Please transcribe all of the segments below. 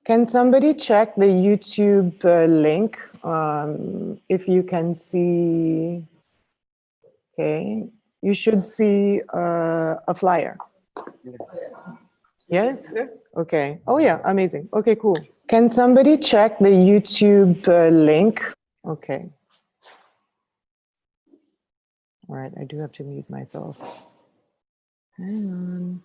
Can somebody check the YouTube link if you can see? Okay, you should see a flyer. Yes? Okay. Oh yeah, amazing. Okay, cool. Can somebody check the YouTube link? Okay. All right, I do have to mute myself. Hang on.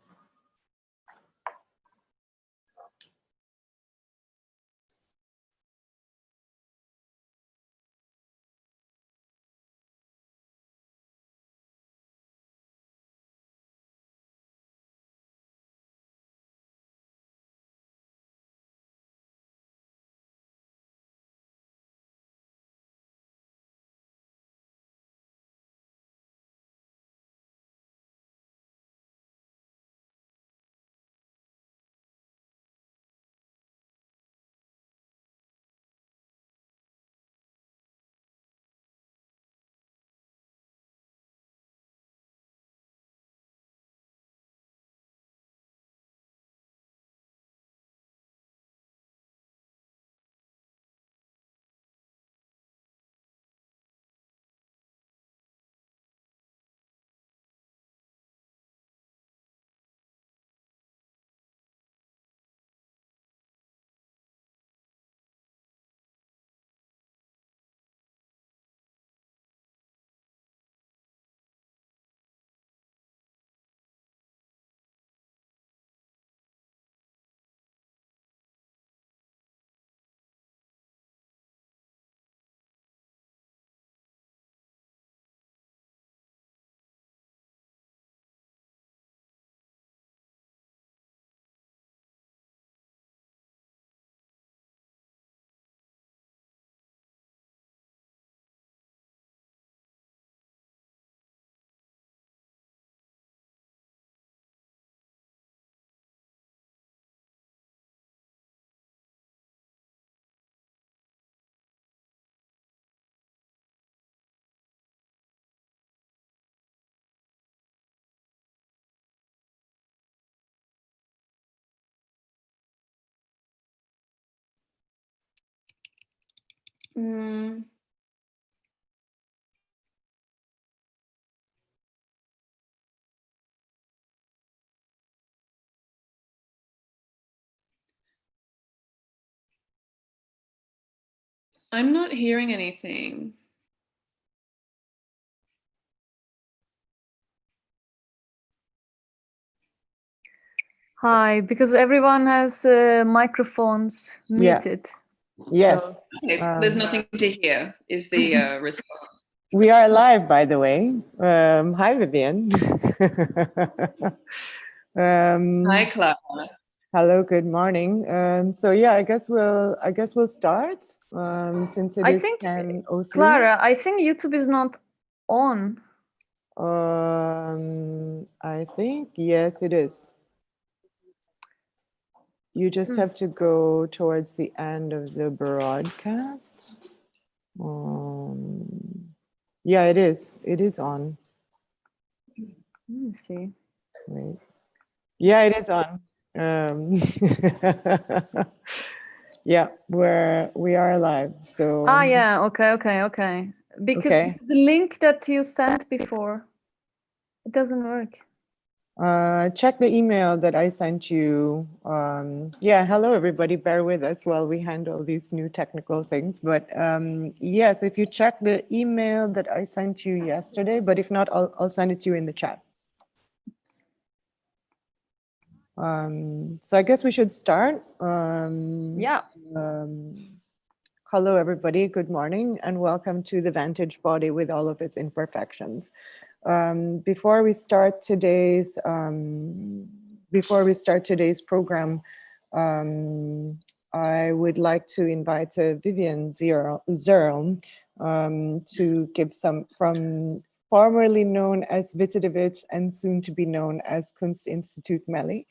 I'm not hearing anything. Hi, because everyone has microphones muted. Yes. So, okay, there's nothing to hear, is the response. We are live, by the way. Hi, Vivian. Hi, Clara. Hello, good morning. So yeah, I guess we'll start since it I is think 10:03. Clara, I think YouTube is not on. I think yes, it is. You just have to go towards the end of the broadcast. Yeah, it is. It is on. Let me see. Wait. Yeah, it is on. Yeah, we are live. So. Yeah. Okay. Because the link that you sent before, it doesn't work. Check the email that I sent you. Yeah, hello everybody, bear with us while we handle these new technical things. But yes, if you check the email that I sent you yesterday, but if not, I'll send it to you in the chat. So I guess we should start. Yeah. Hello everybody, good morning, and welcome to the Vantage Body with all of its imperfections. Before we start today's program, I would like to invite Vivian Zerl to give some from formerly known as Witte de Wit and soon to be known as Kunstinstituut Melli,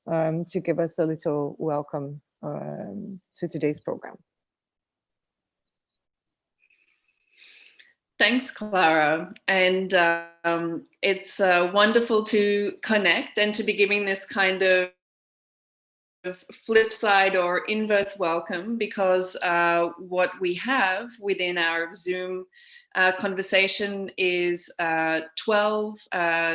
to give us a little welcome to today's program. Thanks, Clara. And it's wonderful to connect and to be giving this kind of flip side or inverse welcome, because what we have within our Zoom conversation is 12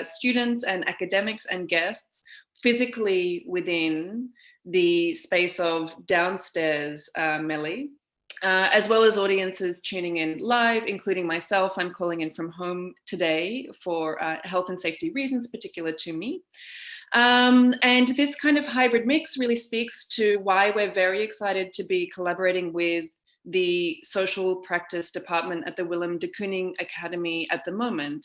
students and academics and guests physically within the space of downstairs Melly, as well as audiences tuning in live, including myself. I'm calling in from home today for health and safety reasons particular to me. And this kind of hybrid mix really speaks to why we're very excited to be collaborating with the social practice department at the Willem de Kooning Academy at the moment.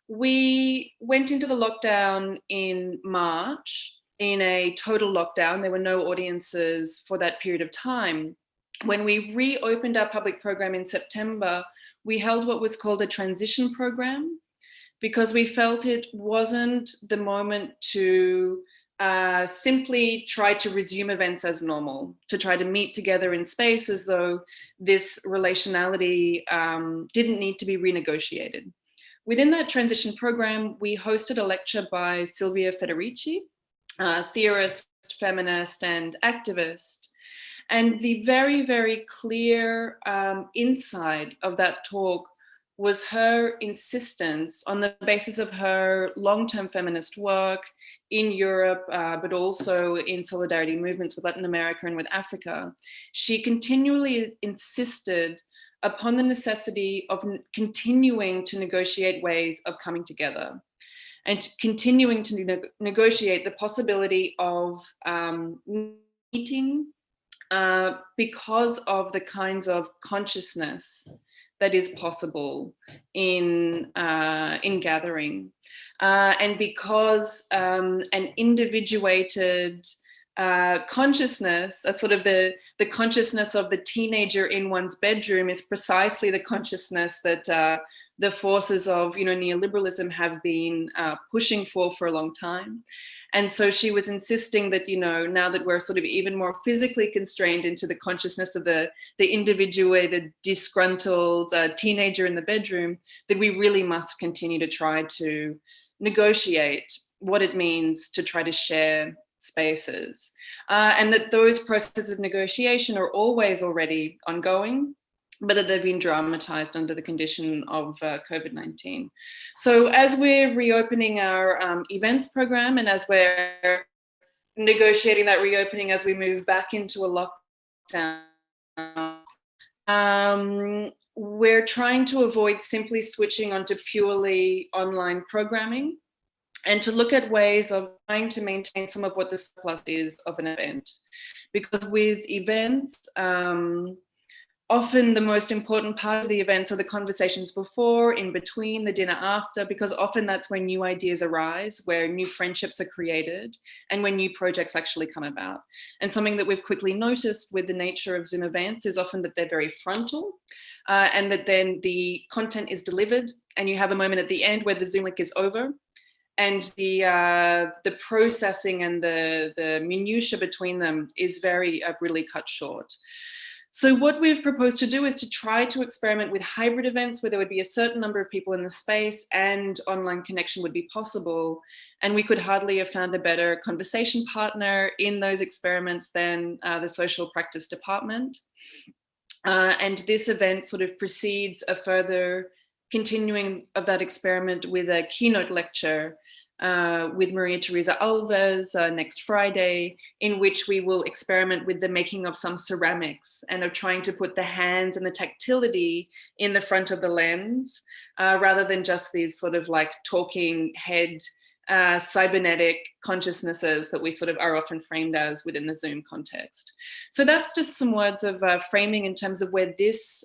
We went into the lockdown in March, in a total lockdown. There were no audiences for that period of time. When we reopened our public program in September, we held what was called a transition program, because we felt it wasn't the moment to simply try to resume events as normal, to try to meet together in space as though this relationality didn't need to be renegotiated. Within that transition program, we hosted a lecture by Silvia Federici, theorist, feminist, and activist. And the very, very clear insight of that talk was her insistence, on the basis of her long-term feminist work in Europe, but also in solidarity movements with Latin America and with Africa. She continually insisted upon the necessity of continuing to negotiate ways of coming together, and continuing to negotiate the possibility of meeting because of the kinds of consciousness that is possible in gathering, and because an individuated consciousness, sort of the consciousness of the teenager in one's bedroom, is precisely the consciousness that the forces of neoliberalism have been pushing for a long time. And so she was insisting that, now that we're sort of even more physically constrained into the consciousness of the individuated, disgruntled teenager in the bedroom, that we really must continue to try to negotiate what it means to try to share spaces. And that those processes of negotiation are always already ongoing, but that they've been dramatized under the condition of COVID-19. So as we're reopening our events program, and as we're negotiating that reopening as we move back into a lockdown, we're trying to avoid simply switching onto purely online programming, and to look at ways of trying to maintain some of what the surplus is of an event. Because with events, often the most important part of the events are the conversations before, in between, the dinner after, because often that's when new ideas arise, where new friendships are created, and when new projects actually come about. And something that we've quickly noticed with the nature of Zoom events is often that they're very frontal, and that then the content is delivered, and you have a moment at the end where the Zoom link is over, and the processing and the minutiae between them is very really cut short. So what we've proposed to do is to try to experiment with hybrid events where there would be a certain number of people in the space and online connection would be possible. And we could hardly have found a better conversation partner in those experiments than the social practice department. And this event sort of precedes a further continuing of that experiment with a keynote lecture with Maria Teresa Alves next Friday, in which we will experiment with the making of some ceramics and of trying to put the hands and the tactility in the front of the lens, rather than just these sort of like talking head cybernetic consciousnesses that we sort of are often framed as within the Zoom context. So that's just some words of framing in terms of where this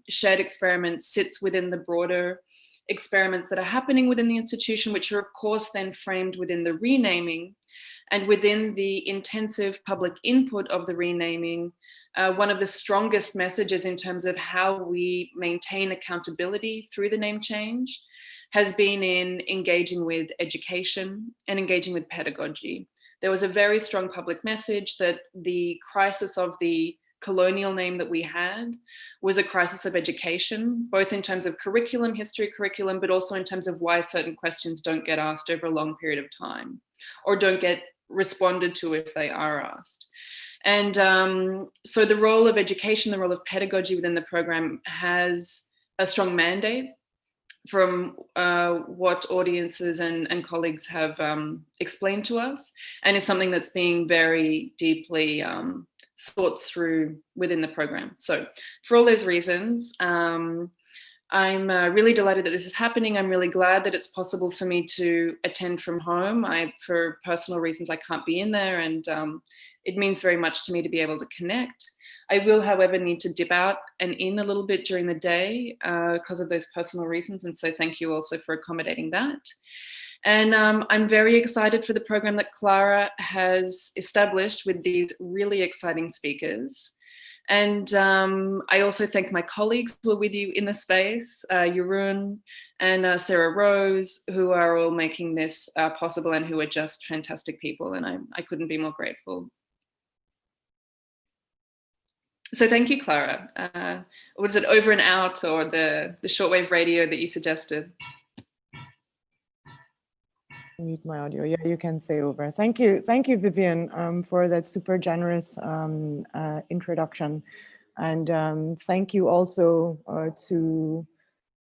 shared experiment sits within the broader experiments that are happening within the institution, which are of course then framed within the renaming, and within the intensive public input of the renaming. One of the strongest messages in terms of how we maintain accountability through the name change has been in engaging with education and engaging with pedagogy. There was a very strong public message that the crisis of the colonial name that we had was a crisis of education, both in terms of curriculum, history curriculum, but also in terms of why certain questions don't get asked over a long period of time, or don't get responded to if they are asked. And so the role of education, the role of pedagogy within the program has a strong mandate from what audiences and colleagues have explained to us, and is something that's being very deeply thought through within the program. So for all those reasons, I'm really delighted that this is happening. I'm really glad that it's possible for me to attend from home. For personal reasons, I can't be in there, and it means very much to me to be able to connect. I will, however, need to dip out and in a little bit during the day because of those personal reasons. And so thank you also for accommodating that. And I'm very excited for the program that Clara has established with these really exciting speakers. And I also thank my colleagues who are with you in the space, Jeroen and Sarah Rose, who are all making this possible and who are just fantastic people. And I couldn't be more grateful. So thank you, Clara. Was it over and out, or the shortwave radio that you suggested? Mute my audio. Yeah, you can say over. Thank you, Vivian, for that super generous introduction, and thank you also to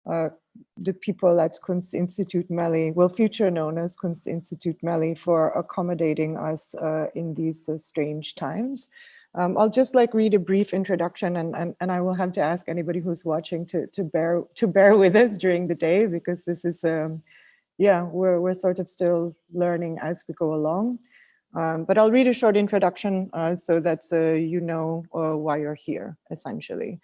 the people at Kunstinstituut Melle, well, future known as Kunstinstituut Melle, for accommodating us in these strange times. I'll just read a brief introduction, and I will have to ask anybody who's watching to bear with us during the day, because this is yeah, we're sort of still learning as we go along. But I'll read a short introduction so that you know why you're here, essentially.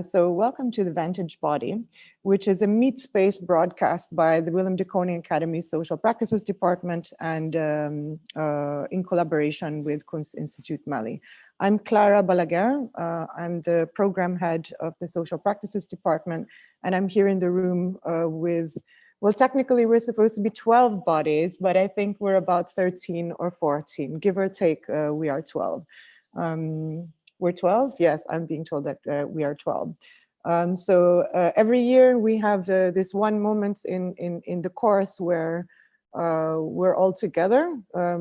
So welcome to the Vantage Body, which is a meet space broadcast by the Willem de Kooning Academy Social Practices Department and in collaboration with Kunstinstituut Melle. I'm Clara Balaguer. I'm the program head of the Social Practices Department, and I'm here in the room with, well, technically we're supposed to be 12 bodies, but I think we're about 13 or 14, give or take, we are 12. We're 12? Yes, I'm being told that we are 12. So every year we have this one moment in the course where we're all together.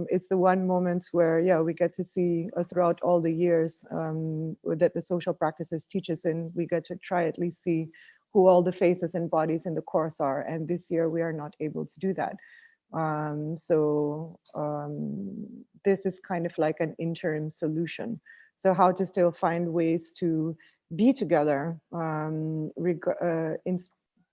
It's the one moment where, yeah, we get to see throughout all the years that the social practices teaches in, we get to try at least see who all the faces and bodies in the course are. And this year we are not able to do that. This is kind of like an interim solution. So how to still find ways to be together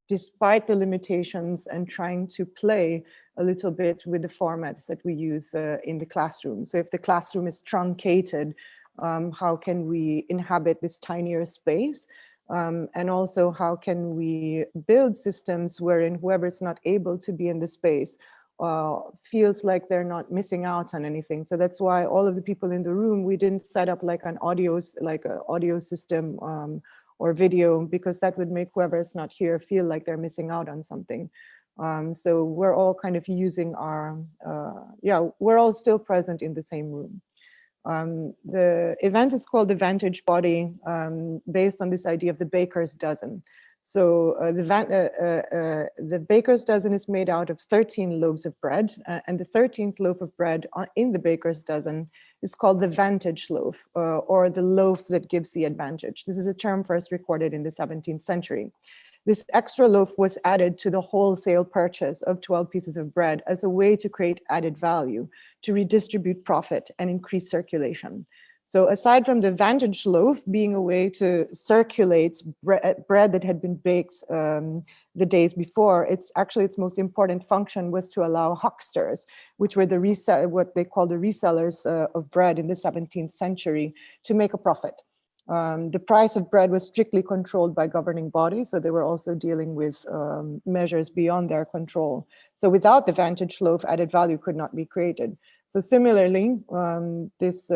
despite the limitations, and trying to play a little bit with the formats that we use in the classroom. So if the classroom is truncated, how can we inhabit this tinier space? And also, how can we build systems wherein whoever's not able to be in the space feels like they're not missing out on anything. So that's why all of the people in the room, we didn't set up like an audio system or video, because that would make whoever's not here feel like they're missing out on something. So we're all kind of using our, yeah, we're all still present in the same room. The event is called the Vantage Body, based on this idea of the baker's dozen. So the baker's dozen is made out of 13 loaves of bread, and the 13th loaf of bread in the baker's dozen is called the vantage loaf, or the loaf that gives the advantage. This is a term first recorded in the 17th century. This extra loaf was added to the wholesale purchase of 12 pieces of bread as a way to create added value, to redistribute profit and increase circulation. So aside from the vantage loaf being a way to circulate bread that had been baked the days before, its most important function was to allow hucksters, which were what they call the resellers of bread in the 17th century, to make a profit. The price of bread was strictly controlled by governing bodies, so they were also dealing with measures beyond their control. So without the vantage loaf, added value could not be created. So similarly, that's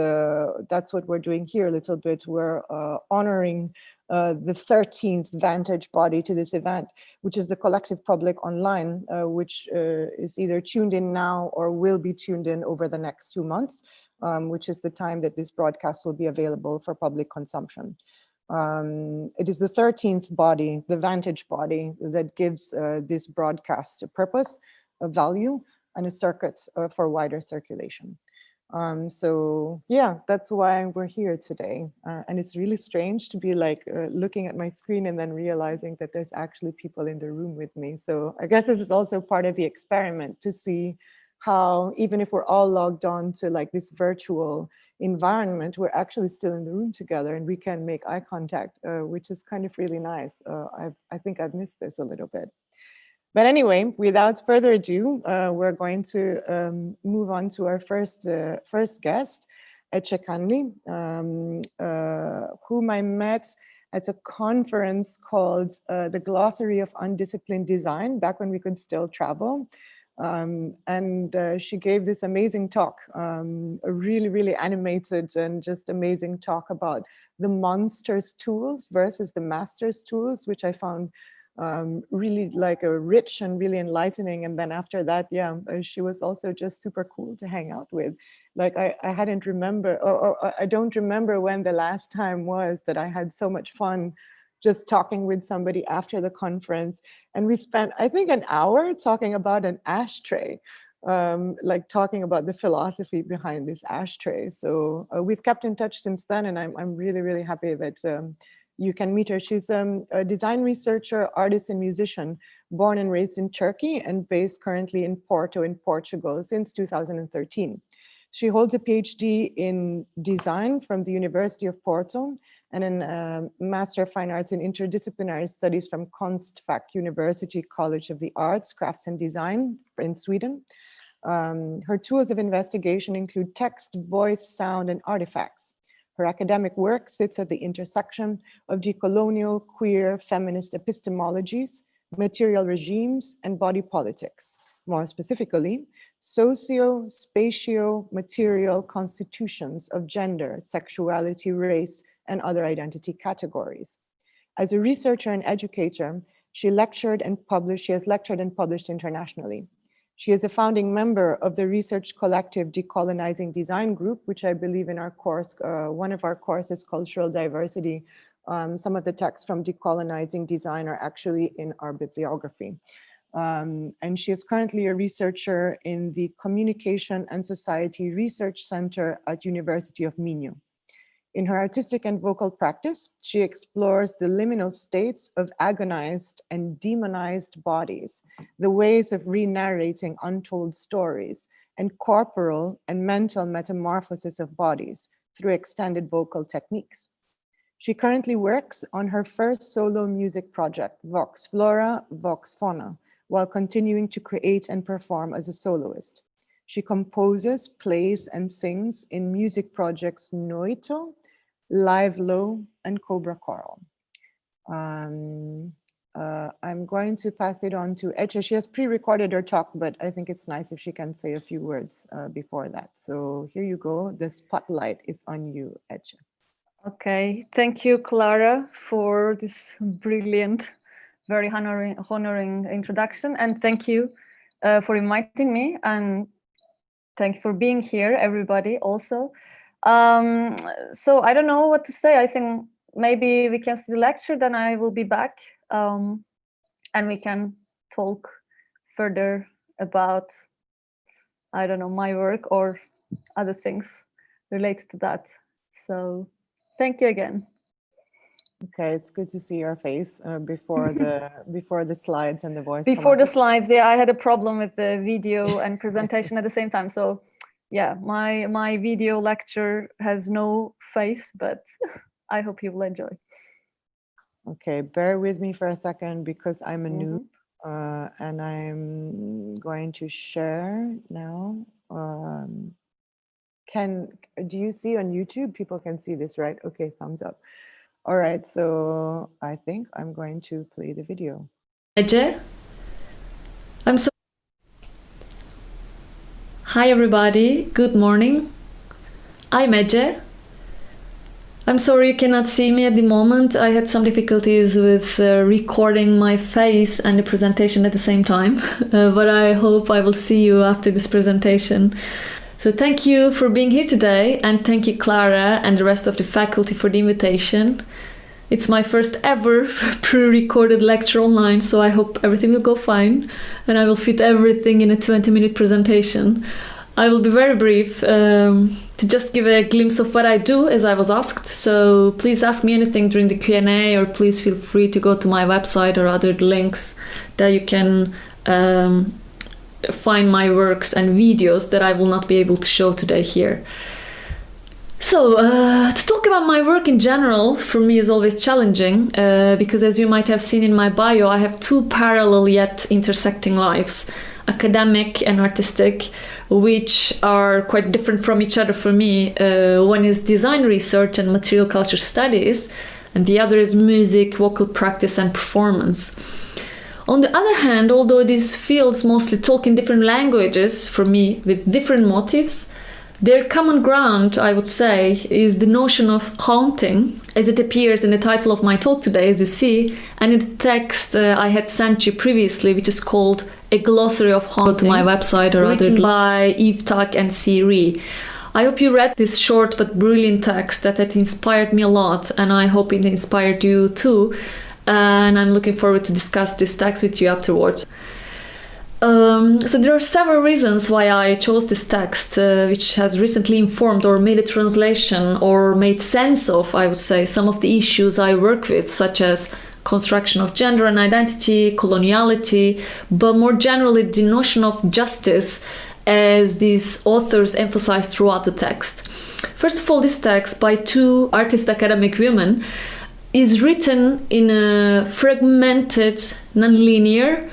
what we're doing here a little bit. We're honoring the 13th Vantage Body to this event, which is the collective public online, which is either tuned in now or will be tuned in over the next 2 months, which is the time that this broadcast will be available for public consumption. It is the 13th body, the Vantage Body, that gives this broadcast a purpose, a value, and a circuit for wider circulation. So yeah, that's why we're here today. And it's really strange to be like looking at my screen and then realizing that there's actually people in the room with me. So I guess this is also part of the experiment to see how, even if we're all logged on to like this virtual environment, we're actually still in the room together and we can make eye contact, which is kind of really nice. I think I've missed this a little bit. But anyway, without further ado, we're going to move on to our first guest, Ece Canli, whom I met at a conference called the Glossary of Undisciplined Design, back when we could still travel. And she gave this amazing talk, a really, really animated and just amazing talk about the monsters tools versus the masters tools, which I found really like a rich and really enlightening. And then after that, yeah, she was also just super cool to hang out with. Like I hadn't remember, or I don't remember when the last time was that I had so much fun just talking with somebody after the conference. And we spent, I think, an hour talking about an ashtray, like talking about the philosophy behind this ashtray. So we've kept in touch since then, and I'm really, really happy that you can meet her. She's a design researcher, artist, and musician, born and raised in Turkey and based currently in Porto in Portugal since 2013. She holds a PhD in design from the University of Porto and a Master of Fine Arts in Interdisciplinary Studies from Konstfack University College of the Arts, Crafts and Design in Sweden. Her tools of investigation include text, voice, sound, and artifacts. Her academic work sits at the intersection of decolonial, queer, feminist epistemologies, material regimes, and body politics. More specifically, socio-spatio-material constitutions of gender, sexuality, race, and other identity categories. As a researcher and educator, she has lectured and published internationally. She is a founding member of the research collective Decolonizing Design Group, which I believe in our course, one of our courses, Cultural Diversity. Some of the texts from Decolonizing Design are actually in our bibliography. And she is currently a researcher in the Communication and Society Research Center at University of Minho. In her artistic and vocal practice, she explores the liminal states of agonized and demonized bodies, the ways of re-narrating untold stories, and corporal and mental metamorphosis of bodies through extended vocal techniques. She currently works on her first solo music project, Vox Flora, Vox Fauna, while continuing to create and perform as a soloist. She composes, plays, and sings in music projects Noito, Live Low, and Cobra Coral. I'm going to pass it on to Ece. She has pre-recorded her talk, but I think it's nice if she can say a few words before that. So here you go. The spotlight is on you, Ece. Okay, thank you, Clara, for this brilliant, very honoring introduction. And thank you for inviting me. And thank you for being here, everybody, also. So I don't know what to say. I think maybe we can see the lecture, then I will be back and we can talk further about, I don't know, my work or other things related to that. So thank you again. Okay, it's good to see your face before the slides and the voice. Before the slides, yeah, I had a problem with the video and presentation at the same time. So yeah, my video lecture has no face, but I hope you will enjoy. Okay, bear with me for a second because I'm a noob and I'm going to share now. Do you see on YouTube? People can see this, right? Okay, thumbs up. All right, so I think I'm going to play the video. Ece, I'm so. Hi everybody, good morning. I'm Ece. I'm sorry you cannot see me at the moment. I had some difficulties with recording my face and the presentation at the same time, but I hope I will see you after this presentation. So thank you for being here today, and thank you, Clara, and the rest of the faculty for the invitation. It's my first ever pre-recorded lecture online, so I hope everything will go fine and I will fit everything in a 20-minute presentation. I will be very brief to just give a glimpse of what I do as I was asked. So please ask me anything during the Q&A, or please feel free to go to my website or other links that you can find my works and videos that I will not be able to show today here. So to talk about my work in general for me is always challenging because, as you might have seen in my bio, I have two parallel yet intersecting lives, academic and artistic, which are quite different from each other for me. One is design research and material culture studies, and the other is music, vocal practice and performance. On the other hand, although these fields mostly talk in different languages for me with different motives, their common ground, I would say, is the notion of haunting, as it appears in the title of my talk today, as you see, and in the text I had sent you previously, which is called A Glossary of Haunting, to my website, or written by Eve Tak and C. Ree. I hope you read this short but brilliant text that had inspired me a lot, and I hope it inspired you too. And I'm looking forward to discuss this text with you afterwards. So there are several reasons why I chose this text, which has recently informed or made a translation or made sense of, I would say, some of the issues I work with, such as construction of gender and identity, coloniality, but more generally the notion of justice, as these authors emphasize throughout the text. First of all, this text by two artist academic women is written in a fragmented, non-linear,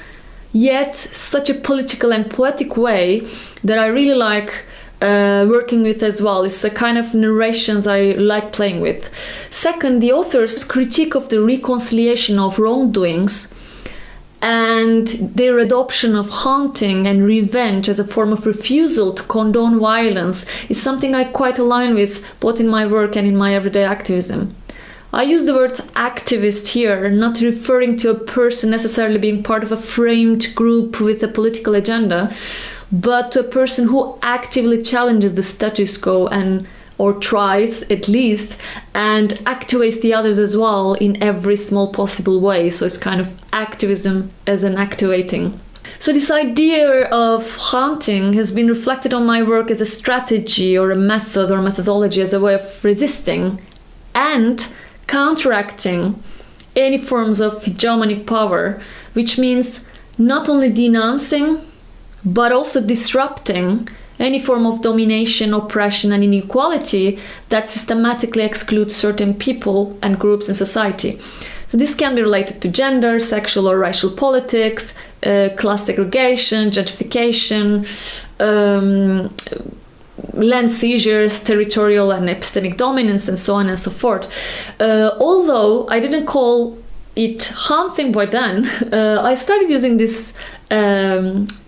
yet such a political and poetic way that I really like working with as well. It's the kind of narrations I like playing with. Second, the author's critique of the reconciliation of wrongdoings and their adoption of haunting and revenge as a form of refusal to condone violence is something I quite align with, both in my work and in my everyday activism. I use the word activist here, not referring to a person necessarily being part of a framed group with a political agenda, but to a person who actively challenges the status quo or tries at least, and activates the others as well in every small possible way. So it's kind of activism as an activating. So this idea of haunting has been reflected on my work as a strategy or a method or methodology, as a way of resisting and counteracting any forms of hegemonic power, which means not only denouncing but also disrupting any form of domination, oppression and inequality that systematically excludes certain people and groups in society. So this can be related to gender, sexual or racial politics, class segregation, gentrification, land seizures, territorial and epistemic dominance, and so on and so forth. Although I didn't call it haunting by then, I started using this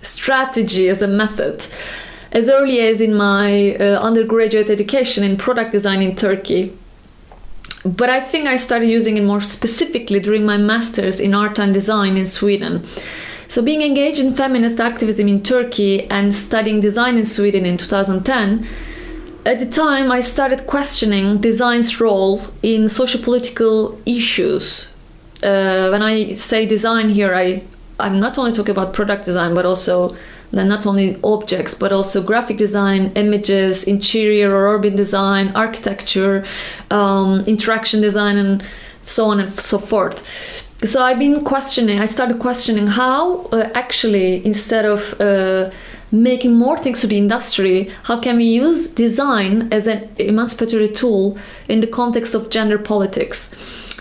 strategy as a method as early as in my undergraduate education in product design in Turkey. But I think I started using it more specifically during my master's in art and design in Sweden. So being engaged in feminist activism in Turkey and studying design in Sweden in 2010, at the time I started questioning design's role in socio-political issues. When I say design here, I'm not only talking about product design, but also not only objects, but also graphic design, images, interior or urban design, architecture, interaction design, and so on and so forth. So I started questioning how actually, instead of making more things to the industry, how can we use design as an emancipatory tool in the context of gender politics?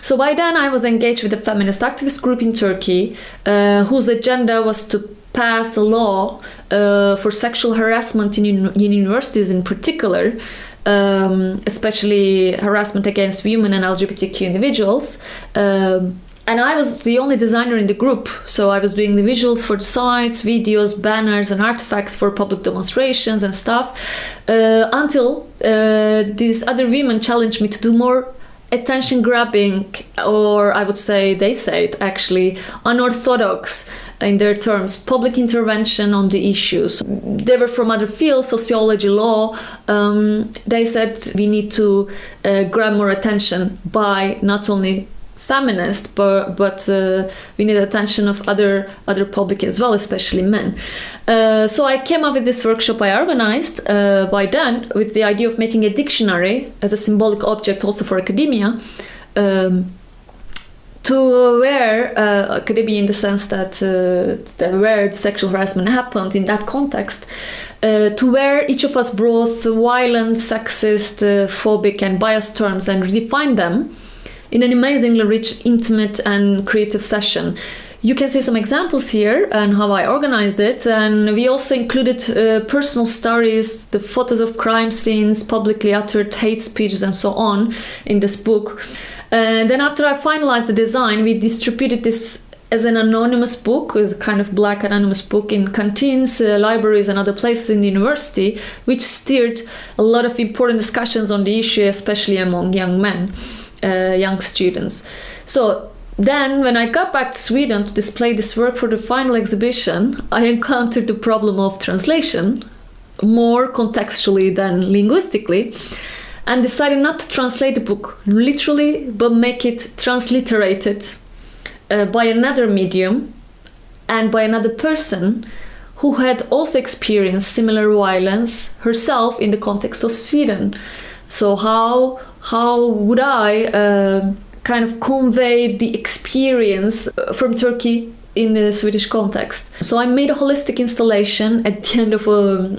So by then I was engaged with a feminist activist group in Turkey whose agenda was to pass a law for sexual harassment in universities in particular, especially harassment against women and LGBTQ individuals. And I was the only designer in the group, so I was doing the visuals for the sites, videos, banners and artifacts for public demonstrations and stuff, until these other women challenged me to do more attention-grabbing, or I would say, they said actually, unorthodox, in their terms, public intervention on the issues. They were from other fields, sociology, law. They said we need to grab more attention by not only feminist, but we need attention of other public as well, especially men. So I came up with this workshop I organized by then with the idea of making a dictionary as a symbolic object also for academia, to where academia in the sense that where sexual harassment happened in that context, to where each of us brought violent, sexist, phobic and biased terms and redefined them in an amazingly rich, intimate and creative session. You can see some examples here and how I organized it, and we also included personal stories, the photos of crime scenes, publicly uttered hate speeches and so on in this book. Then after I finalized the design, we distributed this as an anonymous book, as a kind of black anonymous book in canteens, libraries and other places in the university, which steered a lot of important discussions on the issue, especially among young men, young students. So then when I got back to Sweden to display this work for the final exhibition, I encountered the problem of translation, more contextually than linguistically, and decided not to translate the book literally, but make it transliterated by another medium and by another person who had also experienced similar violence herself in the context of Sweden. So how would I kind of convey the experience from Turkey in the Swedish context? So I made a holistic installation at the end of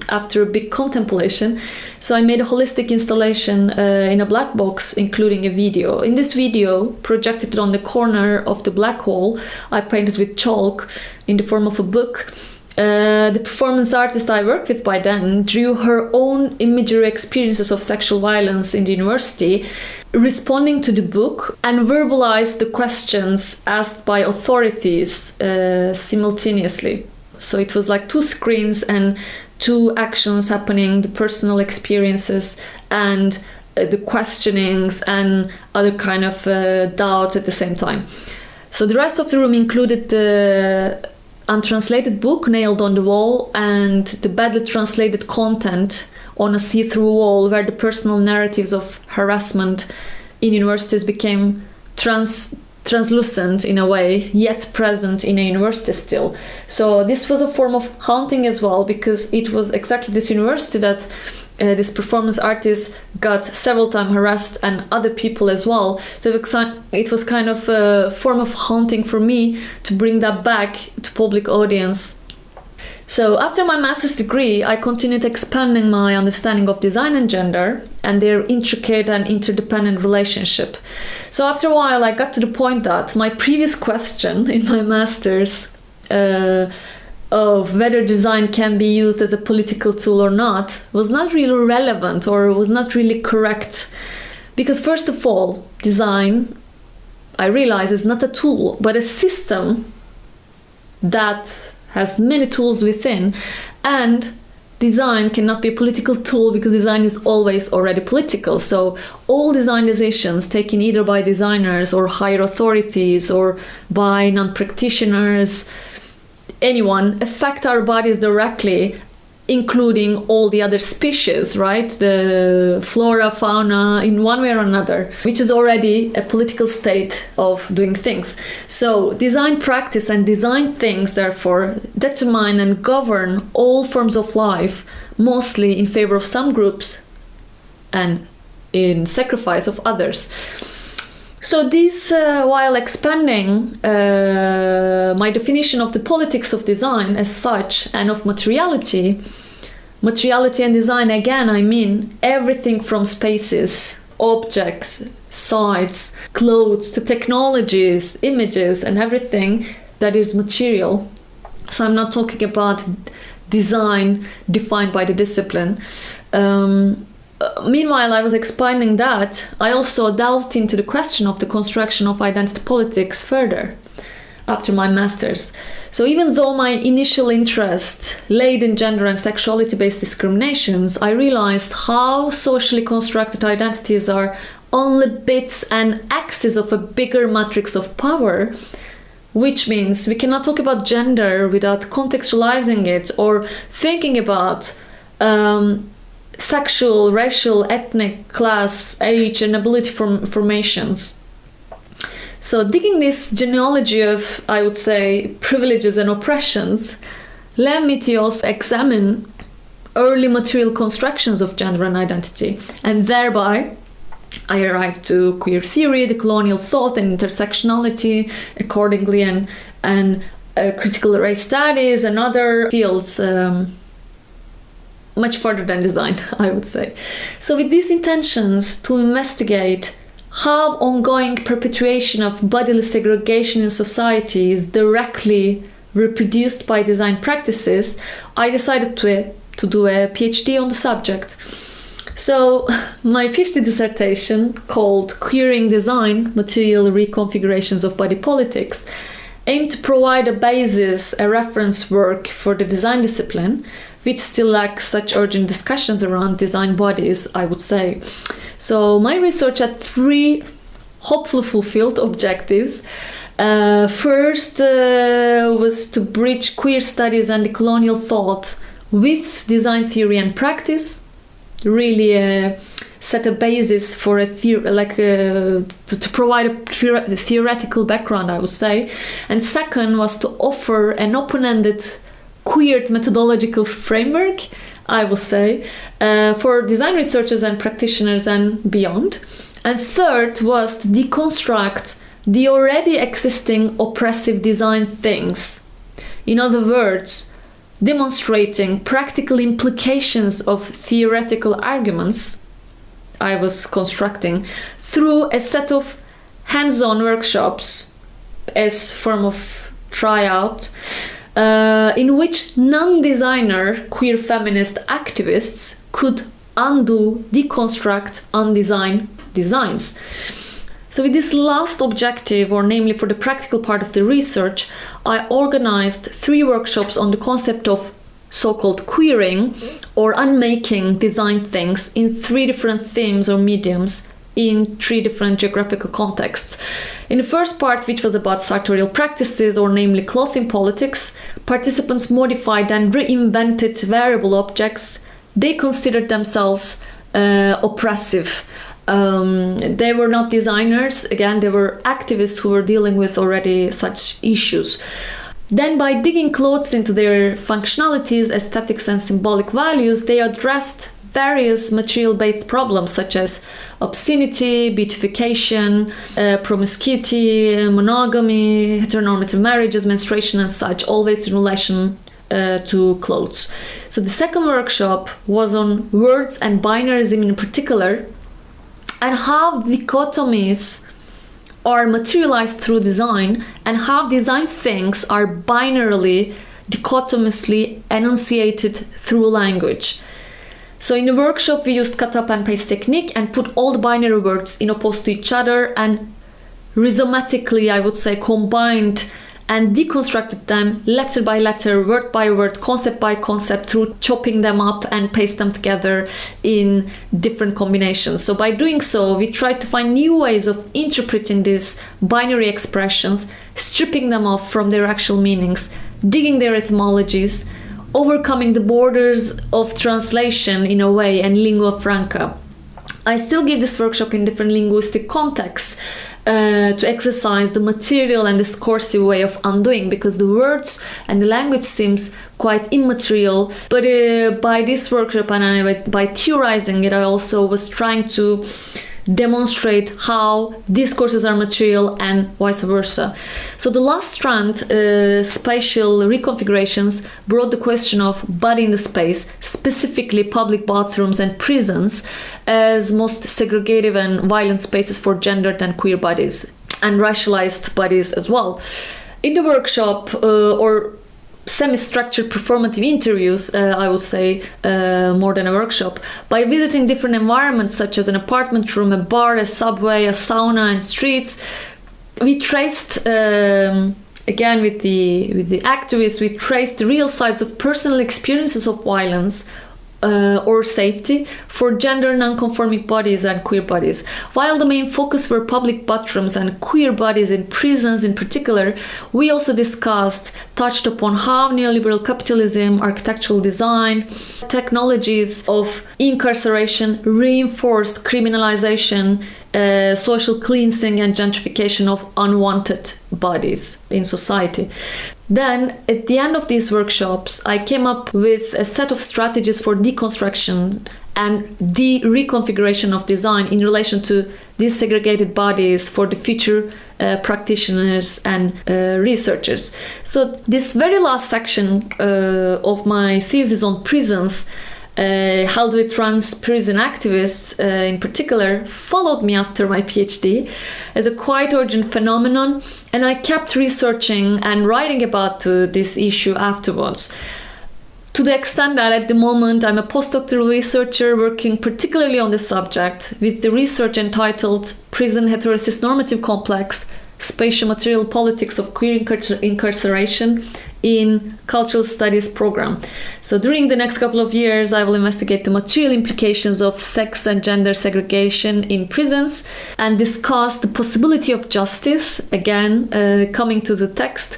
after a big contemplation. So I made a holistic installation in a black box, including a video. In this video, projected on the corner of the black hole, I painted with chalk in the form of a book. The performance artist I worked with by then drew her own imagery experiences of sexual violence in the university, responding to the book, and verbalized the questions asked by authorities simultaneously. So it was like two screens and two actions happening, the personal experiences and the questionings and other kind of doubts at the same time. So the rest of the room included the untranslated book nailed on the wall and the badly translated content on a see-through wall, where the personal narratives of harassment in universities became translucent in a way, yet present in a university still. So this was a form of haunting as well, because it was exactly this university that this performance artist got several times harassed, and other people as well. So it was kind of a form of haunting for me to bring that back to public audience. So after my master's degree, I continued expanding my understanding of design and gender and their intricate and interdependent relationship. So after a while, I got to the point that my previous question in my master's of whether design can be used as a political tool or not was not really relevant, or was not really correct. Because first of all, design, I realize, is not a tool, but a system that has many tools within, and design cannot be a political tool because design is always already political. So all design decisions taken either by designers or higher authorities or by non-practitioners, anyone, affect our bodies directly, including all the other species, right? The flora, fauna, in one way or another, which is already a political state of doing things. So design practice and design things, therefore, determine and govern all forms of life, mostly in favor of some groups and in sacrifice of others. So this, while expanding my definition of the politics of design as such and of materiality and design, again, I mean everything from spaces, objects, sites, clothes, to technologies, images, and everything that is material. So I'm not talking about design defined by the discipline. Meanwhile, I was expanding that. I also delved into the question of the construction of identity politics further after my master's. So even though my initial interest laid in gender and sexuality-based discriminations, I realized how socially constructed identities are only bits and axes of a bigger matrix of power, which means we cannot talk about gender without contextualizing it or thinking about sexual, racial, ethnic, class, age, and ability formations. So digging this genealogy of, I would say, privileges and oppressions led me to also examine early material constructions of gender and identity, and thereby I arrived to queer theory, the colonial thought and intersectionality accordingly, and critical race studies and other fields much further than design, I would say. So with these intentions to investigate how ongoing perpetuation of bodily segregation in society is directly reproduced by design practices, I decided to do a PhD on the subject. So my PhD dissertation, called Queering Design, Material Reconfigurations of Body Politics, aimed to provide a basis, a reference work for the design discipline, which still lacks such urgent discussions around design bodies, I would say. So my research had 3 hopefully fulfilled objectives. First was to bridge queer studies and the colonial thought with design theory and practice, really set a basis for to provide a theoretical background, I would say. And second was to offer an open-ended queered methodological framework, I will say, for design researchers and practitioners and beyond. And third was to deconstruct the already existing oppressive design things. In other words, demonstrating practical implications of theoretical arguments I was constructing through a set of hands-on workshops as form of tryout, in which non-designer queer feminist activists could undo, deconstruct, undesign designs. So with this last objective, or namely for the practical part of the research, I organized 3 workshops on the concept of so-called queering or unmaking design things in 3 different themes or mediums in 3 different geographical contexts. In the first part, which was about sartorial practices, or namely clothing politics, participants modified and reinvented wearable objects they considered themselves oppressive. They were not designers, again, they were activists who were dealing with already such issues. Then by digging clothes into their functionalities, aesthetics and symbolic values, they addressed various material-based problems such as obscenity, beatification, promiscuity, monogamy, heteronormative marriages, menstruation and such, always in relation to clothes. So the second workshop was on words and binarism in particular, and how dichotomies are materialized through design, and how design things are binarily, dichotomously enunciated through language. So in the workshop we used cut up and paste technique and put all the binary words in opposed to each other and rhizomatically, I would say, combined and deconstructed them letter by letter, word by word, concept by concept, through chopping them up and paste them together in different combinations. So by doing so, we tried to find new ways of interpreting these binary expressions, stripping them off from their actual meanings, digging their etymologies, overcoming the borders of translation in a way and lingua franca. I still give this workshop in different linguistic contexts, to exercise the material and discursive way of undoing, because the words and the language seems quite immaterial. But by this workshop and by theorizing it, I also was trying to demonstrate how discourses are material and vice versa. So the last strand, spatial reconfigurations, brought the question of body in the space, specifically public bathrooms and prisons, as most segregative and violent spaces for gendered and queer bodies, and racialized bodies as well. In the workshop, or semi-structured performative interviews, I would say, more than a workshop, by visiting different environments such as an apartment room, a bar, a subway, a sauna and streets, we traced, again with the activists, we traced the real sides of personal experiences of violence or safety for gender non-conforming bodies and queer bodies. While the main focus were public bathrooms and queer bodies in prisons in particular, we also touched upon how neoliberal capitalism, architectural design, technologies of incarceration reinforced criminalization, social cleansing and gentrification of unwanted bodies in society. Then, at the end of these workshops, I came up with a set of strategies for deconstruction and the reconfiguration of design in relation to these segregated bodies for the future practitioners and researchers. So this very last section of my thesis on prisons, held with trans prison activists in particular, followed me after my PhD as a quite urgent phenomenon, and I kept researching and writing about this issue afterwards. To the extent that at the moment I'm a postdoctoral researcher working particularly on the subject with the research entitled Prison Heterosis Normative Complex, Spatio-Material Politics of Queer Incarceration in Cultural Studies program. So during the next couple of years, I will investigate the material implications of sex and gender segregation in prisons and discuss the possibility of justice, again, coming to the text,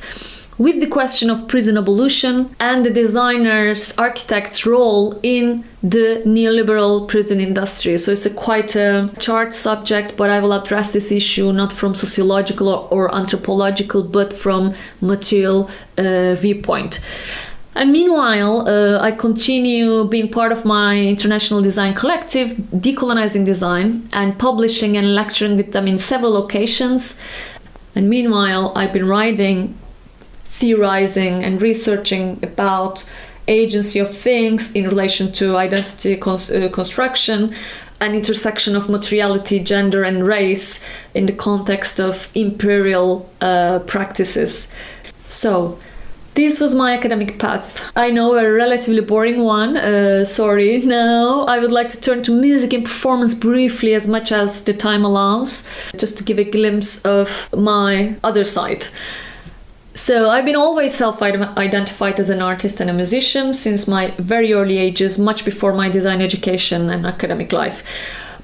with the question of prison abolition and the designer's, architect's role in the neoliberal prison industry. So it's quite a charged subject, but I will address this issue not from sociological or anthropological, but from material viewpoint. And meanwhile, I continue being part of my international design collective, Decolonizing Design, and publishing and lecturing with them in several locations. And meanwhile, I've been writing, theorizing and researching about agency of things in relation to identity construction and intersection of materiality, gender and race in the context of imperial practices. So this was my academic path. I know, a relatively boring one, sorry. Now I would like to turn to music and performance briefly, as much as the time allows, just to give a glimpse of my other side. So I've been always self-identified as an artist and a musician since my very early ages, much before my design education and academic life.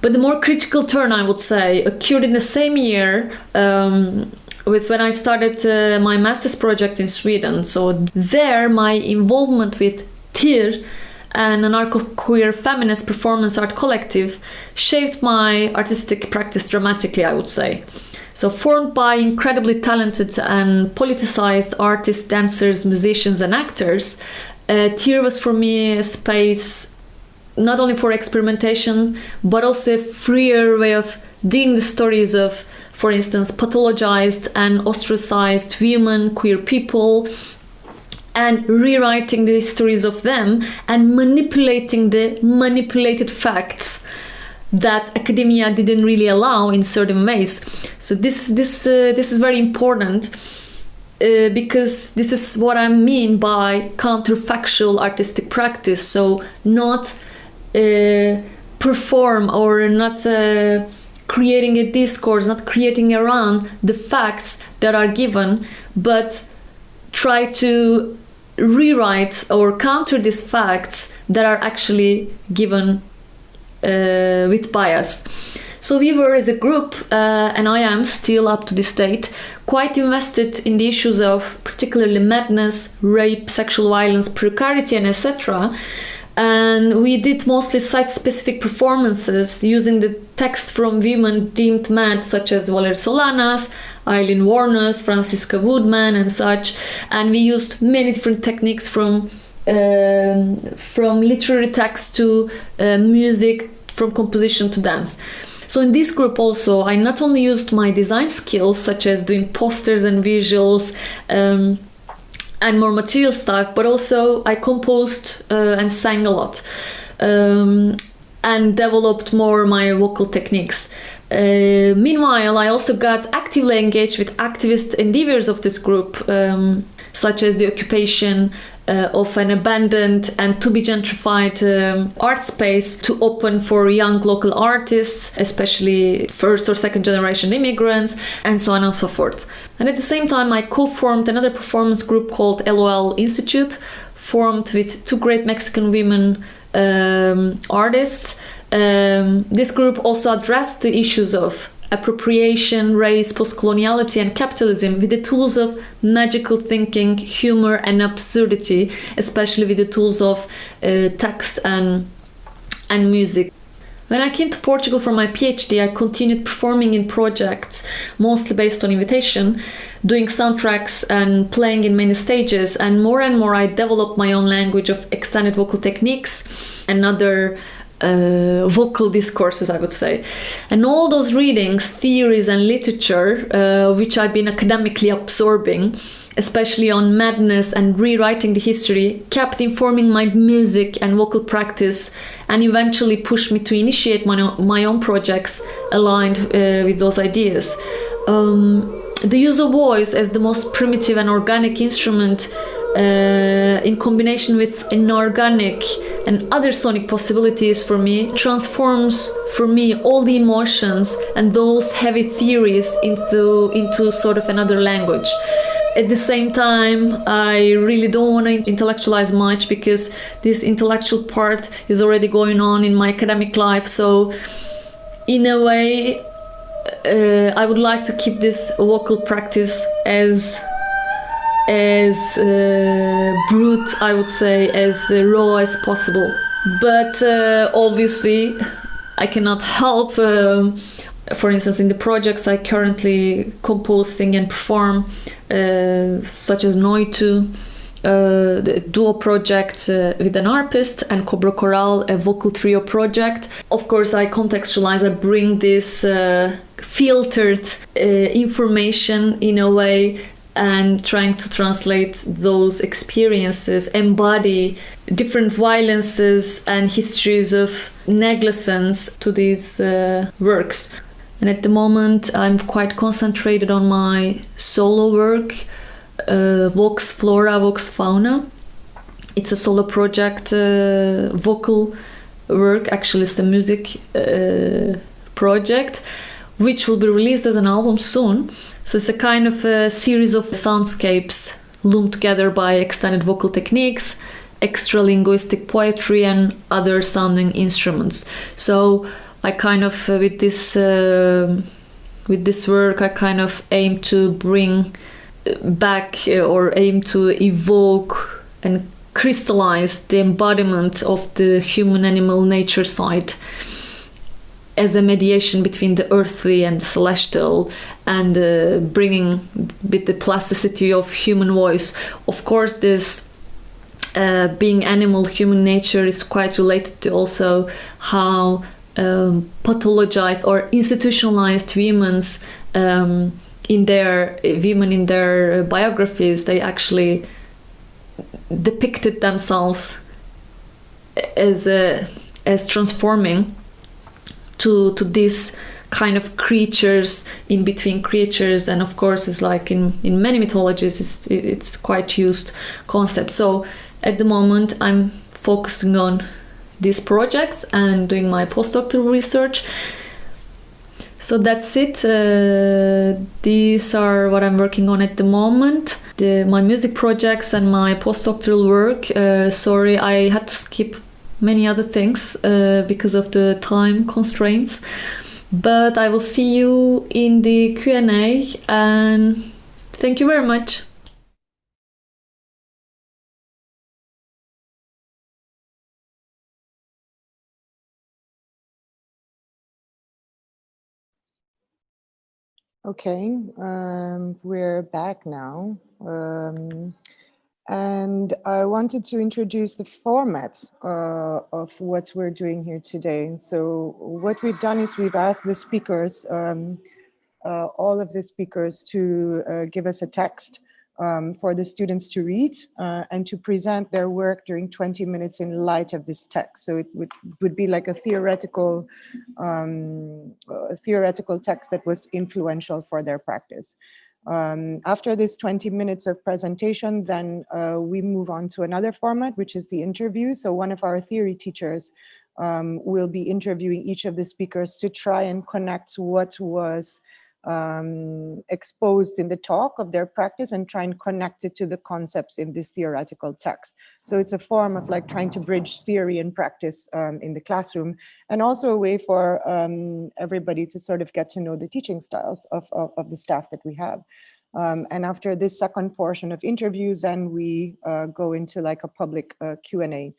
But the more critical turn, I would say, occurred in the same year with when I started my master's project in Sweden. So there, my involvement with TIR, an anarcho-queer feminist performance art collective, shaped my artistic practice dramatically, I would say. So formed by incredibly talented and politicized artists, dancers, musicians and actors, TIR was for me a space not only for experimentation, but also a freer way of digging the stories of, for instance, pathologized and ostracized women, queer people, and rewriting the histories of them and manipulating the manipulated facts that academia didn't really allow in certain ways. So this is very important because this is what I mean by counterfactual artistic practice. So not perform or not creating a discourse, not creating around the facts that are given, but try to rewrite or counter these facts that are actually given with bias. So we were, as a group, and I am still up to this date, quite invested in the issues of particularly madness, rape, sexual violence, precarity, and etc. And we did mostly site-specific performances using the texts from women deemed mad, such as Valerie Solanas, Eileen Warnes, Francisca Woodman, and such. And we used many different techniques from literary text to music, from composition to dance. So in this group also, I not only used my design skills, such as doing posters and visuals and more material stuff, but also I composed and sang a lot and developed more my vocal techniques. Meanwhile, I also got actively engaged with activist endeavors of this group, such as the occupation of an abandoned and to be gentrified art space to open for young local artists, especially first or second generation immigrants, and so on and so forth. And at the same time, I co-formed another performance group called LOL Institute formed with two great Mexican women artists. This group also addressed the issues of appropriation, race, post-coloniality, and capitalism with the tools of magical thinking, humor, and absurdity, especially with the tools of text and music. When I came to Portugal for my PhD, I continued performing in projects, mostly based on invitation, doing soundtracks and playing in many stages, and more I developed my own language of extended vocal techniques and other vocal discourses, I would say. And all those readings, theories, and literature, which I've been academically absorbing, especially on madness and rewriting the history, kept informing my music and vocal practice, and eventually pushed me to initiate my own projects aligned with those ideas. The use of voice as the most primitive and organic instrument in combination with inorganic and other sonic possibilities for me transforms for me all the emotions and those heavy theories into sort of another language. At the same time, I really don't want to intellectualize much because this intellectual part is already going on in my academic life. So in a way, I would like to keep this vocal practice as brute, I would say, as raw as possible. But obviously, I cannot help. For instance, in the projects I currently compose, sing, and perform, such as Noitu, the duo project with an harpist, and Cobra Choral, a vocal trio project. Of course, I contextualize, I bring this filtered information in a way, and trying to translate those experiences, embody different violences and histories of negligence to these works. And at the moment, I'm quite concentrated on my solo work, Vox Flora, Vox Fauna. It's a solo project, vocal work. Actually, it's a music project, which will be released as an album soon. So it's a kind of a series of soundscapes loomed together by extended vocal techniques, extra-linguistic poetry, and other sounding instruments. So I kind of, with this work, I kind of aim to bring back or aim to evoke and crystallize the embodiment of the human-animal nature side as a mediation between the earthly and the celestial, and bringing with the plasticity of human voice. Of course, this being animal, human nature is quite related to also how pathologized or institutionalized humans in their biographies, they actually depicted themselves as transforming to this kind of creatures in between creatures. And of course, it's like in many mythologies, it's quite used concept. So at the moment, I'm focusing on these projects and doing my postdoctoral research. So that's it. These are what I'm working on at the moment. My music projects and my postdoctoral work. Sorry, I had to skip many other things because of the time constraints. But I will see you in the Q&A, and thank you very much. Okay, we're back now. And I wanted to introduce the format of what we're doing here today. So what we've done is we've asked the speakers, all of the speakers, to give us a text for the students to read and to present their work during 20 minutes in light of this text. So it would be like a theoretical text that was influential for their practice. After this 20 minutes of presentation, then we move on to another format, which is the interview. So one of our theory teachers will be interviewing each of the speakers to try and connect what was exposed in the talk of their practice and try and connect it to the concepts in this theoretical text. So it's a form of like trying to bridge theory and practice in the classroom, and also a way for everybody to sort of get to know the teaching styles of the staff that we have. And after this second portion of interviews, then we go into like a public Q&A.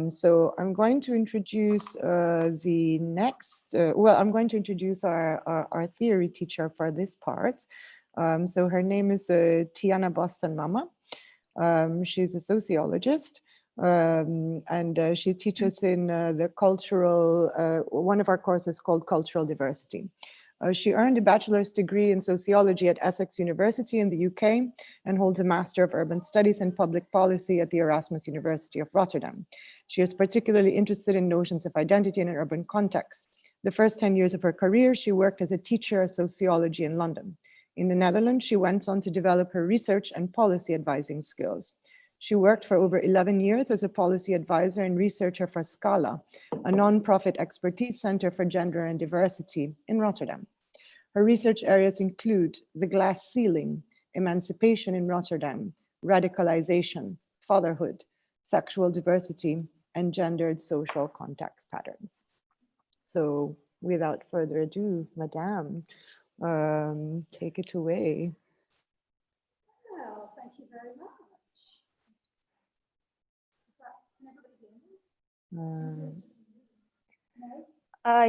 So I'm going to introduce the next, I'm going to introduce our theory teacher for this part. So her name is Teana Boston-Mammah. She's a sociologist, and she teaches in the cultural, one of our courses called Cultural Diversity. She earned a bachelor's degree in sociology at Essex University in the UK and holds a Master of Urban Studies and Public Policy at the Erasmus University of Rotterdam. She is particularly interested in notions of identity in an urban context. The first 10 years of her career, she worked as a teacher of sociology in London. In the Netherlands, she went on to develop her research and policy advising skills. She worked for over 11 years as a policy advisor and researcher for Scala, a non-profit expertise center for gender and diversity in Rotterdam. Her research areas include the glass ceiling, emancipation in Rotterdam, radicalization, fatherhood, sexual diversity, and gendered social context patterns. So without further ado, Madame, take it away. Well, thank you very much.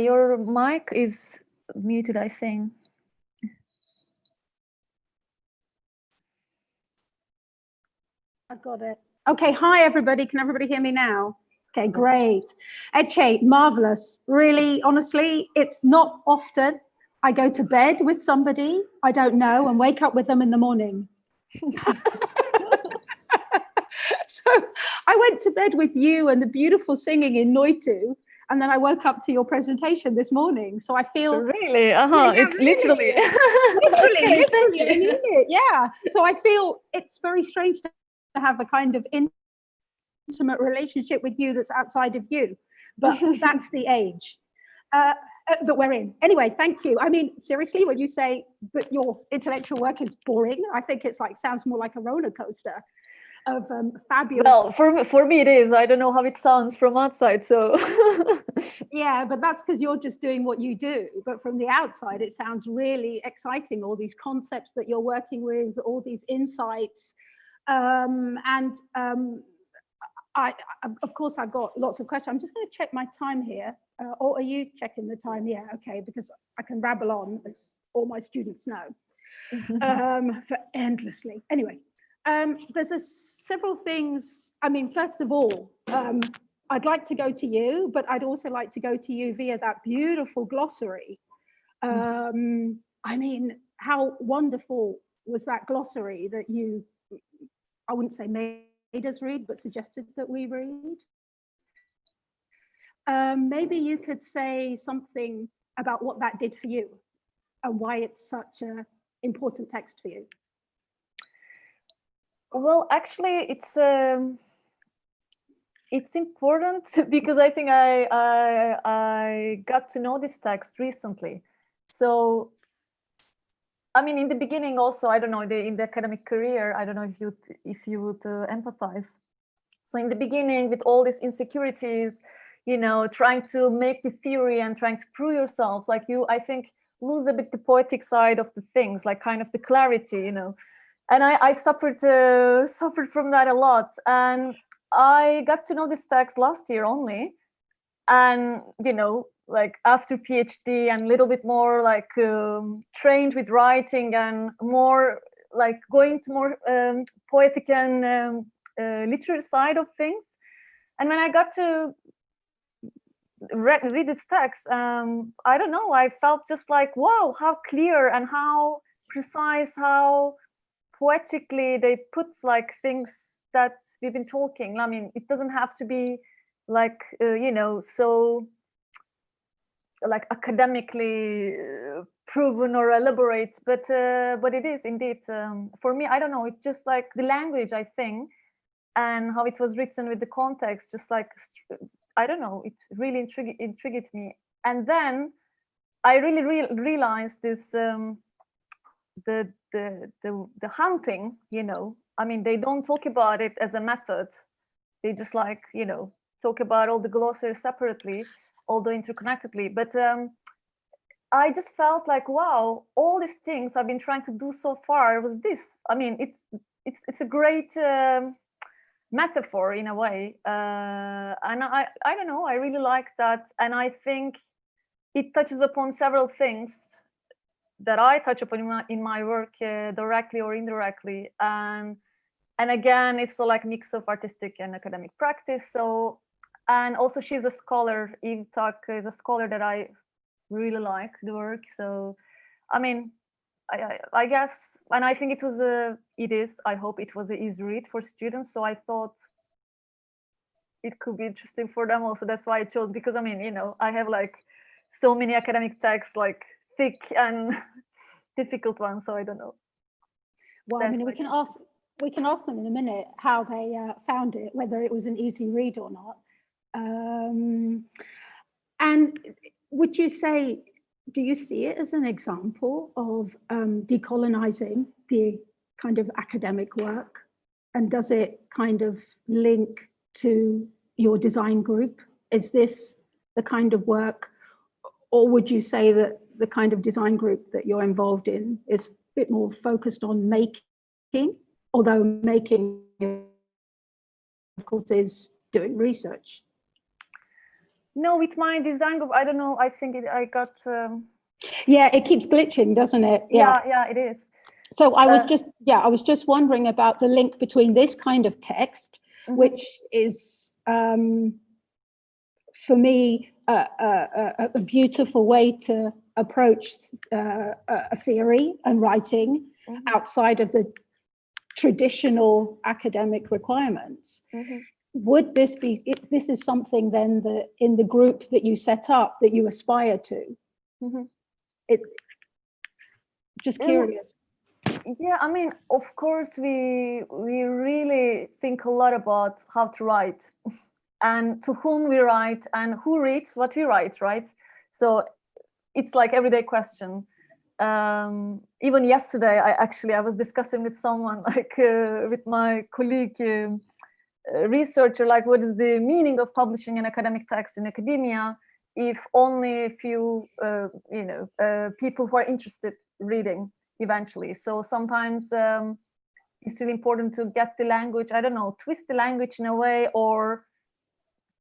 Your mic is muted, I think. I've got it. Okay, hi everybody. Can everybody hear me now? Okay, great. Ece, marvelous. Really, honestly, it's not often I go to bed with somebody I don't know and wake up with them in the morning. So I went to bed with you and the beautiful singing in Noitu, and then I woke up to your presentation this morning. So I feel really, yeah, it's really. literally, literally, okay. I mean it. Yeah. So I feel it's very strange to have a kind of intimate relationship with you that's outside of you, but that's the age that we're in. Anyway, thank you. I mean, seriously, when you say that your intellectual work is boring, I think it's like sounds more like a roller coaster of fabulous. Well, for me it is. I don't know how it sounds from outside, so. Yeah, but that's because you're just doing what you do. But from the outside, it sounds really exciting. All these concepts that you're working with, all these insights, I of course I've got lots of questions. I'm just going to check my time here. Or are you checking the time? Yeah, okay, because I can rabble on, as all my students know, for endlessly. Anyway. There's several things. I mean, first of all, I'd like to go to you, but I'd also like to go to you via that beautiful glossary. I mean, how wonderful was that glossary that you, I wouldn't say made us read, but suggested that we read? Maybe you could say something about what that did for you and why it's such an important text for you. Well, actually, it's important because I think I got to know this text recently. So, I mean, in the beginning, also, I don't know, in the academic career, I don't know if you would empathize. So, in the beginning, with all these insecurities, you know, trying to make the theory and trying to prove yourself, like I think, lose a bit the poetic side of the things, like kind of the clarity, you know. And I suffered from that a lot. And I got to know this text last year only. And, you know, like after PhD and a little bit more like trained with writing and more like going to more poetic and literary side of things. And when I got to read this text, I don't know, I felt just like, wow, how clear and how precise, how poetically they put like things that we've been talking. I mean, it doesn't have to be like you know, so like academically proven or elaborate, but it is indeed for me, I don't know, it's just like the language, I think, and how it was written with the context, just like I don't know, it really intrigued me. And then I really realized this, the hunting, you know, I mean, they don't talk about it as a method. They just like, you know, talk about all the glossaries separately, although interconnectedly. But I just felt like, wow, all these things I've been trying to do so far was this. I mean, it's a great metaphor in a way, and I don't know, I really like that, and I think it touches upon several things that I touch upon in my work, directly or indirectly, and again, it's like a mix of artistic and academic practice. So, and also she's a scholar. Eve is a scholar that I really like the work. So, I mean, I guess, and I think I hope it was an easy read for students. So I thought it could be interesting for them also. That's why I chose, because I mean, you know, I have like so many academic texts, like thick and difficult ones. So I don't know. Well, I mean, we can ask them in a minute how they found it, whether it was an easy read or not. And would you say, do you see it as an example of decolonizing the kind of academic work? And does it kind of link to your design group? Is this the kind of work, or would you say that the kind of design group that you're involved in is a bit more focused on making, although making, of course, is doing research? No, with my design group, I don't know. I think I got. Yeah, it keeps glitching, doesn't it? Yeah, it is. So I was just wondering about the link between this kind of text, which is, for me, a beautiful way to approach a theory and writing outside of the traditional academic requirements. Would this be, if this is something then that in the group that you set up that you aspire to? Just curious. Yeah, I mean, of course, we really think a lot about how to write and to whom we write and who reads what we write, right? So it's like everyday question. Even yesterday, I was discussing with someone, like with my colleague, researcher, like what is the meaning of publishing an academic text in academia if only a few people who are interested reading eventually. So sometimes it's really important to get the language, I don't know, twist the language in a way, or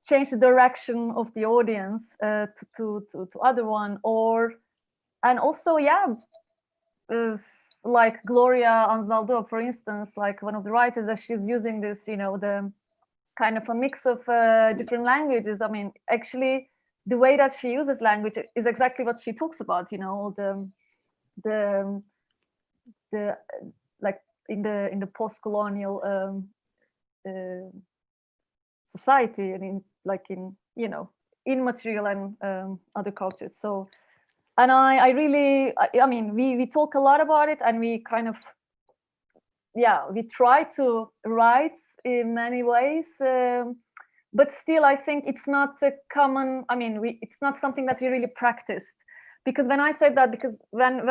change the direction of the audience to other one, or, and also, like Gloria Anzaldúa, for instance, like one of the writers, that she's using this, you know, the kind of a mix of different languages. I mean, actually, the way that she uses language is exactly what she talks about, you know, the like in the post-colonial society, and in you know, in material and other cultures. So, and I really, I mean, we talk a lot about it, and we kind of, we try to write in many ways, but still, I think it's not a common, I mean, it's not something that we really practiced. Because when I said that, because when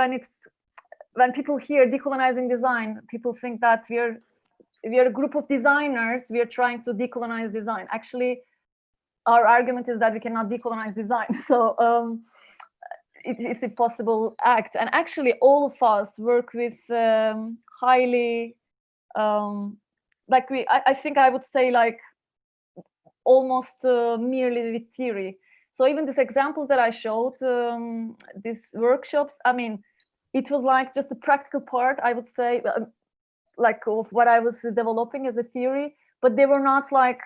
people hear decolonizing design, people think that we are a group of designers, we are trying to decolonize design. Actually, our argument is that we cannot decolonize design. So it's a possible act. And actually, all of us work with highly, like I think I would say, like almost merely with theory. So even these examples that I showed, these workshops, I mean, it was like just the practical part, I would say, like of what I was developing as a theory, but they were not like,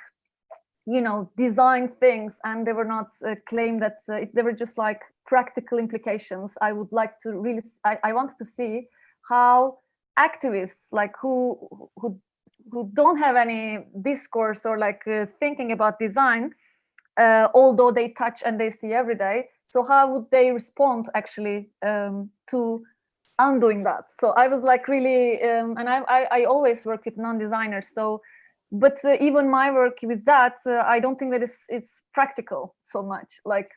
you know, design things, and they were not claim that they were just like practical implications. I would like to really, I wanted to see how activists, like who don't have any discourse or like thinking about design, although they touch and they see every day. So how would they respond actually to undoing that? So I was like really, and I always work with non-designers. So, but even my work with that, I don't think that it's practical so much. Like,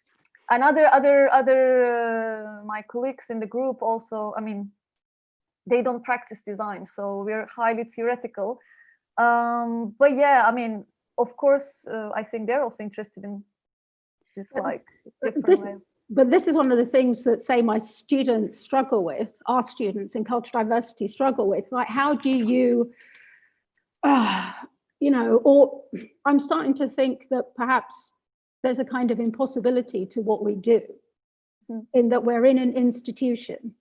and other my colleagues in the group also, I mean, they don't practice design, so we're highly theoretical. But yeah, I mean, of course, I think they're also interested in this like different way. But this is one of the things that, say, my students struggle with, our students in cultural diversity struggle with, like, how do you, you know, or I'm starting to think that perhaps there's a kind of impossibility to what we do, in that we're in an institution.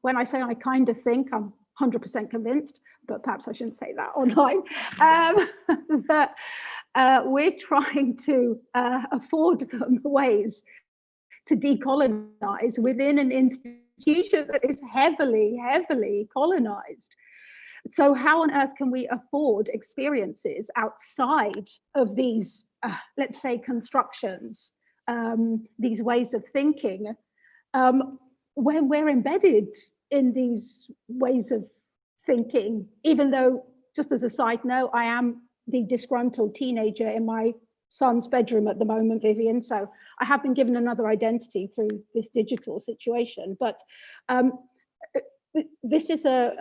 When I say I kind of think, I'm 100% convinced, but perhaps I shouldn't say that online, that we're trying to afford them ways to decolonize within an institution that is heavily, heavily colonized. So how on earth can we afford experiences outside of these, let's say, constructions, these ways of thinking, when we're embedded in these ways of thinking, even though, just as a side note, I am the disgruntled teenager in my son's bedroom at the moment, Vivian, so I have been given another identity through this digital situation. But this is a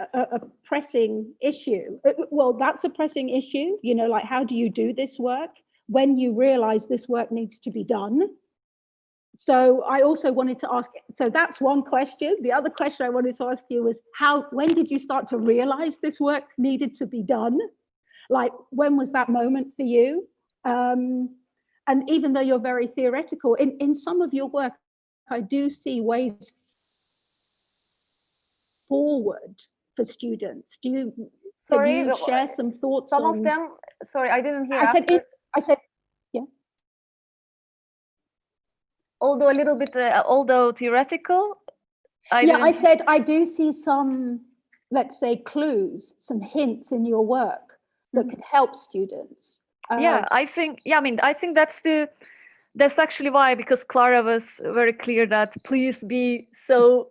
pressing issue. Well, that's a pressing issue, you know, like, how do you do this work when you realize this work needs to be done? So I also wanted to ask, so that's one question. The other question I wanted to ask you was, when did you start to realize this work needed to be done? Like, when was that moment for you? And even though you're very theoretical, in some of your work, I do see ways forward for students. Do you share some thoughts? Some of them, sorry, I didn't hear. I said, yeah. Although a little bit, although theoretical. I said I do see some, let's say, clues, some hints in your work that could help students. I think that's actually why, because Clara was very clear that please be so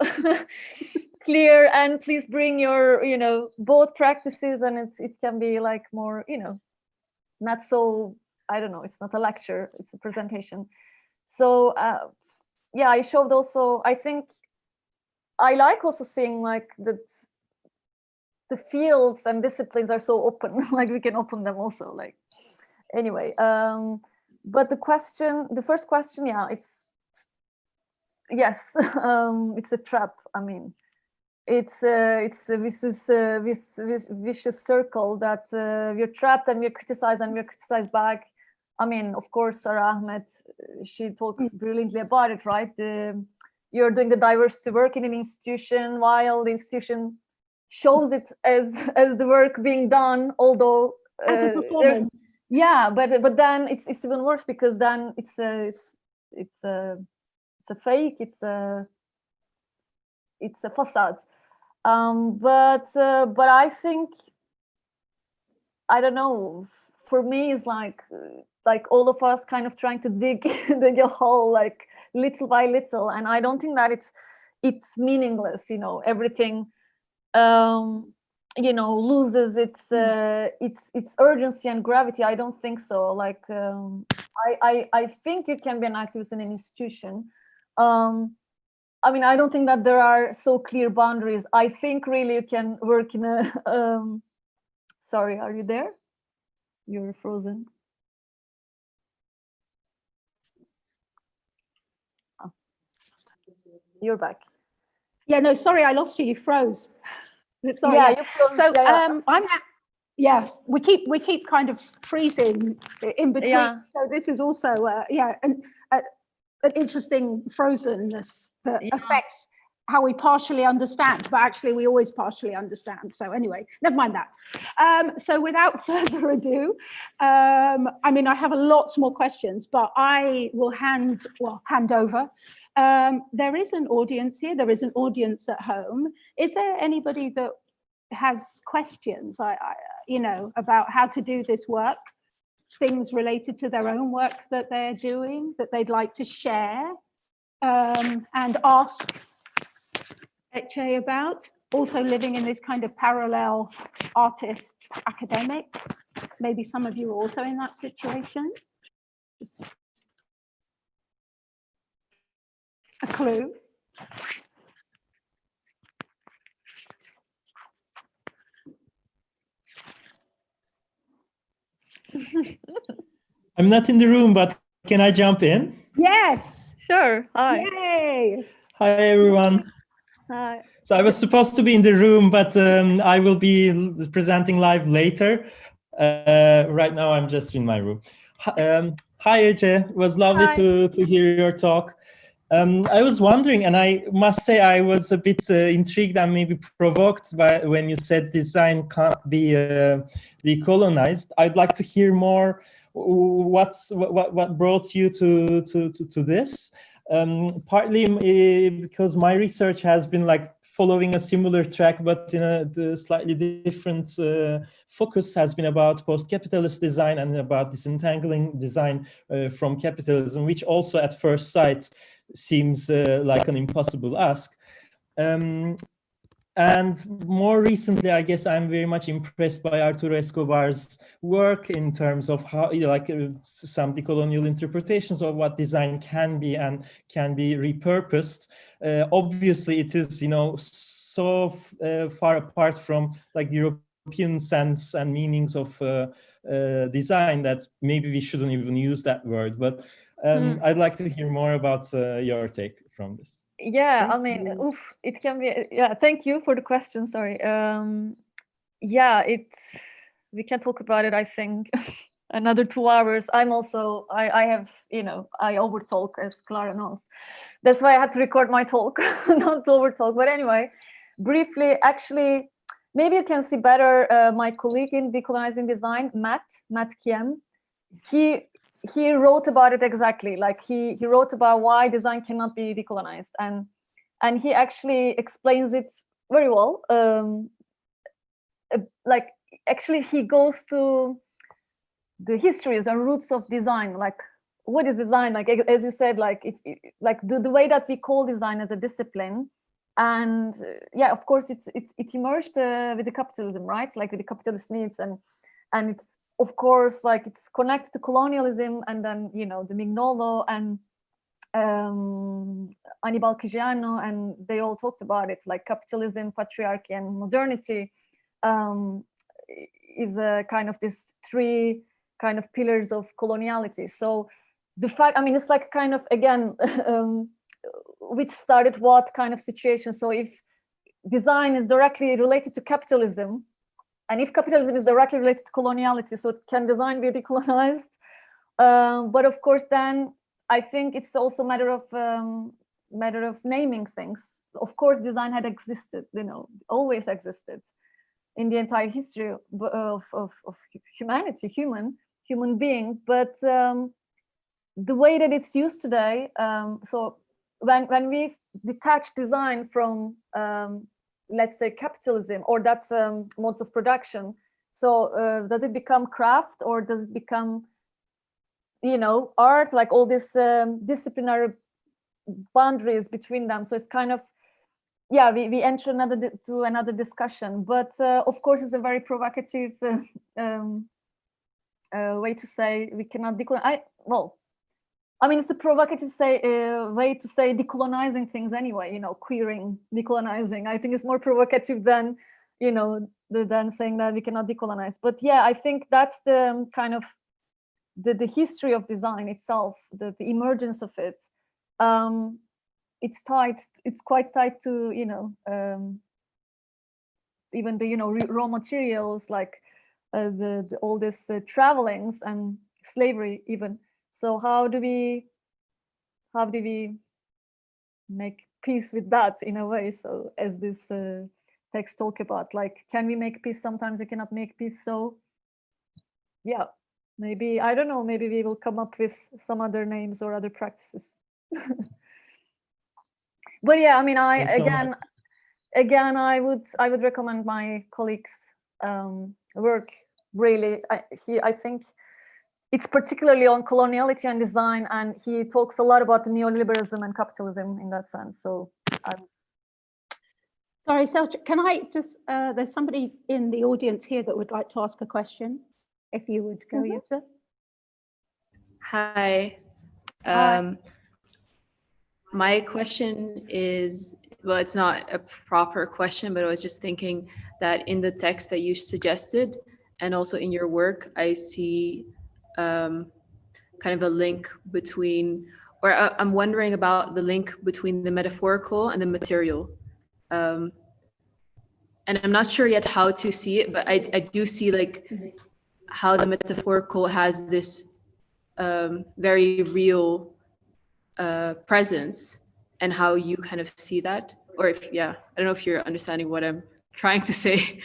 clear and please bring your, you know, both practices, and it can be like more, you know, not so, I don't know, it's not a lecture, it's a presentation. So I showed also, I think I like also seeing like that the fields and disciplines are so open, like we can open them also, like, anyway. But the first question, it's yes, it's a trap. I mean, it's this vicious circle that we're trapped and we're criticized and we're criticized back. I mean, of course, Sarah Ahmed, she talks brilliantly about it, right? You're doing the diversity work in an institution while the institution shows it as the work being done, although as a performance. But then it's even worse, because then it's a fake, it's a facade. But I think, I don't know, for me it's like all of us kind of trying to dig a hole, like little by little, and I don't think that it's meaningless, you know, everything you know, loses its urgency and gravity. I don't think so. Like I think you can be an activist in an institution. I mean, I don't think that there are so clear boundaries. I think really you can work in a sorry, are you there? You're frozen. Oh. You're back. Yeah, no, sorry, I lost you. You froze. Sorry, yeah, you froze. So we keep kind of freezing in between. Yeah. So this is also an interesting frozenness that affects how we partially understand, but actually we always partially understand. So anyway, never mind that. So without further ado, I mean, I have lots more questions, but I will hand over. There is an audience here. There is an audience at home. Is there anybody that has questions, you know, about how to do this work, things related to their own work that they're doing that they'd like to share and ask Ece about? Also living in this kind of parallel artist academic. Maybe some of you are also in that situation. a clue. I'm not in the room, but can I jump in? Yes. Sure. Hi. Yay. Hi, everyone. Hi. So I was supposed to be in the room, but I will be presenting live later. Right now, I'm just in my room. Hi, Ece. It was lovely to hear your talk. I was wondering, and I must say I was a bit intrigued and maybe provoked by when you said design can't be decolonized. I'd like to hear more. What brought you to this? Partly because my research has been like following a similar track, but in a slightly different focus, has been about post-capitalist design and about disentangling design from capitalism, which also at first sight seems like an impossible ask. And more recently, I guess I'm very much impressed by Arturo Escobar's work in terms of how, some decolonial interpretations of what design can be and can be repurposed. Obviously, it is, so far apart from like the European sense and meanings of design that maybe we shouldn't even use that word. But I'd like to hear more about your take from this. Yeah, I mean, it can be. Yeah, thank you for the question. Sorry. Yeah, we can talk about it, I think, another 2 hours. I have, I overtalk, as Clara knows. That's why I had to record my talk, not to overtalk. But anyway, briefly, actually, maybe you can see better my colleague in decolonizing design, Matt Kiem. He wrote about it exactly, like he wrote about why design cannot be decolonized, and he actually explains it very well. Like actually he goes to the histories and roots of design, like what is design, like as you said, like like the way that we call design as a discipline. And yeah, of course it emerged with the capitalism, right? Like with the capitalist needs, and it's of course like it's connected to colonialism, and then the Mignolo and Anibal Caggiano, and they all talked about it, like capitalism, patriarchy, and modernity is a kind of this 3 kind of pillars of coloniality. So the fact, I mean, it's like kind of again which started what kind of situation. So if design is directly related to capitalism, and if capitalism is directly related to coloniality, so can design be decolonized? But of course, then I think it's also a matter of naming things. Of course, design had existed, always existed in the entire history of humanity, human being. But the way that it's used today, so when we detach design from let's say capitalism or that modes of production, so does it become craft, or does it become art, like all these disciplinary boundaries between them? So it's kind of, yeah, we enter another discussion. But of course it's a very provocative way to say we cannot decolonize. I mean, it's a provocative way to say decolonizing things anyway, queering, decolonizing. I think it's more provocative than, than saying that we cannot decolonize. But yeah, I think that's the kind of the history of design itself, the emergence of it. It's quite tied to, even the, raw materials, like all this travelings and slavery even. So how do we make peace with that in a way? So as this text talk about, like, can we make peace? Sometimes we cannot make peace. So yeah, maybe, I don't know, maybe we will come up with some other names or other practices. But yeah, I mean, again, I would recommend my colleagues' work. Really, I think it's particularly on coloniality and design, and he talks a lot about the neoliberalism and capitalism in that sense. So, sorry, Selçuk, can I just? There's somebody in the audience here that would like to ask a question. If you would go, Ece. Hi. Hi. My question is, well, it's not a proper question, but I was just thinking that in the text that you suggested and also in your work, I see kind of a link between, or I'm wondering about the link between the metaphorical and the material. And I'm not sure yet how to see it, but I do see like how the metaphorical has this very real presence, and how you kind of see that, or if, yeah, I don't know if you're understanding what I'm trying to say.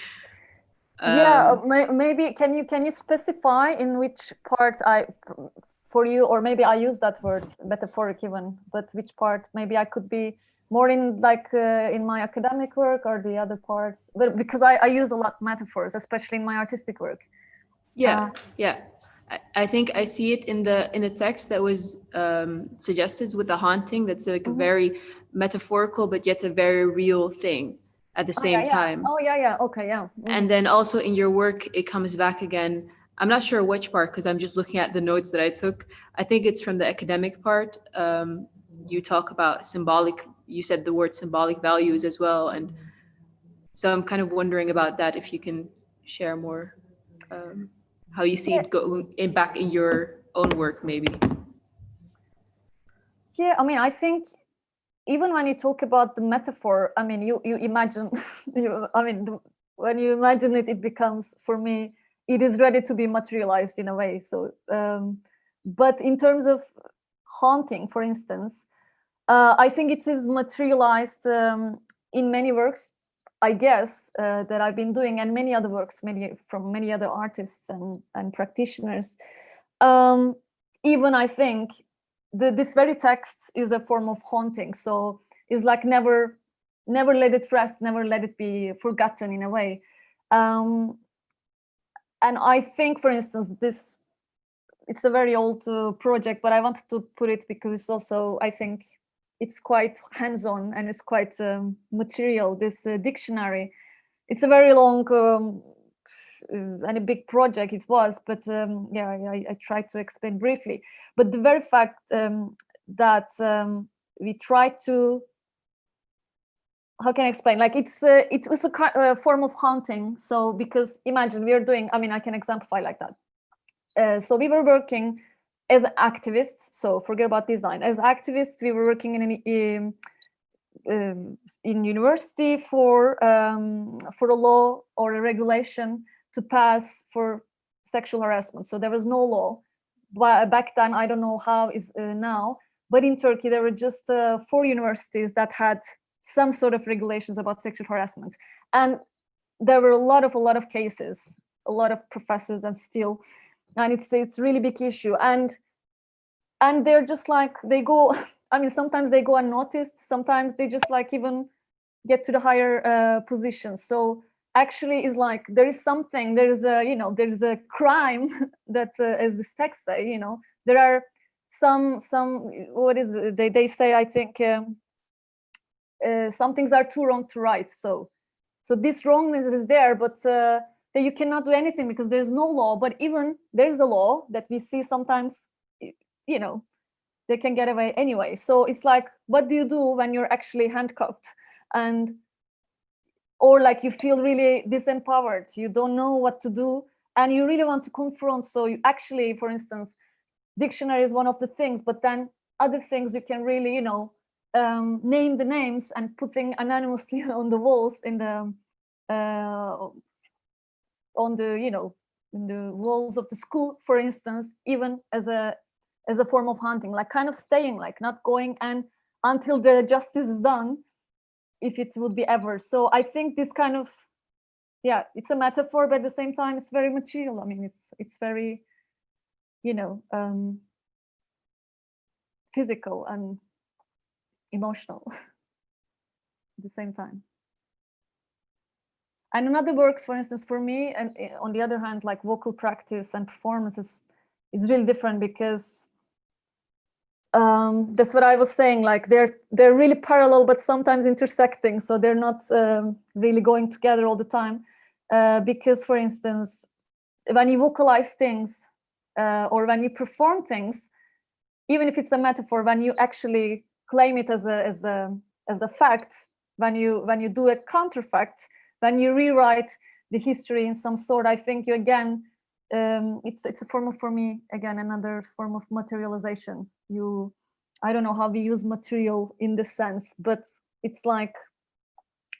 Maybe can you specify in which part for you, or maybe I use that word metaphoric even, but which part maybe I could be more in, like in my academic work, or the other parts, but because I use a lot metaphors, especially in my artistic work. Yeah. I think I see it in the text that was suggested with the haunting. That's like a very metaphorical, but yet a very real thing at the same time. Okay. And then also in your work, it comes back again. I'm not sure which part, because I'm just looking at the notes that I took. I think it's from the academic part. You talk about symbolic, you said the word symbolic values as well. And so I'm kind of wondering about that, if you can share more. How you see it go back in your own work, maybe. Yeah, I mean, I think even when you talk about the metaphor, I mean, you imagine, when you imagine it, it becomes, for me, it is ready to be materialized in a way. So, but in terms of haunting, for instance, I think it is materialized in many works, I guess, that I've been doing, and many other works, from many other artists and practitioners. Even I think this very text is a form of haunting. So it's like never let it rest, never let it be forgotten in a way. And I think, for instance, it's a very old project, but I wanted to put it because it's also, I think, it's quite hands-on and it's quite material. This dictionary, it's a very long and a big project it was, but I tried to explain briefly. But the very fact that we try to, how can I explain? Like it was a form of haunting. So because imagine we are doing, I mean, I can exemplify like that. So we were working as activists, so forget about design. As activists, we were working in university for a law or a regulation to pass for sexual harassment. So there was no law. But back then, I don't know how is now, but in Turkey, there were just 4 universities that had some sort of regulations about sexual harassment. And there were a lot of cases, a lot of professors, and still, and it's really big issue. And they're just like, they go, I mean, sometimes they go unnoticed, sometimes they just like even get to the higher positions. So actually is like, there is something, there's a crime that, as this text say, there are some, what is it? They say, I think, some things are too wrong to right. So this wrongness is there, but that you cannot do anything because there's no law. But even there's a law that we see sometimes, they can get away anyway. So it's like, what do you do when you're actually handcuffed or like you feel really disempowered, you don't know what to do, and you really want to confront. So you actually, for instance, dictionary is one of the things, but then other things you can really, name the names and putting anonymously on the walls in the in the walls of the school, for instance, even as a form of hunting, like kind of staying, like not going and until the justice is done, if it would be ever. So I think this kind of, it's a metaphor, but at the same time, it's very material. I mean, it's very, physical and emotional at the same time. And in other works, for instance, for me, and on the other hand, like vocal practice and performances is really different because that's what I was saying, like they're really parallel, but sometimes intersecting. So they're not really going together all the time. Because, for instance, when you vocalize things or when you perform things, even if it's a metaphor, when you actually claim it as a fact, when you do a counterfact, when you rewrite the history in some sort, I think you again, it's a form of, for me, again, another form of materialization. I don't know how we use material in this sense, but it's like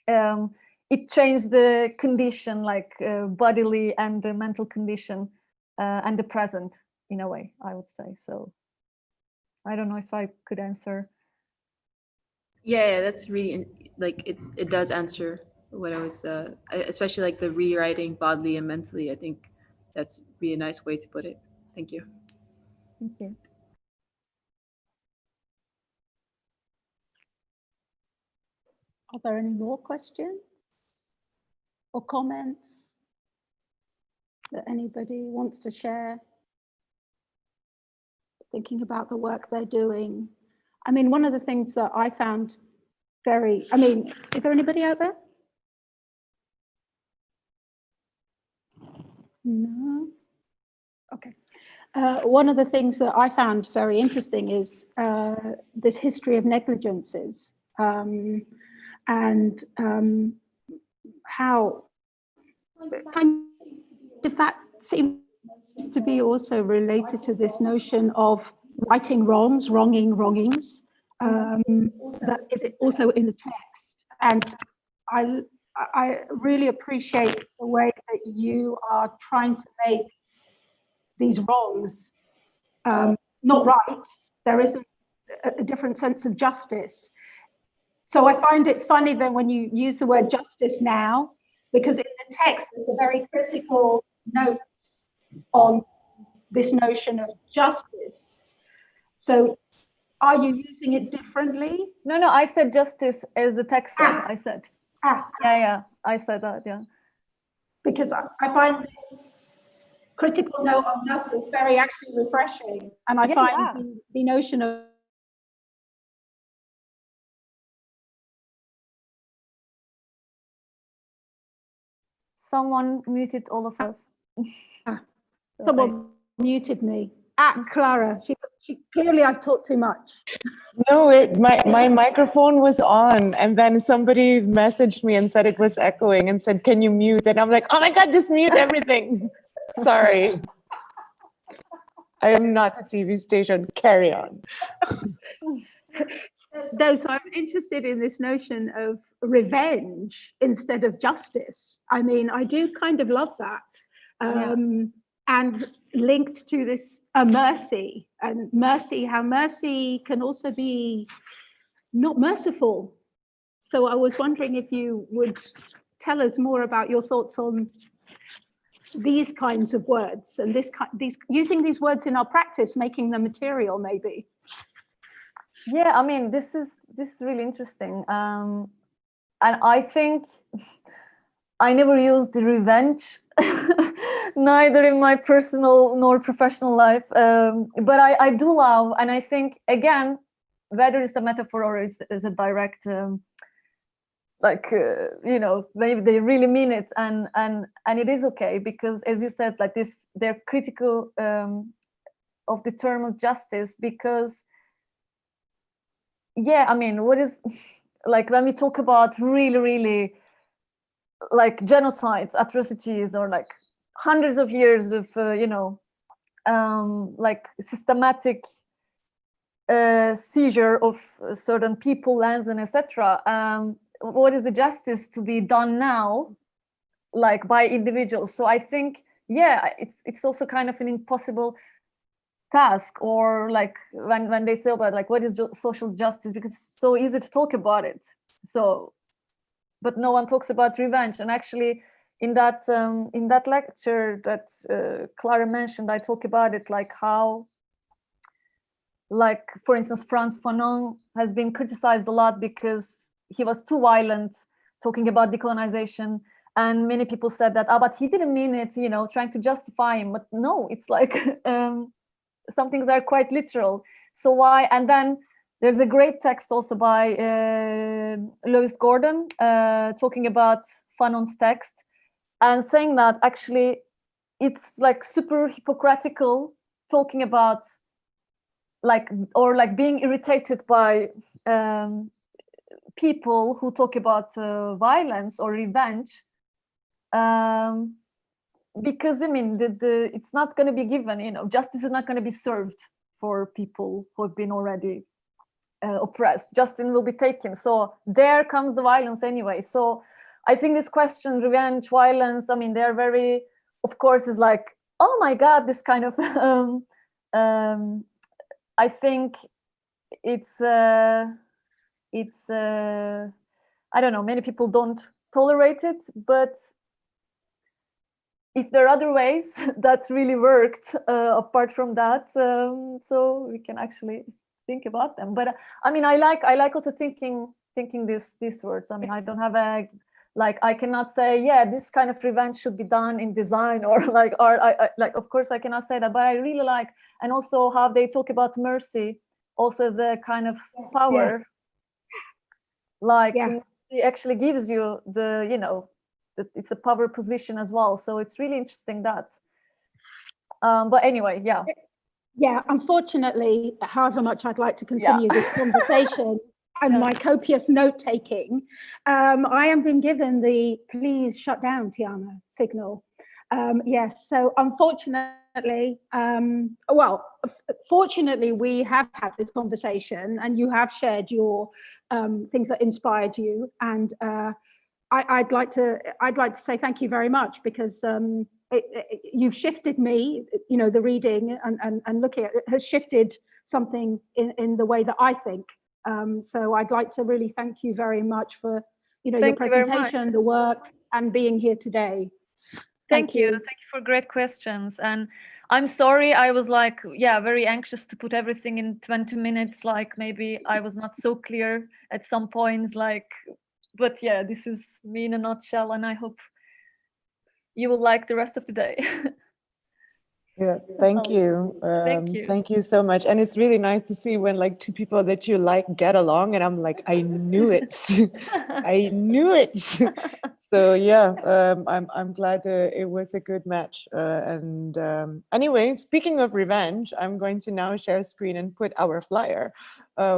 it changed the condition, like bodily and the mental condition and the present, in a way, I would say. So I don't know if I could answer. Yeah, that's really, like, it does answer what I was, especially like the rewriting bodily and mentally. I think that's really a nice way to put it. Thank you. Thank you. Are there any more questions or comments that anybody wants to share? Thinking about the work they're doing. I mean, one of the things that I found is there anybody out there? No? Okay. One of the things that I found very interesting is this history of negligences. And how kind of that seems to be also related to this notion of righting wrongs, wrongings, that is also in the text. And I really appreciate the way that you are trying to make these wrongs not right. There is a different sense of justice. So I find it funny then when you use the word justice now, because in the text there's a very critical note on this notion of justice. So are you using it differently? No, I said justice as the text said. I said. Yeah, I said that, yeah. Because I find this critical note on justice very actually refreshing. And I find the notion of someone muted all of us. Someone muted me. Clara, she clearly I've talked too much. No, my microphone was on, and then somebody messaged me and said it was echoing and said, "Can you mute?" And I'm like, "Oh my God, just mute everything." Sorry. I am not a TV station. Carry on. No, so I'm interested in this notion of revenge instead of justice. I mean, I do kind of love that. And linked to this mercy, and mercy, how mercy can also be not merciful. So I was wondering if you would tell us more about your thoughts on these kinds of words and using these words in our practice, making them material, maybe. Yeah, I mean, this is really interesting, and I think I never used the revenge, neither in my personal nor professional life. But I do love, and I think, again, whether it's a metaphor or it's a direct, maybe they really mean it, and it is okay, because, as you said, like this, they're critical of the term of justice, because, yeah, I mean, what is, like, when we talk about really like genocides, atrocities, or like hundreds of years of like systematic seizure of certain people, lands, and etc. What is the justice to be done now, like by individuals? So I think, yeah, it's also kind of an impossible task, or like when they say about like what is social justice, because it's so easy to talk about it. So, but no one talks about revenge. And actually, in that lecture that Clara mentioned, I talk about it, like how, like, for instance, Frantz Fanon has been criticized a lot because he was too violent talking about decolonization, and many people said that, but he didn't mean it, trying to justify him. But no, it's like some things are quite literal. So why? And then there's a great text also by Lewis Gordon talking about Fanon's text, and saying that actually it's like super hypocritical talking about like being irritated by people who talk about violence or revenge, because I mean it's not going to be given, you know, justice is not going to be served for people who have been already oppressed. Justice will be taken, so there comes the violence anyway. So I think this question, revenge, violence, I mean, they're very, of course, is like, oh my God, this kind of I think it's I don't know, many people don't tolerate it, but if there are other ways that really worked apart from that, so we can actually think about them. But I mean, I like also thinking these words. I mean, I don't have a, like, I cannot say, yeah, this kind of revenge should be done in design or like art. I like, of course I cannot say that, but I really like, and also how they talk about mercy also as a kind of power. Like it actually gives you the, you know, that it's a power position as well. So it's really interesting that. But anyway, yeah, unfortunately, however much I'd like to continue this conversation and my copious note-taking, I am being given the please shut down, Teana signal. Yes, so unfortunately, well, fortunately, we have had this conversation and you have shared your things that inspired you, and I'd like to say thank you very much, because you've shifted me, you know, the reading and looking at it has shifted something in the way that I think. So I'd like to really thank you very much for, you know, your presentation, the work, and being here today. Thank you. Thank you for great questions. And I'm sorry, I was like, very anxious to put everything in 20 minutes. Like maybe I was not so clear at some points, like, but yeah, this is me in a nutshell, and I hope you will like the rest of the day. Yeah, thank you. Thank you so much. And it's really nice to see when like two people that you like get along, and I'm like, I knew it. I knew it. So yeah, I'm glad it was a good match. Anyway, speaking of revenge, I'm going to now share screen and put our flyer,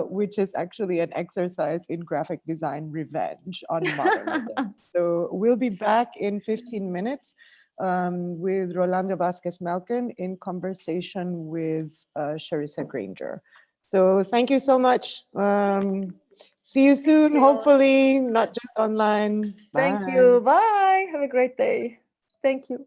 which is actually an exercise in graphic design revenge on modernism. So we'll be back in 15 minutes. With Rolando Vázquez Melken in conversation with Charissa Granger. So thank you so much. See you soon, hopefully, not just online. Bye. Thank you. Bye. Have a great day. Thank you.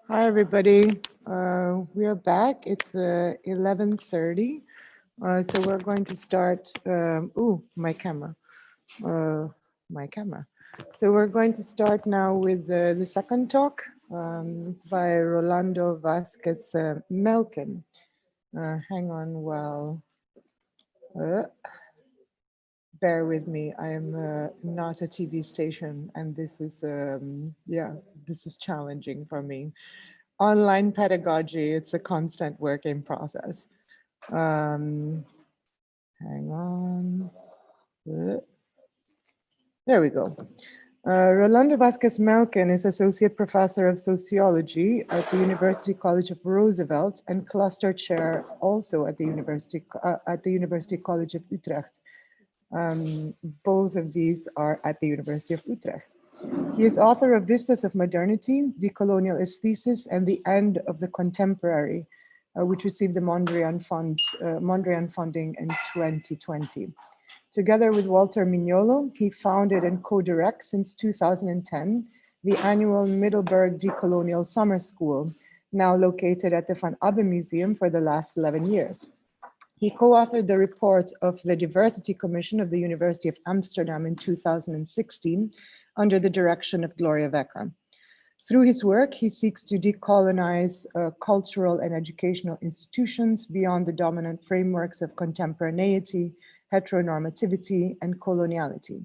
Hi, everybody. We are back. It's 11:30. So we're going to start. My camera. My camera. So we're going to start now with the second talk by Rolando Vázquez Melken. Hang on while. Bear with me. I am not a TV station, and this is this is challenging for me. Online pedagogy, it's a constant work in process. Hang on. There we go. Rolando Vázquez Melken is Associate Professor of Sociology at the University College of Roosevelt and Cluster Chair also at the University College of Utrecht. Both of these are at the University of Utrecht. He is author of Vistas of Modernity, Decolonial Aesthesis, and the End of the Contemporary, which received the Mondrian funding in 2020. Together with Walter Mignolo, he founded and co-directs since 2010 the annual Middelburg Decolonial Summer School, now located at the Van Abbe Museum for the last 11 years. He co-authored the report of the Diversity Commission of the University of Amsterdam in 2016 under the direction of Gloria Wekker. Through his work, he seeks to decolonize cultural and educational institutions beyond the dominant frameworks of contemporaneity, heteronormativity, and coloniality.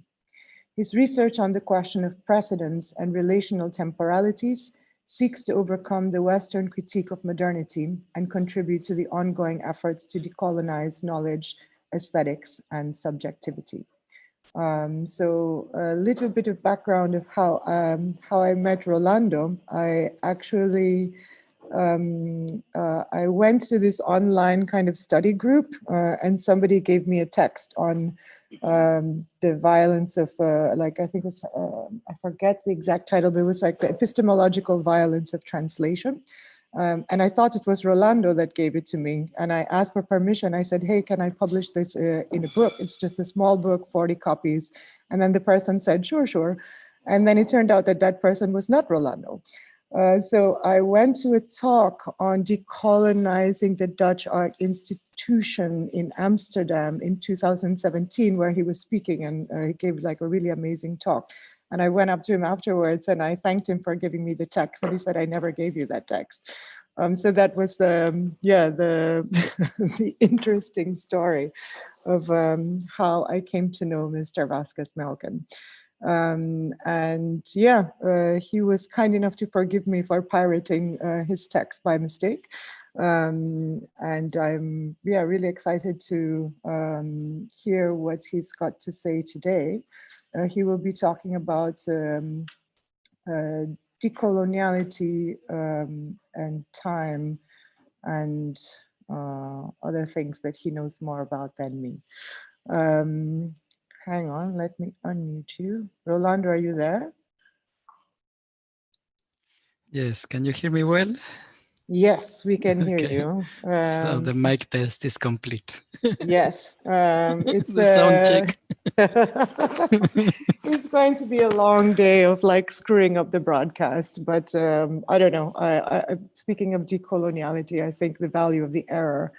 His research on the question of precedence and relational temporalities seeks to overcome the Western critique of modernity and contribute to the ongoing efforts to decolonize knowledge, aesthetics, and subjectivity. So a little bit of background of how I met Rolando. I actually I went to this online kind of study group, and somebody gave me a text on the violence of like, I think it was I forget the exact title, but it was like the epistemological violence of translation. And I thought it was Rolando that gave it to me. And I asked for permission. I said, hey, can I publish this in a book? It's just a small book, 40 copies. And then the person said, sure, sure. And then it turned out that that person was not Rolando. So I went to a talk on decolonizing the Dutch art institution in Amsterdam in 2017, where he was speaking, and he gave like a really amazing talk. And I went up to him afterwards and I thanked him for giving me the text. And he said, I never gave you that text. So that was the the interesting story of how I came to know Mr. Vázquez Melken. He was kind enough to forgive me for pirating his text by mistake. And I'm really excited to hear what he's got to say today. He will be talking about decoloniality and time and other things that he knows more about than me. Hang on, let me unmute you. Rolando, are you there? Yes, can you hear me well? Yes, we can hear you. So the mic test is complete. Yes, it's the sound check. It's going to be a long day of like screwing up the broadcast, but I don't know. Speaking of decoloniality, I think the value of the error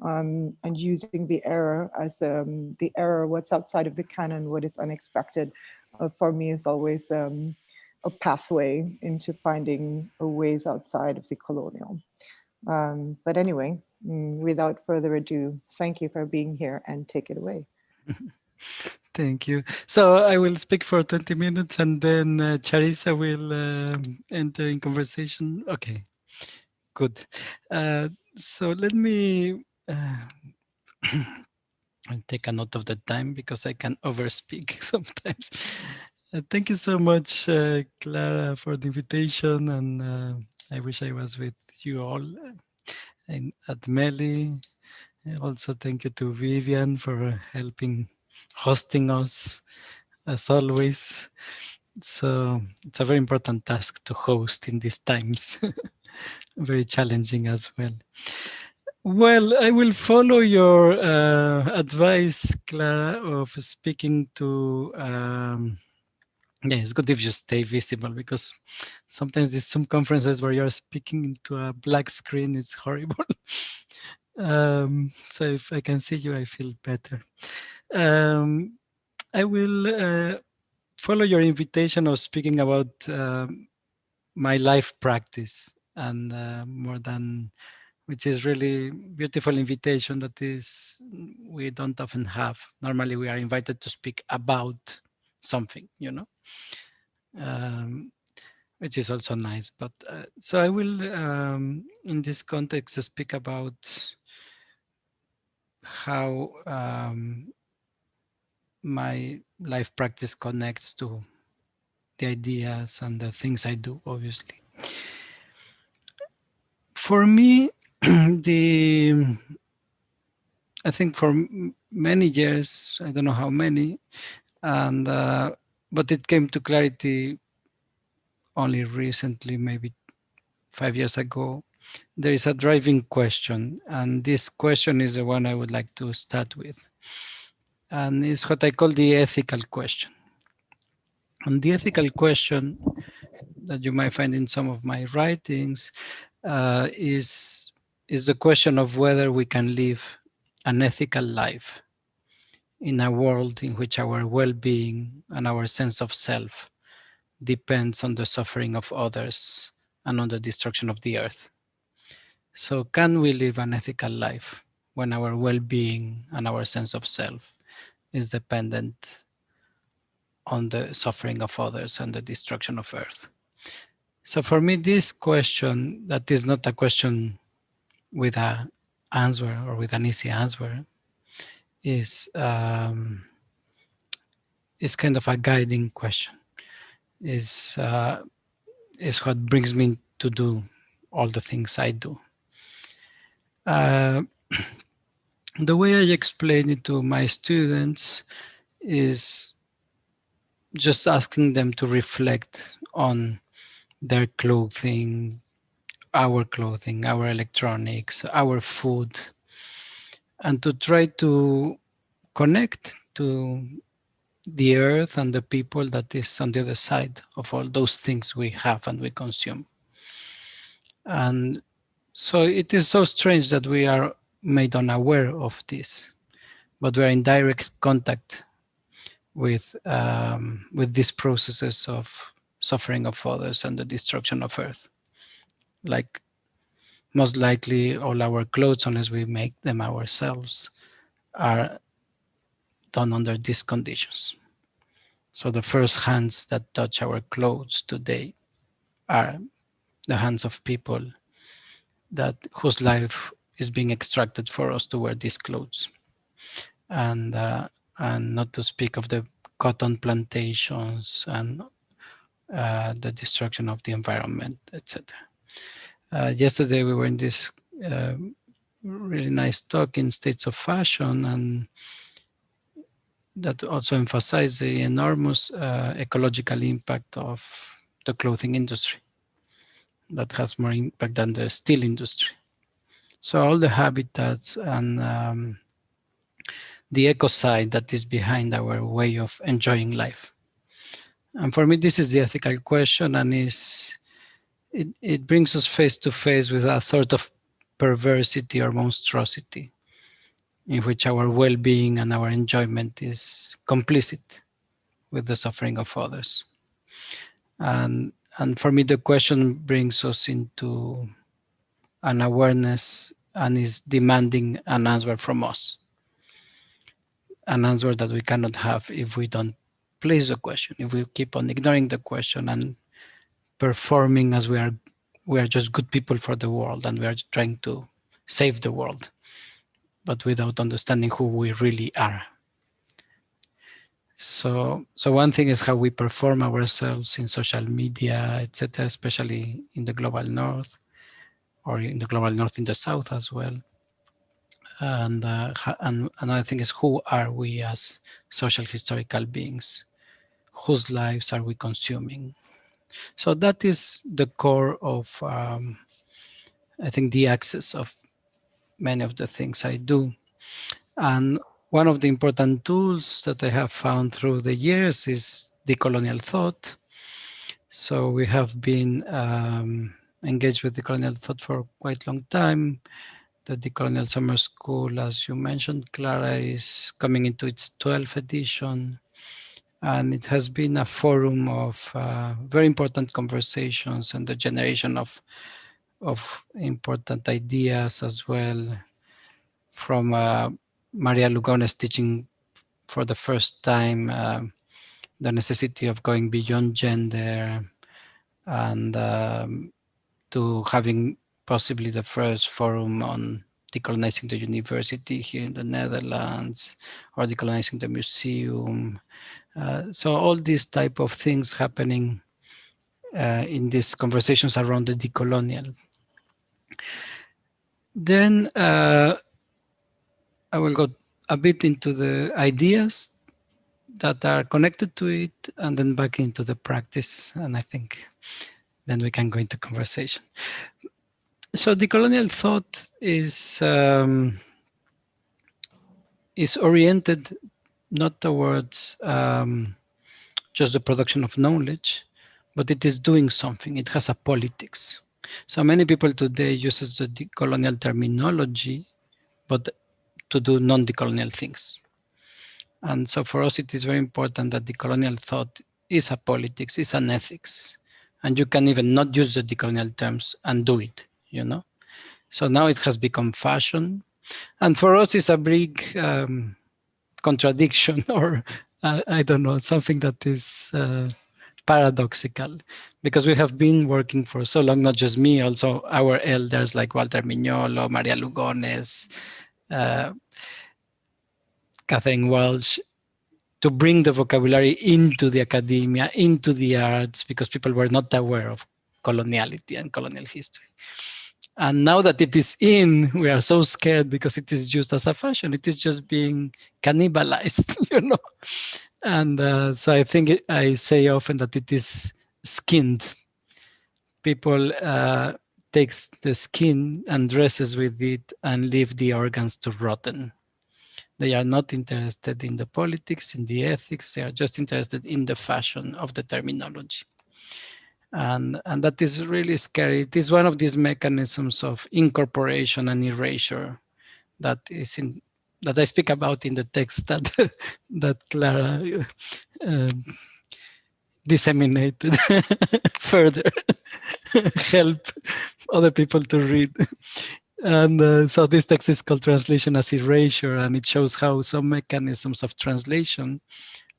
and using the error as the error, what's outside of the canon, what is unexpected, for me is always a pathway into finding ways outside of the colonial. But anyway, without further ado, thank you for being here and take it away. Thank you. So I will speak for 20 minutes and then Charissa will enter in conversation. Okay, good. So let me take a note of the time because I can overspeak sometimes. Thank you so much, Clara, for the invitation. And I wish I was with you all at Meli. Also, thank you to Vivian for helping hosting us, as always. So it's a very important task to host in these times. Very challenging as well. Well, I will follow your advice, Clara, of speaking to Yeah, it's good if you stay visible, because sometimes these Zoom conferences where you're speaking into a black screen, it's horrible. So if I can see you, I feel better. I will follow your invitation of speaking about my life practice, and more than, which is really beautiful invitation that is we don't often have. Normally we are invited to speak about something, you know, which is also nice. But so I will, in this context, speak about how my life practice connects to the ideas and the things I do, obviously. For me, I think for many years, I don't know how many, and but it came to clarity only recently, maybe 5 years ago. There is a driving question, and this question is the one I would like to start with, and it's what I call the ethical question. And the ethical question that you might find in some of my writings is the question of whether we can live an ethical life in a world in which our well-being and our sense of self depends on the suffering of others and on the destruction of the earth. So can we live an ethical life when our well-being and our sense of self is dependent on the suffering of others and the destruction of earth? So for me, this question, that is not a question with an answer or with an easy answer, is kind of a guiding question. Is what brings me to do all the things I do. The way I explain it to my students is just asking them to reflect on their clothing, our electronics, our food, and to try to connect to the earth and the people that is on the other side of all those things we have and we consume. And so it is so strange that we are made unaware of this, but we are in direct contact with these processes of suffering of others and the destruction of earth. Like most likely all our clothes, unless we make them ourselves, are done under these conditions. So the first hands that touch our clothes today are the hands of people whose life is being extracted for us to wear these clothes. And not to speak of the cotton plantations and the destruction of the environment, etc. Yesterday we were in this really nice talk in States of Fashion, and that also emphasized the enormous ecological impact of the clothing industry that has more impact than the steel industry. So all the habitats and the ecocide that is behind our way of enjoying life. And for me, this is the ethical question, and it brings us face to face with a sort of perversity or monstrosity in which our well-being and our enjoyment is complicit with the suffering of others. And for me, the question brings us into an awareness and is demanding an answer from us. An answer that we cannot have if we don't place the question, if we keep on ignoring the question and performing as we are just good people for the world and we are trying to save the world, but without understanding who we really are. So one thing is how we perform ourselves in social media, etc., especially in the global north, or in the global north in the south as well. And another thing is, who are we as social historical beings? Whose lives are we consuming? So that is the core of, I think, the axis of many of the things I do. And one of the important tools that I have found through the years is decolonial thought. So we have been engaged with decolonial thought for quite a long time. The Decolonial Summer School, as you mentioned, Clara, is coming into its 12th edition. And it has been a forum of very important conversations and the generation of important ideas as well, from Maria Lugones teaching for the first time the necessity of going beyond gender, and to having possibly the first forum on decolonizing the university here in the Netherlands, or decolonizing the museum. So all these type of things happening in these conversations around the decolonial. Then I will go a bit into the ideas that are connected to it, and then back into the practice. And I think then we can go into conversation. So decolonial thought is oriented not towards just the production of knowledge, but it is doing something. It has a politics. So many people today uses the decolonial terminology, but to do non-decolonial things. And so for us, it is very important that decolonial thought is a politics, is an ethics. And you can even not use the decolonial terms and do it, you know? So now it has become fashion. And for us, it's a big contradiction, or I don't know, something that is paradoxical, because we have been working for so long, not just me, also our elders like Walter Mignolo, Maria Lugones, Catherine Walsh, to bring the vocabulary into the academia, into the arts, because people were not aware of coloniality and colonial history. And now that it is in, we are so scared because it is used as a fashion. It is just being cannibalized, you know. And so I think I say often that it is skinned. People takes the skin and dresses with it and leave the organs to rotten. They are not interested in the politics, in the ethics. They are just interested in the fashion of the terminology. And that is really scary. It is one of these mechanisms of incorporation and erasure that is in that I speak about in the text that that Clara disseminated further, help other people to read. And so this text is called Translation as Erasure, and it shows how some mechanisms of translation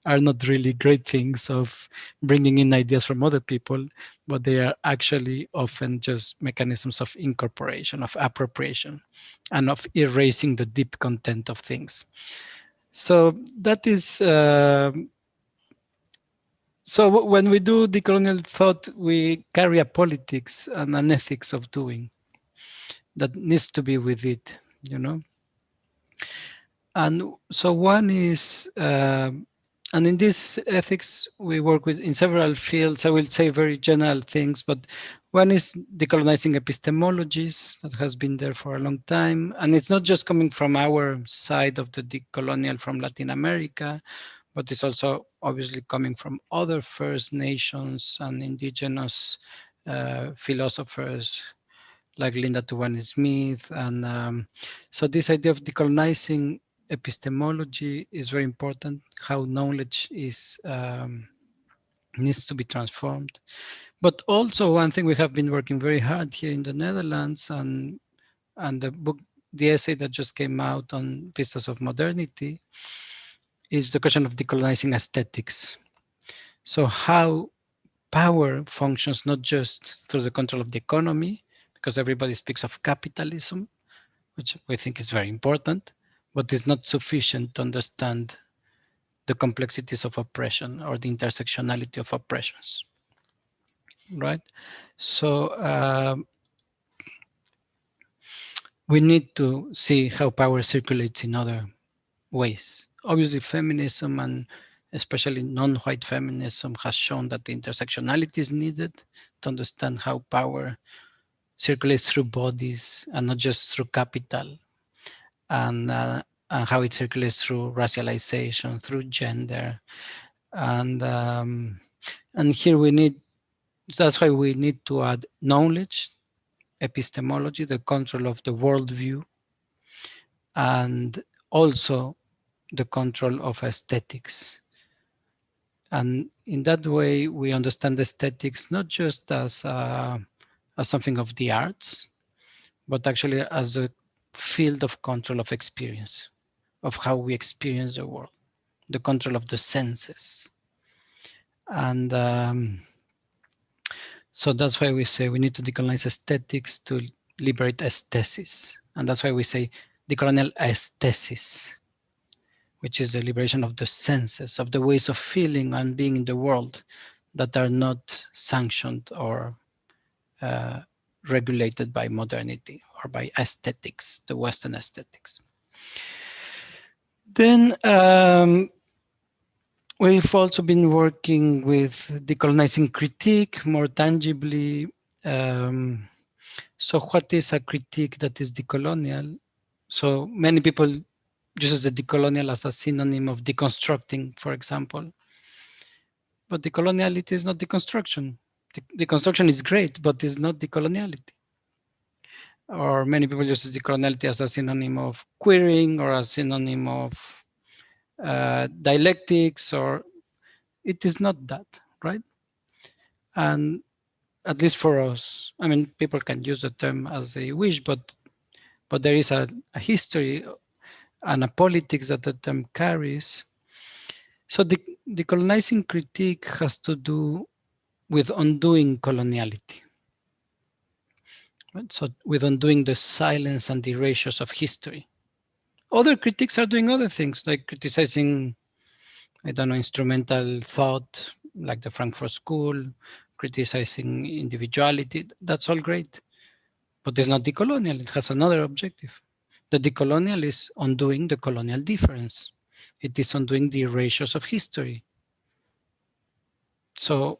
are not really great things of bringing in ideas from other people, but they are actually often just mechanisms of incorporation, of appropriation, and of erasing the deep content of things. So that is, so when we do decolonial thought, we carry a politics and an ethics of doing that needs to be with it, you know? And so one is, and in this ethics, we work with in several fields. I will say very general things, but one is decolonizing epistemologies that has been there for a long time. And it's not just coming from our side of the decolonial from Latin America, but it's also obviously coming from other First Nations and indigenous philosophers like Linda Tuwani Smith. And so this idea of decolonizing epistemology is very important, how knowledge is needs to be transformed. But also one thing we have been working very hard here in the Netherlands, and the book, the essay that just came out on Vistas of Modernity, is the question of decolonizing aesthetics. So how power functions not just through the control of the economy, because everybody speaks of capitalism, which we think is very important, but is not sufficient to understand the complexities of oppression or the intersectionality of oppressions, right? So we need to see how power circulates in other ways. Obviously, feminism and especially non-white feminism has shown that the intersectionality is needed to understand how power circulates through bodies and not just through capital, and how it circulates through racialization, through gender. And here we need, that's why we need to add knowledge, epistemology, the control of the worldview, and also the control of aesthetics. And in that way, we understand aesthetics not just as something of the arts, but actually as a field of control of experience, of how we experience the world, the control of the senses. And so that's why we say we need to decolonize aesthetics to liberate aesthesis. And that's why we say decolonial aesthesis, which is the liberation of the senses, of the ways of feeling and being in the world that are not sanctioned or regulated by modernity or by aesthetics, the Western aesthetics. Then we've also been working with decolonizing critique more tangibly. So what is a critique that is decolonial? So many people use the decolonial as a synonym of deconstructing, for example. But decoloniality is not deconstruction. Deconstruction is great, but it's not decoloniality. Or many people use decoloniality as a synonym of queering or a synonym of dialectics, or it is not that, right? And at least for us, I mean, people can use the term as they wish, but there is a history and a politics that the term carries. So the decolonizing critique has to do with undoing coloniality. Right? So with undoing the silence and the erasures of history. Other critiques are doing other things, like criticizing, I don't know, instrumental thought, like the Frankfurt School, criticizing individuality. That's all great. But it's not decolonial. It has another objective. The decolonial is undoing the colonial difference. It is undoing the erasures of history. So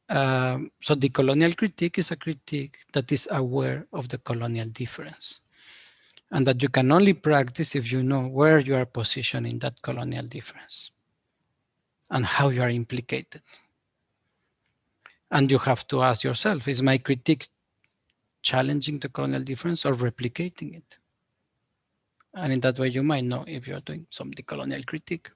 decolonial critique is a critique that is aware of the colonial difference, and that you can only practice if you know where you are positioned in that colonial difference and how you are implicated. And you have to ask yourself, is my critique challenging the colonial difference or replicating it? And in that way, you might know if you're doing some decolonial critique.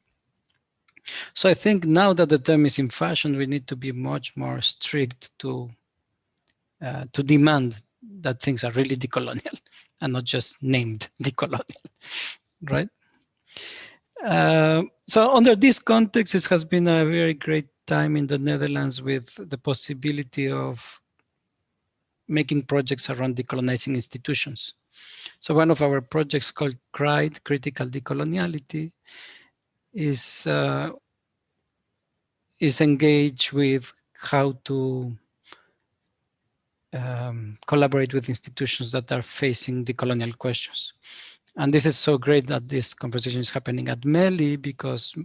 So I think now that the term is in fashion, we need to be much more strict to demand that things are really decolonial and not just named decolonial, right? So under this context, it has been a very great time in the Netherlands with the possibility of making projects around decolonizing institutions. So one of our projects called CRIDE, Critical Decoloniality, is engaged with how to collaborate with institutions that are facing decolonial questions. And this is so great that this conversation is happening at MELI, because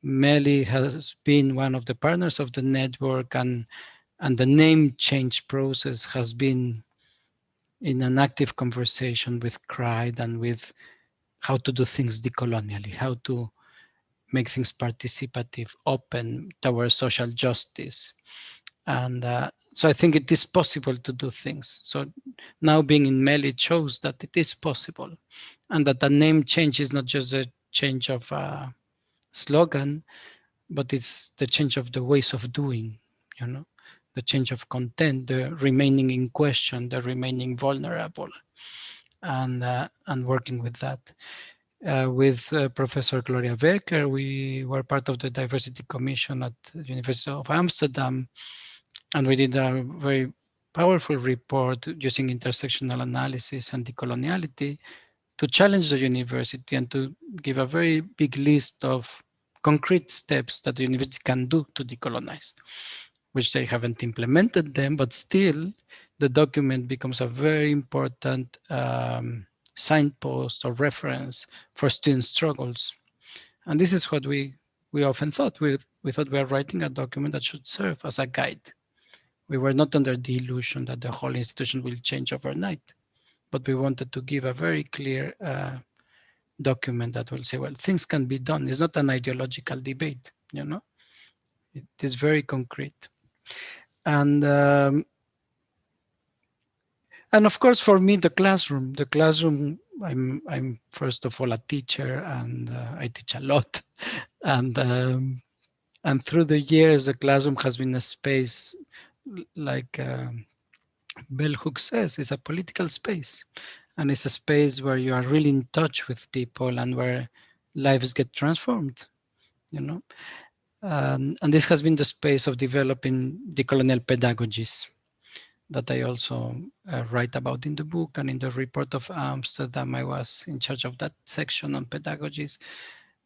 MELI has been one of the partners of the network, and the name change process has been in an active conversation with CRIDE and with how to do things decolonially, how to make things participative, open towards social justice. And so I think it is possible to do things. So now being in MELI shows that it is possible, and that the name change is not just a change of a slogan, but it's the change of the ways of doing, you know, the change of content, the remaining in question, the remaining vulnerable, and working with that. With Professor Gloria Becker, we were part of the Diversity Commission at the University of Amsterdam, and we did a very powerful report using intersectional analysis and decoloniality to challenge the university and to give a very big list of concrete steps that the university can do to decolonize, which they haven't implemented them, but still the document becomes a very important signpost or reference for student struggles. And this is what we often thought. We thought we were writing a document that should serve as a guide. We were not under the illusion that the whole institution will change overnight, but we wanted to give a very clear document that will say, well, things can be done. It's not an ideological debate, you know. It is very concrete. And of course, for me, the classroom, I'm first of all a teacher, and I teach a lot. And through the years, the classroom has been a space, like Bell Hooks says, it's a political space. And it's a space where you are really in touch with people and where lives get transformed, you know. And this has been the space of developing decolonial pedagogies that I also write about in the book, and in the report of Amsterdam, I was in charge of that section on pedagogies,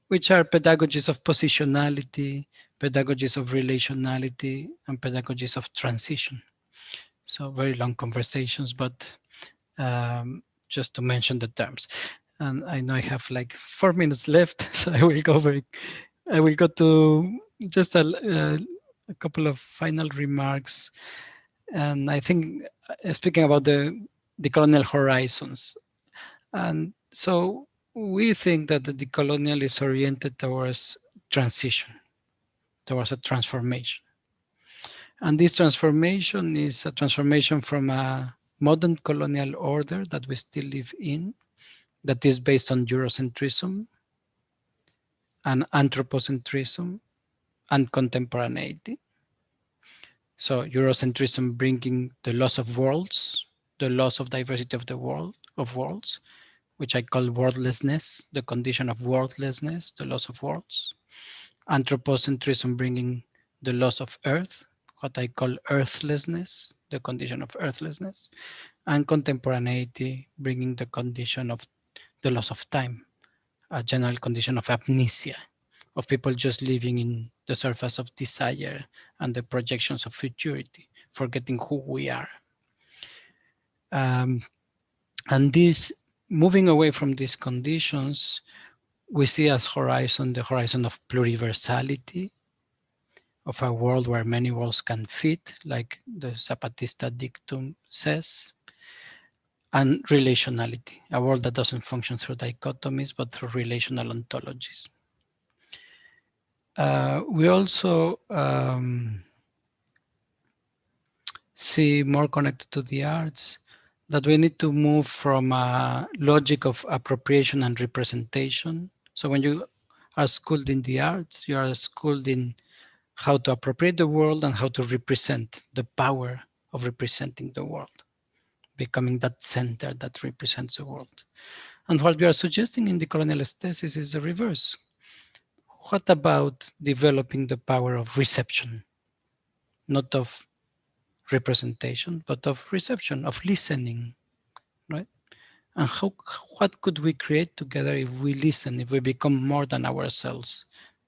which are pedagogies of positionality, pedagogies of relationality, and pedagogies of transition. So very long conversations, but just to mention the terms. And I know I have like 4 minutes left, so I will go to just a couple of final remarks. And I think speaking about the decolonial horizons. And so we think that the decolonial is oriented towards transition, towards a transformation. And this transformation is a transformation from a modern colonial order that we still live in, that is based on Eurocentrism and anthropocentrism and contemporaneity. So Eurocentrism bringing the loss of worlds, the loss of diversity of the world, of worlds, which I call worldlessness, the condition of worldlessness, the loss of worlds. Anthropocentrism bringing the loss of earth, what I call earthlessness, the condition of earthlessness. And contemporaneity bringing the condition of the loss of time, a general condition of amnesia, of people just living in the surface of desire and the projections of futurity, forgetting who we are. And this, moving away from these conditions, we see as horizon the horizon of pluriversality, of a world where many worlds can fit, like the Zapatista dictum says, and relationality, a world that doesn't function through dichotomies, but through relational ontologies. We also see, more connected to the arts, that we need to move from a logic of appropriation and representation. So when you are schooled in the arts, you are schooled in how to appropriate the world and how to represent, the power of representing the world, becoming that center that represents the world. And what we are suggesting in the colonial aesthesis is the reverse. What about developing the power of reception, not of representation, but of reception, of listening, right? And what could we create together if we listen, if we become more than ourselves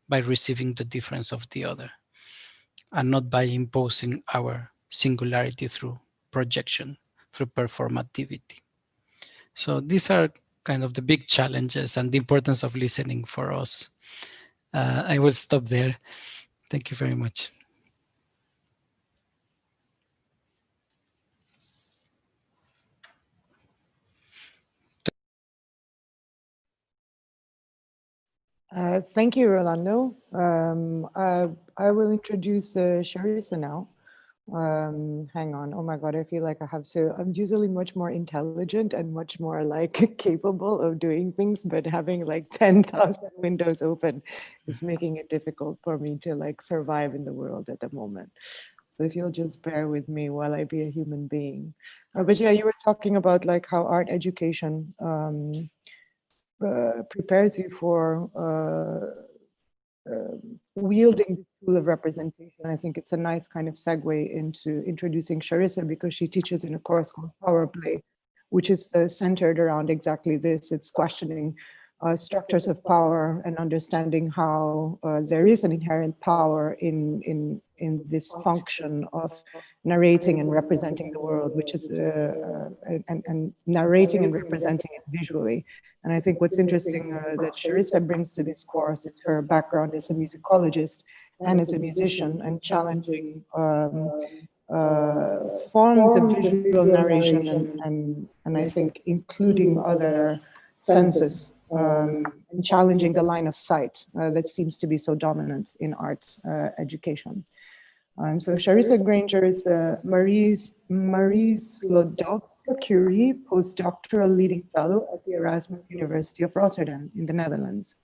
by receiving the difference of the other, and not by imposing our singularity through projection, through performativity. So these are kind of the big challenges and the importance of listening for us. I will stop there. Thank you very much. Thank you, Rolando. I will introduce Charissa now. Hang on. Oh my God, I feel like I have to. I'm usually much more intelligent and much more like capable of doing things, but having like 10,000 windows open is making it difficult for me to like survive in the world at the moment. So if you'll just bear with me while I be a human being. But yeah, you were talking about like how art education prepares you for wielding the tool of representation. I think it's a nice kind of segue into introducing Charissa, because she teaches in a course called Power Play, which is centered around exactly this. It's questioning structures of power and understanding how there is an inherent power in this function of narrating and representing the world, which is and narrating and representing it visually. And I think what's interesting that Charissa brings to this course is her background as a musicologist and as a musician, and challenging forms of visual narration and I think including other senses and challenging the line of sight that seems to be so dominant in art education. So Charissa Granger is Marie Slodowska-Curie postdoctoral leading fellow at the Erasmus University of Rotterdam in the Netherlands,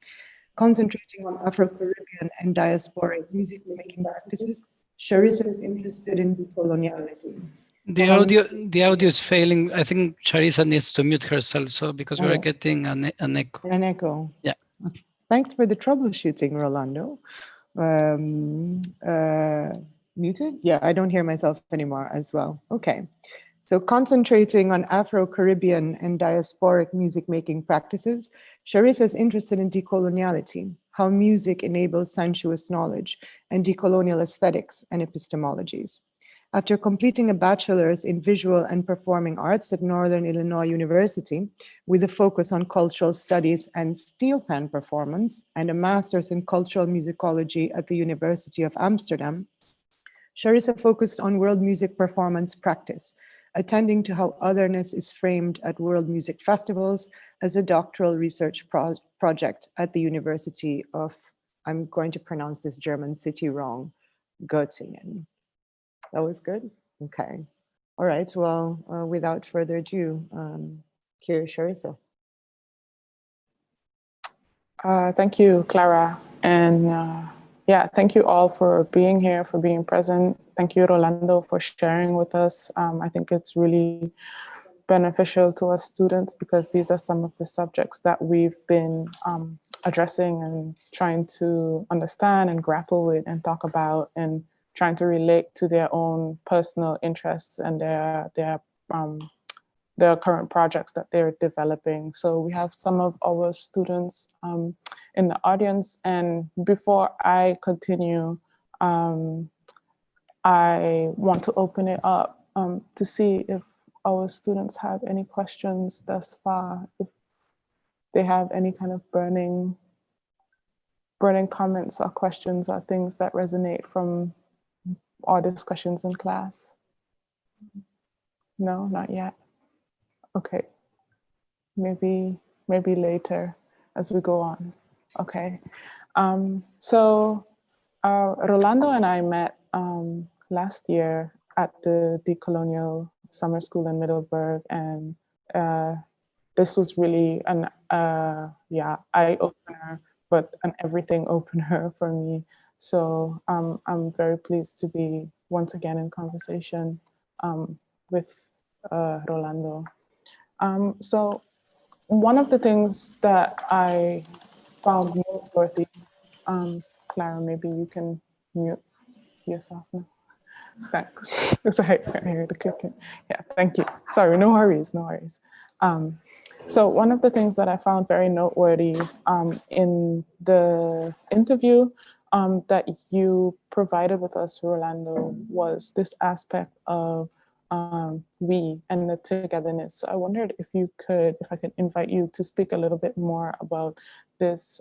concentrating on Afro-Caribbean and diasporic music-making practices. Charissa is interested in decoloniality. The audio is failing. I think Charissa needs to mute herself, so because we're getting an echo. An echo. Yeah. Thanks for the troubleshooting, Rolando. Muted? Yeah, I don't hear myself anymore as well. Okay. So concentrating on Afro-Caribbean and diasporic music-making practices, Charissa is interested in decoloniality, how music enables sensuous knowledge, and decolonial aesthetics and epistemologies. After completing a bachelor's in visual and performing arts at Northern Illinois University, with a focus on cultural studies and steel pan performance, and a master's in cultural musicology at the University of Amsterdam, Charissa focused on world music performance practice, attending to how otherness is framed at world music festivals as a doctoral research project at the University of, I'm going to pronounce this German city wrong, Göttingen. That was good? Okay. All right, well, without further ado, here, Charissa. Thank you, Clara. And yeah, thank you all for being here, for being present. Thank you, Rolando, for sharing with us. I think it's really beneficial to us students because these are some of the subjects that we've been addressing and trying to understand and grapple with and talk about and trying to relate to their own personal interests and their current projects that they're developing. So we have some of our students in the audience. And before I continue, I want to open it up to see if our students have any questions thus far, if they have any kind of burning comments or questions or things that resonate from our discussions in class. No, not yet. Okay, maybe later as we go on. Okay, so Rolando and I met last year at the Decolonial Summer School in Middelburg, and this was really an eye-opener, but an everything opener for me. So I'm very pleased to be once again in conversation with Rolando. So one of the things that I found noteworthy, Clara, maybe you can mute yourself now. Thanks. Sorry, I hear the clicking. Yeah, thank you. Sorry, no worries, no worries. So one of the things that I found very noteworthy in the interview that you provided with us, Rolando, was this aspect of we and the togetherness. So I wondered if I could invite you to speak a little bit more about this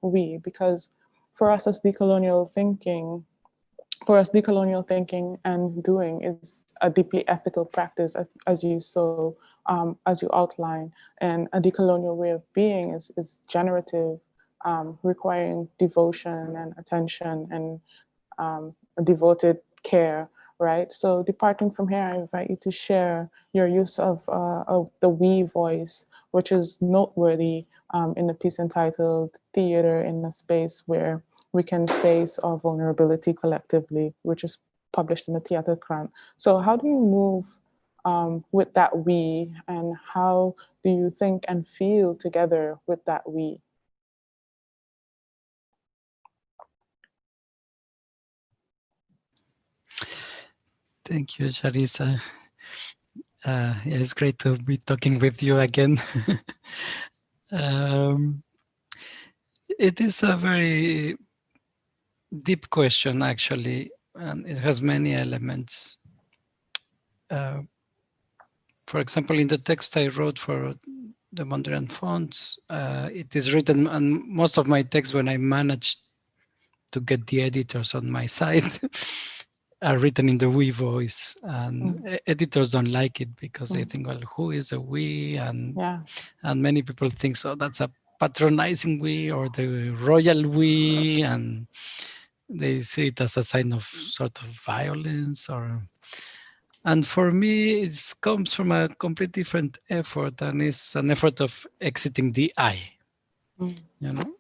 we, because for us as decolonial thinking and doing is a deeply ethical practice, as you outline, and a decolonial way of being is generative, requiring devotion and attention and devoted care, right? So departing from here, I invite you to share your use of the we voice, which is noteworthy in the piece entitled Theater in a Space Where We Can Face Our Vulnerability Collectively, which is published in the Theaterkrant. So how do you move with that we, and how do you think and feel together with that we? Thank you, Charissa. Yeah, it's great to be talking with you again. It is a very deep question, actually, and it has many elements. For example, in the text I wrote for the Mondrian fonts, it is written, and most of my texts, when I managed to get the editors on my side, are written in the we voice, and editors don't like it because they think, well, who is a we? And many people think, so that's a patronizing we or the royal we, and they see it as a sign of sort of violence. And for me, it comes from a completely different effort, and it's an effort of exiting the I, you know.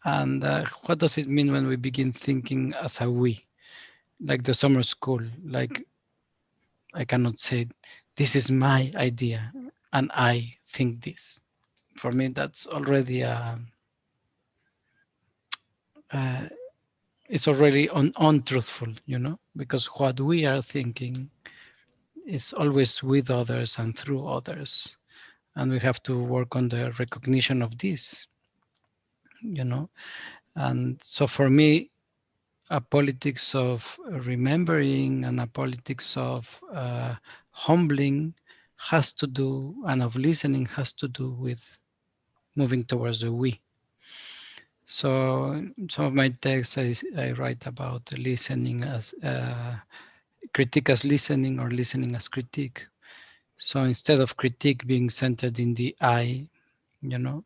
And what does it mean when we begin thinking as a we, like the summer school? Like, I cannot say, this is my idea, and I think this. For me, that's already it's already untruthful, you know, because what we are thinking is always with others and through others. And we have to work on the recognition of this, you know. And so for me, a politics of remembering and a politics of humbling has to do, and of listening has to do with moving towards the we. So some of my texts I write about listening as critique as listening, or listening as critique. So instead of critique being centered in the I, you know,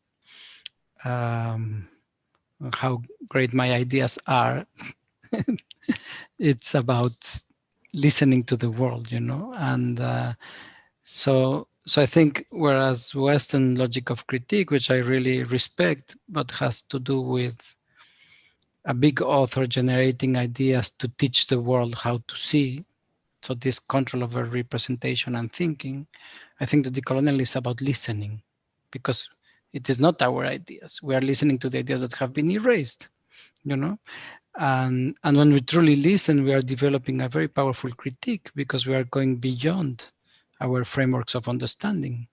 how great my ideas are, it's about listening to the world, you know. And so I think, whereas Western logic of critique, which I really respect, but has to do with a big author generating ideas to teach the world how to see, so this control over representation and thinking, I think that decolonial is about listening, because it is not our ideas. We are listening to the ideas that have been erased, you know. And when we truly listen, we are developing a very powerful critique, because we are going beyond our frameworks of understanding.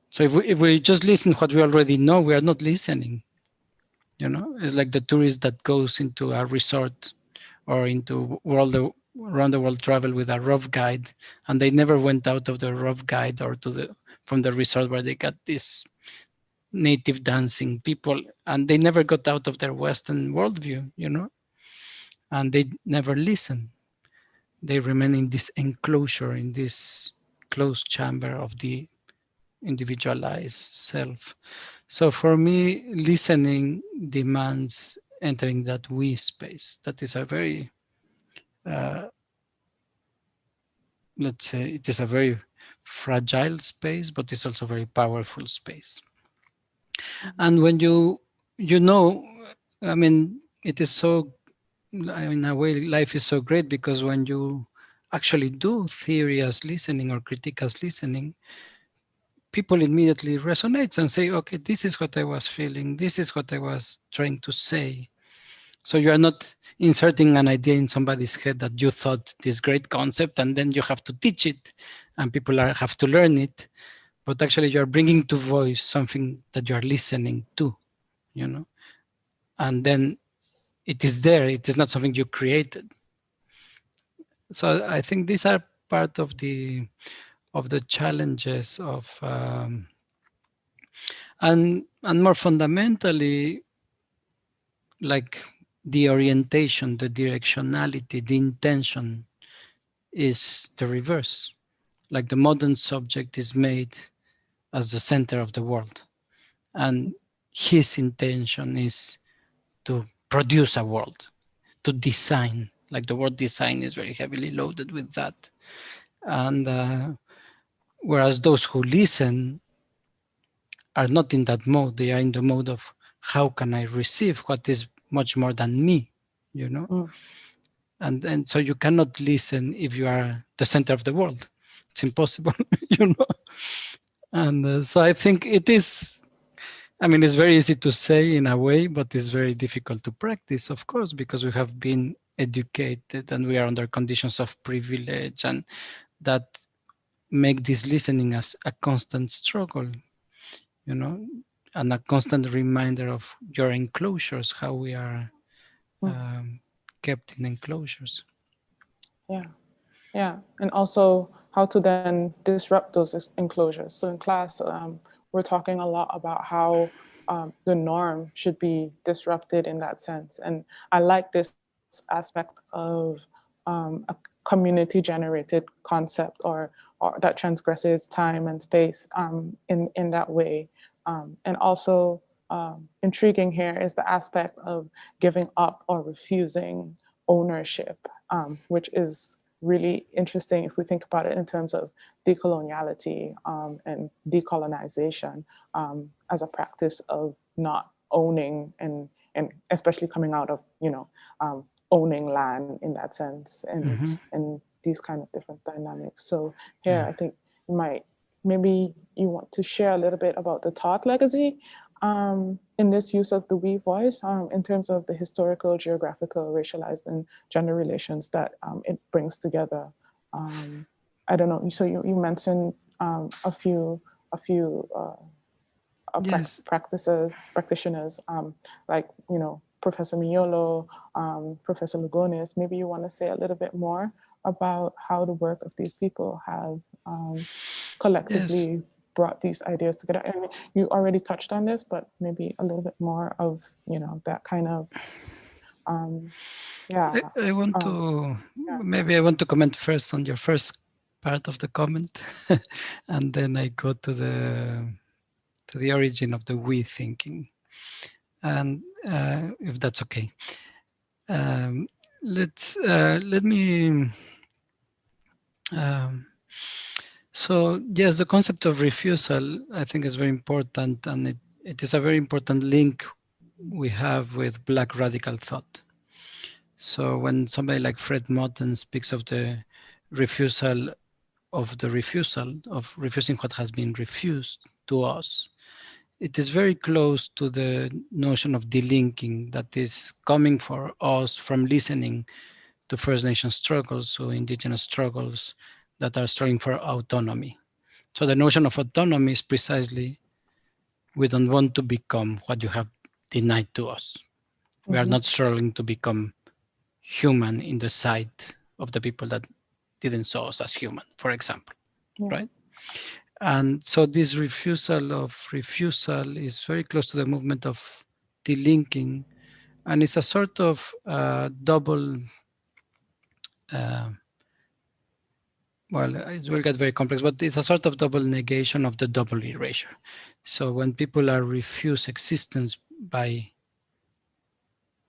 So if we just listen what we already know, we are not listening. You know, it's like the tourist that goes into a resort or into around the world travel with a rough guide, and they never went out of the rough guide or from the resort where they got this native dancing people, and they never got out of their Western worldview, you know, and they never listen. They remain in this enclosure, in this closed chamber of the individualized self. So for me, listening demands entering that we space. That is a very, let's say, it is a very fragile space, but it's also a very powerful space. And when you know, I mean, it is so, in a way, life is so great, because when you actually do theory as listening or critique as listening, people immediately resonate and say, okay, this is what I was feeling. This is what I was trying to say. So you are not inserting an idea in somebody's head that you thought this great concept, and then you have to teach it and people have to learn it. But actually you're bringing to voice something that you're listening to, you know, and then it is there. It is not something you created. So I think these are part of the challenges of, and more fundamentally, like the orientation, the directionality, the intention is the reverse. Like the modern subject is made as the center of the world, and his intention is to produce a world, to design. Like the word design is very heavily loaded with that. And whereas those who listen are not in that mode, they are in the mode of how can I receive what is much more than me, you know? And so you cannot listen if you are the center of the world. It's impossible, you know? And so I think it is, I mean, it's very easy to say in a way, but it's very difficult to practice, of course, because we have been educated and we are under conditions of privilege, and that make this listening as a constant struggle, you know, and a constant reminder of your enclosures, how we are kept in enclosures. Yeah, and also how to then disrupt those enclosures. So in class, we're talking a lot about how the norm should be disrupted in that sense. And I like this aspect of a community-generated concept or that transgresses time and space in that way. And also intriguing here is the aspect of giving up or refusing ownership, which is really interesting if we think about it in terms of decoloniality and decolonization as a practice of not owning and especially coming out of, owning land in that sense and these kind of different dynamics. So here, I think maybe you want to share a little bit about the thought legacy in this use of the we voice in terms of the historical, geographical, racialized, and gender relations that it brings together. I don't know. So you mentioned a few Yes. practitioners like Professor Miolo, Professor Lugones. Maybe you want to say a little bit more about how the work of these people have collectively brought these ideas together. I mean, you already touched on this, but maybe a little bit more of that kind of I want to maybe I want to comment first on your first part of the comment, and then I go to the origin of the we thinking, and if that's okay, let me. So yes, the concept of refusal, I think, is very important, and it is a very important link we have with Black radical thought. So when somebody like Fred Moten speaks of the refusal of refusing what has been refused to us, it is very close to the notion of delinking that is coming for us from listening to First Nation struggles, so indigenous struggles that are struggling for autonomy. So the notion of autonomy is precisely, we don't want to become what you have denied to us. We are not struggling to become human in the sight of the people that didn't saw us as human, for example, right? And so this refusal is very close to the movement of delinking, and it's a sort of double, well, it will get very complex, but it's a sort of double negation of the double erasure. So when people are refused existence by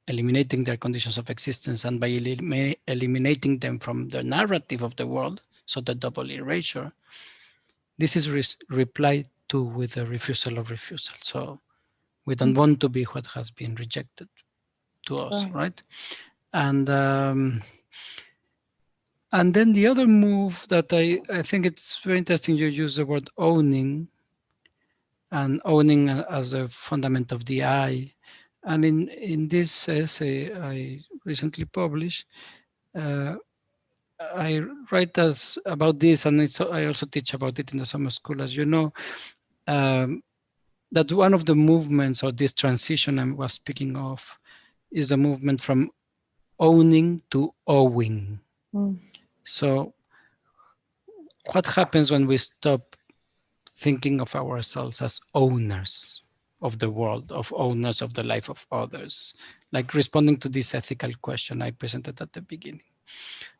eliminating their conditions of existence and by eliminating them from the narrative of the world, so the double erasure, this is replied to with a refusal of refusal. So we don't want to be what has been rejected to us, right? And then the other move that I think it's very interesting, you use the word owning, and owning as a fundament of the I. And in this essay I recently published, I write about this, and I also teach about it in the summer school, as you know, that one of the movements or this transition I was speaking of is a movement from owning to owing. So what happens when we stop thinking of ourselves as owners of the world, of owners of the life of others, like responding to this ethical question I presented at the beginning?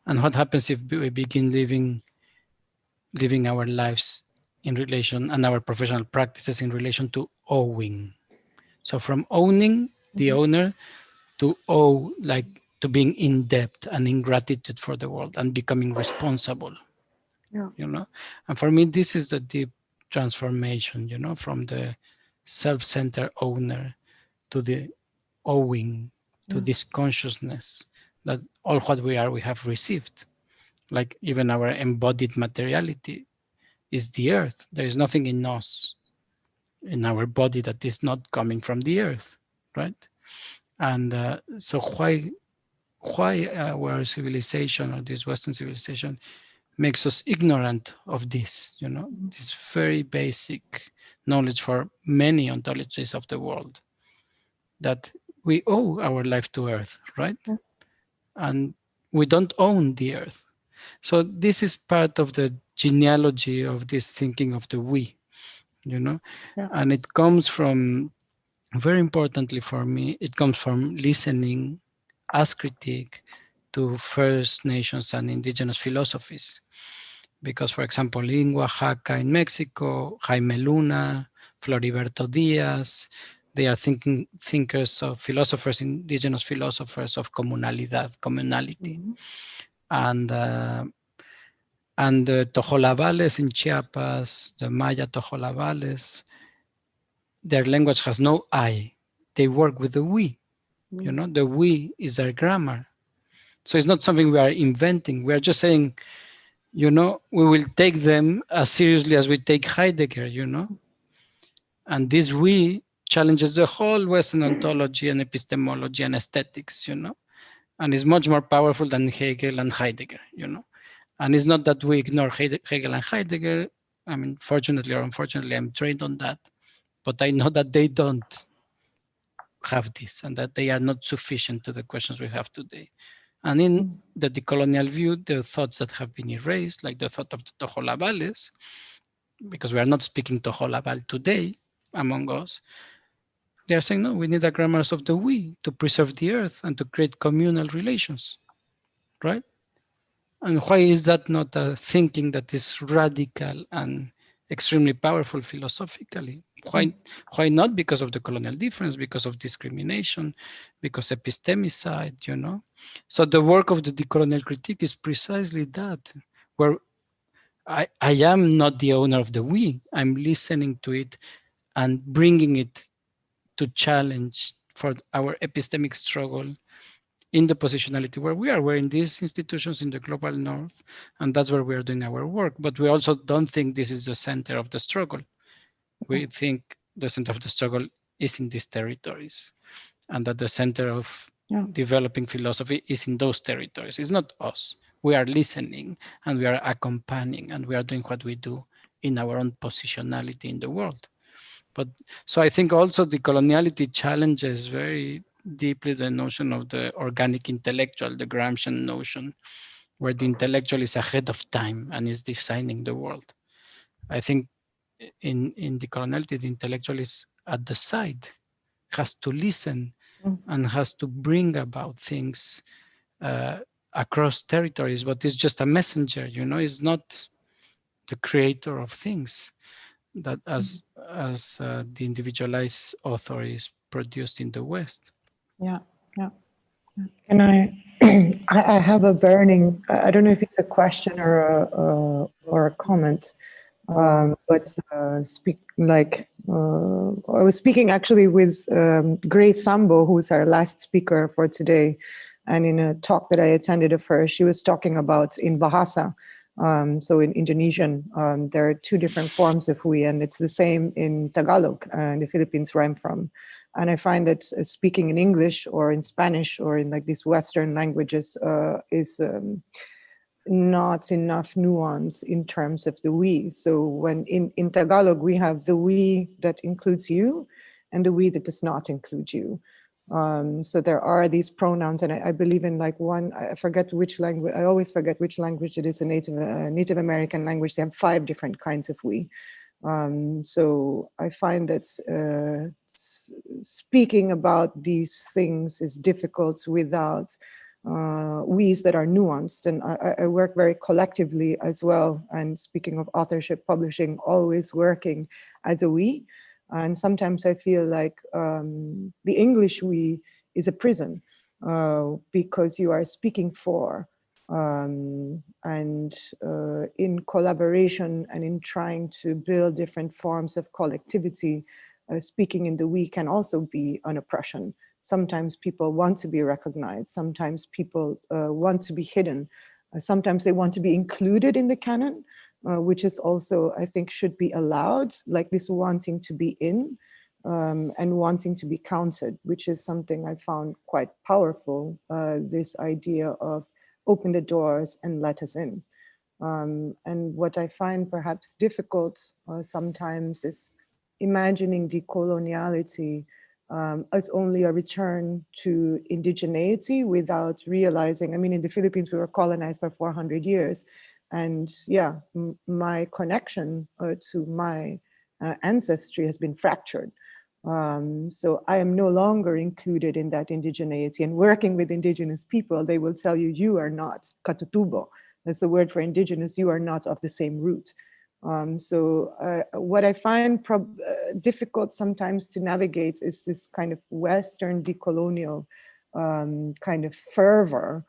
And what happens if we begin living our lives in relation, and our professional practices in relation to owing? So from owning, the owner, to owe, like to being in debt and in gratitude for the world and becoming responsible. And for me, this is the deep transformation, from the self-centered owner to the owing, to this consciousness that all what we are, we have received. Like even our embodied materiality is the earth. There is nothing in us, in our body, that is not coming from the earth, right? And so why our civilization, or this Western civilization, makes us ignorant of this, this very basic knowledge for many ontologies of the world, that we owe our life to earth, right? And we don't own the earth. So this is part of the genealogy of this thinking of the we, and it comes from, very importantly for me, it comes from listening as critique to First Nations and indigenous philosophies. Because, for example, in Oaxaca, in Mexico, Jaime Luna, Floriberto Diaz. They are thinkers of philosophers, indigenous philosophers of comunalidad, communality. And the Tojolabales in Chiapas, the Maya Tojolabales, their language has no I. They work with the we. You know, the we is their grammar. So it's not something we are inventing. We are just saying, you know, we will take them as seriously as we take Heidegger, you know. And this we challenges the whole Western ontology and epistemology and aesthetics, you know. And is much more powerful than Hegel and Heidegger, you know. And it's not that we ignore Hegel and Heidegger. I mean, fortunately or unfortunately, I'm trained on that. But I know that they don't have this and that they are not sufficient to the questions we have today. And in the decolonial view, the thoughts that have been erased, like the thought of the Tojolabales, because we are not speaking Tojolabal today among us, they are saying, no, we need a grammars of the we to preserve the earth and to create communal relations, right? And why is that not a thinking that is radical and extremely powerful philosophically? Why not? Because of the colonial difference, because of discrimination, because epistemicide, you know? So the work of the decolonial critique is precisely that, where I am not the owner of the we, I'm listening to it and bringing it to challenge for our epistemic struggle in the positionality where we are. We're in these institutions in the global north, and that's where we are doing our work. But we also don't think this is the center of the struggle. We think the center of the struggle is in these territories, and that the center of developing philosophy is in those territories. It's not us. We are listening, and we are accompanying, and we are doing what we do in our own positionality in the world. But so I think also the coloniality challenges very deeply the notion of the organic intellectual, the Gramscian notion, where the intellectual is ahead of time and is designing the world. I think in the coloniality, the intellectual is at the side, has to listen and has to bring about things across territories, but it's just a messenger, you know, it's not the creator of things that as the individualized author is produced in the West. Yeah. Can I have a burning, I don't know if it's a question or a comment, but I was speaking actually with Grace Sambo, who's our last speaker for today. And in a talk that I attended of hers, she was talking about in Bahasa, so in Indonesian, there are two different forms of we, and it's the same in Tagalog, in the Philippines where I'm from. And I find that speaking in English or in Spanish or in like these Western languages is not enough nuance in terms of the we. So when in Tagalog, we have the we that includes you and the we that does not include you. So there are these pronouns, and I believe in like one, I forget which language, I always forget which language it is, a Native American language. They have 5 different kinds of we. So I find that speaking about these things is difficult without we's that are nuanced. And I work very collectively as well. And speaking of authorship, publishing, always working as a we. And sometimes I feel like the English we is a prison because you are speaking for and in collaboration and in trying to build different forms of collectivity, speaking in the we can also be an oppression. Sometimes people want to be recognized. Sometimes people want to be hidden. Sometimes they want to be included in the canon. Which is also, I think, should be allowed, like this wanting to be in and wanting to be counted, which is something I found quite powerful, this idea of open the doors and let us in. And what I find perhaps difficult sometimes is imagining decoloniality as only a return to indigeneity without realizing, I mean, in the Philippines, we were colonized for 400 years. And yeah, my connection to my ancestry has been fractured. So I am no longer included in that indigeneity. And working with indigenous people, they will tell you, you are not katutubo. That's the word for indigenous. You are not of the same root. So what I find difficult sometimes to navigate is this kind of Western decolonial kind of fervor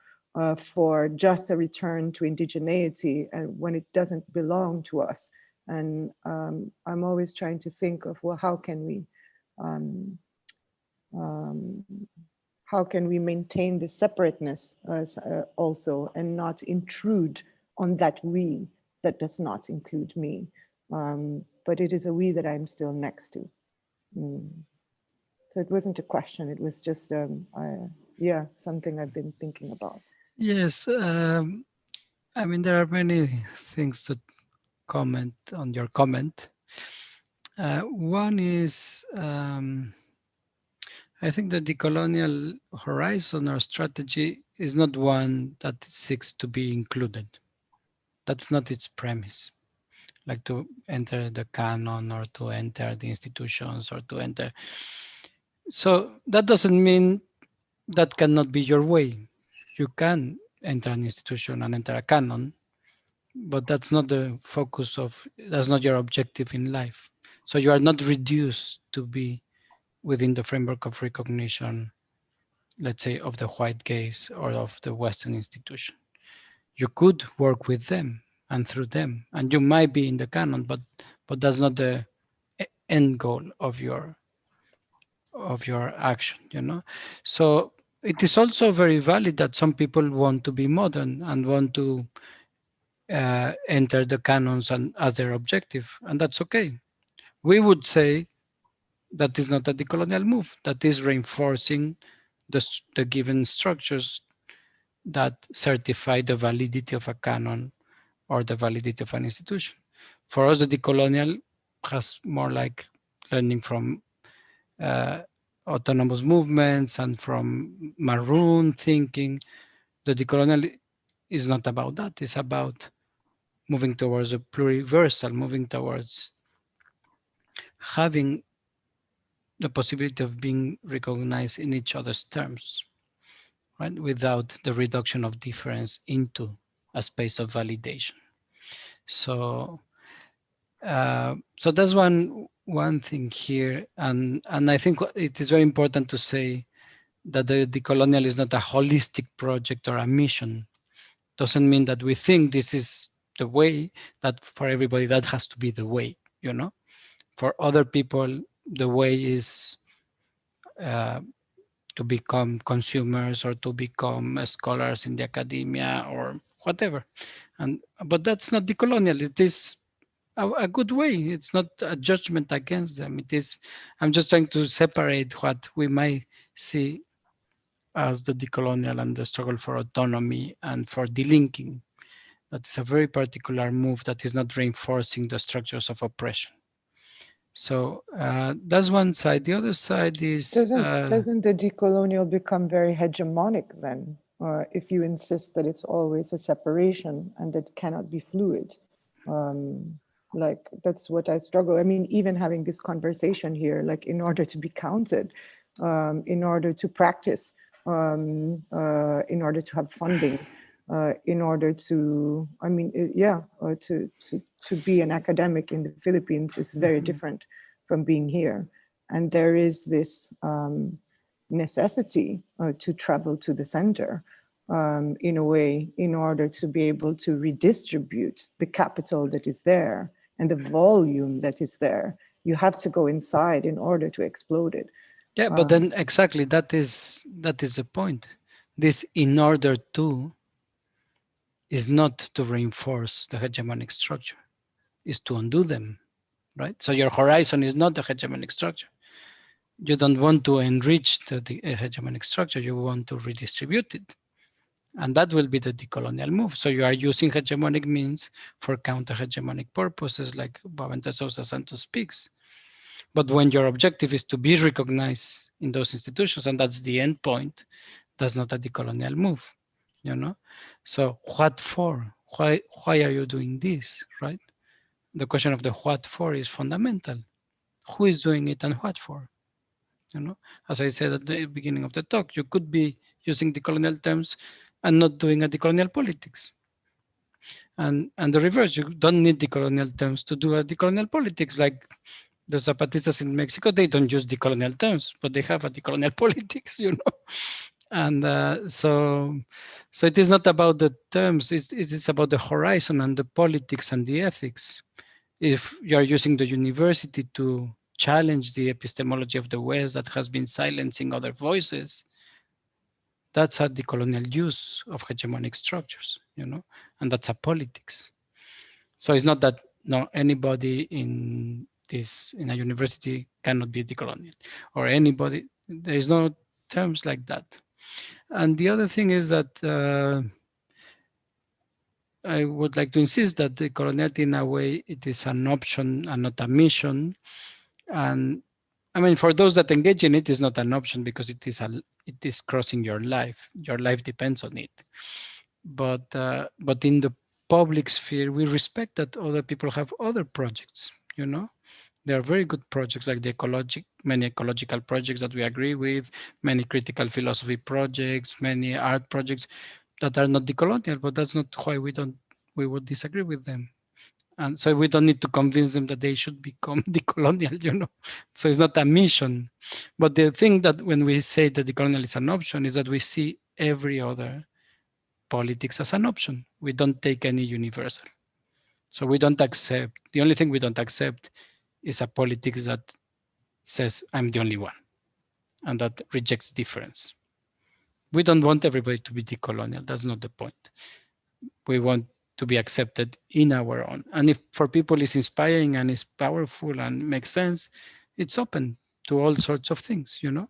for just a return to indigeneity, and when it doesn't belong to us. And I'm always trying to think of, well, how can we maintain the separateness also, and not intrude on that we that does not include me, but it is a we that I'm still next to. So it wasn't a question, it was just yeah, something I've been thinking about. Yes, I mean, there are many things to comment on your comment. One is, I think the decolonial horizon or strategy is not one that seeks to be included. That's not its premise, like to enter the canon or to enter the institutions or to enter. So that doesn't mean that cannot be your way. You can enter an institution and enter a canon, but that's not the focus of, that's not your objective in life. So you are not reduced to be within the framework of recognition, let's say, of the white gaze or of the Western institution. You could work with them and through them, and you might be in the canon, but that's not the end goal of your action, you know. So it is also very valid that some people want to be modern and want to enter the canons and as their objective, and that's okay. We would say that is not a decolonial move, that is reinforcing the given structures that certify the validity of a canon or the validity of an institution. For us, the decolonial has more like learning from autonomous movements and from maroon thinking. The decolonial is not about that. It's about moving towards a pluriversal, moving towards having the possibility of being recognized in each other's terms, right? Without the reduction of difference into a space of validation. So, so that's one thing here, and I think it is very important to say that the decolonial is not a holistic project or a mission. Doesn't mean that we think this is the way, that for everybody that has to be the way, you know. For other people, the way is to become consumers or to become scholars in the academia or whatever. But that's not decolonial. It is a good way. It's not a judgment against them. It is, I'm just trying to separate what we might see as the decolonial and the struggle for autonomy and for delinking. That is a very particular move that is not reinforcing the structures of oppression. So that's one side. The other side is... Doesn't the decolonial become very hegemonic then? If you insist that it's always a separation and it cannot be fluid? Like, that's what I struggle. I mean, even having this conversation here, like, in order to be counted, in order to practice, in order to have funding, in order to, I mean, to be an academic in the Philippines is very different from being here. And there is this necessity to travel to the center in a way, in order to be able to redistribute the capital that is there and the volume that is there. You have to go inside in order to explode it. Yeah, but then exactly that is the point. This in order to is not to reinforce the hegemonic structure, is to undo them, right? So your horizon is not the hegemonic structure. You don't want to enrich the hegemonic structure, you want to redistribute it. And that will be the decolonial move. So you are using hegemonic means for counter-hegemonic purposes, like Vantage Body speaks. But when your objective is to be recognized in those institutions, and that's the end point, that's not a decolonial move, you know? So what for? Why are you doing this, right? The question of the what for is fundamental. Who is doing it and what for? You know, as I said at the beginning of the talk, you could be using decolonial terms and not doing a decolonial politics. And the reverse, you don't need decolonial terms to do a decolonial politics. Like the Zapatistas in Mexico, they don't use decolonial terms, but they have a decolonial politics, you know. And so it is not about the terms, it is about the horizon and the politics and the ethics. If you are using the university to challenge the epistemology of the West that has been silencing other voices, that's a decolonial use of hegemonic structures, you know, and that's a politics. So it's not that anybody in a university cannot be decolonial, or anybody. There is no terms like that. And the other thing is that I would like to insist that decoloniality, in a way, it is an option and not a mission. And I mean, for those that engage in it, it's not an option because it is crossing your life. Your life depends on it. But in the public sphere, we respect that other people have other projects. You know, there are very good projects like many ecological projects that we agree with, many critical philosophy projects, many art projects that are not decolonial. But that's not why we would disagree with them. And so we don't need to convince them that they should become decolonial, you know. So it's not a mission. But the thing that when we say that decolonial is an option is that we see every other politics as an option. We don't take any universal. So we don't accept, the only thing we don't accept is a politics that says, I'm the only one, and that rejects difference. We don't want everybody to be decolonial. That's not the point. We want to be accepted in our own. And if for people it's inspiring and it's powerful and makes sense, it's open to all sorts of things, you know.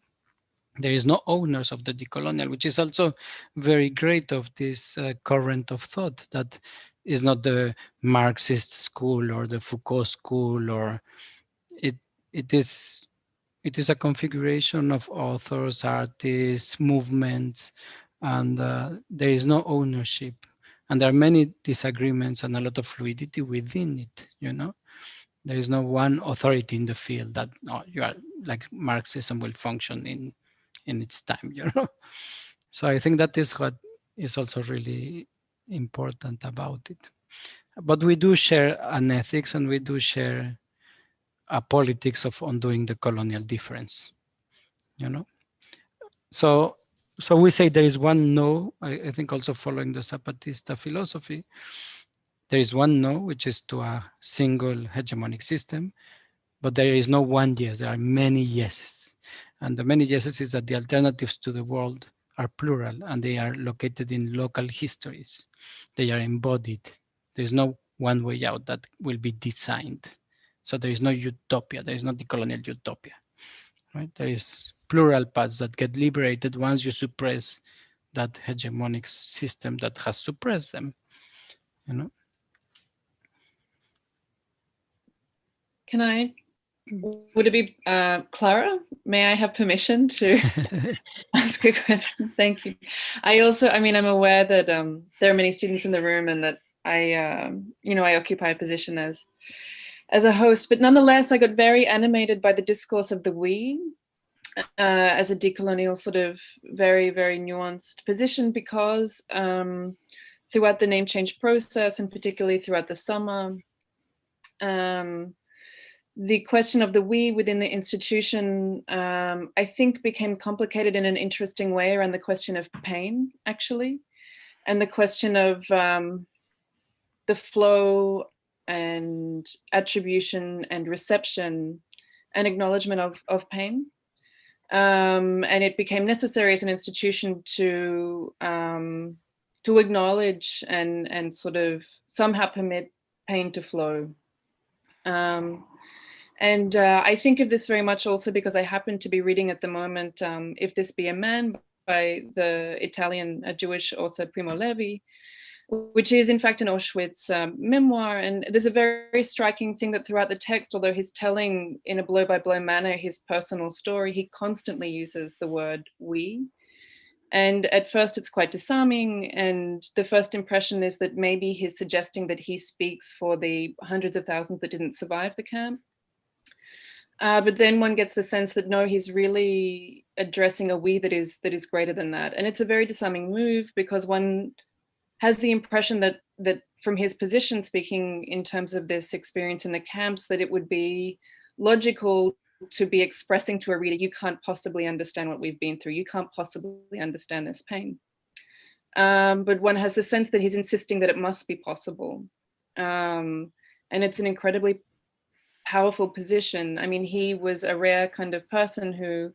There is no owners of the decolonial, which is also very great of this current of thought that is not the Marxist school or the Foucault school, or it is a configuration of authors, artists, movements, and there is no ownership. And there are many disagreements and a lot of fluidity within it, you know. There is no one authority in the field that you are like Marxism will function in its time, you know. So I think that is what is also really important about it. But we do share an ethics and we do share a politics of undoing the colonial difference, you know. So we say there is one no, I think also following the Zapatista philosophy, there is one no, which is to a single hegemonic system, but there is no one yes, there are many yeses. And the many yeses is that the alternatives to the world are plural and they are located in local histories. They are embodied. There's no one way out that will be designed. So there is no utopia, there is no decolonial utopia, right? There is plural paths that get liberated once you suppress that hegemonic system that has suppressed them, you know? Would it be Clara? May I have permission to ask a question? Thank you. I'm aware that there are many students in the room and that I occupy a position as a host, but nonetheless, I got very animated by the discourse of the we as a decolonial sort of very, very nuanced position because throughout the name change process and particularly throughout the summer, the question of the we within the institution, I think became complicated in an interesting way around the question of pain, actually, and the question of the flow and attribution and reception and acknowledgement of pain. And it became necessary as an institution to acknowledge and sort of somehow permit pain to flow. And I think of this very much also because I happen to be reading at the moment If This Be a Man by the Italian Jewish author Primo Levi, which is in fact an Auschwitz memoir. And there's a very striking thing that throughout the text, although he's telling in a blow-by-blow manner his personal story, he constantly uses the word we. And at first it's quite disarming. And the first impression is that maybe he's suggesting that he speaks for the hundreds of thousands that didn't survive the camp. But then one gets the sense that no, he's really addressing a we that is greater than that. And it's a very disarming move because one has the impression that from his position, speaking in terms of this experience in the camps, that it would be logical to be expressing to a reader, you can't possibly understand what we've been through, you can't possibly understand this pain. But one has the sense that he's insisting that it must be possible. And it's an incredibly powerful position. I mean, he was a rare kind of person who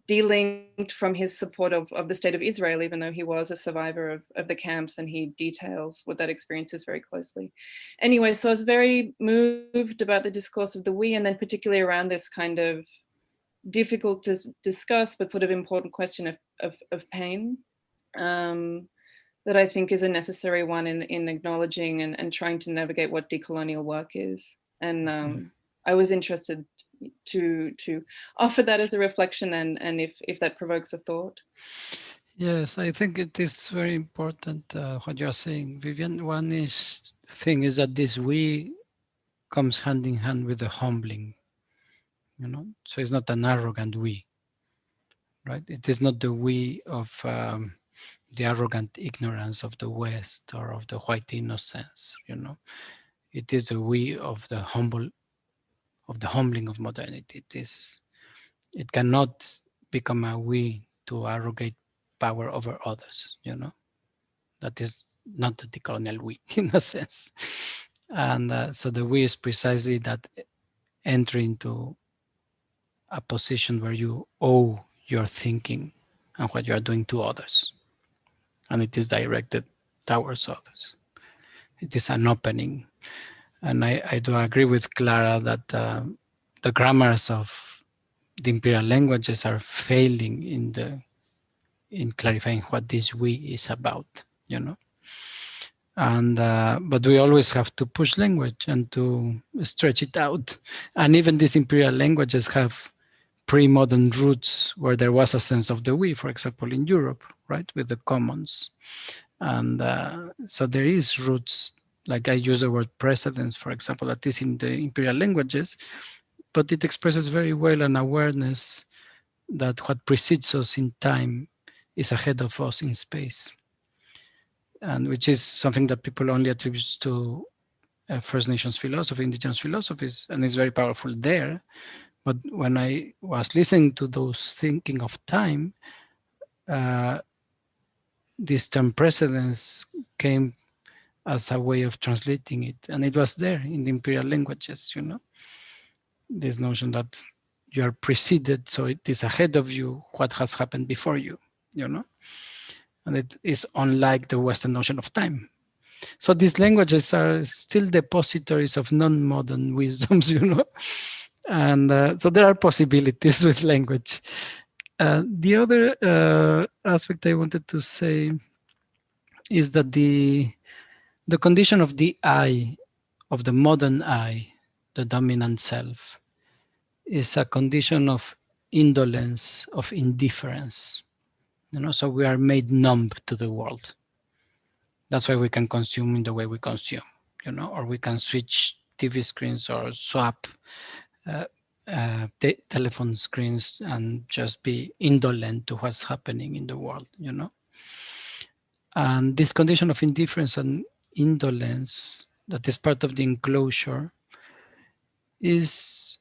delinked from his support of the state of Israel, even though he was a survivor of the camps, and he details what that experience is very closely. Anyway, so I was very moved about the discourse of the we, and then particularly around this kind of difficult to discuss, but sort of important question of pain, that I think is a necessary one in acknowledging and trying to navigate what decolonial work is. And I was interested to offer that as a reflection, and if that provokes a thought. Yes, I think it is very important what you're saying, Vivian. One thing is that this we comes hand in hand with the humbling, you know, so it's not an arrogant we, right? It is not the we of the arrogant ignorance of the West or of the white innocence, you know. It is a we of the humbling of modernity. It cannot become a we to arrogate power over others, you know. That is not the decolonial we, in a sense. And so the we is precisely that entry into a position where you owe your thinking and what you are doing to others. And it is directed towards others. It is an opening. And I do agree with Clara that the grammars of the imperial languages are failing in clarifying what this we is about, you know. And but we always have to push language and to stretch it out. And even these imperial languages have pre-modern roots where there was a sense of the we, for example, in Europe, right, with the commons. And so there is roots, like I use the word precedence, for example, that is in the imperial languages, but it expresses very well an awareness that what precedes us in time is ahead of us in space. And which is something that people only attribute to First Nations philosophy, indigenous philosophies, and it's very powerful there. But when I was listening to those thinking of time, this term precedence came as a way of translating it. And it was there in the imperial languages, you know, this notion that you are preceded, so it is ahead of you what has happened before you, you know. And it is unlike the Western notion of time. So these languages are still depositories of non-modern wisdoms, you know. And so there are possibilities with language. The other aspect I wanted to say is that the condition of the I, of the modern I, the dominant self, is a condition of indolence, of indifference. You know, so we are made numb to the world. That's why we can consume in the way we consume, you know, or we can switch TV screens or swap telephone screens and just be indolent to what's happening in the world, you know. And this condition of indifference and indolence that is part of the enclosure is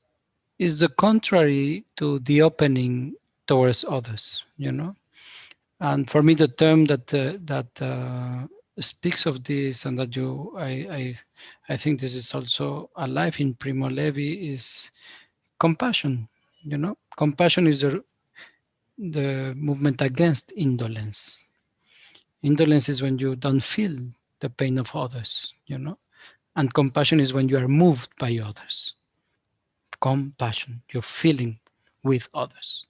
the contrary to the opening towards others, you know. And for me, the term that speaks of this, and that I think this is also alive in Primo Levi, is compassion. You know, compassion is the movement against indolence. Indolence is when you don't feel the pain of others, you know, and compassion is when you are moved by others. Compassion, you're feeling with others,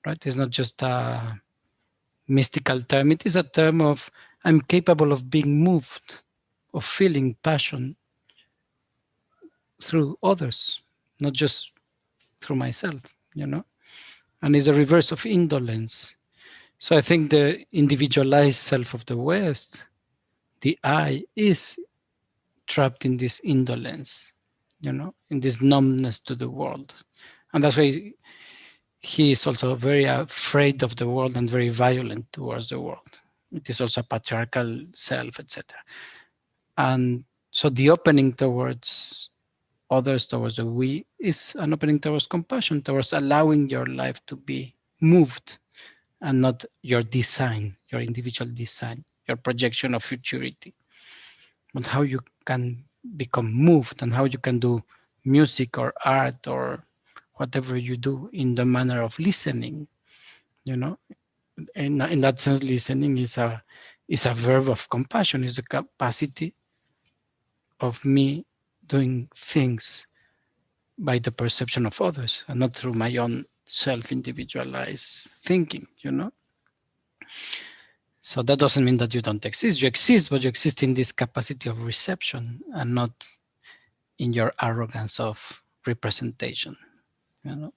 right? It's not just a mystical term. It is a term of I'm capable of being moved, of feeling passion through others, not just through myself, you know. And it's a reverse of indolence. So I think the individualized self of the West, the I, is trapped in this indolence, you know, in this numbness to the world. And that's why he is also very afraid of the world and very violent towards the world. It is also a patriarchal self, etc. And so the opening towards others, towards the we, is an opening towards compassion, towards allowing your life to be moved, and not your design, your individual design, your projection of futurity, but how you can become moved and how you can do music or art or whatever you do in the manner of listening, you know. And in that sense, listening is a verb of compassion, is the capacity of me doing things by the perception of others and not through my own self-individualized thinking, you know. So that doesn't mean that you don't exist. You exist, but you exist in this capacity of reception and not in your arrogance of representation, you know.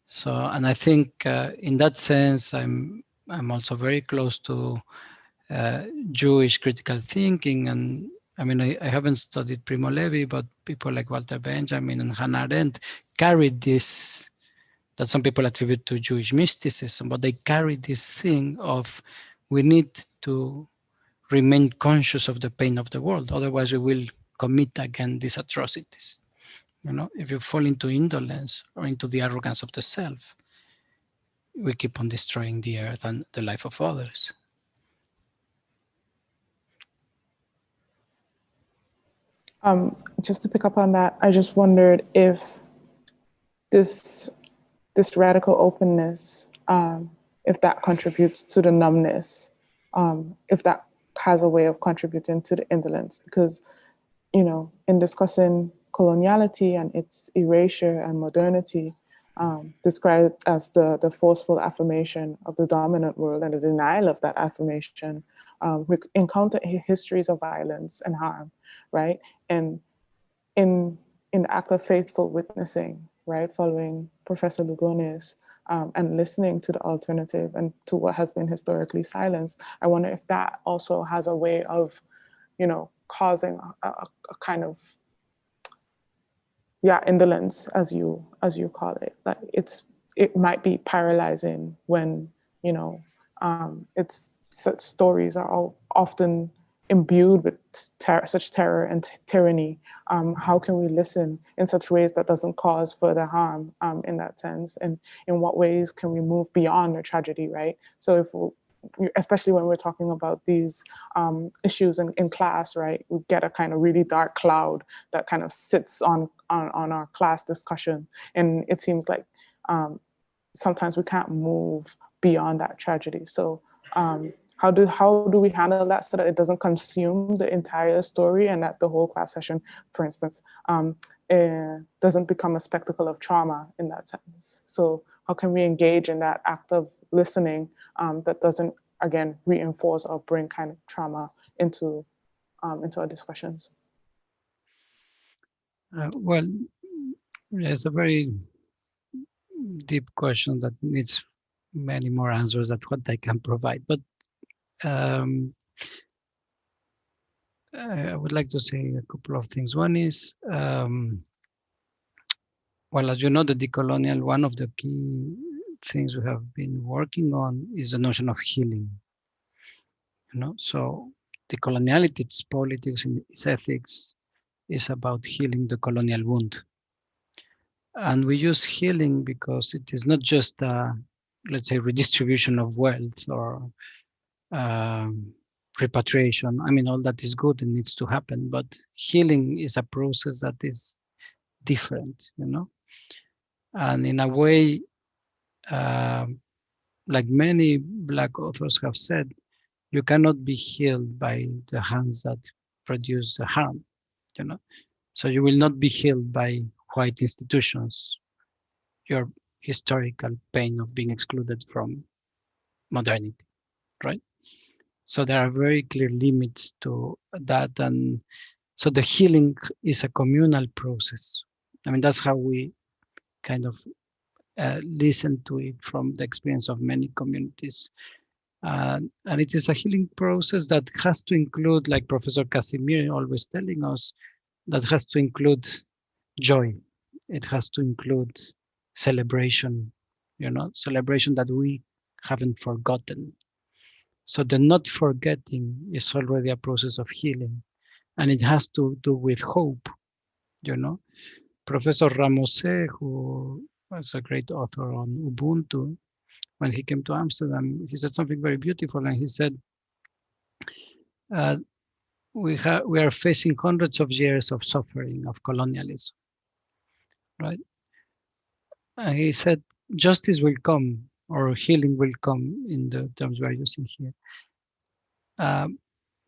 So, and I think in that sense, I'm also very close to Jewish critical thinking. And I mean, I haven't studied Primo Levi, but people like Walter Benjamin and Hannah Arendt carried this, that some people attribute to Jewish mysticism, but they carry this thing of we need to remain conscious of the pain of the world. Otherwise, we will commit again these atrocities. You know, if you fall into indolence or into the arrogance of the self, we keep on destroying the earth and the life of others. Just to pick up on that, I just wondered if this radical openness, if that contributes to the numbness, if that has a way of contributing to the indolence, because, you know, in discussing coloniality and its erasure and modernity, described as the forceful affirmation of the dominant world and the denial of that affirmation, we encounter histories of violence and harm, right? And in the act of faithful witnessing, right, following Professor Lugones, and listening to the alternative and to what has been historically silenced, I wonder if that also has a way of, you know, causing a kind of, indolence, as you call it. Like it might be paralyzing when, you know, it's such stories are all often imbued with such terror and tyranny. How can we listen in such ways that doesn't cause further harm, in that sense? And in what ways can we move beyond the tragedy, right? So especially when we're talking about these issues in class, right? We get a kind of really dark cloud that kind of sits on our class discussion. And it seems like sometimes we can't move beyond that tragedy. So how do we handle that so that it doesn't consume the entire story and that the whole class session, for instance, doesn't become a spectacle of trauma in that sense? So how can we engage in that act of listening that doesn't, again, reinforce or bring kind of trauma into our discussions? Well, it's a very deep question that needs many more answers than what I can provide. But I would like to say a couple of things. One is, well, as you know, the decolonial, one of the key things we have been working on is the notion of healing. You know, so decoloniality, its politics, and its ethics is about healing the colonial wound. And we use healing because it is not just a, let's say, redistribution of wealth or repatriation. I mean, all that is good and needs to happen, but healing is a process that is different, you know? And in a way, like many Black authors have said, you cannot be healed by the hands that produce the harm, you know? So you will not be healed by white institutions, your historical pain of being excluded from modernity, right? So there are very clear limits to that. And so the healing is a communal process. I mean, that's how we kind of listen to it from the experience of many communities. And it is a healing process that has to include, like Professor Casimir always telling us, that has to include joy. It has to include celebration, you know, celebration that we haven't forgotten. So the not forgetting is already a process of healing. and it has to do with hope, you know. Professor Ramosé, who was a great author on Ubuntu, when he came to Amsterdam, he said something very beautiful, and he said, we are facing hundreds of years of suffering, of colonialism, right? And he said, justice will come, or healing will come in the terms we are using here.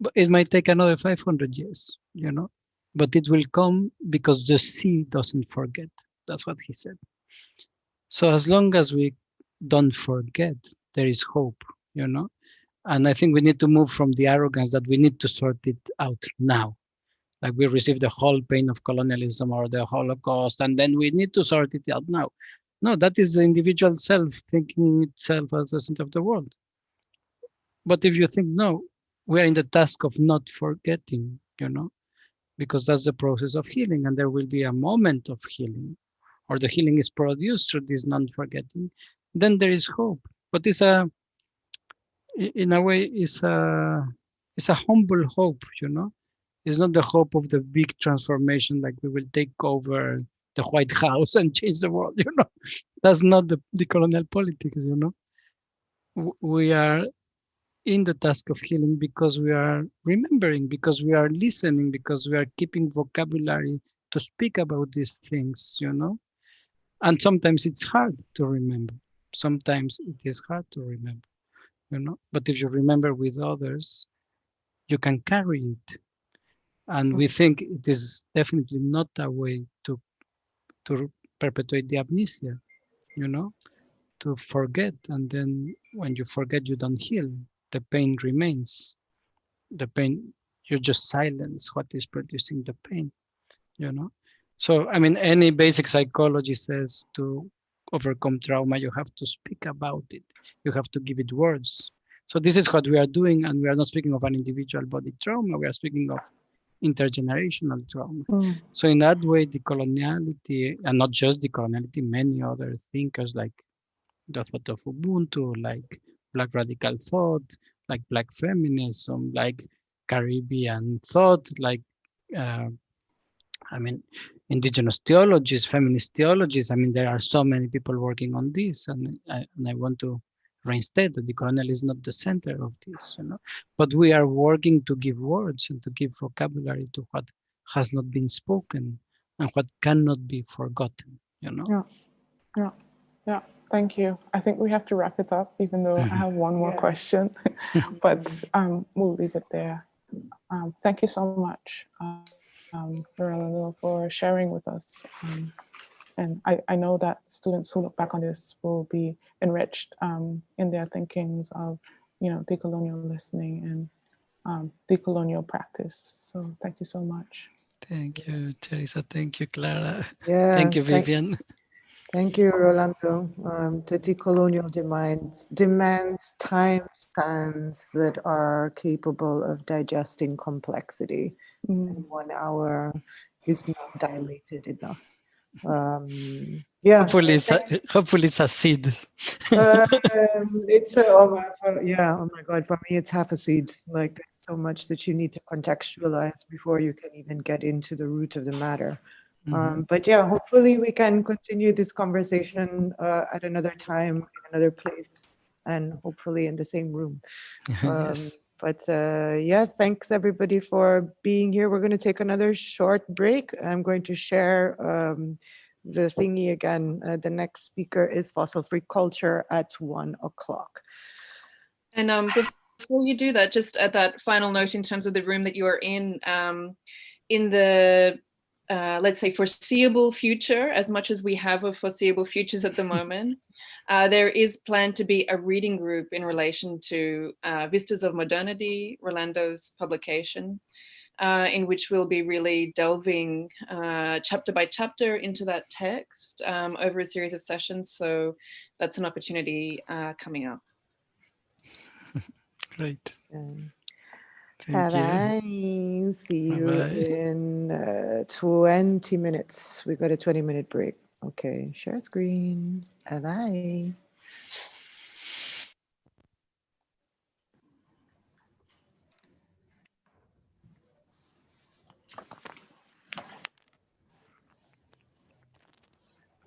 But it might take another 500 years, you know, but it will come because the sea doesn't forget. That's what he said. So as long as we don't forget, there is hope, you know. And I think we need to move from the arrogance that we need to sort it out now. Like we received the whole pain of colonialism or the Holocaust, and then we need to sort it out now. No, that is the individual self thinking itself as the center of the world. But if you think, no, we are in the task of not forgetting, you know, because that's the process of healing, and there will be a moment of healing, or the healing is produced through this non-forgetting, then there is hope. But it's in a way, it's a humble hope, you know. It's not the hope of the big transformation, like we will take over the White House and change the world, you know. That's not the colonial politics, you know. We are in the task of healing because we are remembering, because we are listening, because we are keeping vocabulary to speak about these things, you know. And sometimes it's hard to remember. Sometimes it is hard to remember, you know. But if you remember with others, you can carry it. And we think it is definitely not a way to perpetuate the amnesia, you know, to forget. And then when you forget, you don't heal. The pain remains. The pain, you just silence what is producing the pain, you know. So, I mean, any basic psychology says to overcome trauma, you have to speak about it. You have to give it words. So this is what we are doing. And we are not speaking of an individual body trauma. We are speaking of intergenerational trauma. So in that way, decoloniality, and not just decoloniality, many other thinkers like the thought of Ubuntu, like Black radical thought, like Black feminism, like Caribbean thought, like, I mean, indigenous theologies, feminist theologies. I mean, there are so many people working on this, and I want to reinstate that decolonial is not the center of this, you know, but we are working to give words and to give vocabulary to what has not been spoken and what cannot be forgotten, you know. Yeah. Thank you. I think we have to wrap it up, even though I have one more question, but we'll leave it there. Thank you so much, Rolando, for sharing with us. And I know that students who look back on this will be enriched in their thinkings of, you know, decolonial listening and decolonial practice. So thank you so much. Thank you, Charissa. Thank you, Clara. Yeah, Thank you, Vivian. Thank you, Rolando. The decolonial demands time spans that are capable of digesting complexity. And 1 hour is not dilated enough. Yeah. Hopefully it's a seed. It's oh my God, for me it's half a seed. Like there's so much that you need to contextualize before you can even get into the root of the matter. But yeah, hopefully we can continue this conversation at another time, in another place, and hopefully in the same room. Yes. But yeah, thanks everybody for being here. We're going to take another short break. I'm going to share the thingy again. The next speaker is Fossil Free Culture at 1 o'clock. And before you do that, just at that final note in terms of the room that you are in the let's say foreseeable future, as much as we have of foreseeable futures at the moment, there is planned to be a reading group in relation to Vistas of Modernity, Rolando's publication, in which we'll be really delving chapter by chapter into that text over a series of sessions. So that's an opportunity coming up. Great. Thank you. See you in 20 minutes. We got a 20-minute break. Okay, share screen. Bye.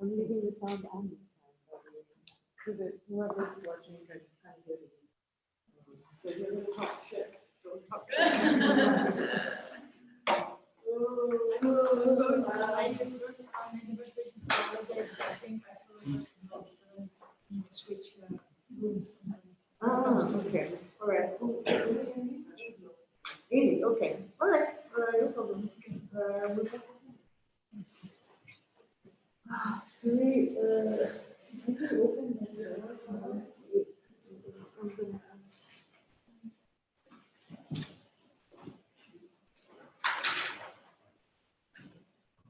I'm leaving the sound on this time, so that whoever's watching can kind of get it. So you're going to talk shit. Don't talk shit. Switch rooms. Okay. All right. Amy, okay. All right. No problem. Let's see. Can we open the door? I'm gonna ask.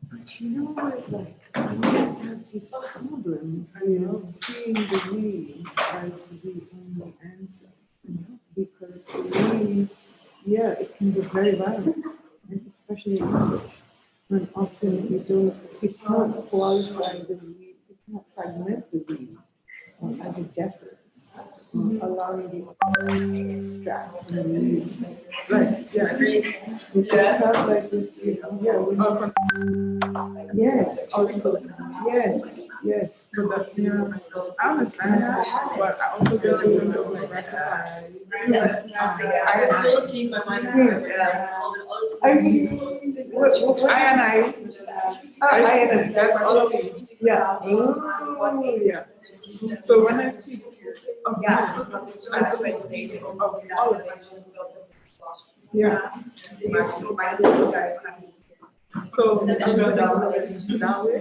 But you know what, like, I always have this problem, seeing the we as the only answer, because the we, yeah, it can be very violent, especially in English. And often you can't qualify the we, you cannot fragment the we as a deference. Allowing the extract from the lead. Right, yeah. Agreed. You can have like this, yes, yes. So that, I understand that, but I also do in terms of like rectifying. I still change my mind. That's all of it. Yeah. Yeah. So when I speak of I feel like of all of us. Yeah. So that way.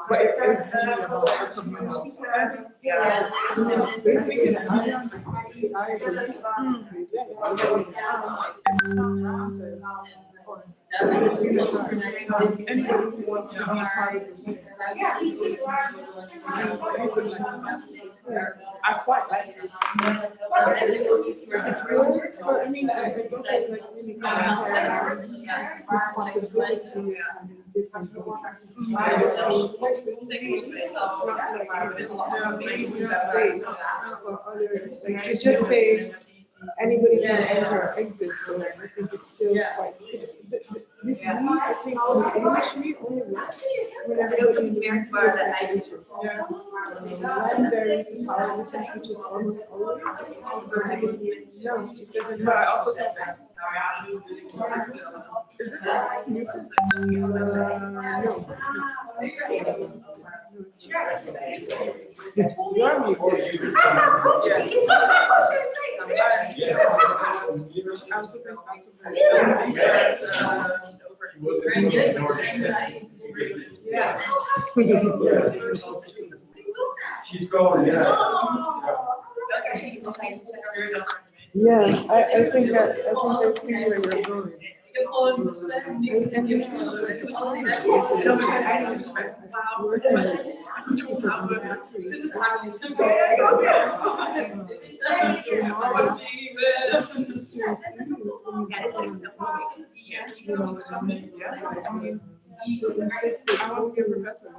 But it's Basically, anybody who wants to be part of the I quite like this. It's real, but I mean, I guess I like really this possibility of different ways. It's not like space for others. Like you just say anybody can enter or exit, so I think it's still quite good. This we, I think, this English we only works when everybody learns expectations. When there is a power within, which is almost always, no, it doesn't. But I also think that. Is it you? No, you're me. She's going, yeah. Yeah, I think I see where you're going. And this I want to be a professor.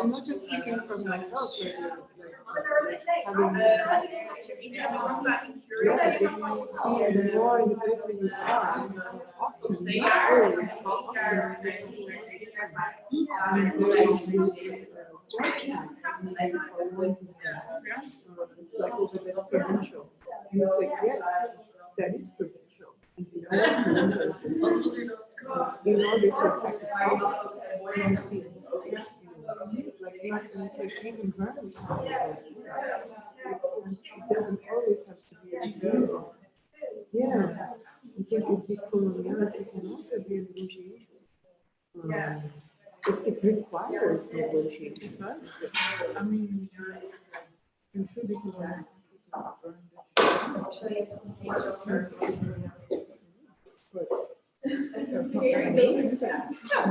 I'm not just speaking from myself, but having just see the more you go for you are, often, not always, but often there is this judgment for wanting it's like over the provincial. And it's like, yes, that is provincial. And you know in order to affect the problems, it must be consistent. Like not even learning. It doesn't always have to be a refusal. Yeah, I think decoloniality can also be a negotiation. It requires negotiation. I mean, you should be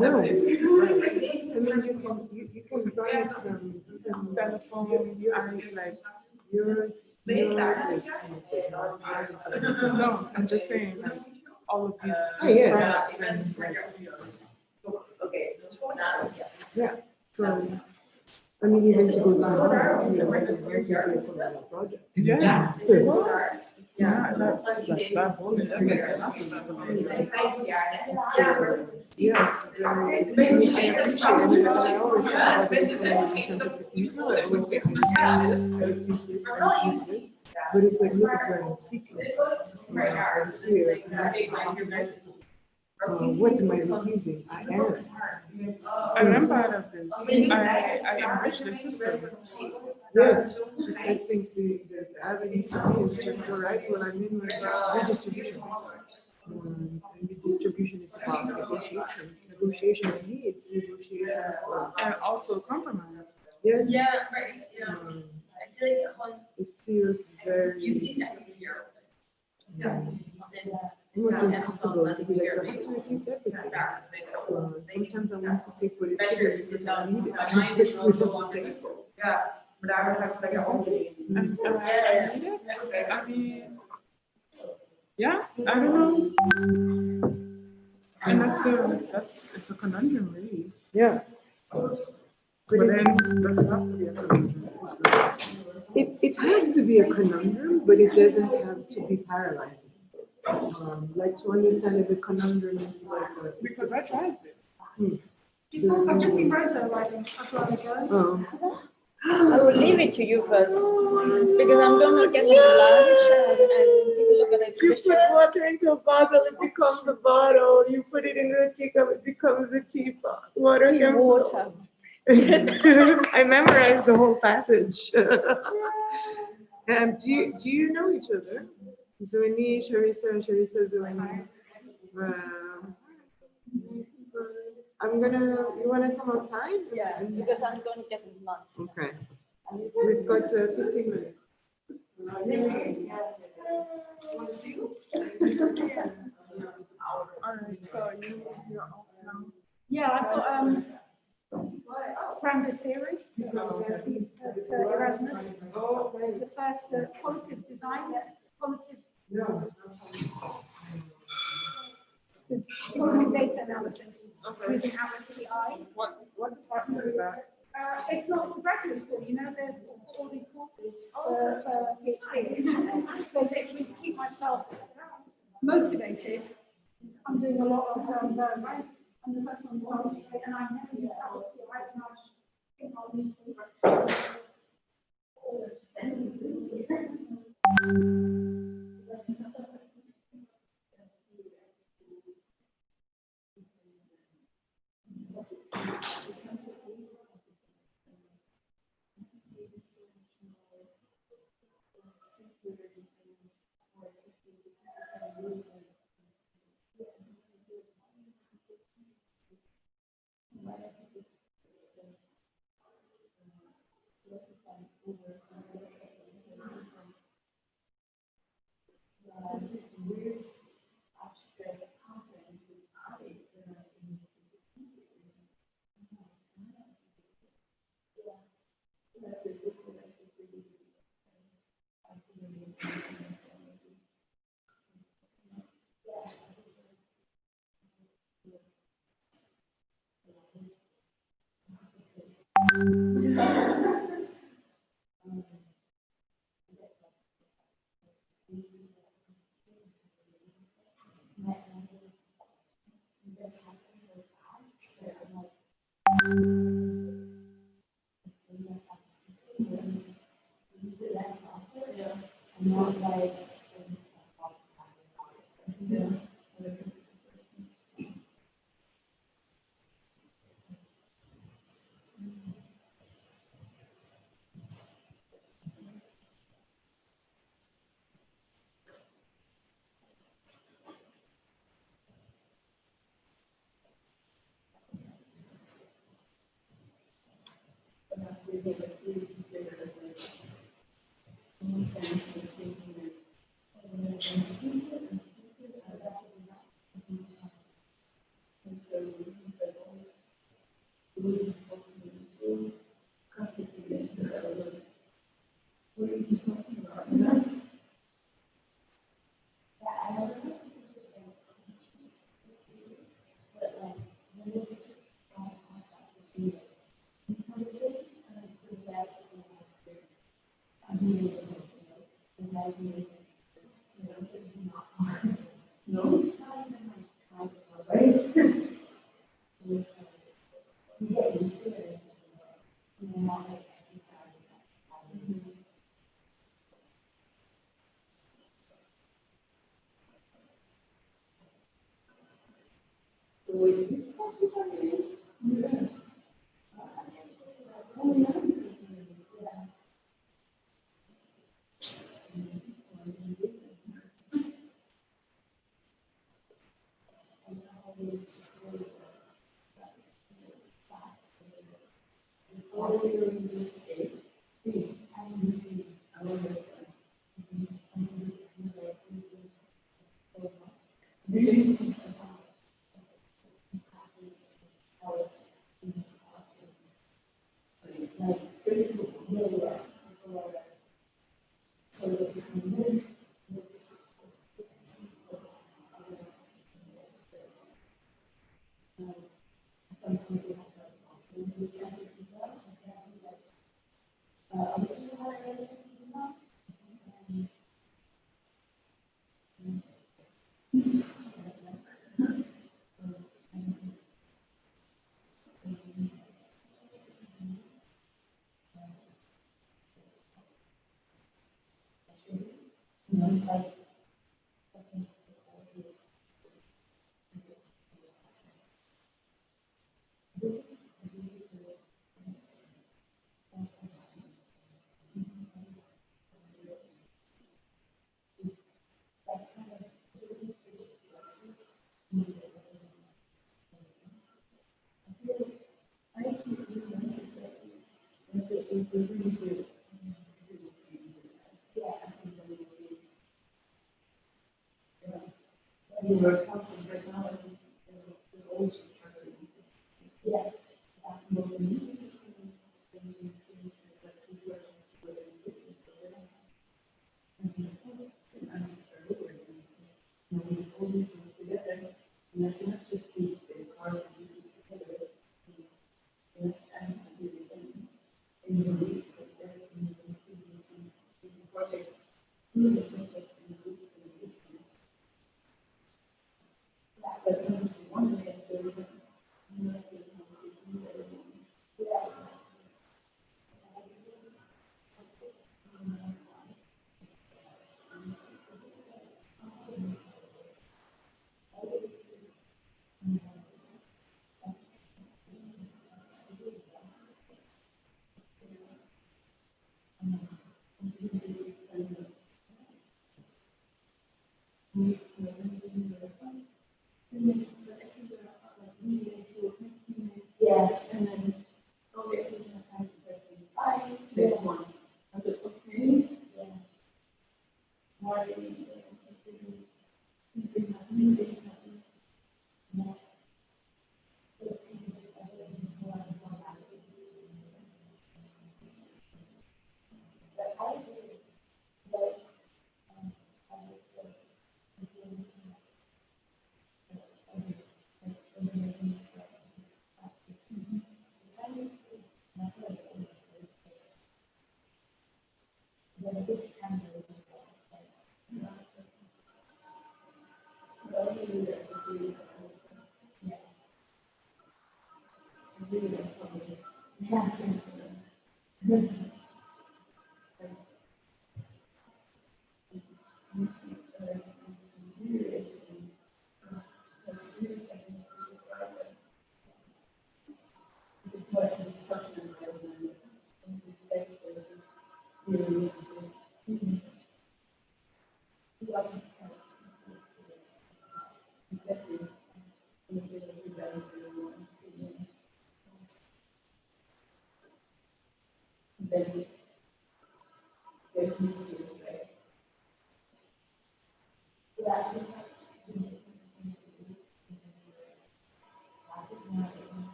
No, I mean you can buy it from telephone. Like yours is no. I'm just saying like all of these products and like yeah. So I mean, even to go to project. Yeah. Yeah, that whole Yeah, I appreciate it. I mean, I always talk about this in terms of refusal. I always say, I refuse this, I refuse this. But it's like, look at where I'm speaking. What am I refusing? I am. I am part of this. I enrich the system. Yes, I think the avenue for me is just all right. Well, I mean, redistribution. And redistribution is about negotiation. Negotiation for me, it's negotiation for. And also compromise. Yes. Yeah, right. Yeah. It feels very. Almost impossible to be like, I have to refuse everything. Sometimes I want to take what it is because I need it. Yeah, but I would have like a whole day. I mean, yeah, I don't know. And it's a conundrum, really. Yeah. But then it doesn't have to be a conundrum. It has to be a conundrum, but it doesn't have to be paralyzing. Like to understand that the conundrum is like a, Because I tried it. I've just seen Rosa writing. That's why I go. I will leave it to you first because I'm going to get some lunch and take a look at it. You put water into a bottle, it becomes a bottle. You put it in a teacup, it becomes a teapot. Water. I memorized the whole passage. And do you know each other? Zoini, Charissa, Zoini. You wanna come outside? Yeah, because I'm going to get some lunch. Okay. We've got 15 minutes. All right, so you're off now. Yeah, I've got grounded theory at Erasmus. It's the first qualitative design, qualitative data analysis using Atlas AI. What department is that? It's not for graduate school, you know, there's all these courses for PhDs. So literally to keep myself motivated, I'm doing a lot of I'm the first one, and I never use Atlas AI, and I think I'll use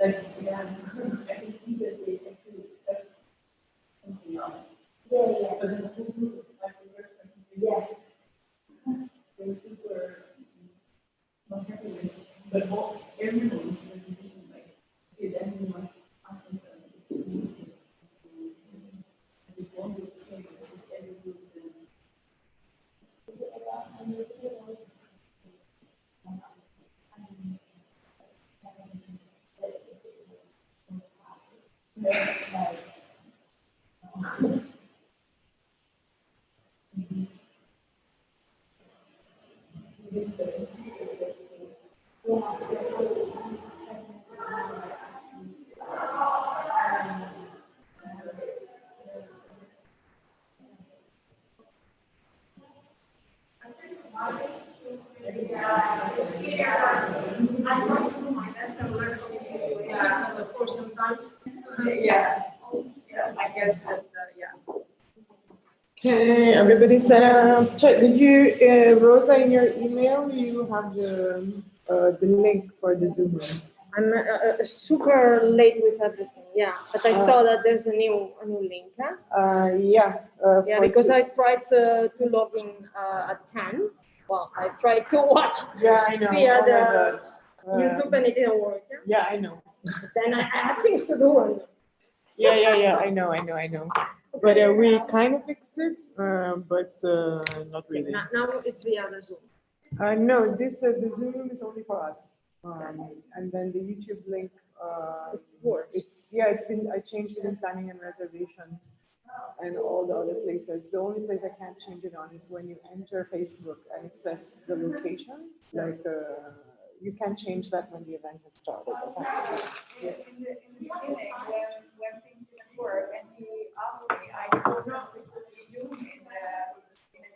But yeah, I can see that they actually something else. Yeah. But then the whole group, like the first person, yeah. They were super not happy with it. But all everyone was thinking like, okay, then we must ask them to this one group came and every group then. I try to do my best and learn from your situation, but of course sometimes. Yeah, I guess that, yeah. Okay, everybody set up. Check. Did you, Rosa, in your email, you have the link for the Zoom room? I'm super late with everything, yeah. But I saw that there's a new link, huh? Yeah. Yeah, because I tried to log in at 10. Well, I tried to watch Yeah, I know. via Oh my God. YouTube and it didn't work. Yeah, I know. But then I had things to do. And Yeah. I know. But we kind of fixed it, but not really. now it's via the Zoom. No, the Zoom room is only for us. And then the YouTube link, I changed it in planning and reservations and all the other places. The only place I can't change it on is when you enter Facebook and it says the location, like you can't change that when the event has started. In the beginning, when things didn't work, and he asked me, I don't know if we could Zoom in a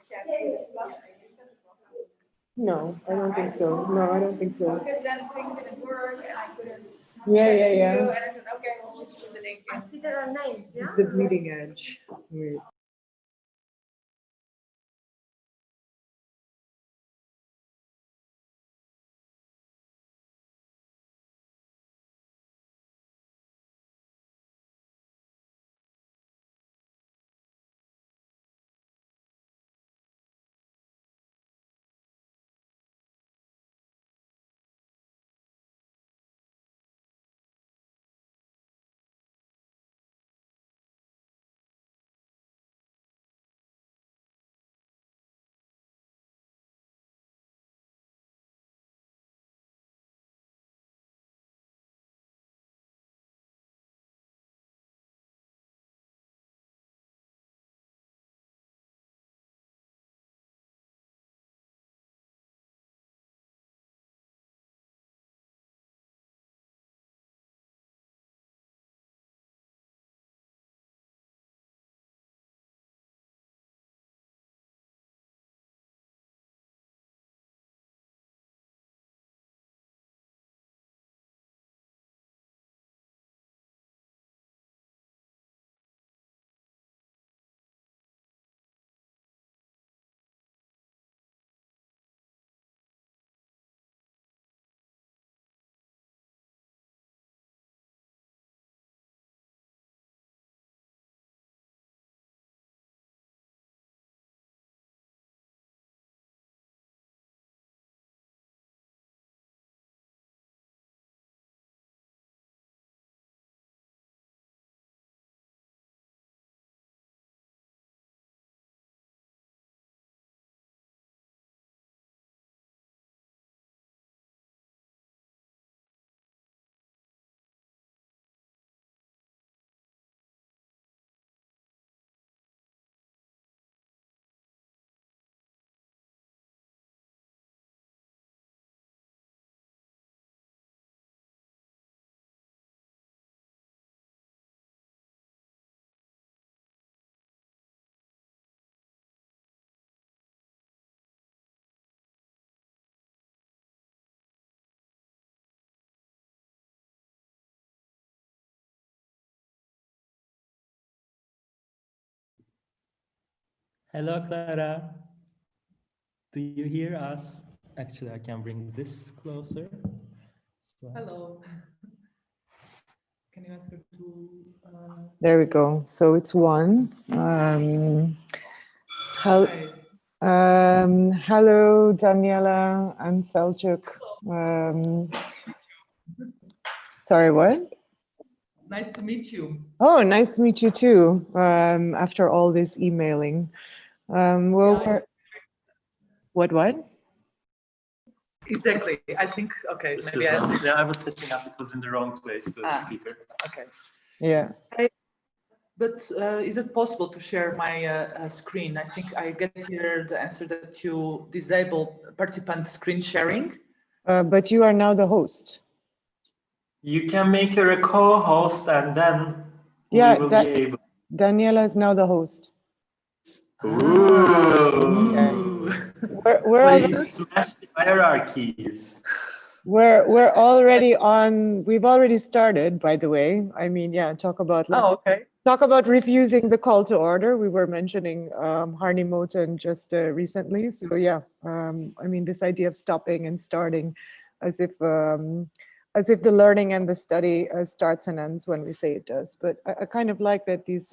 chat with his classmates. Is that a problem? No, I don't think so. Because then things didn't work, and I couldn't. Yeah. And I said, okay, we'll just put the link in. I see there are names, yeah? The bleeding edge. Weird. Hello, Clara. Do you hear us? Actually, I can bring this closer. So, Hello. Can you ask her to? There we go. So it's one. Hello, Daniela and Selçuk. Sorry, what? Nice to meet you. Oh, nice to meet you too. After all this emailing. Well, what? Exactly. I think, okay, maybe I was setting up, it was in the wrong place, the speaker. Okay. Yeah. But is it possible to share my screen? I think I get here the answer that you disable participant screen sharing. But you are now the host. You can make her a co-host and then we will be able. Daniela is now the host. Ooh. Okay. We're smash the hierarchies. We're already on. We've already started, by the way. I mean, yeah. Talk about talk about refusing the call to order. We were mentioning Harney Moten just recently. So yeah. I mean, this idea of stopping and starting, as if the learning and the study starts and ends when we say it does. But I kind of like that these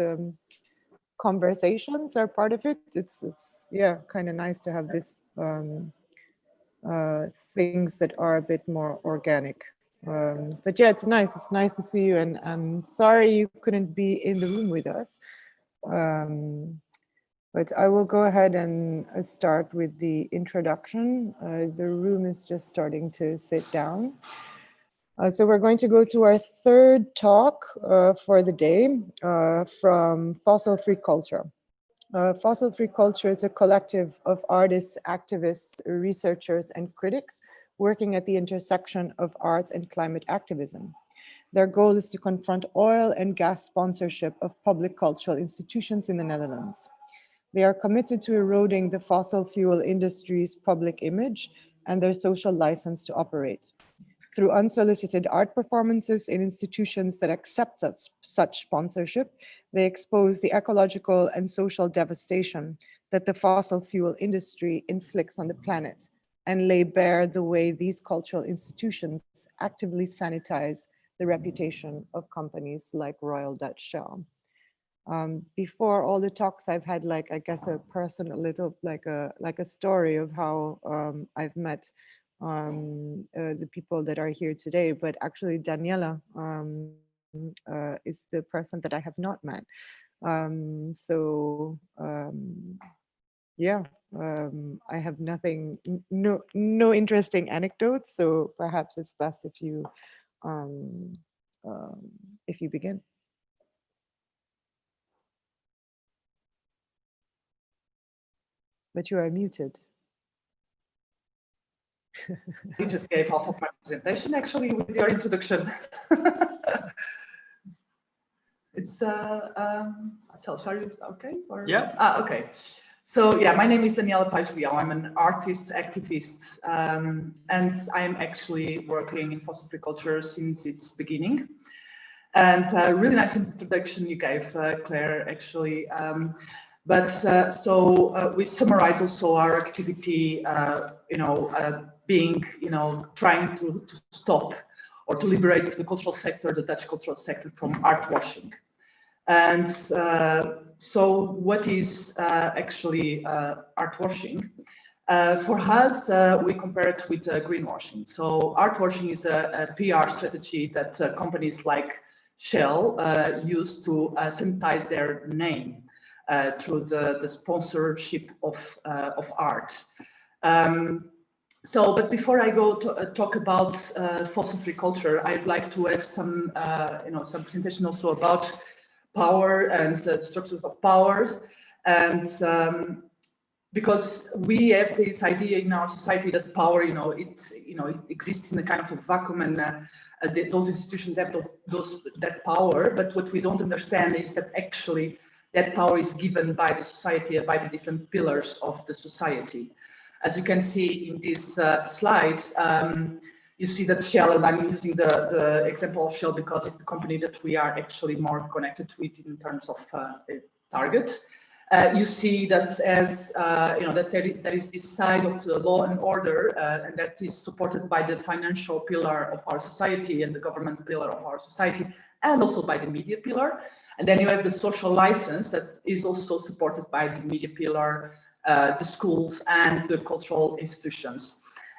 conversations are part of it. It's yeah, kind of nice to have this things that are a bit more organic. But yeah, it's nice to see you, and sorry you couldn't be in the room with us. But I will go ahead and start with the introduction. The room is just starting to sit down. So we're going to go to our third talk for the day from Fossil-Free Culture. Fossil-Free Culture is a collective of artists, activists, researchers, and critics working at the intersection of art and climate activism. Their goal is to confront oil and gas sponsorship of public cultural institutions in the Netherlands. They are committed to eroding the fossil fuel industry's public image and their social license to operate. Through unsolicited art performances in institutions that accept such sponsorship, they expose the ecological and social devastation that the fossil fuel industry inflicts on the planet and lay bare the way these cultural institutions actively sanitize the reputation of companies like Royal Dutch Shell. Before all the talks, I've had I guess a personal little like a story of how I've met the people that are here today, but actually Daniela is the person that I have not met. Yeah, I have no interesting anecdotes, so perhaps it's best if you begin. But you are muted. You just gave half of my presentation actually with your introduction. It's Selçuk, are you okay? Or? Yeah. Okay. So yeah, my name is Daniela Pajvial. I'm an artist, activist, and I'm actually working in fossil-free culture since its beginning. And really nice introduction you gave, Claire, actually. We summarize also our activity, being, trying to stop or to liberate the cultural sector, the Dutch cultural sector, from art washing. And so what is actually art washing? For us, we compare it with greenwashing. So art washing is a PR strategy that companies like Shell use to sanitize their name through the sponsorship of art. But before I go to talk about fossil-free culture, I'd like to have some presentation also about power and the structures of power, and because we have this idea in our society that power, it exists in a kind of a vacuum, and those institutions have that power. But what we don't understand is that actually that power is given by the society and by the different pillars of the society. As you can see in this slide, you see that Shell, and I'm using the example of Shell because it's the company that we are actually more connected with in terms of target. you see that as that there is this side of the law and order, and that is supported by the financial pillar of our society and the government pillar of our society, and also by the media pillar. And then you have the social license that is also supported by the media pillar, the schools, and the cultural institutions.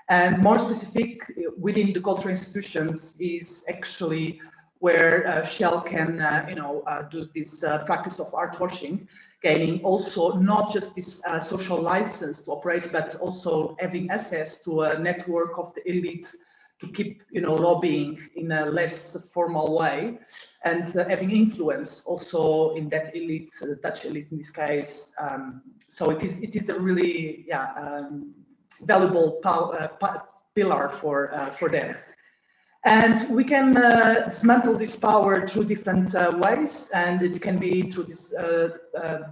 And more specific within the cultural institutions is actually where Shell can do this practice of art washing, gaining also not just this social license to operate, but also having access to a network of the elite to keep lobbying in a less formal way, and having influence also in that elite, the Dutch elite in this case. So it is a really valuable pillar for them. And we can dismantle this power through different ways, and it can be through this,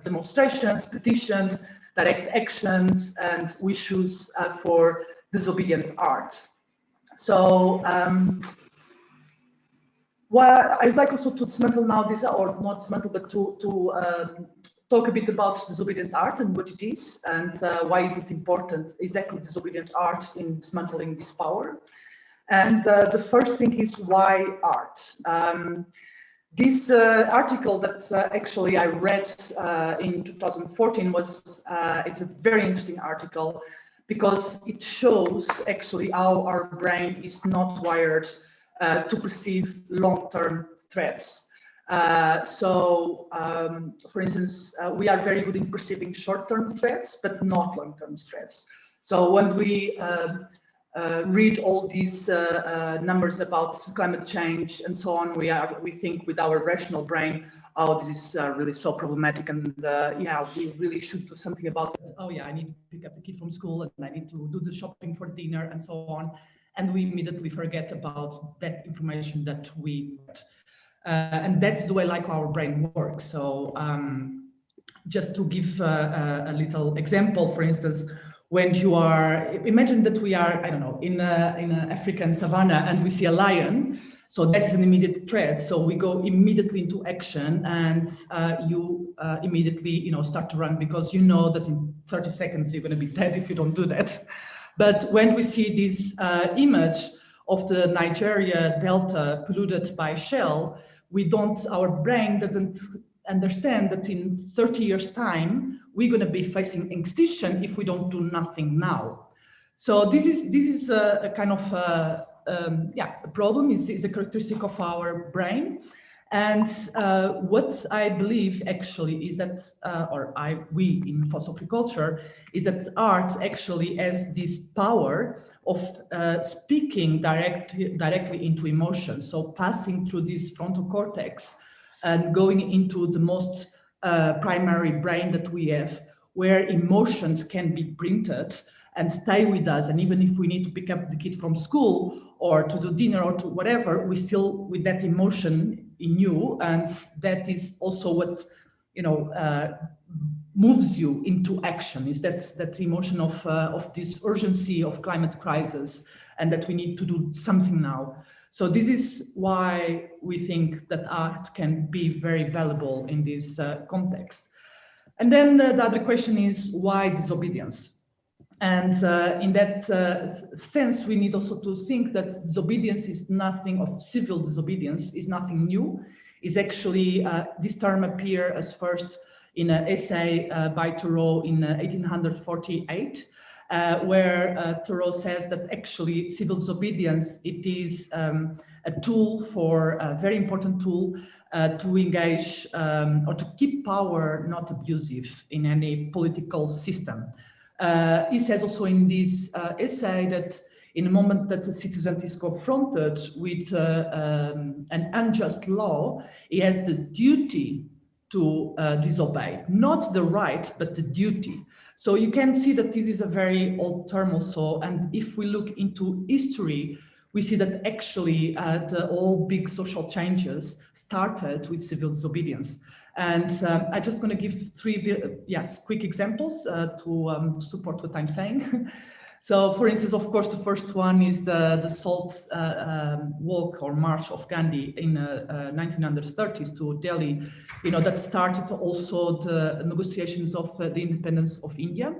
demonstrations, petitions, direct actions, and issues for disobedient art. So, well, I'd like also to dismantle now this, or not dismantle, but to talk a bit about disobedient art and what it is, and why is it important, exactly disobedient art in dismantling this power. And the first thing is why art. This article that actually I read in 2014 was, it's a very interesting article because it shows actually how our brain is not wired to perceive long-term threats. For instance, we are very good in perceiving short-term threats, but not long-term threats. So when we read all these numbers about climate change and so on, we think with our rational brain, oh, this is really so problematic, and yeah, we really should do something about it. Oh yeah, I need to pick up the kid from school, and I need to do the shopping for dinner and so on. And we immediately forget about that information that we get. And that's the way like our brain works. So just to give a little example, for instance, when you are, imagine that we are, I don't know, in an African savanna and we see a lion. So that is an immediate threat. So we go immediately into action, and you immediately, start to run because you know that in 30 seconds you're going to be dead if you don't do that. But when we see this image of the Nigeria Delta polluted by Shell, our brain doesn't understand that in 30 years' time, we're going to be facing extinction if we don't do nothing now. So this is a kind of a problem. Is a characteristic of our brain. And what I believe actually is that, we in fossil-free culture, is that art actually has this power of speaking directly into emotion. So passing through this frontal cortex and going into the most primary brain that we have, where emotions can be printed and stay with us. And even if we need to pick up the kid from school or to do dinner or to whatever, we still with that emotion in you. And that is also what, moves you into action, is that emotion of this urgency of climate crisis, and that we need to do something now. So this is why we think that art can be very valuable in this context. And then the other question is, why disobedience? And in that sense, we need also to think that disobedience is nothing, of civil disobedience is nothing new. Is actually, this term appeared as first in an essay by Thoreau in 1848, where Thoreau says that actually civil disobedience, it is a tool a very important tool to engage or to keep power not abusive in any political system. He says also in this essay that in a moment that the citizen is confronted with an unjust law, he has the duty to disobey, not the right, but the duty. So you can see that this is a very old term also. And if we look into history, we see that actually all big social changes started with civil disobedience. And I'm just going to give three quick examples to support what I'm saying. So, for instance, of course, the first one is the Salt Walk or March of Gandhi in 1930s to Delhi. You know, that started also the negotiations of the independence of India.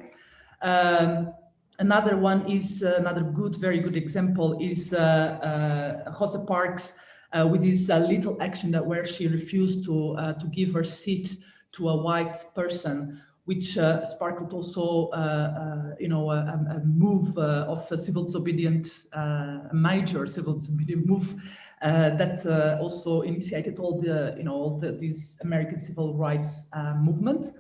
Another one is another very good example is Rosa Parks with this little action where she refused to give her seat to a white person, which sparkled also, you know, a move of a civil disobedient, major civil disobedient move that also initiated all the, you know, this American civil rights movement.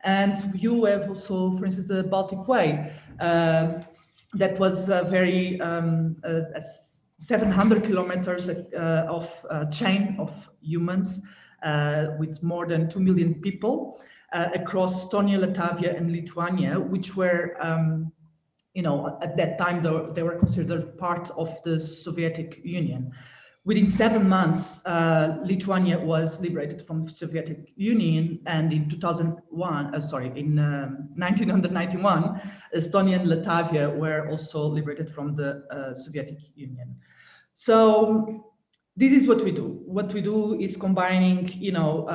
And you have also, for instance, the Baltic Way, that was very 700 kilometers of chain of humans with more than 2 million people across Estonia, Latvia, and Lithuania, which were, you know, at that time they were considered part of the Soviet Union. Within 7 months, Lithuania was liberated from the Soviet Union, and in 1991, Estonia and Latvia were also liberated from the Soviet Union. So this is what we do. What we do is combining, you know,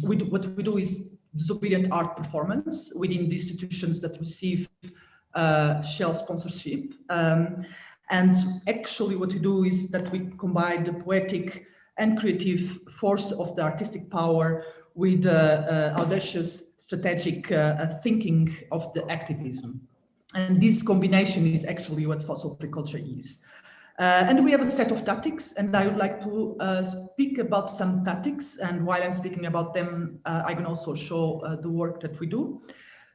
what we do is disobedient art performance within the institutions that receive Shell sponsorship. And actually what we do is that we combine the poetic and creative force of the artistic power with audacious strategic thinking of the activism. And this combination is actually what fossil-free culture is. And we have a set of tactics, and I would like to speak about some tactics. And while I'm speaking about them, I can also show the work that we do.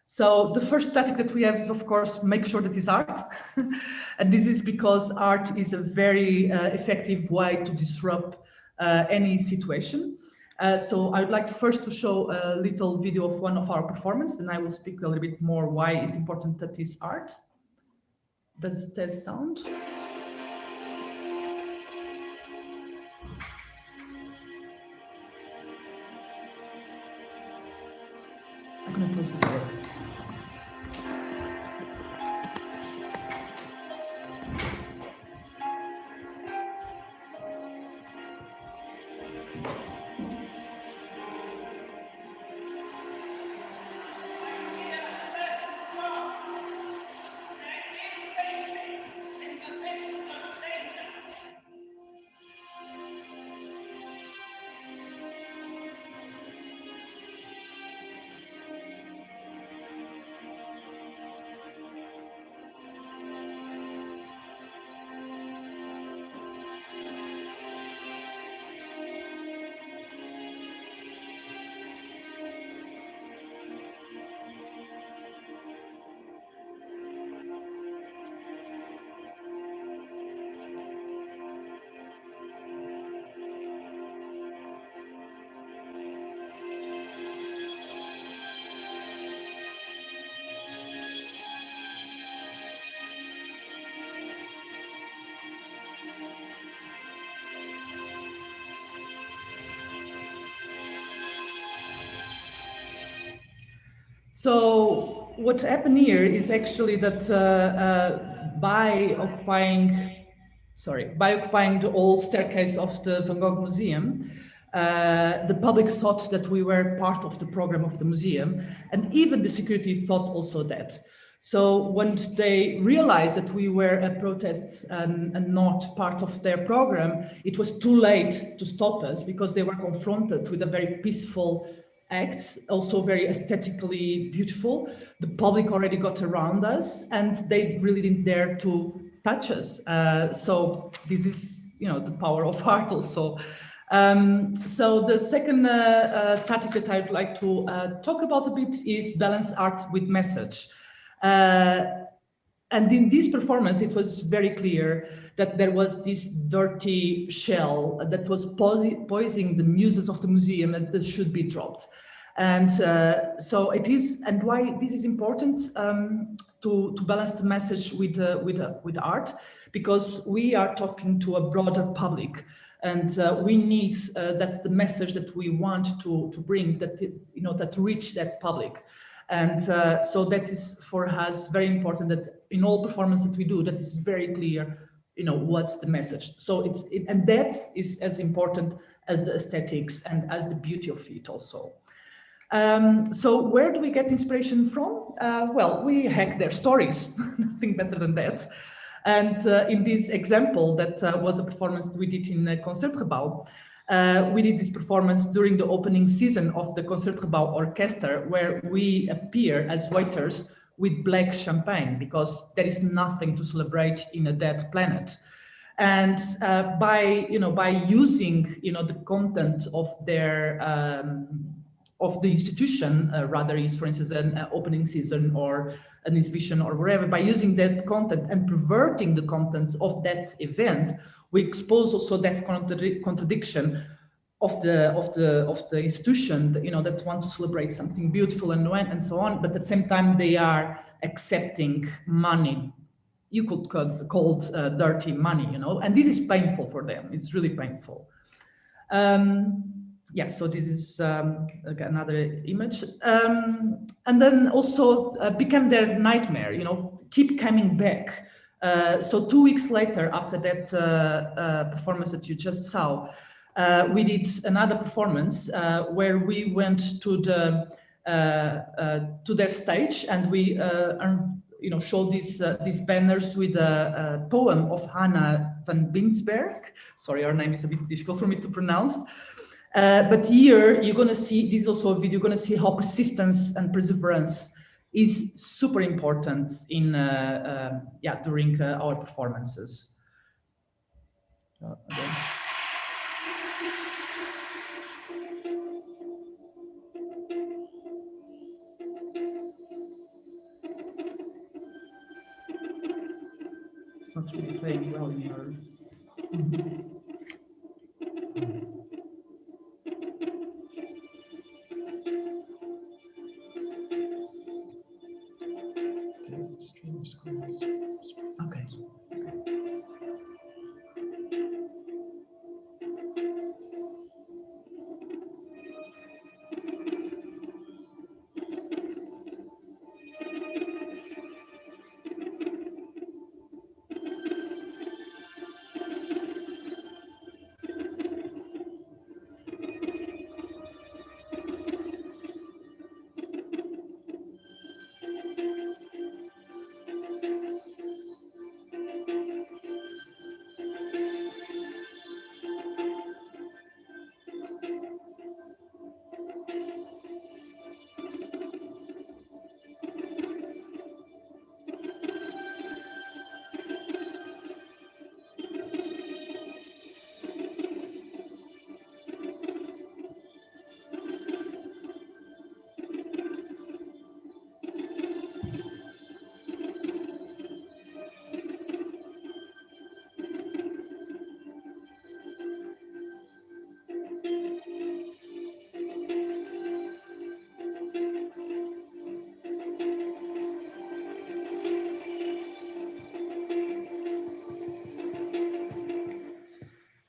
So the first tactic that we have is, of course, make sure that it's art. And this is because art is a very effective way to disrupt any situation. So I would like first to show a little video of one of our performances, and I will speak a little bit more why it's important that it's art. Does it have sound? I'm going to close the door. So what happened here is actually that by occupying the old staircase of the Van Gogh Museum, the public thought that we were part of the program of the museum, and even the security thought also that. So when they realized that we were a protest and not part of their program, it was too late to stop us because they were confronted with a very peaceful act, also very aesthetically beautiful. The public already got around us and they really didn't dare to touch us. So this is, you know, the power of art also. So the second tactic that I'd like to talk about a bit is balance art with message. And in this performance, it was very clear that there was this dirty shell that was poisoning the muses of the museum and that should be dropped. And so it is, and why this is important to balance the message with art, because we are talking to a broader public, and we need that the message that we want to bring, that that reach that public. And so that is for us very important, that in all performance that we do, that is very clear, you know, what's the message. So and that is as important as the aesthetics and as the beauty of it also. So where do we get inspiration from? Well, we hack their stories, nothing better than that. And in this example, that was a performance we did in Concertgebouw. We did this performance during the opening season of the Concertgebouw Orchestra, where we appear as waiters with black champagne, because there is nothing to celebrate in a dead planet. And by using, you know, the content of their of the institution, rather is, for instance, an opening season or an exhibition or wherever, by using that content and perverting the content of that event, we expose also that contradiction of the institution, you know, that want to celebrate something beautiful and so on, but at the same time they are accepting money. You could call it dirty money, you know, and this is painful for them. It's really painful. Yeah, so this is another image. And then also became their nightmare, you know, keep coming back. So 2 weeks later, after that performance that you just saw, we did another performance where we went to their stage, and we you know, showed these banners with a poem of Hannah van Binsberg. Sorry, her name is a bit difficult for me to pronounce. But here you're going to see, this is also a video, you're going to see how persistence and perseverance is super important in during our performances. Okay. It's not really playing well in your... Okay.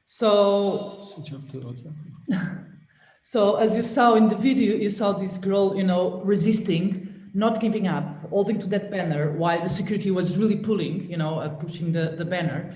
So, switch off the audio. So as you saw in the video, you saw this girl, you know, resisting, not giving up, holding to that banner while the security was really pulling, you know, pushing the banner.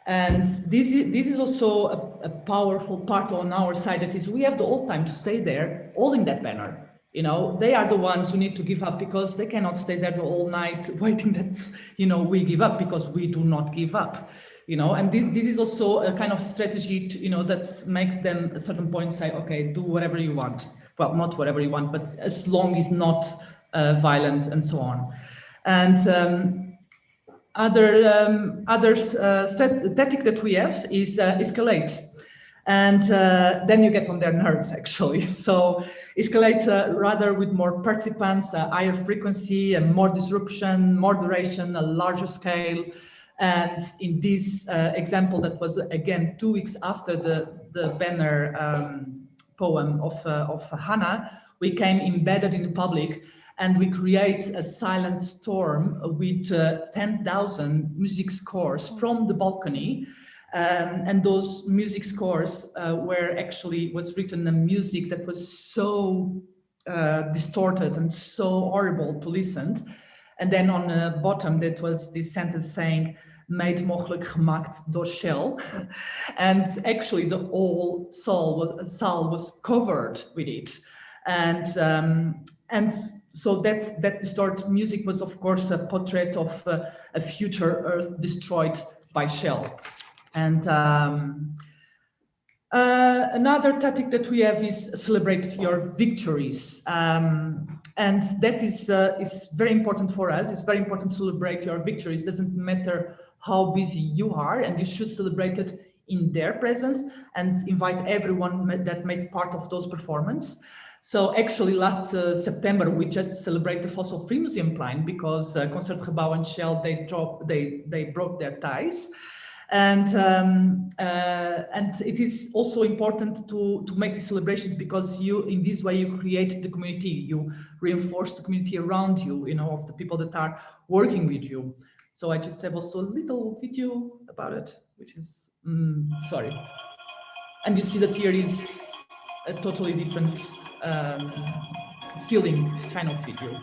And this is also a powerful part on our side, that is we have the whole time to stay there holding that banner. You know, they are the ones who need to give up, because they cannot stay there the whole night waiting that, you know, we give up, because we do not give up. You know, and this is also a kind of strategy to, you know, that makes them at a certain point say, okay, do whatever you want. Well, not whatever you want, but as long as not violent and so on. And other tactic that we have is escalate. And then you get on their nerves, actually. So escalate rather with more participants, higher frequency, and more disruption, more duration, a larger scale. And in this example, that was again 2 weeks after the banner poem of Hannah, we came embedded in the public, and we create a silent storm with 10,000 music scores from the balcony. And those music scores was written a music that was so distorted and so horrible to listen. And then on the bottom, that was this sentence saying, made mogelijk gemaakt door Shell. And actually the whole saal was covered with it. And so that distorted music was, of course, a portrait of a future Earth destroyed by Shell. And another tactic that we have is celebrate your victories. And that is very important for us. It's very important to celebrate your victories. Doesn't matter how busy you are, and you should celebrate it in their presence and invite everyone that made part of those performances. So actually last September, we just celebrated the Fossil Free Museum plan because Concertgebouw and Shell, they broke their ties. And it is also important to make these celebrations because in this way you create the community, you reinforce the community around you, of the people that are working with you. So I just have also a little video about it, which is, sorry. And you see that here is a totally different feeling kind of video.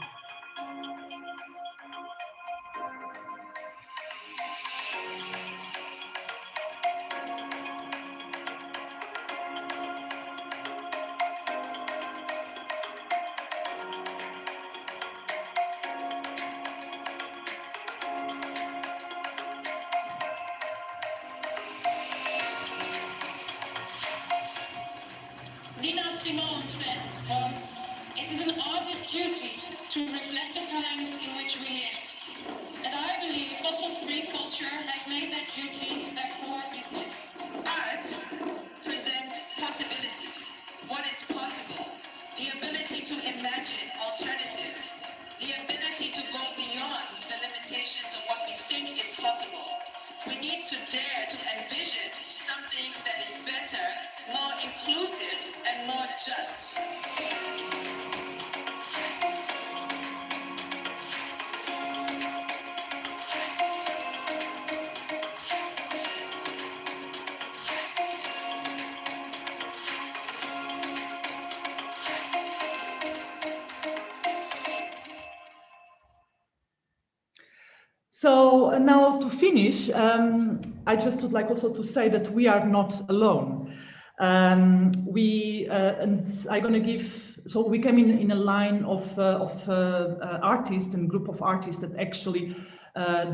So now to finish, I just would like also to say that we are not alone. And I'm going to give, so we came in a line of artists and group of artists that actually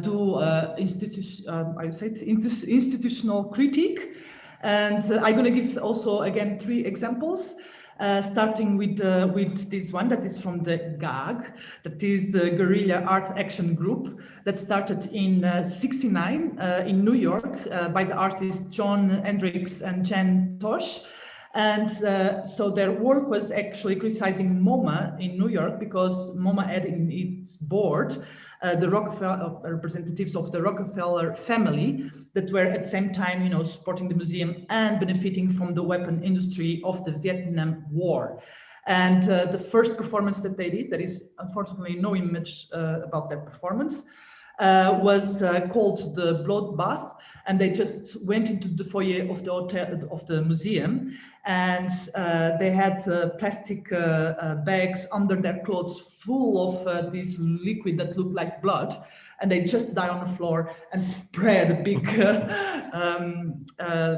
do institutional critique. And I'm going to give also, again, 3 examples. Starting with this one that is from the GAG, that is the Guerrilla Art Action Group that started in '69 in New York by the artists John Hendricks and Jen Tosh. And so their work was actually criticizing MoMA in New York because MoMA had in its board the Rockefeller representatives of the Rockefeller family that were at the same time, supporting the museum and benefiting from the weapon industry of the Vietnam War. And the first performance that they did, there is unfortunately no image about that performance, was called the Bloodbath, and they just went into the foyer of the hotel of the museum, and they had plastic bags under their clothes full of this liquid that looked like blood, and they just died on the floor and spread a big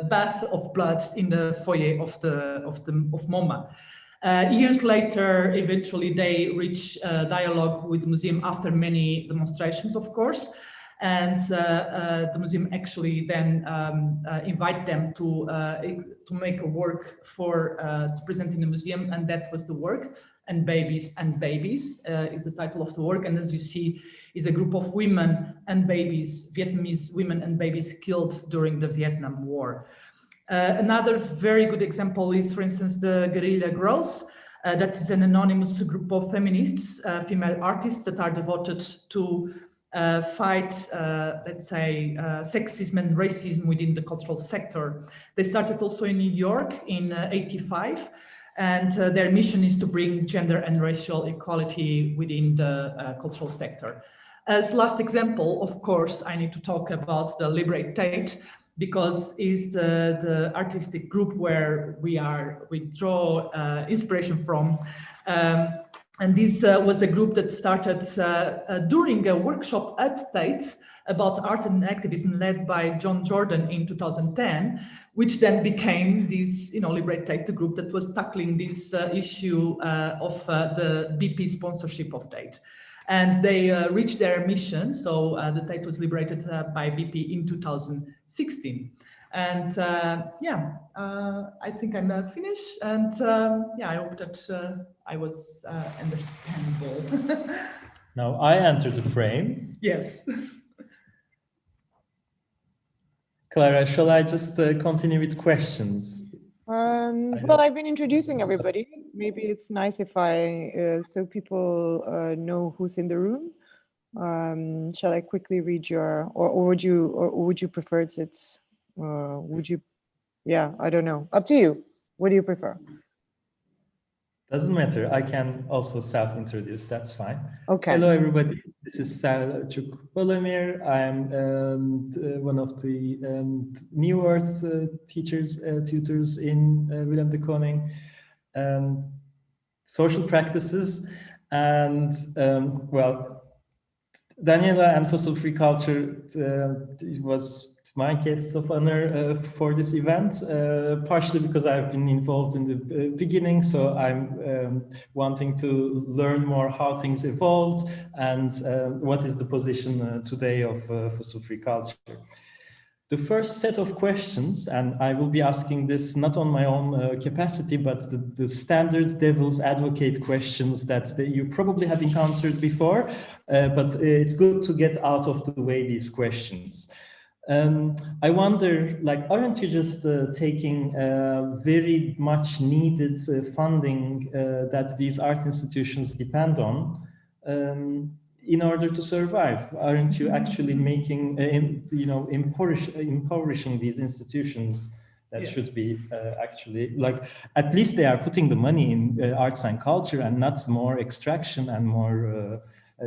bath of blood in the foyer of MoMA. Years later, eventually they reach dialogue with the museum after many demonstrations, of course, and the museum actually then invite them to make a work to present in the museum, and that was the work. And Babies is the title of the work, and as you see, is a group of women and babies, Vietnamese women and babies killed during the Vietnam War. Another very good example is, for instance, the Guerrilla Girls. That is an anonymous group of feminists, female artists that are devoted to fight, let's say, sexism and racism within the cultural sector. They started also in New York in '85, and their mission is to bring gender and racial equality within the cultural sector. As last example, of course, I need to talk about the Liberate Tate. because it's the artistic group where we draw inspiration from. And this was a group that started during a workshop at Tate about art and activism led by John Jordan in 2010, which then became this, Liberate Tate, the group that was tackling this issue of the BP sponsorship of Tate. And they reached their mission. So the Tate was liberated by BP in 2016. And I think I'm finished. And I hope that I was understandable. Now I enter the frame. Yes. Clara, shall I just continue with questions? Well, I've been introducing everybody. Maybe it's nice if I, so people know who's in the room. Shall I quickly read your, or would you prefer it? Would you? Yeah, I don't know. Up to you. What do you prefer? Doesn't matter. I can also self-introduce. That's fine. Okay. Hello, everybody. This is Selçuk Balamir. I'm one of the New Earth teachers, tutors in Willem de Kooning Social Practices. And well, Daniela and Fossil Free Culture was my guest of honor for this event, partially because I've been involved in the beginning, so I'm wanting to learn more how things evolved and what is the position today of Fossil Free Culture. The first set of questions, and I will be asking this not on my own capacity, but the standard devil's advocate questions that you probably have encountered before, but it's good to get out of the way these questions. I wonder, aren't you just taking very much needed funding that these art institutions depend on in order to survive? Aren't you actually making, impoverishing these institutions that should be actually, at least they are putting the money in arts and culture and not more extraction and more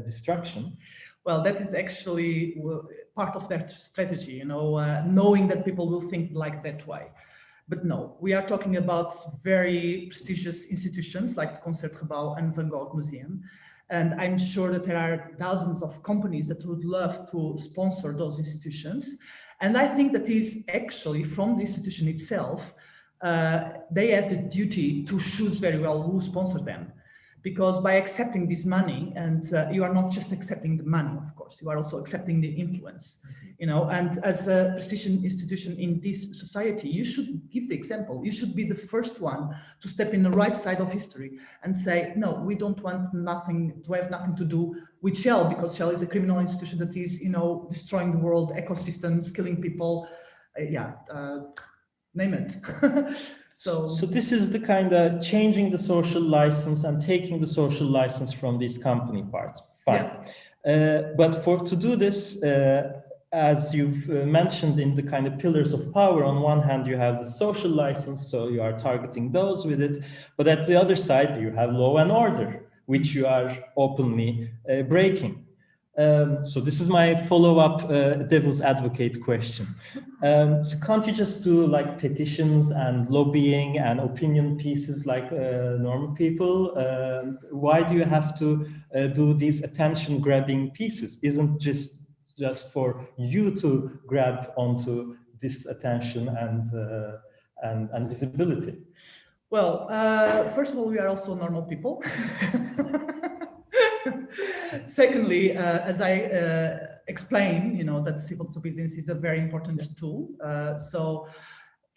destruction? Well, that is actually part of their strategy, knowing that people will think like that way. But no, we are talking about very prestigious institutions like the Concertgebouw and Van Gogh Museum. And I'm sure that there are thousands of companies that would love to sponsor those institutions. And I think that is actually from the institution itself, they have the duty to choose very well who sponsor them. Because by accepting this money, and you are not just accepting the money, of course, you are also accepting the influence, and as a prestigious institution in this society, you should give the example. You should be the first one to step in the right side of history and say, no, we don't want nothing to have nothing to do with Shell, because Shell is a criminal institution that is, destroying the world, ecosystems, killing people, name it. So this is the kind of changing the social license and taking the social license from these company parts. Fine. Yeah. But to do this, as you've mentioned in the kind of pillars of power, on one hand, you have the social license, so you are targeting those with it. But at the other side, you have law and order, which you are openly breaking. So this is my follow-up devil's advocate question. So can't you just do petitions and lobbying and opinion pieces like normal people? Why do you have to do these attention-grabbing pieces? Isn't just for you to grab onto this attention and visibility? Well, first of all, we are also normal people. Secondly, as I explained, that civil disobedience is a very important tool. So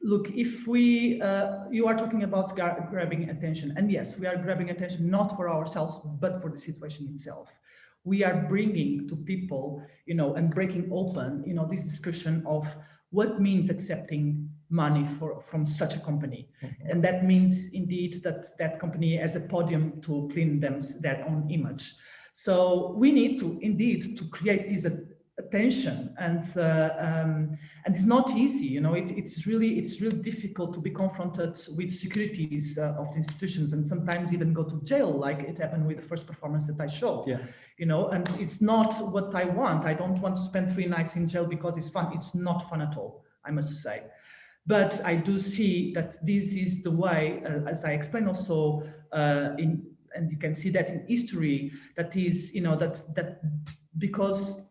look, if you are talking about grabbing attention, and yes, we are grabbing attention not for ourselves, but for the situation itself. We are bringing to people, and breaking open, this discussion of what means accepting money from such a company. Mm-hmm. And that means indeed that company has a podium to clean their own image. So we need to indeed to create this attention, and it's not easy. It's really difficult to be confronted with securities of the institutions, and sometimes even go to jail, like it happened with the first performance that I showed. Yeah. And it's not what I want. I don't want to spend 3 nights in jail because it's fun. It's not fun at all. I must say. But I do see that this is the way, as I explained also and you can see that in history, that is, that because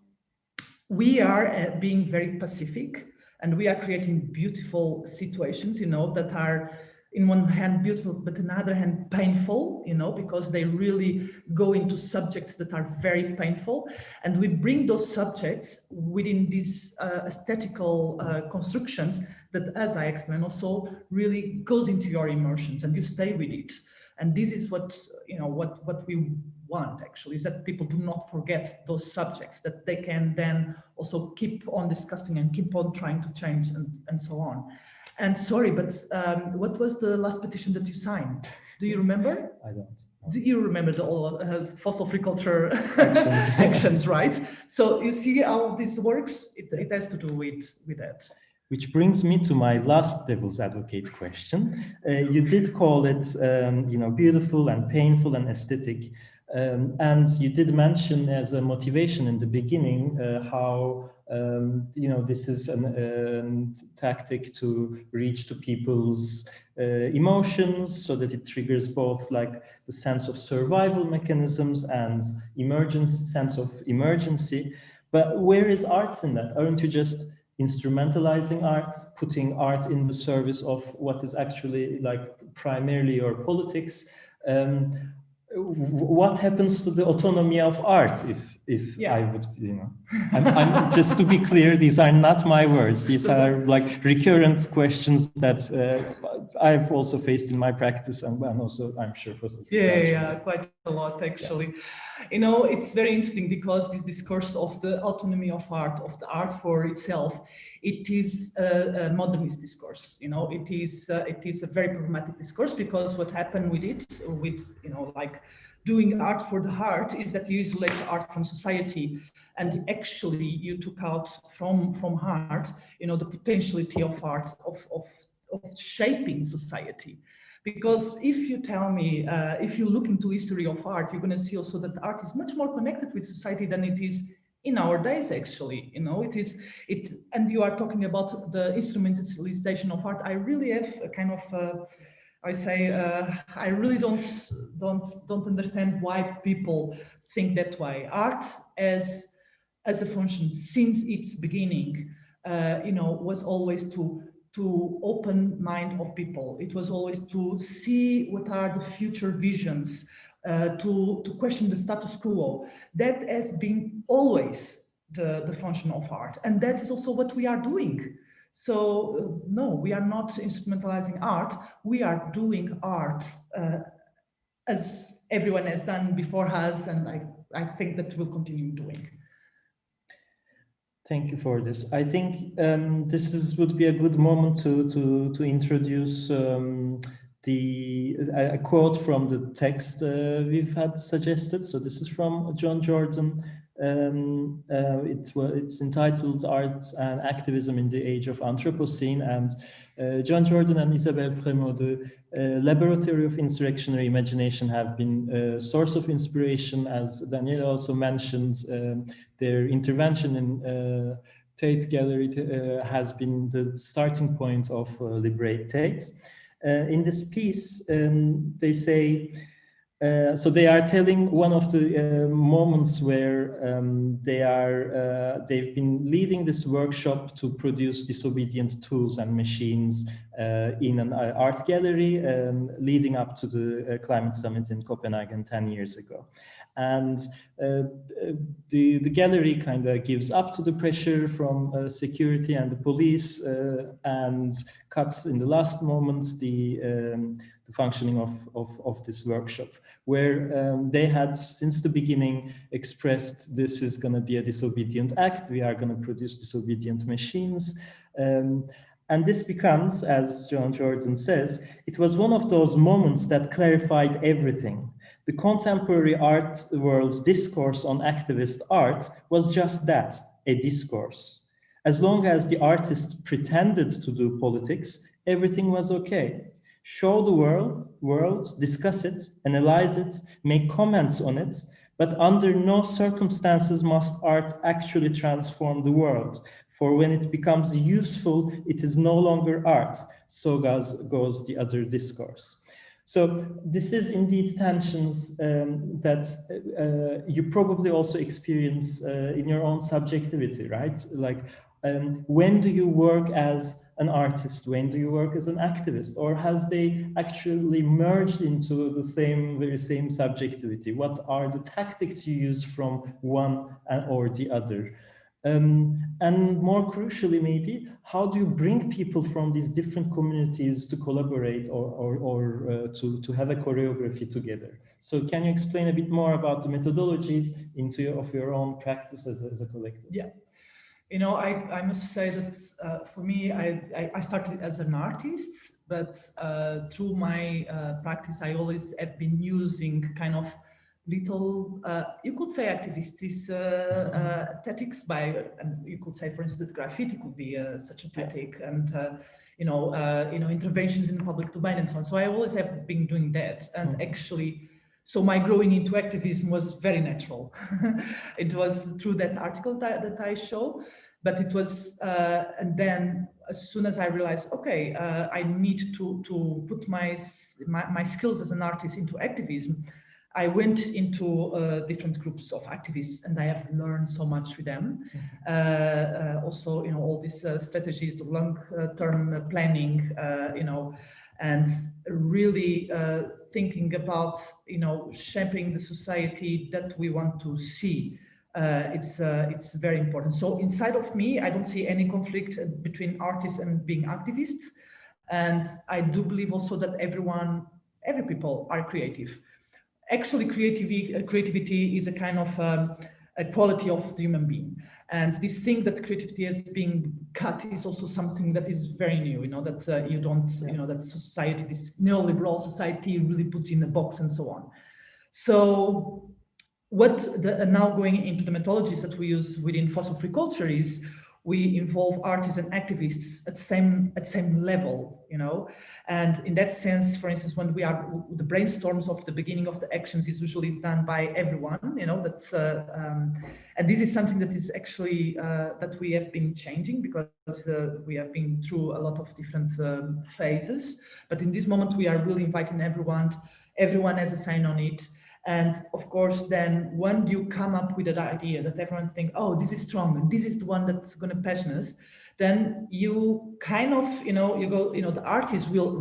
we are being very pacific and we are creating beautiful situations, that are in one hand beautiful, but on the other hand painful, because they really go into subjects that are very painful. And we bring those subjects within these aesthetical constructions that, as I explained, also really goes into your emotions and you stay with it. And this is what, what we want actually, is that people do not forget those subjects, that they can then also keep on discussing and keep on trying to change and so on. And sorry, but what was the last petition that you signed? Do you remember? I don't. Do you remember the all fossil-free culture actions, right? So you see how this works? It has to do with that. Which brings me to my last devil's advocate question. You did call it, beautiful and painful and aesthetic. And you did mention as a motivation in the beginning how this is a tactic to reach to people's emotions, so that it triggers both like the sense of survival mechanisms and sense of emergency. But where is art in that? Aren't you just instrumentalizing art, putting art in the service of what is actually like primarily your politics? What happens to the autonomy of art if I would, I'm just to be clear, these are not my words. These are like recurrent questions that I've also faced in my practice and also I'm sure for quite a lot actually. It's very interesting because this discourse of the autonomy of art, of the art for itself, it is a modernist discourse. It is a very problematic discourse, because what happened with it, like doing art for the heart, is that you isolate art from society, and actually you took out from art, the potentiality of art of shaping society. Because if you tell me, if you look into history of art, you're going to see also that art is much more connected with society than it is in our days, actually. And you are talking about the instrumentalization of art. I really have a kind of, I really don't understand why people think that way. Art as a function since its beginning, was always to open mind of people. It was always to see what are the future visions, to question the status quo. That has been always the function of art. And that is also what we are doing. So no, we are not instrumentalizing art. We are doing art as everyone has done before us. And I think that we'll continue doing. Thank you for this. I think would be a good moment to introduce a quote from the text we've had suggested. So this is from John Jordan. It's entitled Art and Activism in the Age of Anthropocene, and John Jordan and Isabelle Frémaux, the Laboratory of Insurrectionary Imagination, have been a source of inspiration, as Daniela also mentioned. Their intervention in Tate Gallery has been the starting point of Liberate Tate. In this piece, they say, so they are telling one of the moments where they've been leading this workshop to produce disobedient tools and machines in an art gallery leading up to the climate summit in Copenhagen 10 years ago. And the gallery kind of gives up to the pressure from security and the police and cuts in the last moment the functioning of this workshop, where they had since the beginning expressed this is going to be a disobedient act, we are going to produce disobedient machines. And this becomes, as John Jordan says, it was one of those moments that clarified everything. The contemporary art world's discourse on activist art was just that, a discourse. As long as the artists pretended to do politics, everything was okay. Show the world, discuss it, analyze it, make comments on it, But under no circumstances must art actually transform the world. For when it becomes useful, it is no longer art. So goes the other discourse. So this is indeed tensions that you probably also experience in your own subjectivity, right? Like, when do you work as an artist? When do you work as an activist? Or has they actually merged into the very same subjectivity? What are the tactics you use from one or the other? And more crucially, maybe, how do you bring people from these different communities to collaborate or to have a choreography together? So can you explain a bit more about the methodologies of your own practice as a collective? Yeah. You know, I must say that for me, I started as an artist, but through my practice, I always have been using kind of little, you could say activist tactics and you could say, for instance, that graffiti could be such a tactic, and interventions in the public domain and so on. So I always have been doing that, and actually, so my growing into activism was very natural. It was through that article that I show, but it was, and then as soon as I realized, okay, I need to put my skills as an artist into activism, I went into different groups of activists, and I have learned so much with them. Also, all these strategies, the long-term planning, and really thinking about, shaping the society that we want to see. It's very important. So inside of me, I don't see any conflict between artists and being activists. And I do believe also that every people are creative. Actually, creativity is a kind of a quality of the human being. And this thing that creativity is being cut is also something that is very new, that you don't, that society, this neoliberal society really puts in a box and so on. So now going into the methodologies that we use within fossil-free culture is we involve artists and activists at the same level, and in that sense, for instance, when the brainstorms of the beginning of the actions is usually done by everyone, and this is something that is actually that we have been changing because we have been through a lot of different phases, but in this moment we are really inviting everyone has a sign on it. And of course, then when you come up with that idea that everyone thinks, oh, this is strong, and this is the one that's going to passion us, then you kind of, the artist will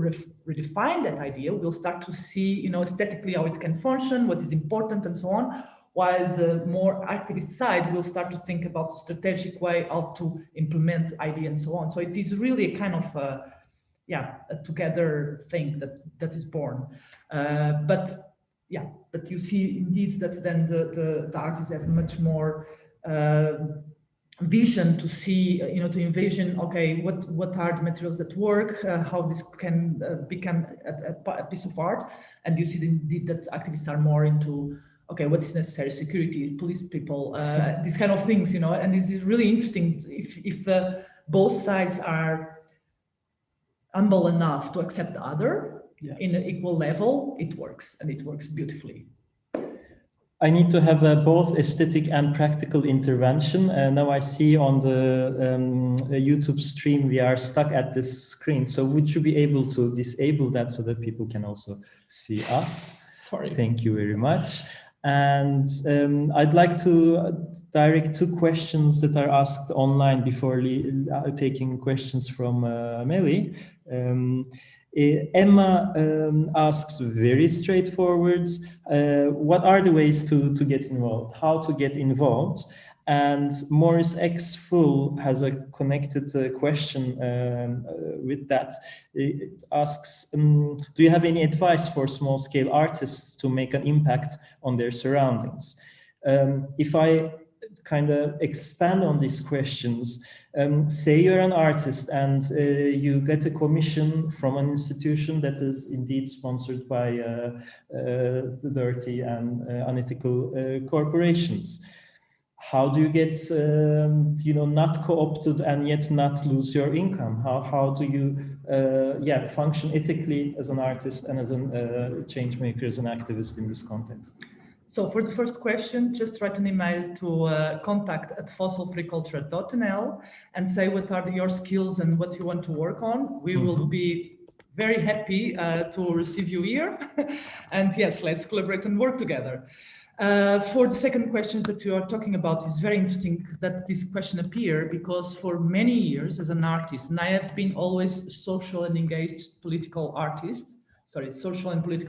redefine that idea. We'll start to see, aesthetically how it can function, what is important, and so on. While the more activist side will start to think about the strategic way how to implement the idea and so on. So it is really a kind of a together thing that is born. But you see indeed that then the artists have much more vision to see, to envision, okay, what are the materials that work, how this can become a piece of art. And you see indeed that activists are more into, okay, what is necessary, security, police people, these kind of things, and this is really interesting if both sides are humble enough to accept the other. Yeah. In an equal level, it works, and it works beautifully. I need to have both aesthetic and practical intervention. Now I see on the YouTube stream, we are stuck at this screen. So would you be able to disable that so that people can also see us? Sorry. Thank you very much. And I'd like to direct two questions that are asked online before taking questions from Amelie. Emma asks very straightforward, what are the ways to get involved, how to get involved? And Maurice X Full has a connected question with that. It asks, do you have any advice for small-scale artists to make an impact on their surroundings? If I kind of expand on these questions, say you're an artist and you get a commission from an institution that is indeed sponsored by the dirty and unethical corporations. How do you get, not co-opted and yet not lose your income? How do you, function ethically as an artist and as a change maker, as an activist in this context? So for the first question, just write an email to contact@fossilfreeculture.nl and say what are your skills and what you want to work on. We will be very happy to receive you here. And yes, let's collaborate and work together. For the second question that you are talking about, it's very interesting that this question appeared because for many years as an artist, and I have been always social and political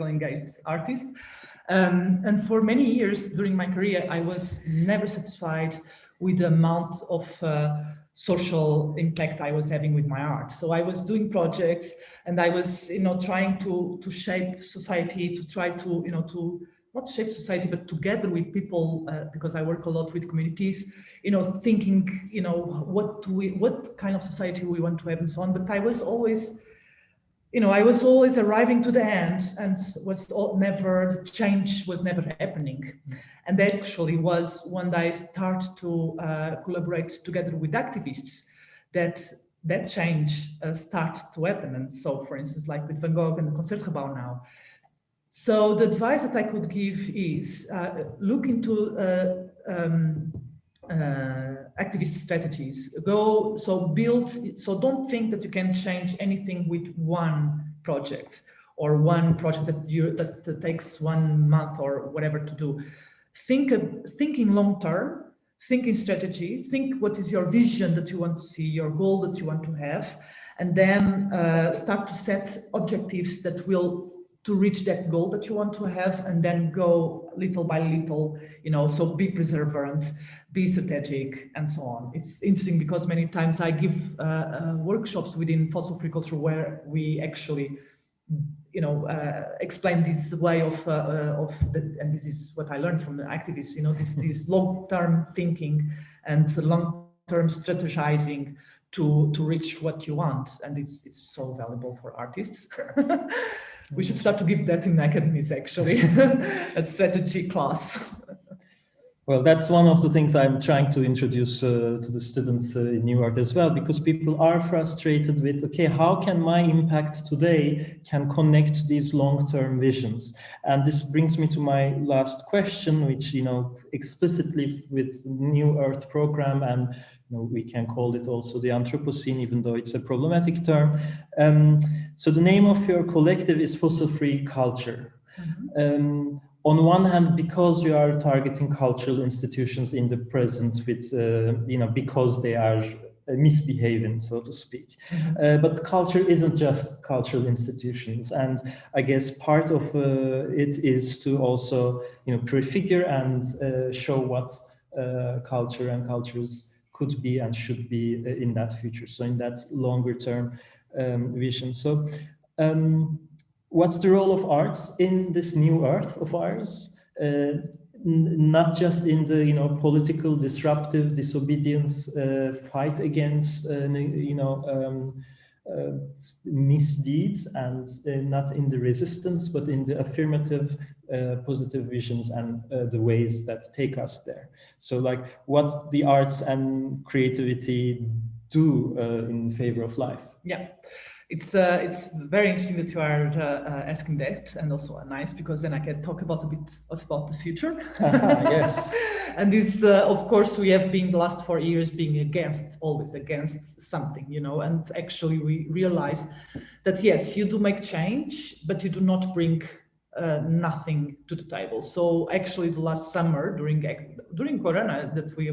engaged artist. And for many years during my career, I was never satisfied with the amount of social impact I was having with my art. So I was doing projects and I was, trying to shape society, to try to, to not shape society, but together with people, because I work a lot with communities, thinking, what kind of society we want to have and so on. But I was always, arriving to the end and the change was never happening. And actually was when I start to collaborate together with activists that change start to happen. And so, for instance, like with Van Gogh and the Concertgebouw now. So the advice that I could give is look into activist strategies. So don't think that you can change anything with one project or one project that takes 1 month or whatever to do. Thinking long term, think in strategy, think what is your vision that you want to see, your goal that you want to have, and then start to set objectives that will to reach that goal that you want to have, and then go little by little, so be perseverant, be strategic, and so on. It's interesting because many times I give workshops within fossil free culture where we actually, explain this way and this is what I learned from the activists, this long-term thinking and long-term strategizing to reach what you want, and it's so valuable for artists. We should start to give that in academies, actually, at strategy class. Well, that's one of the things I'm trying to introduce to the students in New Art as well, because people are frustrated with, okay, how can my impact today can connect to these long-term visions? And this brings me to my last question, which, explicitly with New Earth program, and we can call it also the Anthropocene, even though it's a problematic term. So the name of your collective is Fossil Free Culture. Mm-hmm. On one hand, because you are targeting cultural institutions in the present with, because they are misbehaving, so to speak. Mm-hmm. But culture isn't just cultural institutions. And I guess part of it is to also, prefigure and show what culture and cultures could be and should be in that future. So in that longer term vision. So what's the role of arts in this new earth of ours? Not just in the political disruptive disobedience fight against misdeeds, and not in the resistance, but in the affirmative positive visions and the ways that take us there. So like what the arts and creativity do in favor of life. Yeah. It's very interesting that you are asking that, and also nice, because then I can talk about a bit about the future. Yes. And this, of course, we have been the last 4 years being always against something, and actually we realized that yes, you do make change, but you do not bring nothing to the table. So actually the last summer during Corona that we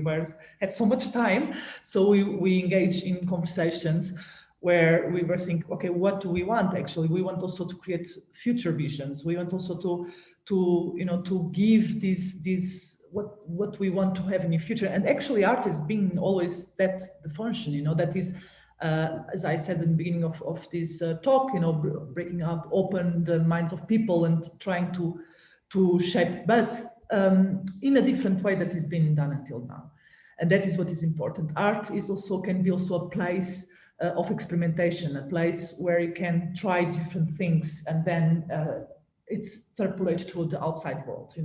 had so much time, so we engaged in conversations where we were thinking, okay, what do we want? Actually, we want also to create future visions. We want also to give this what we want to have in the future. And actually, art has been always the function. That is, as I said in the beginning of this talk, breaking up, open the minds of people and trying to shape, but in a different way that has been done until now. And that is what is important. Art can be also a place of experimentation, a place where you can try different things and then extrapolate to the outside world,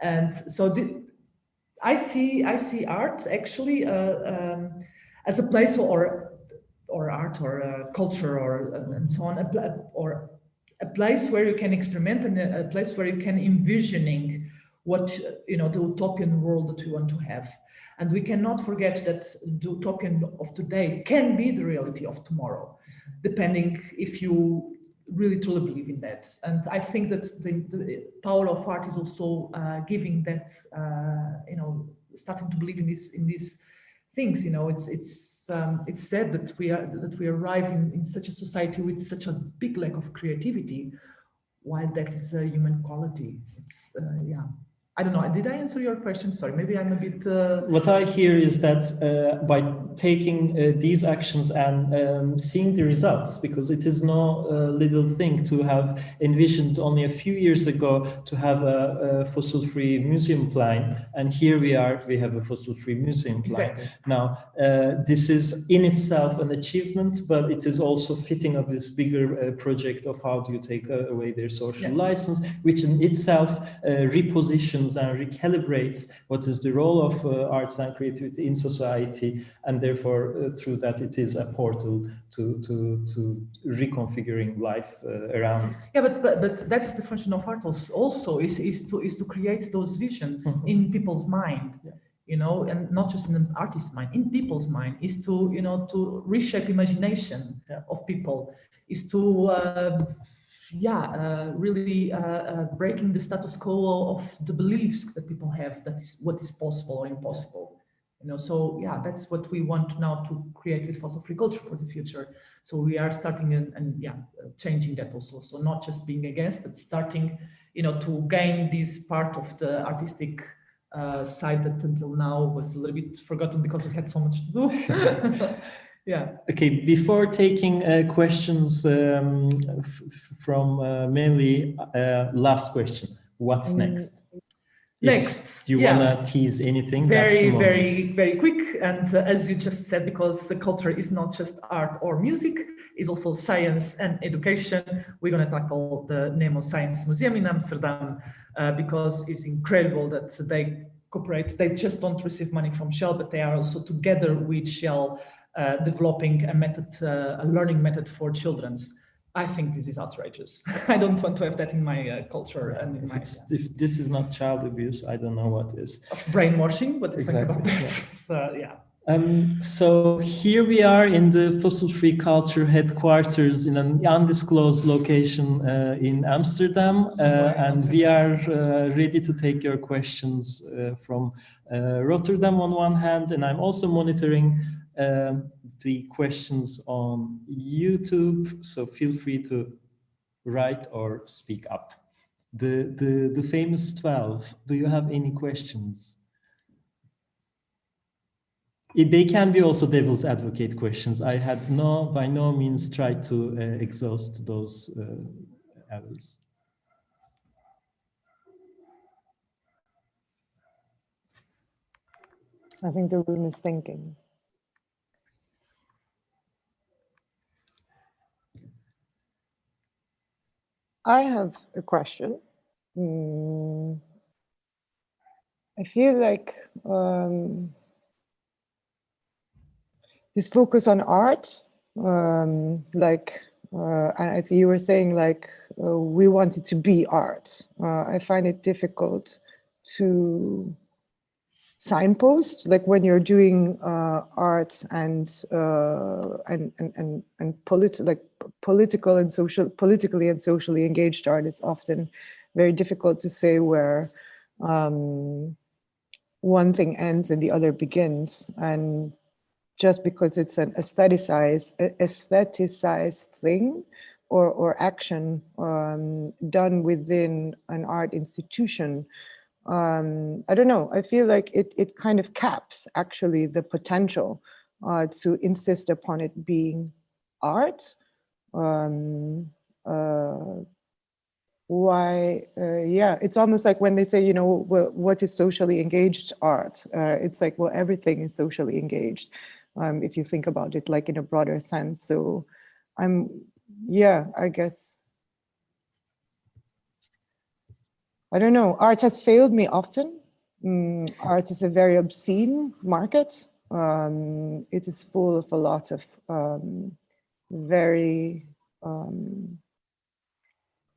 And so I see art actually as a place or art or culture and so on, or a place where you can experiment and a place where you can envisioning what, the utopian world that we want to have. And we cannot forget that the utopian of today can be the reality of tomorrow, depending if you really truly believe in that. And I think that the power of art is also giving that, starting to believe in these things. It's sad that we arrive in such a society with such a big lack of creativity, while that is a human quality. It's I don't know. Did I answer your question? Sorry, maybe I'm a bit. What I hear is that by taking these actions and seeing the results, because it is no little thing to have envisioned only a few years ago to have a fossil-free museum plan, and here we have a fossil-free museum plan. Exactly. Now, this is in itself an achievement, but it is also fitting of this bigger project of how do you take away their social license, which in itself repositions and recalibrates what is the role of arts and creativity in society, and therefore through that it is a portal to reconfiguring life around it. Yeah, but that is the function of art also is to create those visions in people's mind. And not just in the artist's mind, in people's mind, is to to reshape imagination of people, is to really breaking the status quo of the beliefs that people have that is what is possible or impossible. So that's what we want now to create with fossil-free culture for the future. So we are starting and changing that also. So not just being against, but starting to gain this part of the artistic side that until now was a little bit forgotten because we had so much to do. Okay, before taking questions from mainly last question, what's next? Next, do you want to tease anything? Very quick. And as you just said, because the culture is not just art or music, it's also science and education. We're going to tackle the Nemo Science Museum in Amsterdam because it's incredible that they cooperate. They just don't receive money from Shell, but they are also together with Shell developing a method, a learning method for children's. I think this is outrageous. I don't want to have that in my culture and in if this is not child abuse, I don't know what is. Of brainwashing, what do you think about that? So here we are in the fossil-free culture headquarters in an undisclosed location in Amsterdam, and we are ready to take your questions from Rotterdam on one hand, and I'm also monitoring the questions on YouTube, so feel free to write or speak up. The famous 12, do you have any questions? They can be also devil's advocate questions. I had by no means tried to exhaust those avenues. I think the room is thinking. I have a question. I feel like this focus on art, and I think you were saying we want it to be art. I find it difficult to signpost, like when you're doing art and political and social, politically and socially engaged art. It's often very difficult to say where one thing ends and the other begins, and just because it's an aestheticized thing or action done within an art institution. I don't know, I feel like it kind of caps actually the potential to insist upon it being art. It's almost like when they say, what is socially engaged art? It's like, well, everything is socially engaged, if you think about it like in a broader sense. So I guess, I don't know, art has failed me often. Art is a very obscene market. It is full of a lot of very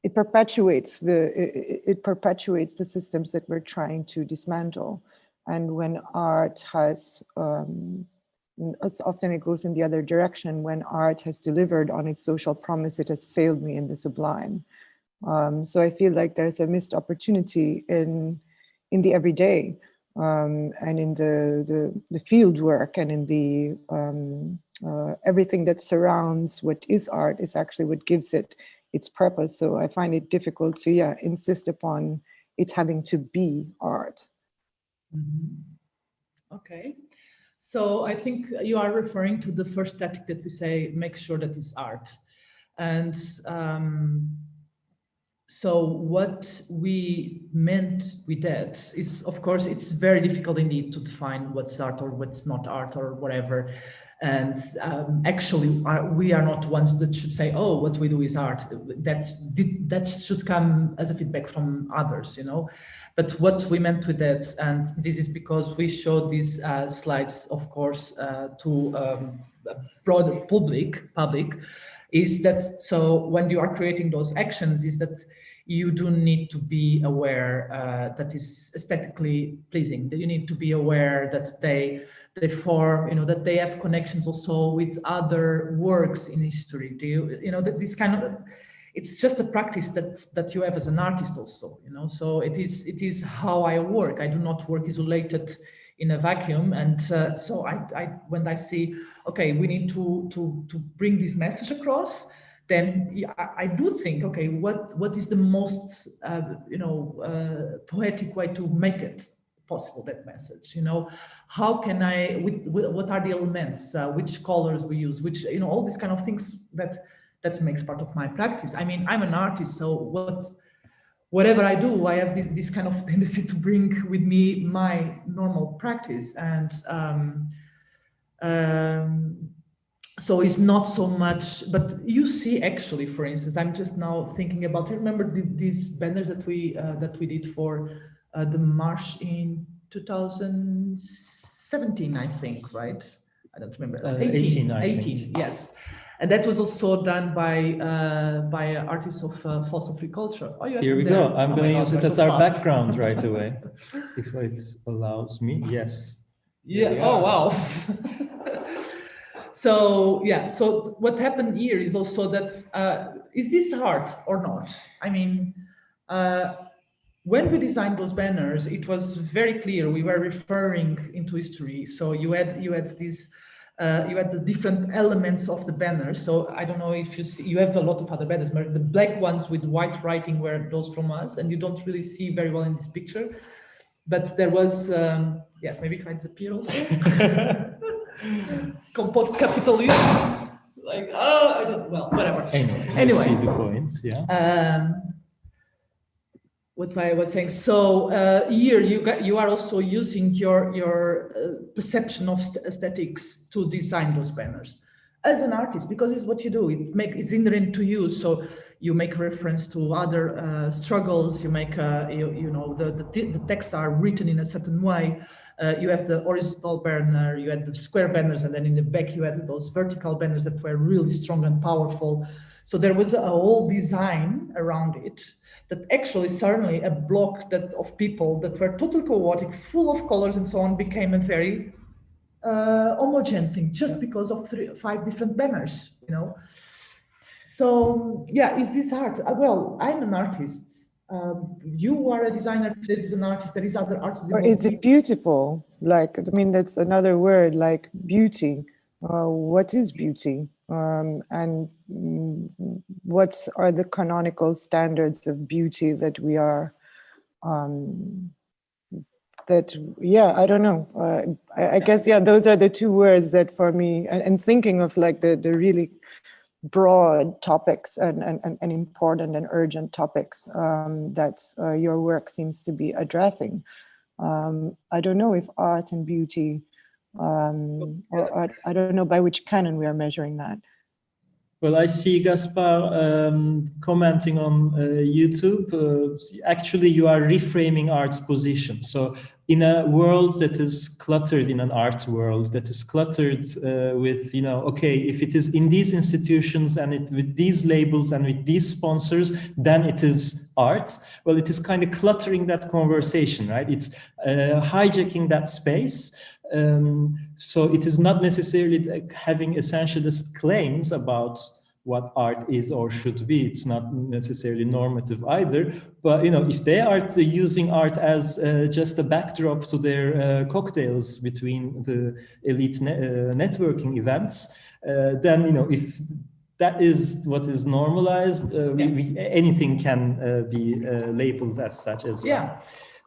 it perpetuates the systems that we're trying to dismantle. And when art has, as often it goes in the other direction, when art has delivered on its social promise, it has failed me in the sublime. So I feel like there's a missed opportunity in the everyday, and in the field work, and in the everything that surrounds what is art is actually what gives it its purpose. So I find it difficult to insist upon it having to be art. Mm-hmm. Okay, so I think you are referring to the first static that we say, make sure that it's art. And so what we meant with that is, of course, it's very difficult indeed to define what's art or what's not art or whatever. And actually, we are not ones that should say, oh, what we do is art. That should come as a feedback from others, you know. But what we meant with that, and this is because we showed these slides, of course, to a broader public, is that, so when you are creating those actions, is that you do need to be aware that is aesthetically pleasing, that you need to be aware that they form, you know, that they have connections also with other works in history. Do you know, that this kind of, it's just a practice that you have as an artist also, you know, so it is how I work. I do not work isolated in a vacuum. And so I when I see, okay, we need to bring this message across, then I do think, okay, what is the most poetic way to make it possible, that message? You know, how can I? What are the elements? Which colors we use? Which, you know, all these kind of things that makes part of my practice. I mean, I'm an artist, so whatever I do, I have this kind of tendency to bring with me my normal practice, and so it's not so much. But you see, actually, for instance, I'm just now thinking about. Remember these banners that we did for the march in 2017, I think, right? I don't remember. 18, yes. And that was also done by artists of fossil-free culture. Oh, here we go. I'm going to use it as our background right away, if it allows me. Yes. Yeah. Oh, wow. So yeah. So what happened here is also that is this art or not? I mean, when we designed those banners, it was very clear we were referring into history. So you had this. You had the different elements of the banner. So I don't know if you see, you have a lot of other banners, but the black ones with white writing were those from us, and you don't really see very well in this picture. But there was, yeah, maybe it might disappear also. Compost capitalism, like, oh, I don't, well, whatever. Anyway, see the points, yeah. What I was saying. So here you are also using your perception of aesthetics to design those banners as an artist, because it's what you do. It's inherent to you. So you make reference to other struggles. You make you know, the texts are written in a certain way. You have the horizontal banner, you had the square banners, and then in the back you had those vertical banners that were really strong and powerful. So there was a whole design around it that actually certainly a block of people that were totally chaotic, full of colors and so on, became a very homogeneous thing just because of 5 different banners, you know. So yeah, is this art? Well, I'm an artist. You are a designer. This is an artist. There is other artists. Or is it beautiful? Like, I mean, that's another word, like beauty. What is beauty? And what are the canonical standards of beauty that we are, I don't know. I guess, yeah, those are the 2 words that for me, and thinking of like the really broad topics and important and urgent topics that your work seems to be addressing. I don't know if art and beauty, or I don't know by which canon we are measuring that. Well, I see Gaspar commenting on YouTube. Actually, you are reframing art's position. So in a world that is cluttered, in an art world that is cluttered with, you know, okay, if it is in these institutions and with these labels and with these sponsors, then it is art. Well, it is kind of cluttering that conversation, right? It's hijacking that space. So it is not necessarily having essentialist claims about what art is or should be. It's not necessarily normative either. But, you know, if they are using art as just a backdrop to their cocktails between the elite networking events, then, you know, if that is what is normalized, anything can be labeled as such as well. Yeah.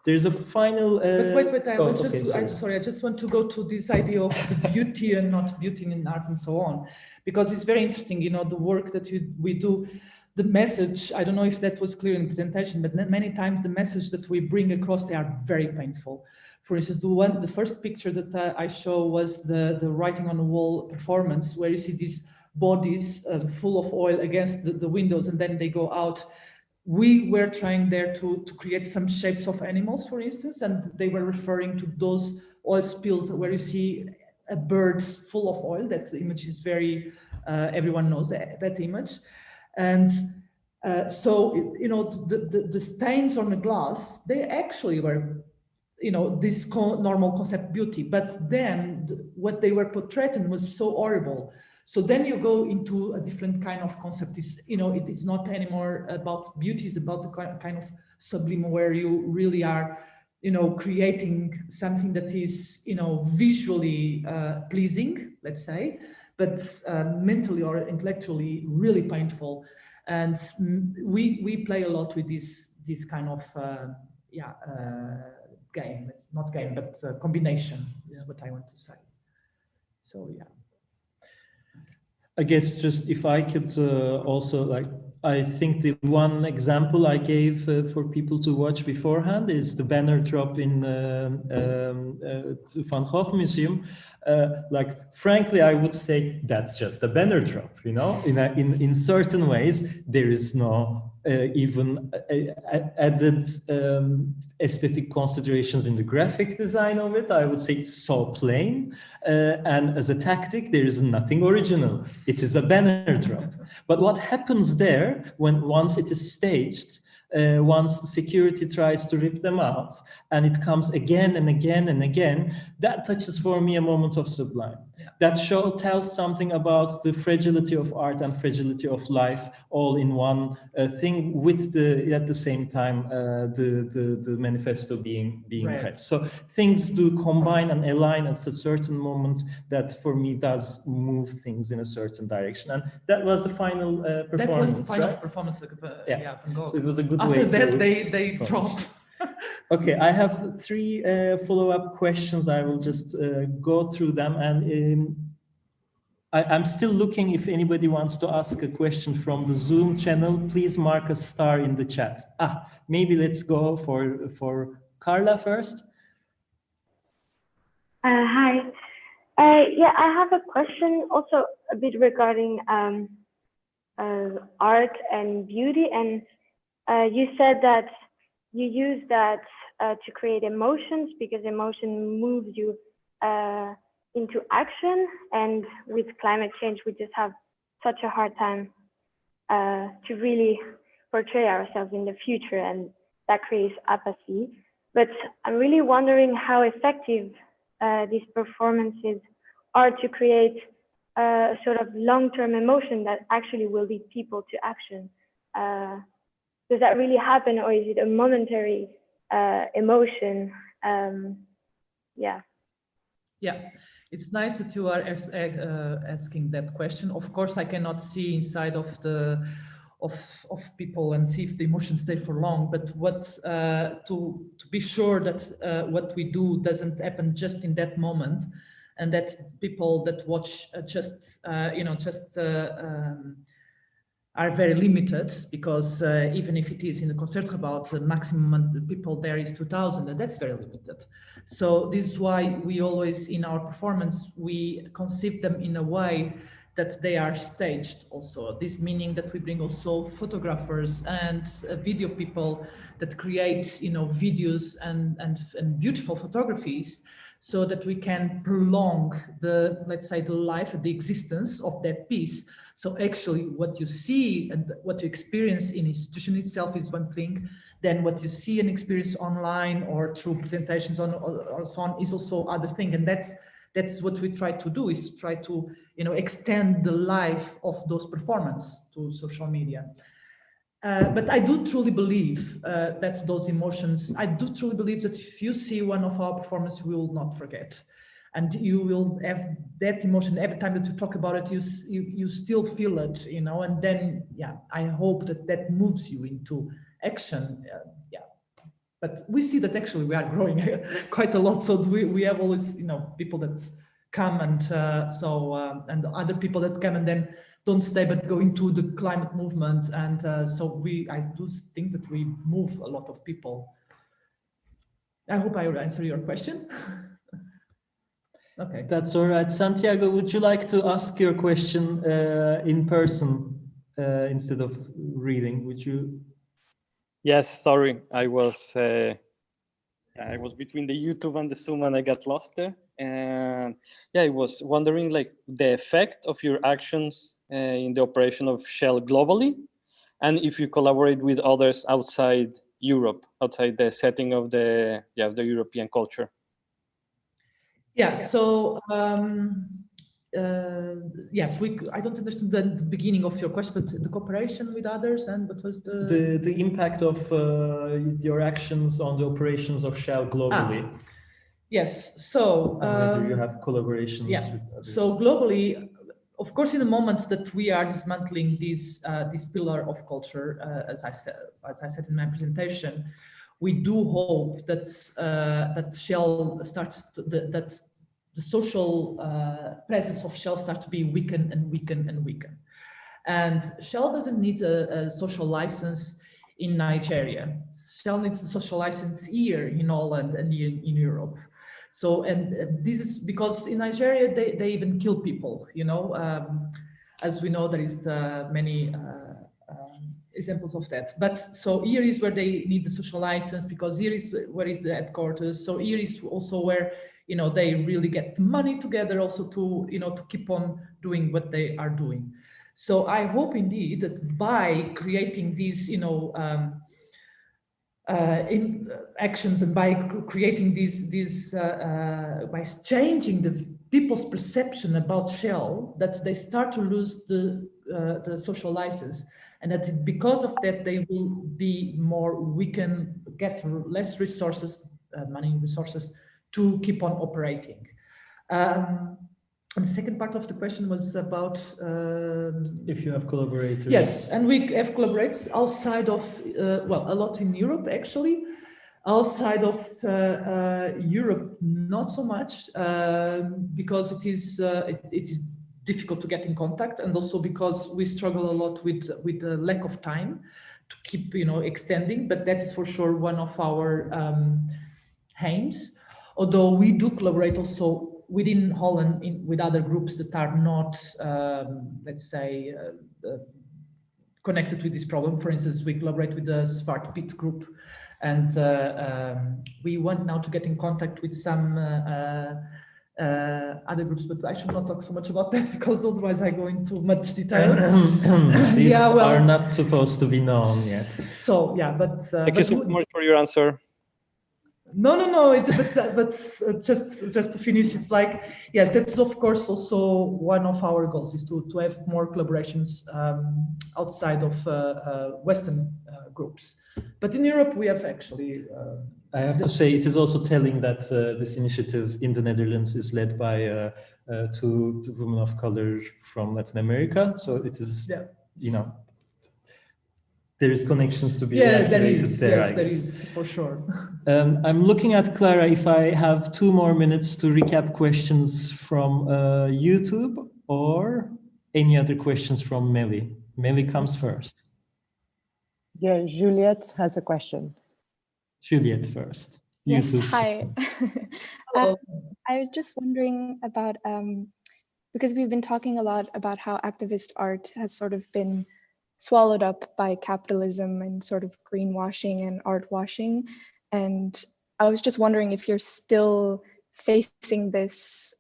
There's a final. But wait, I just want to go to this idea of the beauty and not beauty in art and so on, because it's very interesting. You know, the work that we do, the message. I don't know if that was clear in the presentation, but many times the message that we bring across, they are very painful. For instance, the first picture that I show was the writing on the wall performance, where you see these bodies full of oil against the windows, and then they go out. We were trying there to create some shapes of animals, for instance, and they were referring to those oil spills where you see a bird full of oil. That image is very, everyone knows that image. And so, you know, the stains on the glass, they actually were, you know, this normal concept beauty, but then what they were portraying was so horrible. So then you go into a different kind of concept. It's, you know, it is not anymore about beauty, it's about the kind of sublime where you really are, you know, creating something that is, you know, visually pleasing, let's say, but mentally or intellectually really painful. And we play a lot with this kind of, game. It's not game, but combination is what I want to say. So, yeah. I guess just if I could also, like, I think the one example I gave for people to watch beforehand is the banner drop in Van Gogh Museum. Like, frankly, I would say that's just a banner drop, you know? In certain ways, there is no even added aesthetic considerations in the graphic design of it. I would say it's so plain. And as a tactic, there is nothing original. It is a banner drop. But what happens there once it is staged, once the security tries to rip them out, and it comes again and again and again, that touches for me a moment of sublime. Yeah. That show tells something about the fragility of art and fragility of life all in one thing, with at the same time the manifesto being right. Read. So things do combine and align at a certain moment that for me does move things in a certain direction. And that was the final performance. That was the final performance. Yeah. So it was a good way. After that, they drop. Okay, I have 3 follow-up questions. I will just go through them, and I'm still looking if anybody wants to ask a question from the Zoom channel. Please mark a star in the chat. Maybe let's go for Carla first. Hi. Yeah, I have a question also a bit regarding art and beauty, and you said that you use that to create emotions because emotion moves you into action, and with climate change we just have such a hard time to really portray ourselves in the future, and that creates apathy. But I'm really wondering how effective these performances are to create a sort of long-term emotion that actually will lead people to action. Does that really happen, or is it a momentary emotion? Yeah. Yeah, it's nice that you are asking that question. Of course, I cannot see inside of people and see if the emotions stay for long. But what to be sure that what we do doesn't happen just in that moment, and that people that watch are very limited, because even if it is in the Concertgebouw, the maximum people there is 2,000, and that's very limited. So this is why we always, in our performance, we conceive them in a way that they are staged also. This meaning that we bring also photographers and video people that create, you know, videos and beautiful photographies, so that we can prolong the, let's say, the life, the existence of that piece. So actually what you see and what you experience in institution itself is one thing, then what you see and experience online or through presentations on or so on is also other thing. And that's what we try to do, is to try to, you know, extend the life of those performances to social media. But I do truly believe that those emotions, I do truly believe that if you see one of our performances, we will not forget. And you will have that emotion every time that you talk about it, you still feel it, you know, and then, yeah, I hope that that moves you into action. Yeah. But we see that actually we are growing quite a lot. So we have always, you know, people that come and and other people that come and then don't stay but go into the climate movement. And I do think that we move a lot of people. I hope I will answer your question. Okay. That's all right. Santiago, would you like to ask your question in person instead of reading? Would you? Yes, sorry. I was between the YouTube and the Zoom and I got lost there. And yeah, I was wondering like the effect of your actions in the operation of Shell globally, and if you collaborate with others outside Europe, outside the setting of the European culture. Yeah, so yes, I don't understand the beginning of your question, but the cooperation with others, and what was the impact of your actions on the operations of Shell globally? Yes, so whether you have collaborations with others. So globally, of course, in the moment that we are dismantling this pillar of culture, as I said in my presentation, we do hope that that Shell starts that the social presence of Shell starts to be weakened and weakened and weakened. And Shell doesn't need a social license in Nigeria. Shell needs a social license here in Holland and in Europe. So, and this is because in Nigeria, they even kill people, you know. As we know, there is many examples of that. But so here is where they need the social license, because here is where is the headquarters. So here is also where, you know, they really get the money together also to, you know, to keep on doing what they are doing. So I hope indeed that by creating these, you know, actions, and by creating these by changing the people's perception about Shell, that they start to lose the social license, and that because of that they will be more weakened, get less resources, money resources to keep on operating. And the second part of the question was about if you have collaborators. Yes, and we have collaborators outside of well, a lot in Europe actually. Outside of Europe, not so much, because it is difficult to get in contact, and also because we struggle a lot with the lack of time to keep, you know, extending. But that is for sure one of our aims. Although we do collaborate also within Holland with other groups that are not, let's say, connected with this problem. For instance, we collaborate with the Smart Pit group, and we want now to get in contact with some other groups, but I should not talk so much about that because otherwise I go into much detail. These are not supposed to be known yet. So yeah, but thank you so much for your answer. No. But just to finish, it's like, yes, that's of course also one of our goals, is to have more collaborations outside of Western groups. But in Europe, we have actually. I have to say, it is also telling that this initiative in the Netherlands is led by two women of color from Latin America. So it is, you know, there is connections to be activated there. Yes, there is for sure. I'm looking at Clara if I have 2 more minutes to recap questions from YouTube or any other questions from Meli. Meli comes first. Yeah, Juliette has a question. Juliette first. Yes, YouTube. hi. I was just wondering about because we've been talking a lot about how activist art has sort of been swallowed up by capitalism and sort of greenwashing and art washing. And I was just wondering if you're still facing this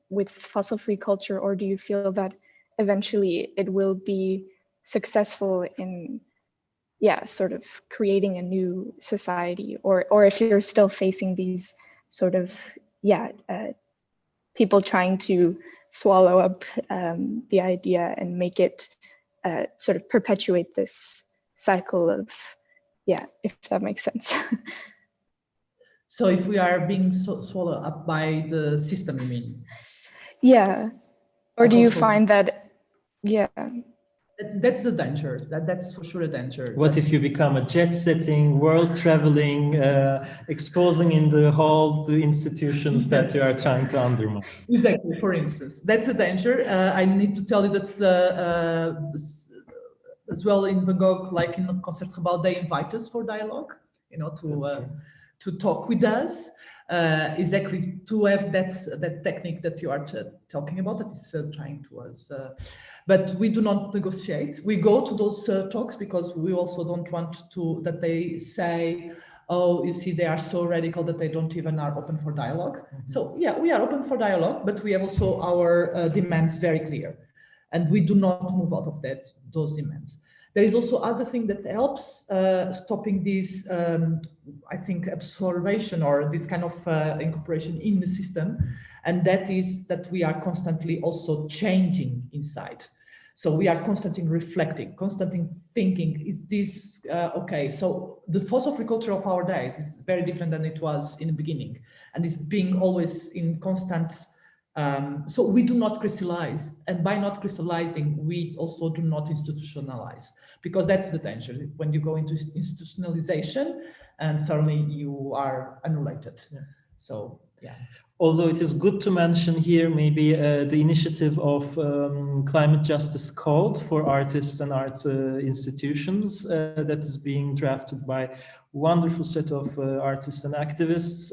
with fossil-free culture, or do you feel that eventually it will be successful in, yeah, sort of creating a new society, or if you're still facing these sort of, yeah, people trying to swallow up the idea and make it sort of perpetuate this cycle of, yeah, if that makes sense. So if we are being swallowed up by the system, you mean? Yeah. Or do you find that, yeah. That's a danger. That's for sure a danger. What if you become a jet-setting, world-traveling, exposing in the hall the institutions that you are trying to undermine? Exactly, for instance. That's a danger. I need to tell you that as well in Van Gogh, like in Concert Gebouw, they invite us for dialogue, you know, to talk with us. Exactly to have that technique that you are talking about, that is trying to us. But we do not negotiate. We go to those talks because we also don't want to that they say, oh, you see, they are so radical that they don't even are open for dialogue. Mm-hmm. So yeah, we are open for dialogue, but we have also our demands very clear, and we do not move out of those demands. There is also other thing that helps stopping this, I think, absorption or this kind of incorporation in the system, and that is that we are constantly also changing inside. So we are constantly reflecting, constantly thinking, is this okay? So the fossil-free culture of our days is very different than it was in the beginning, and it's being always in constant. So we do not crystallize, and by not crystallizing, we also do not institutionalize, because that's the danger. When you go into institutionalization, and suddenly you are annihilated. Yeah. So yeah. Although it is good to mention here maybe the initiative of Climate Justice Code for artists and art institutions that is being drafted by a wonderful set of artists and activists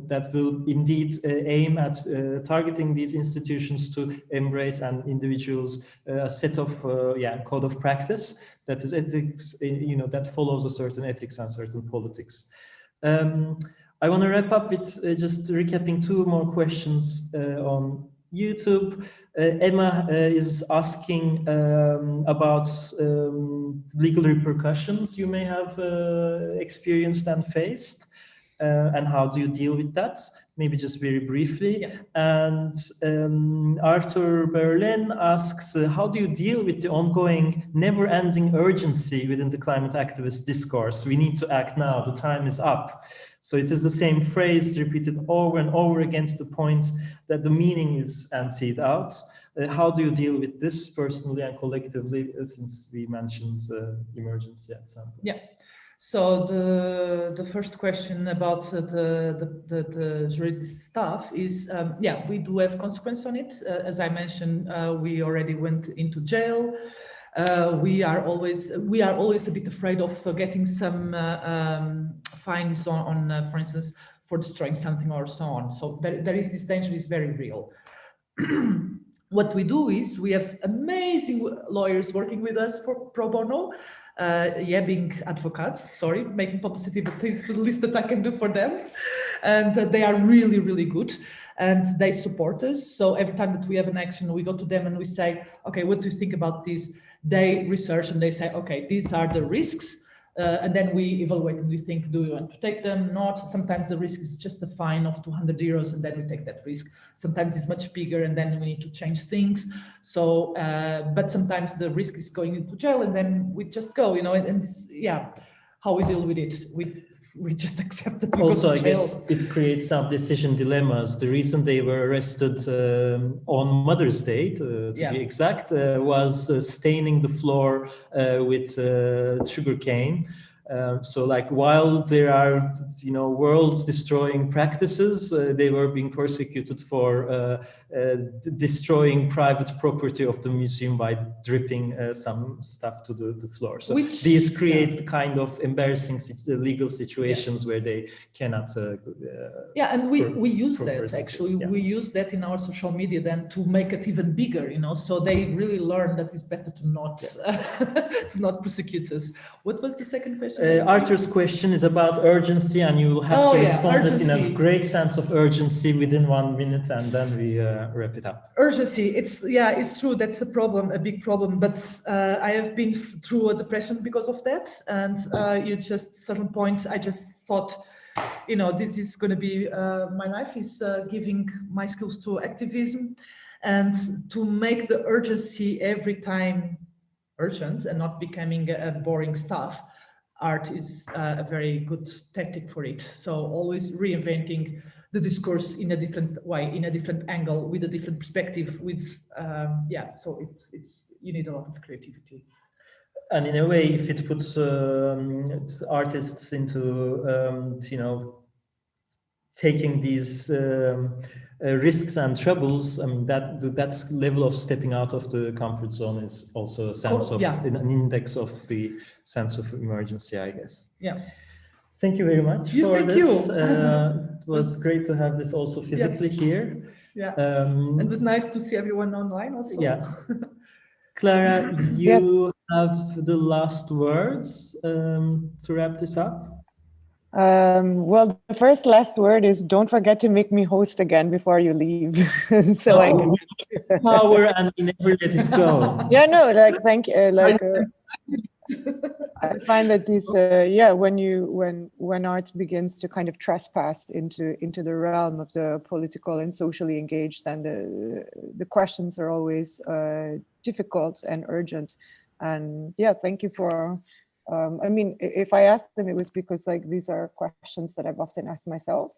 that will indeed aim at targeting these institutions to embrace and individuals a set of code of practice that is ethics, you know, that follows a certain ethics and certain politics. I want to wrap up with just recapping two more questions on YouTube. Emma is asking about legal repercussions you may have experienced and faced, and how do you deal with that? Maybe just very briefly. Yeah. And Arthur Berlin asks, how do you deal with the ongoing, never-ending urgency within the climate activist discourse? We need to act now, the time is up. So it is the same phrase repeated over and over again to the point that the meaning is emptied out. How do you deal with this personally and collectively, since we mentioned emergency at some point? Yes. So the first question about the juridic stuff is, yeah, we do have consequence on it. As I mentioned, we already went into jail. We are always a bit afraid of getting some fines on for instance, for destroying something or so on. So there is this danger, is very real. What we do is we have amazing lawyers working with us for pro bono, being advocates, sorry, making publicity, but it's the least that I can do for them. And they are really, really good. And they support us. So every time that we have an action, we go to them and we say, okay, what do you think about this? They research and they say, okay, these are the risks. And then we evaluate and we think, do we want to take them? Not. Sometimes the risk is just a fine of 200 euros and then we take that risk. Sometimes it's much bigger and then we need to change things. So, but sometimes the risk is going into jail and then we just go, you know, and this, yeah, how we deal with it. We just accept that. Also, I guess it creates some decision dilemmas. The reason they were arrested on Mother's Day, to be exact, was staining the floor with sugarcane. So like while there are, world-destroying practices, they were being persecuted for destroying private property of the museum by dripping some stuff to the floor. So these create the kind of embarrassing legal situations where they cannot. And we use that actually. We use that in our social media then to make it even bigger, so they really learn that it's better to not to not persecute us. What was the second question? Arthur's question is about urgency, and you will have to respond it in a great sense of urgency within 1 minute, and then we wrap it up. Urgency, it's true, that's a problem, a big problem, but I have been through a depression because of that, and you just certain point I just thought, this is going to be my life is giving my skills to activism, and to make the urgency every time urgent and not becoming a boring stuff. Art is a very good tactic for it. So always reinventing the discourse in a different way, in a different angle, with a different perspective, with so it's you need a lot of creativity. And in a way, if it puts artists into taking these risks and troubles, I mean that level of stepping out of the comfort zone is also a sense of an index of the sense of emergency, I guess. Yeah. Thank you very much for this. It was great to have this also physically here. Yeah. It was nice to see everyone online also. Yeah. Clara, you have the last words to wrap this up. Well, the last word is don't forget to make me host again before you leave. So I can power and we never let it go. Yeah, no, thank you. I find that these, when art begins to kind of trespass into the realm of the political and socially engaged, then the questions are always difficult and urgent. And thank you for. I mean, if I asked them, it was because these are questions that I've often asked myself,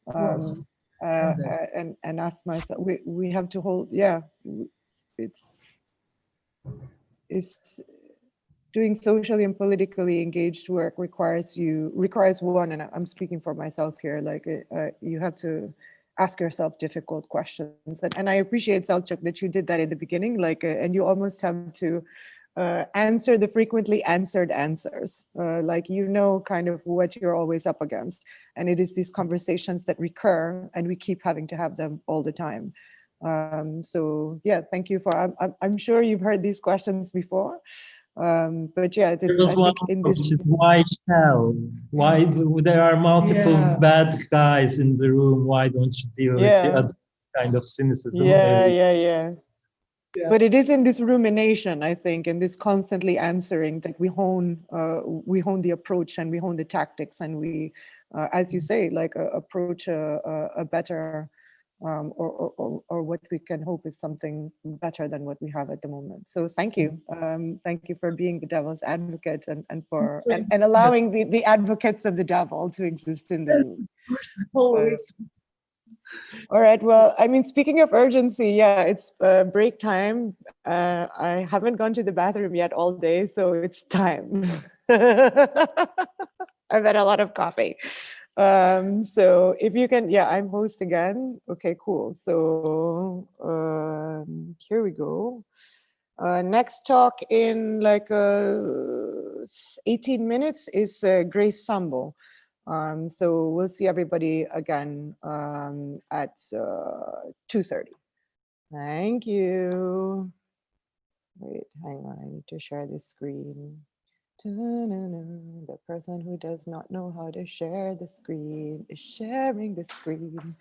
and asked myself. We have to hold. It's doing socially and politically engaged work requires one, and I'm speaking for myself here. You have to ask yourself difficult questions, and I appreciate, Selçuk, that you did that in the beginning. And you almost have to. Answer the frequently answered answers, kind of what you're always up against. And it is these conversations that recur, and we keep having to have them all the time. So thank you for, I'm sure you've heard these questions before. But it is, I think in this. Why shell? Why there are multiple bad guys in the room? Why don't you deal with the other kind of cynicism? But it is in this rumination, I think, and this constantly answering that we hone the approach, and we hone the tactics, and we, as you say, approach a better, or what we can hope is something better than what we have at the moment. So thank you for being the devil's advocate, and for and allowing the advocates of the devil to exist in the room. Always. All right. Well, I mean, speaking of urgency, it's break time. I haven't gone to the bathroom yet all day, so it's time. I've had a lot of coffee. So if you can, I'm host again. Okay, cool. So here we go. Next talk in 18 minutes is Grace Sambo. So we'll see everybody again at 2:30. Thank you. Wait, hang on, I need to share this screen. The person who does not know how to share the screen is sharing the screen.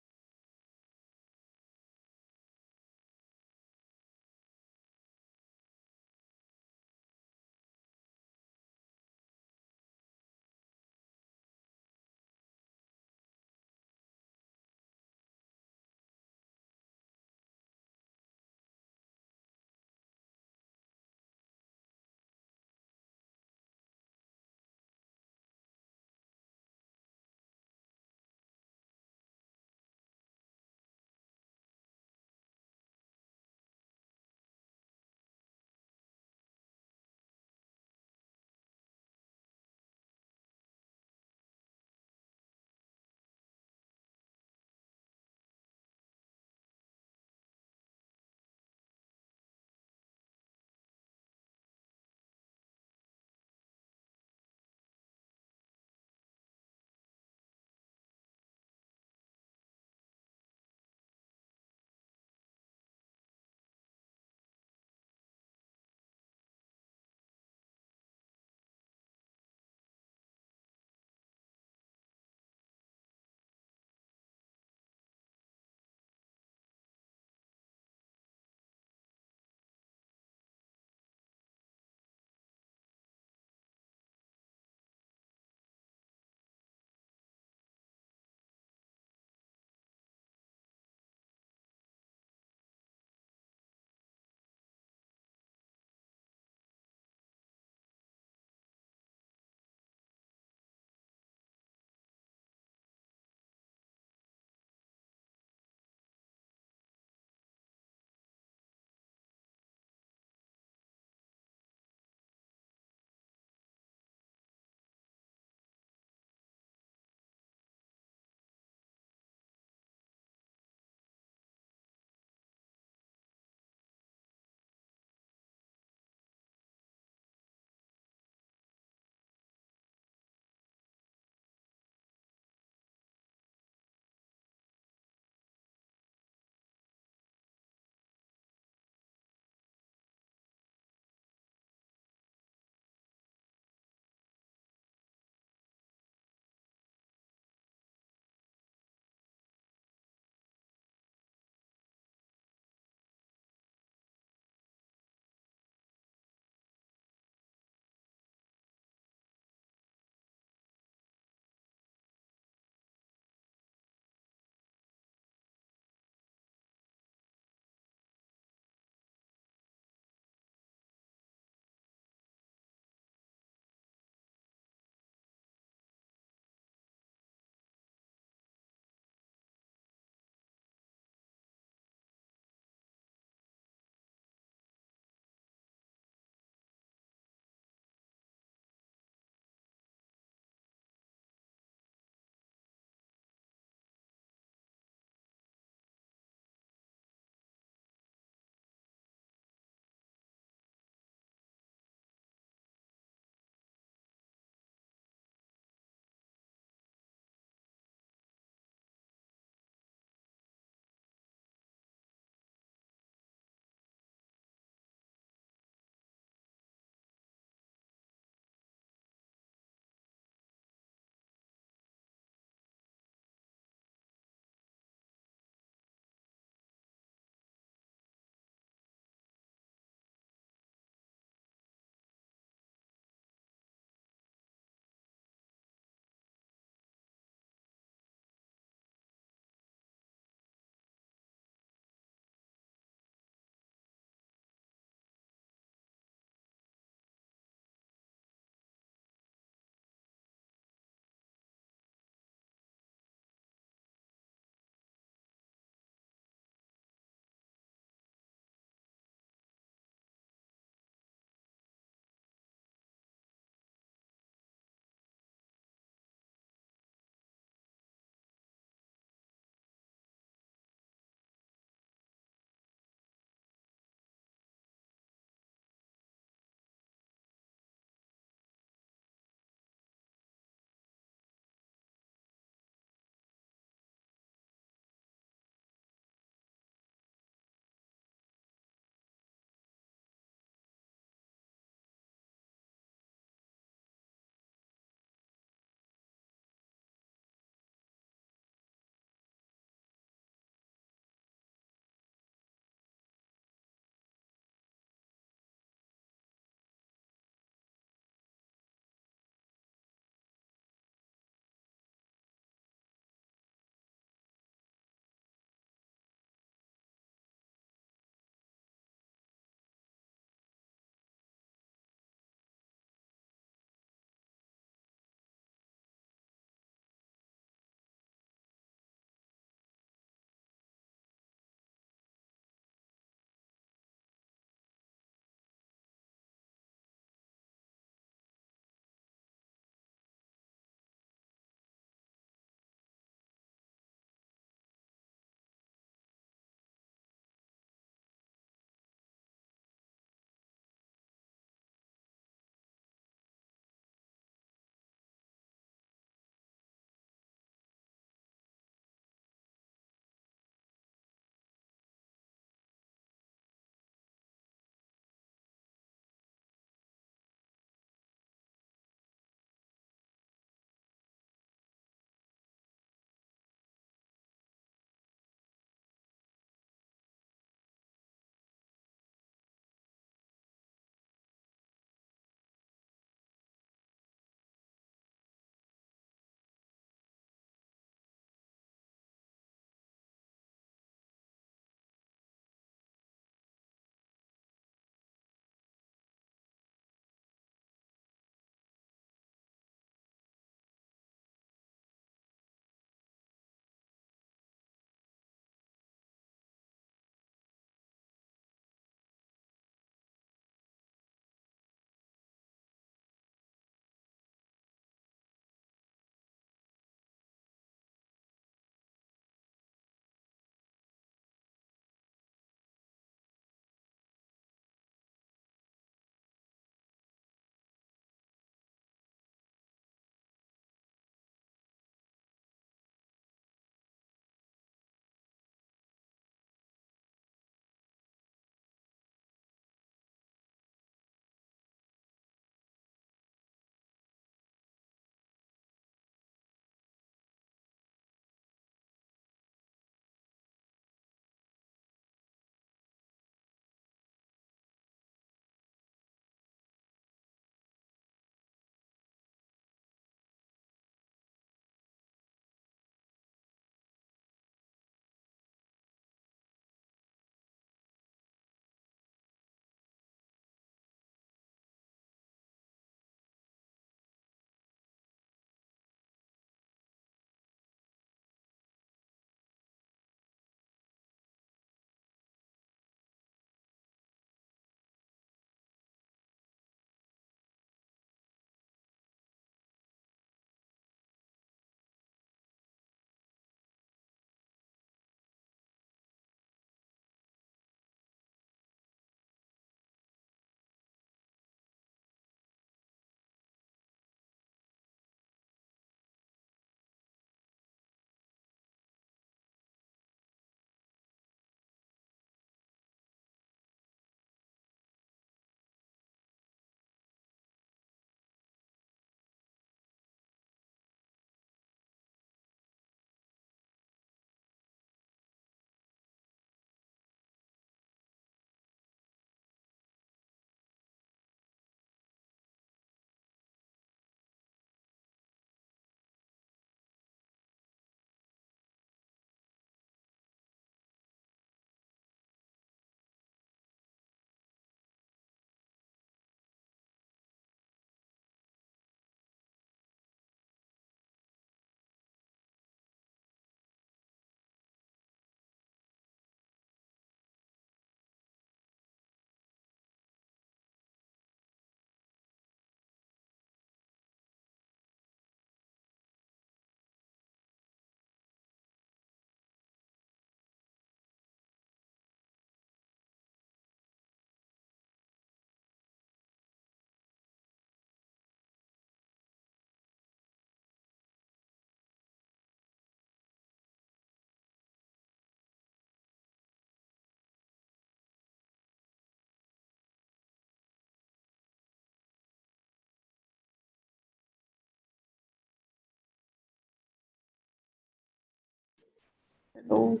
Hello.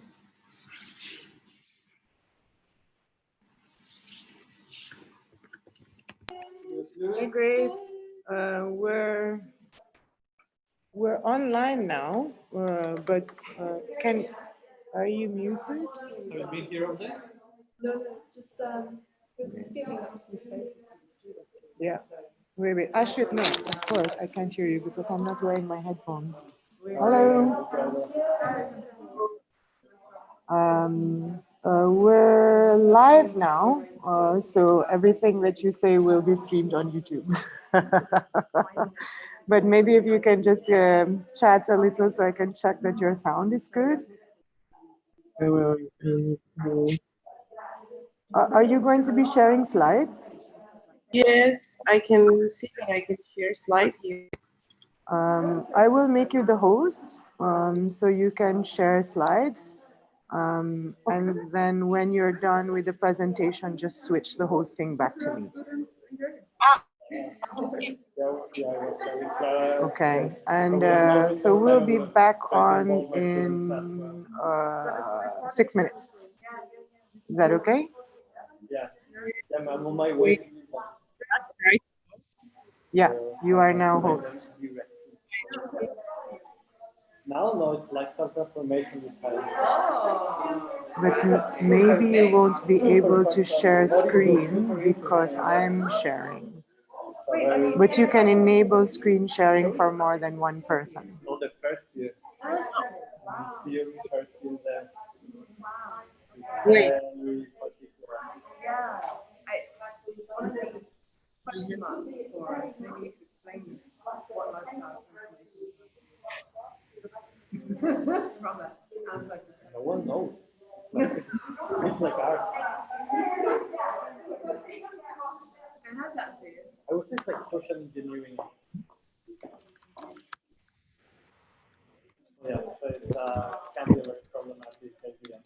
Hey Grace, we're online now, but are you muted? Have you been here all day? No, just giving up some space to the students. Yeah. Wait. I should know. Of course, I can't hear you because I'm not wearing my headphones. Hello. We're live now, so everything that you say will be streamed on YouTube. But maybe if you can just chat a little so I can check that your sound is good. Are you going to be sharing slides? Yes, I can see that I can share slide here. I will make you the host, so you can share slides. And then when you're done with the presentation, just switch the hosting back to me. Okay, and so we'll be back on in 6 minutes. Is that okay? Yeah, I'm on my way. Yeah, you are now host. Now it's like some transformation is happening. But maybe you won't be able to share screen because I'm sharing. But you can enable screen sharing for more than one person. Not the first year. Theory first year there. Wait. Question mark for us. Maybe you could explain what lifestyle Robert, sounds like this. No one knows. It's like art. And how's that for you? I would say it's like social engineering. Yeah, so it can be like problematic idea.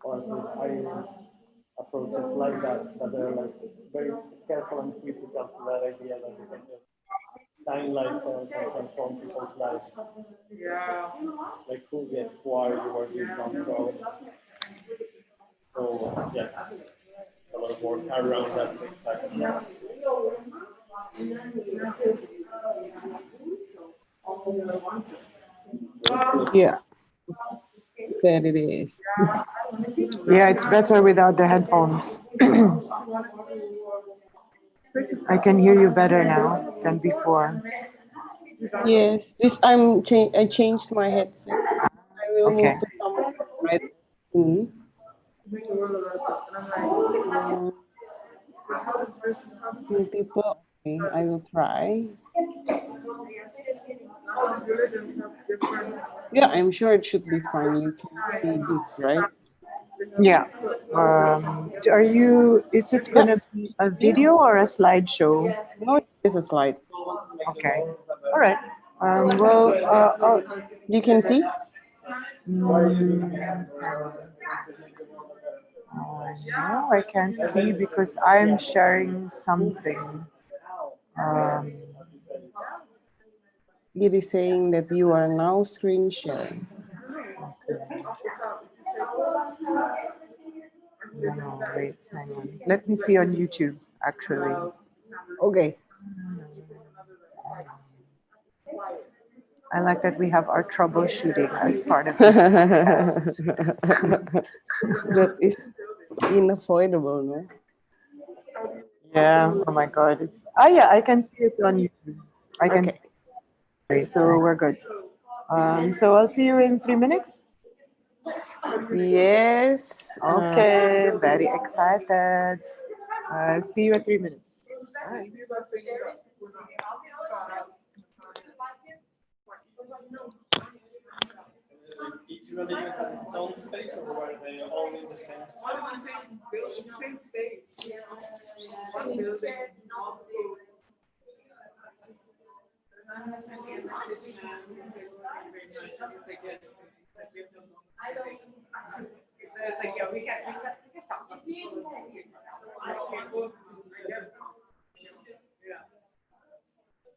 Or at least I approach it like that, that they're like very careful and critical to that idea that you can just shine light and transform people's lives. Yeah. Like who gets why you were doing control. So yeah, a lot of work around that thing. Yeah, there it is. Yeah, it's better without the headphones. I can hear you better now than before. Yes, this I changed my headset. I will Okay. move to some right soon. Few people. Okay, I will try. Yeah, I'm sure it should be fine. You can see this, right? Yeah. Is it going to be a video or a slideshow? No, it is a slide. Okay. All right. Well, you can see? No, I can't see because I'm sharing something. It is saying that you are now screen sharing. No, wait, hang on. Let me see on YouTube, actually. Okay. I like that we have our troubleshooting as part of this podcast. That is unavoidable, no? Yeah, oh my God. Yeah, I can see it on YouTube. I can see it. Okay, so we're good. So I'll see you in 3 minutes. Yes. Okay, very excited. See you in 3 minutes. Bye. Each religion has its own space, or were they all in the same space? One building. It's like, yeah, we can talk about people. Yeah.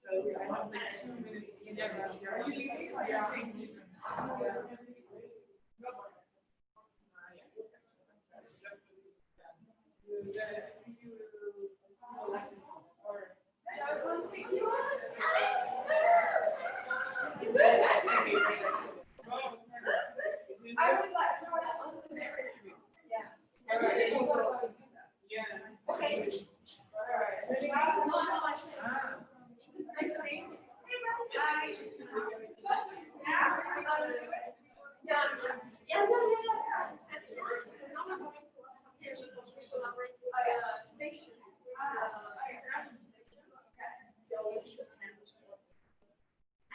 So I have like 2 minutes. Are you leaving?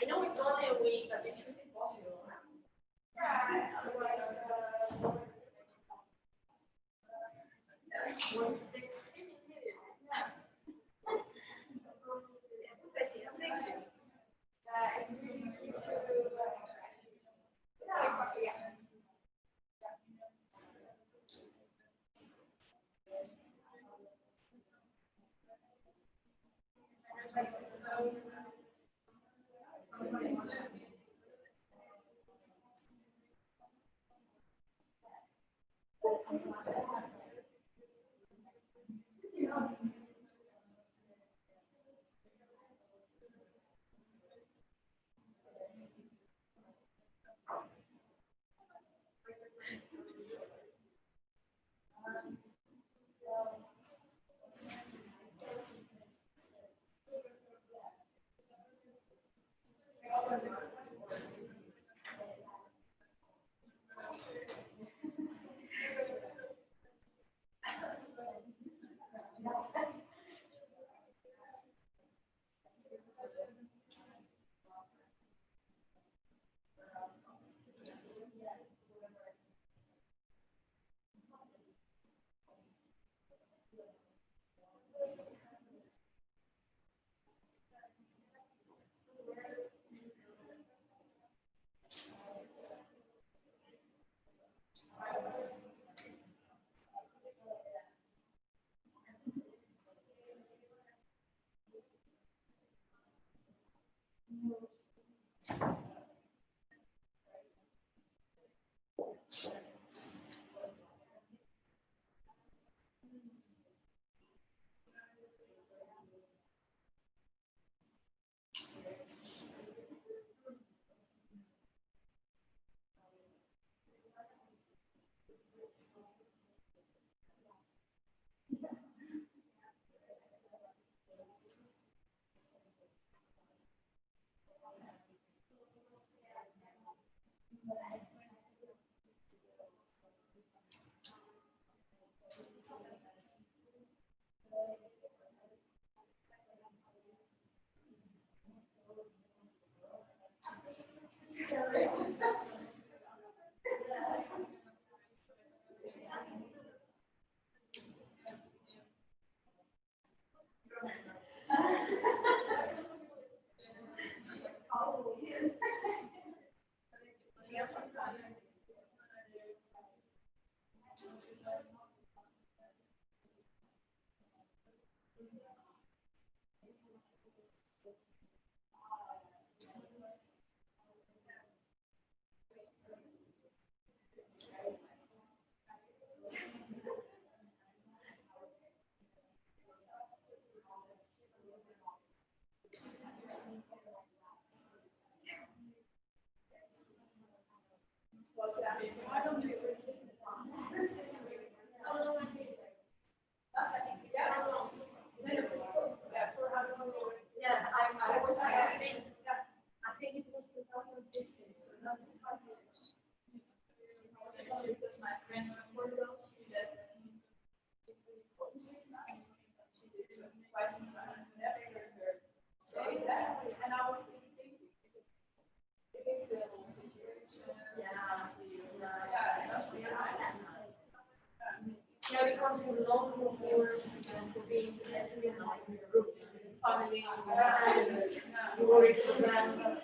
I know it's only a week, but it should be possible. Yeah, because it's long years for being in the roots, family, you worry for them.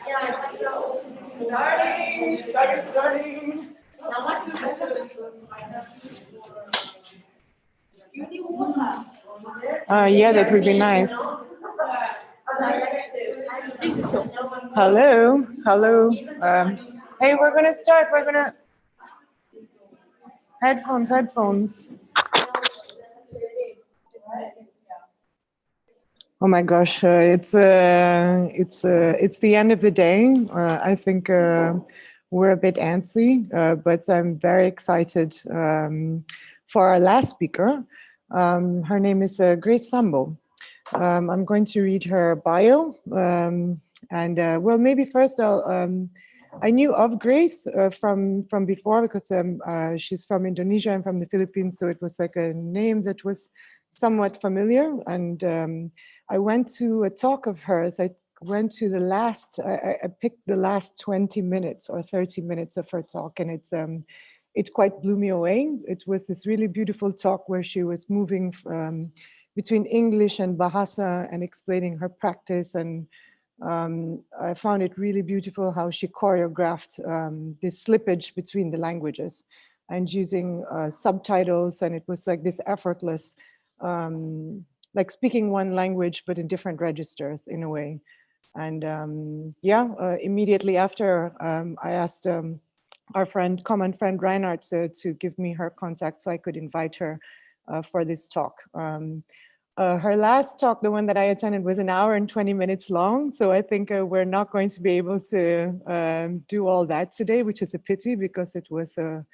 Yeah, I also starting. Now what do you do? Because I have Yeah, that would be nice. Hello, hello. Hey, we're gonna start. Headphones. Oh my gosh, it's the end of the day. I think we're a bit antsy, but I'm very excited for our last speaker. Her name is Grace Sambo. I'm going to read her bio, and well, maybe first I knew of Grace from before because she's from Indonesia and from the Philippines, so it was like a name that was somewhat familiar. And I went to a talk of hers. I went to the last, I picked the last 20 minutes or 30 minutes of her talk, and it quite blew me away. It was this really beautiful talk where she was moving between English and Bahasa and explaining her practice. And I found it really beautiful how she choreographed this slippage between the languages and using subtitles. And it was like this effortless, like speaking one language, but in different registers in a way. And immediately after, I asked our common friend Reinhard to give me her contact so I could invite her for this talk. Her last talk, the one that I attended, was 1 hour and 20 minutes long. So I think we're not going to be able to do all that today, which is a pity because it was the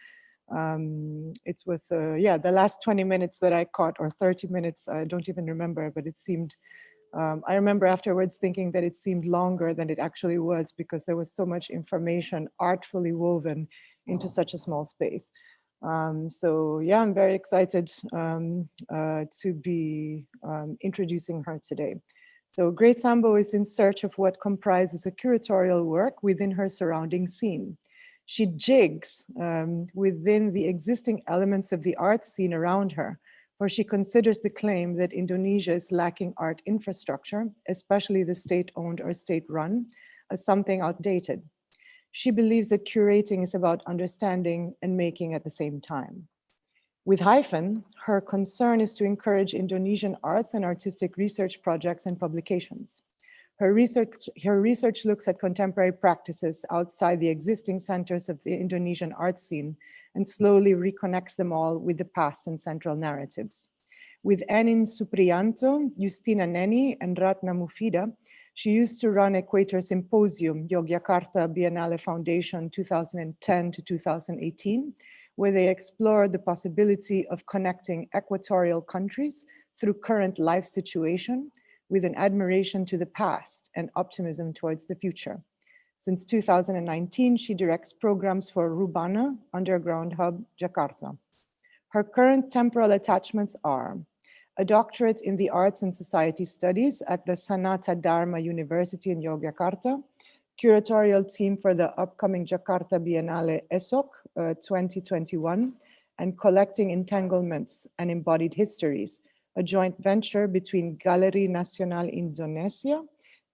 last 20 minutes that I caught, or 30 minutes, I don't even remember, but it seemed, I remember afterwards thinking that it seemed longer than it actually was because there was so much information artfully woven into such a small space. So yeah, I'm very excited to be introducing her today. So Grace Sambo is in search of what comprises a curatorial work within her surrounding scene. She jigs within the existing elements of the art scene around her, for she considers the claim that Indonesia is lacking art infrastructure, especially the state-owned or state-run, as something outdated. She believes that curating is about understanding and making at the same time. With Hyphen, her concern is to encourage Indonesian arts and artistic research projects and publications. Her research looks at contemporary practices outside the existing centers of the Indonesian art scene and slowly reconnects them all with the past and central narratives. With Enin Supriyanto, Justina Neni, and Ratna Mufida, she used to run Equator Symposium, Yogyakarta Biennale Foundation 2010 to 2018, where they explored the possibility of connecting equatorial countries through current life situation with an admiration to the past and optimism towards the future. Since 2019, she directs programs for Rubana Underground Hub, Jakarta. Her current temporal attachments are a doctorate in the Arts and Society Studies at the Sanata Dharma University in Yogyakarta, curatorial team for the upcoming Jakarta Biennale ESOC 2021, and collecting entanglements and embodied histories, a joint venture between Galeri Nasional Indonesia,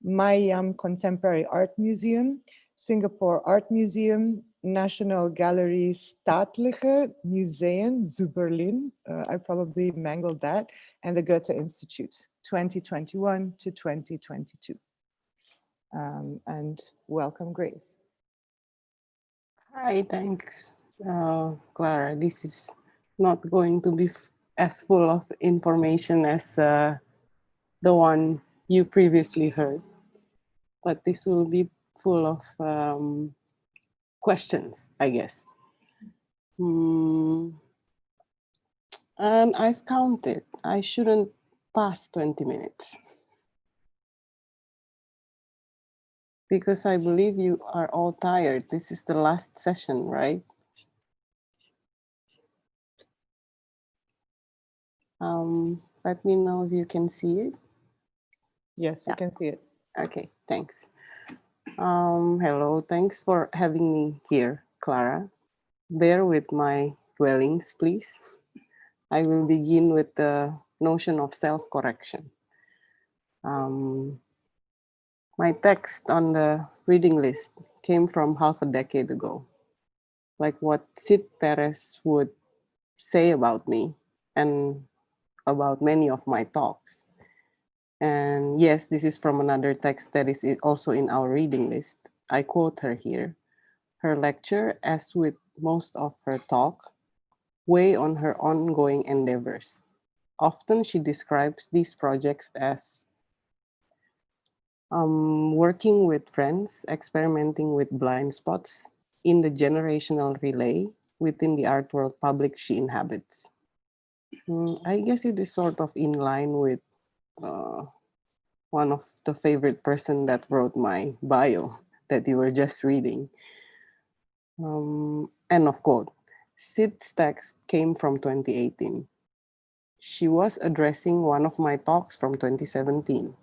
Mayam Contemporary Art Museum, Singapore Art Museum, National Gallery Staatliche Museen zu Berlin, I probably mangled that, and the Goethe Institute, 2021 to 2022. And welcome, Grace. Hi, thanks, Clara. This is not going to be as full of information as the one you previously heard, but this will be full of questions, I guess. And I've counted. I shouldn't pass 20 minutes. Because I believe you are all tired. This is the last session, right? Let me know if you can see it. Yes, we can see it. Okay, thanks. Hello, thanks for having me here, Clara. Bear with my dwellings, please. I will begin with the notion of self-correction. My text on the reading list came from half a decade ago, like what Sid Perez would say about me and about many of my talks. And yes, this is from another text that is also in our reading list. I quote her here. Her lecture, as with most of her talk, weigh on her ongoing endeavors. Often she describes these projects as working with friends, experimenting with blind spots in the generational relay within the art world public she inhabits. I guess it is sort of in line with one of the favorite person that wrote my bio that you were just reading. End of quote. Sid's text came from 2018. She was addressing one of my talks from 2017.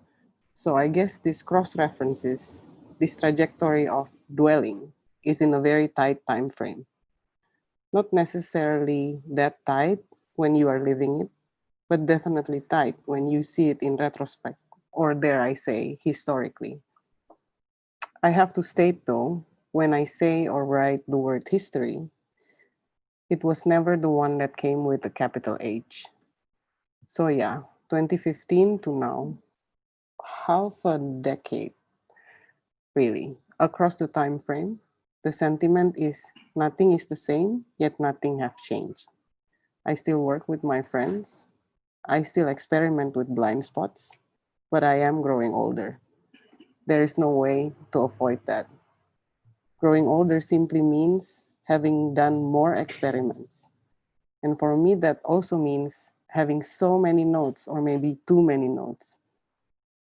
So I guess this cross-references, this trajectory of dwelling is in a very tight time frame. Not necessarily that tight when you are living it, but definitely tight when you see it in retrospect, or dare I say, historically. I have to state though, when I say or write the word history, it was never the one that came with a capital H. So yeah, 2015 to now, half a decade, really. Across the time frame, the sentiment is nothing is the same, yet nothing have changed. I still work with my friends. I still experiment with blind spots, but I am growing older. There is no way to avoid that. Growing older simply means having done more experiments. And for me, that also means having so many notes or maybe too many notes.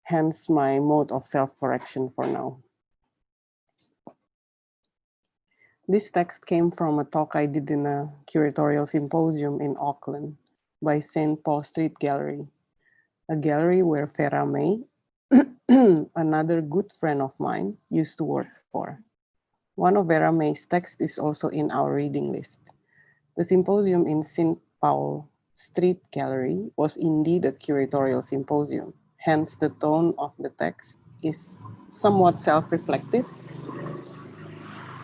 Hence my mode of self-correction for now. This text came from a talk I did in a curatorial symposium in Auckland by St. Paul Street Gallery, a gallery where Vera May, another good friend of mine, used to work for. One of Vera May's texts is also in our reading list. The symposium in St. Paul Street Gallery was indeed a curatorial symposium. Hence, the tone of the text is somewhat self-reflective.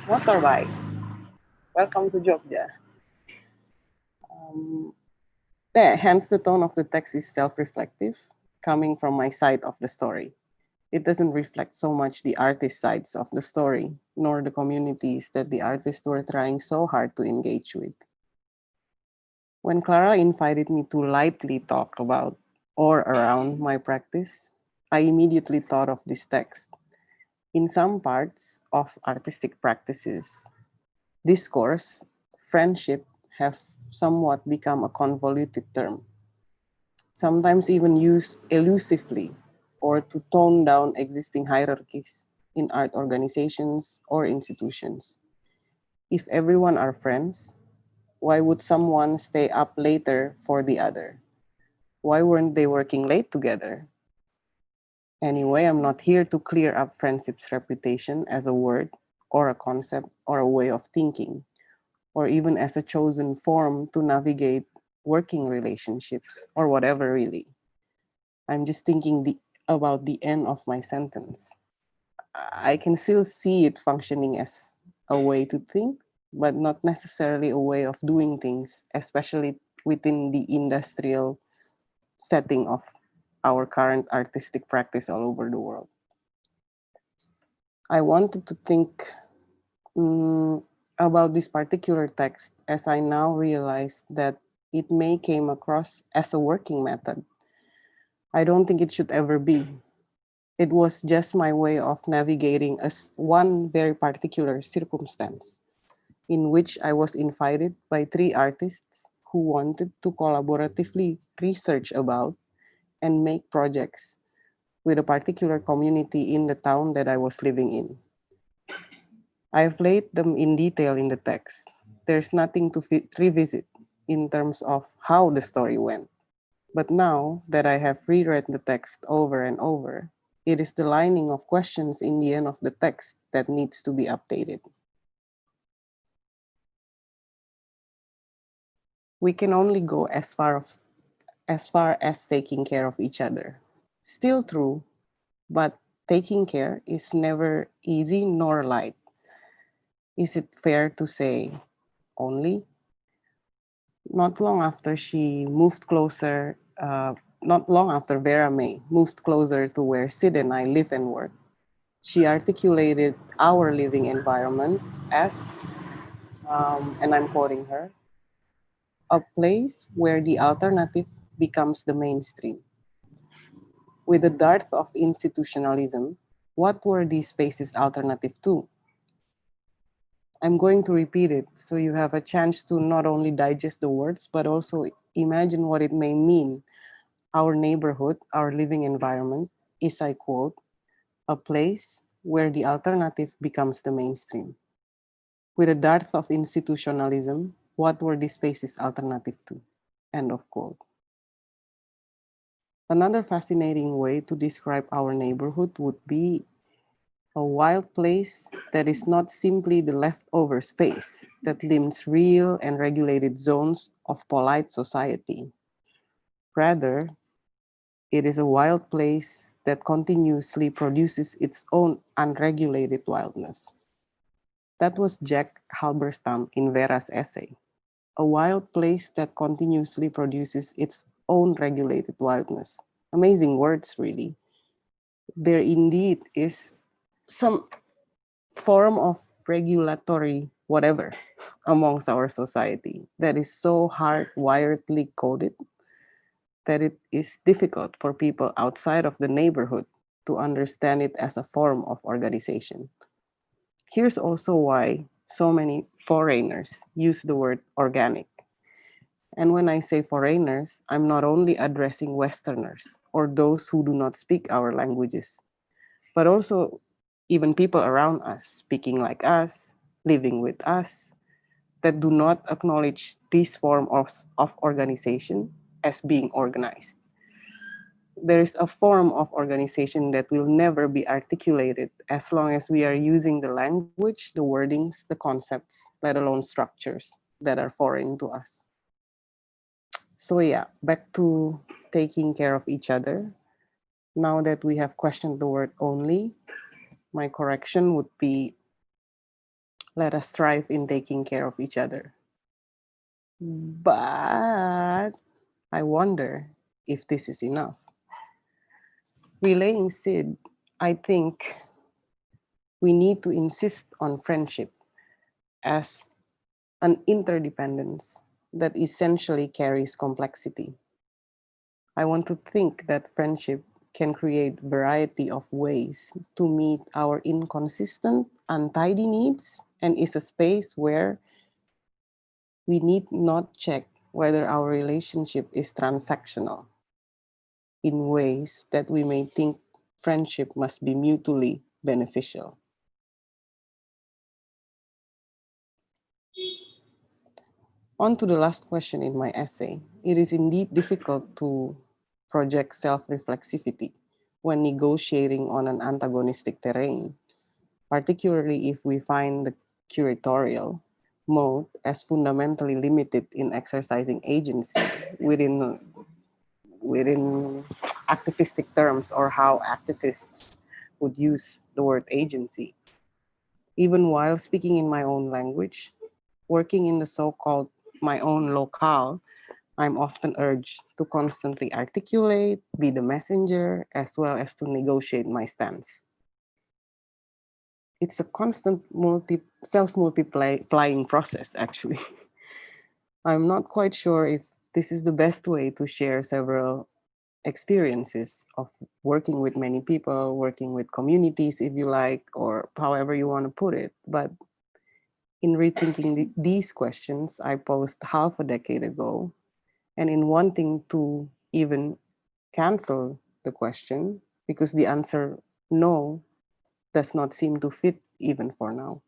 Motorbike. Welcome to Jogja. Hence, the tone of the text is self-reflective, coming from my side of the story. It doesn't reflect so much the artist sides of the story, nor the communities that the artists were trying so hard to engage with. When Clara invited me to lightly talk about or around my practice, I immediately thought of this text. In some parts of artistic practices, discourse, friendship have somewhat become a convoluted term, sometimes even used elusively or to tone down existing hierarchies in art organizations or institutions. If everyone are friends, why would someone stay up later for the other? Why weren't they working late together? Anyway, I'm not here to clear up friendship's reputation as a word or a concept or a way of thinking, or even as a chosen form to navigate working relationships or whatever really. I'm just thinking about the end of my sentence. I can still see it functioning as a way to think, but not necessarily a way of doing things, especially within the industrial setting of our current artistic practice all over the world. I wanted to think about this particular text as I now realize that it may came across as a working method. I don't think it should ever be. It was just my way of navigating one very particular circumstance in which I was invited by 3 artists who wanted to collaboratively research about and make projects with a particular community in the town that I was living in. I've laid them in detail in the text. There's nothing to revisit in terms of how the story went. But now that I have reread the text over and over, it is the lining of questions in the end of the text that needs to be updated. We can only go as far as taking care of each other. Still true, but taking care is never easy nor light. Is it fair to say only? Not long after Vera May moved closer to where Sid and I live and work, she articulated our living environment as, and I'm quoting her, a place where the alternative becomes the mainstream. With the dearth of institutionalism, what were these spaces alternative to? I'm going to repeat it so you have a chance to not only digest the words, but also imagine what it may mean. Our neighborhood, our living environment, is, I quote, a place where the alternative becomes the mainstream. With a dearth of institutionalism, what were these spaces alternative to? End of quote. Another fascinating way to describe our neighborhood would be a wild place that is not simply the leftover space that limits real and regulated zones of polite society. Rather, it is a wild place that continuously produces its own unregulated wildness. That was Jack Halberstam in Vera's essay. A wild place that continuously produces its own regulated wildness. Amazing words, really. There indeed is some form of regulatory whatever amongst our society that is so hardwiredly coded that it is difficult for people outside of the neighborhood to understand it as a form of organization. Here's also why so many foreigners use the word organic. And when I say foreigners, I'm not only addressing Westerners or those who do not speak our languages, but also even people around us, speaking like us, living with us, that do not acknowledge this form of organization as being organized. There is a form of organization that will never be articulated as long as we are using the language, the wordings, the concepts, let alone structures that are foreign to us. So yeah, back to taking care of each other. Now that we have questioned the word only, my correction would be, let us strive in taking care of each other. But I wonder if this is enough. Relaying Sid, I think we need to insist on friendship as an interdependence that essentially carries complexity. I want to think that friendship can create variety of ways to meet our inconsistent, untidy needs, and is a space where we need not check whether our relationship is transactional in ways that we may think friendship must be mutually beneficial. On to the last question in my essay. It is indeed difficult to project self-reflexivity when negotiating on an antagonistic terrain, particularly if we find the curatorial mode as fundamentally limited in exercising agency within activistic terms, or how activists would use the word agency. Even while speaking in my own language, working in the so-called my own locale, I'm often urged to constantly articulate, be the messenger, as well as to negotiate my stance. It's a constant self-multiplying process, actually. I'm not quite sure if this is the best way to share several experiences of working with many people, working with communities, if you like, or however you want to put it. But in rethinking these questions I posed half a decade ago, and in wanting to even cancel the question, because the answer no does not seem to fit even for now.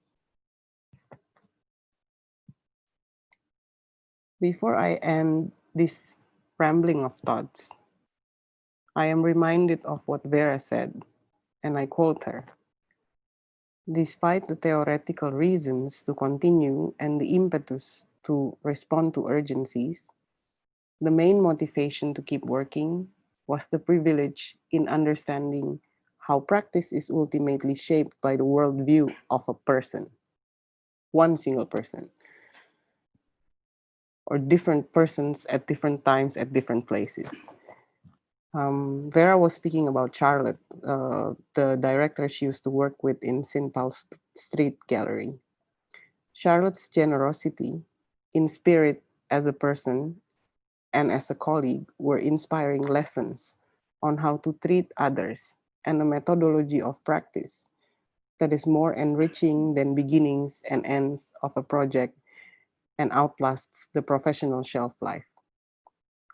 Before I end this rambling of thoughts, I am reminded of what Vera said, and I quote her. Despite the theoretical reasons to continue and the impetus to respond to urgencies, the main motivation to keep working was the privilege in understanding how practice is ultimately shaped by the worldview of a person, one single person, or different persons at different times at different places. Vera was speaking about Charlotte, the director she used to work with in St. Paul's Street Gallery. Charlotte's generosity, in spirit as a person and as a colleague were inspiring lessons on how to treat others and a methodology of practice that is more enriching than beginnings and ends of a project and outlasts the professional shelf life.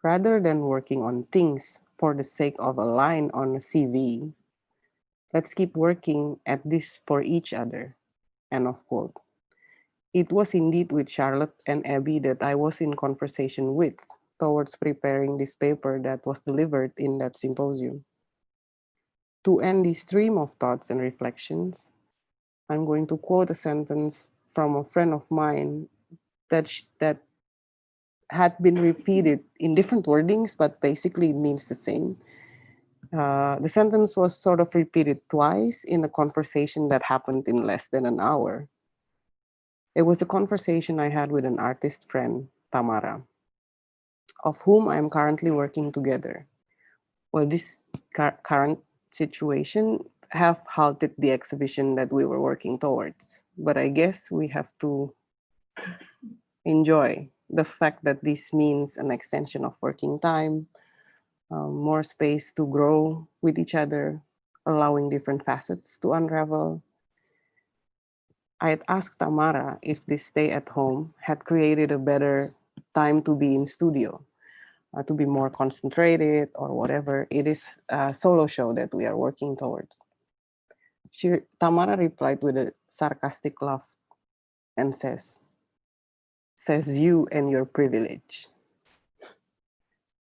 Rather than working on things for the sake of a line on a CV, let's keep working at this for each other. End of quote. It was indeed with Charlotte and Abby that I was in conversation with towards preparing this paper that was delivered in that symposium. To end this stream of thoughts and reflections, I'm going to quote a sentence from a friend of mine that had been repeated in different wordings, but basically it means the same. The sentence was sort of repeated twice in a conversation that happened in less than an hour. It was a conversation I had with an artist friend, Tamara, of whom I am currently working together. Well, this current situation have halted the exhibition that we were working towards, but I guess we have to enjoy the fact that this means an extension of working time, more space to grow with each other, allowing different facets to unravel. I had asked Tamara if this stay at home had created a better time to be in studio, to be more concentrated or whatever. It is a solo show that we are working towards. Tamara replied with a sarcastic laugh and says you and your privilege.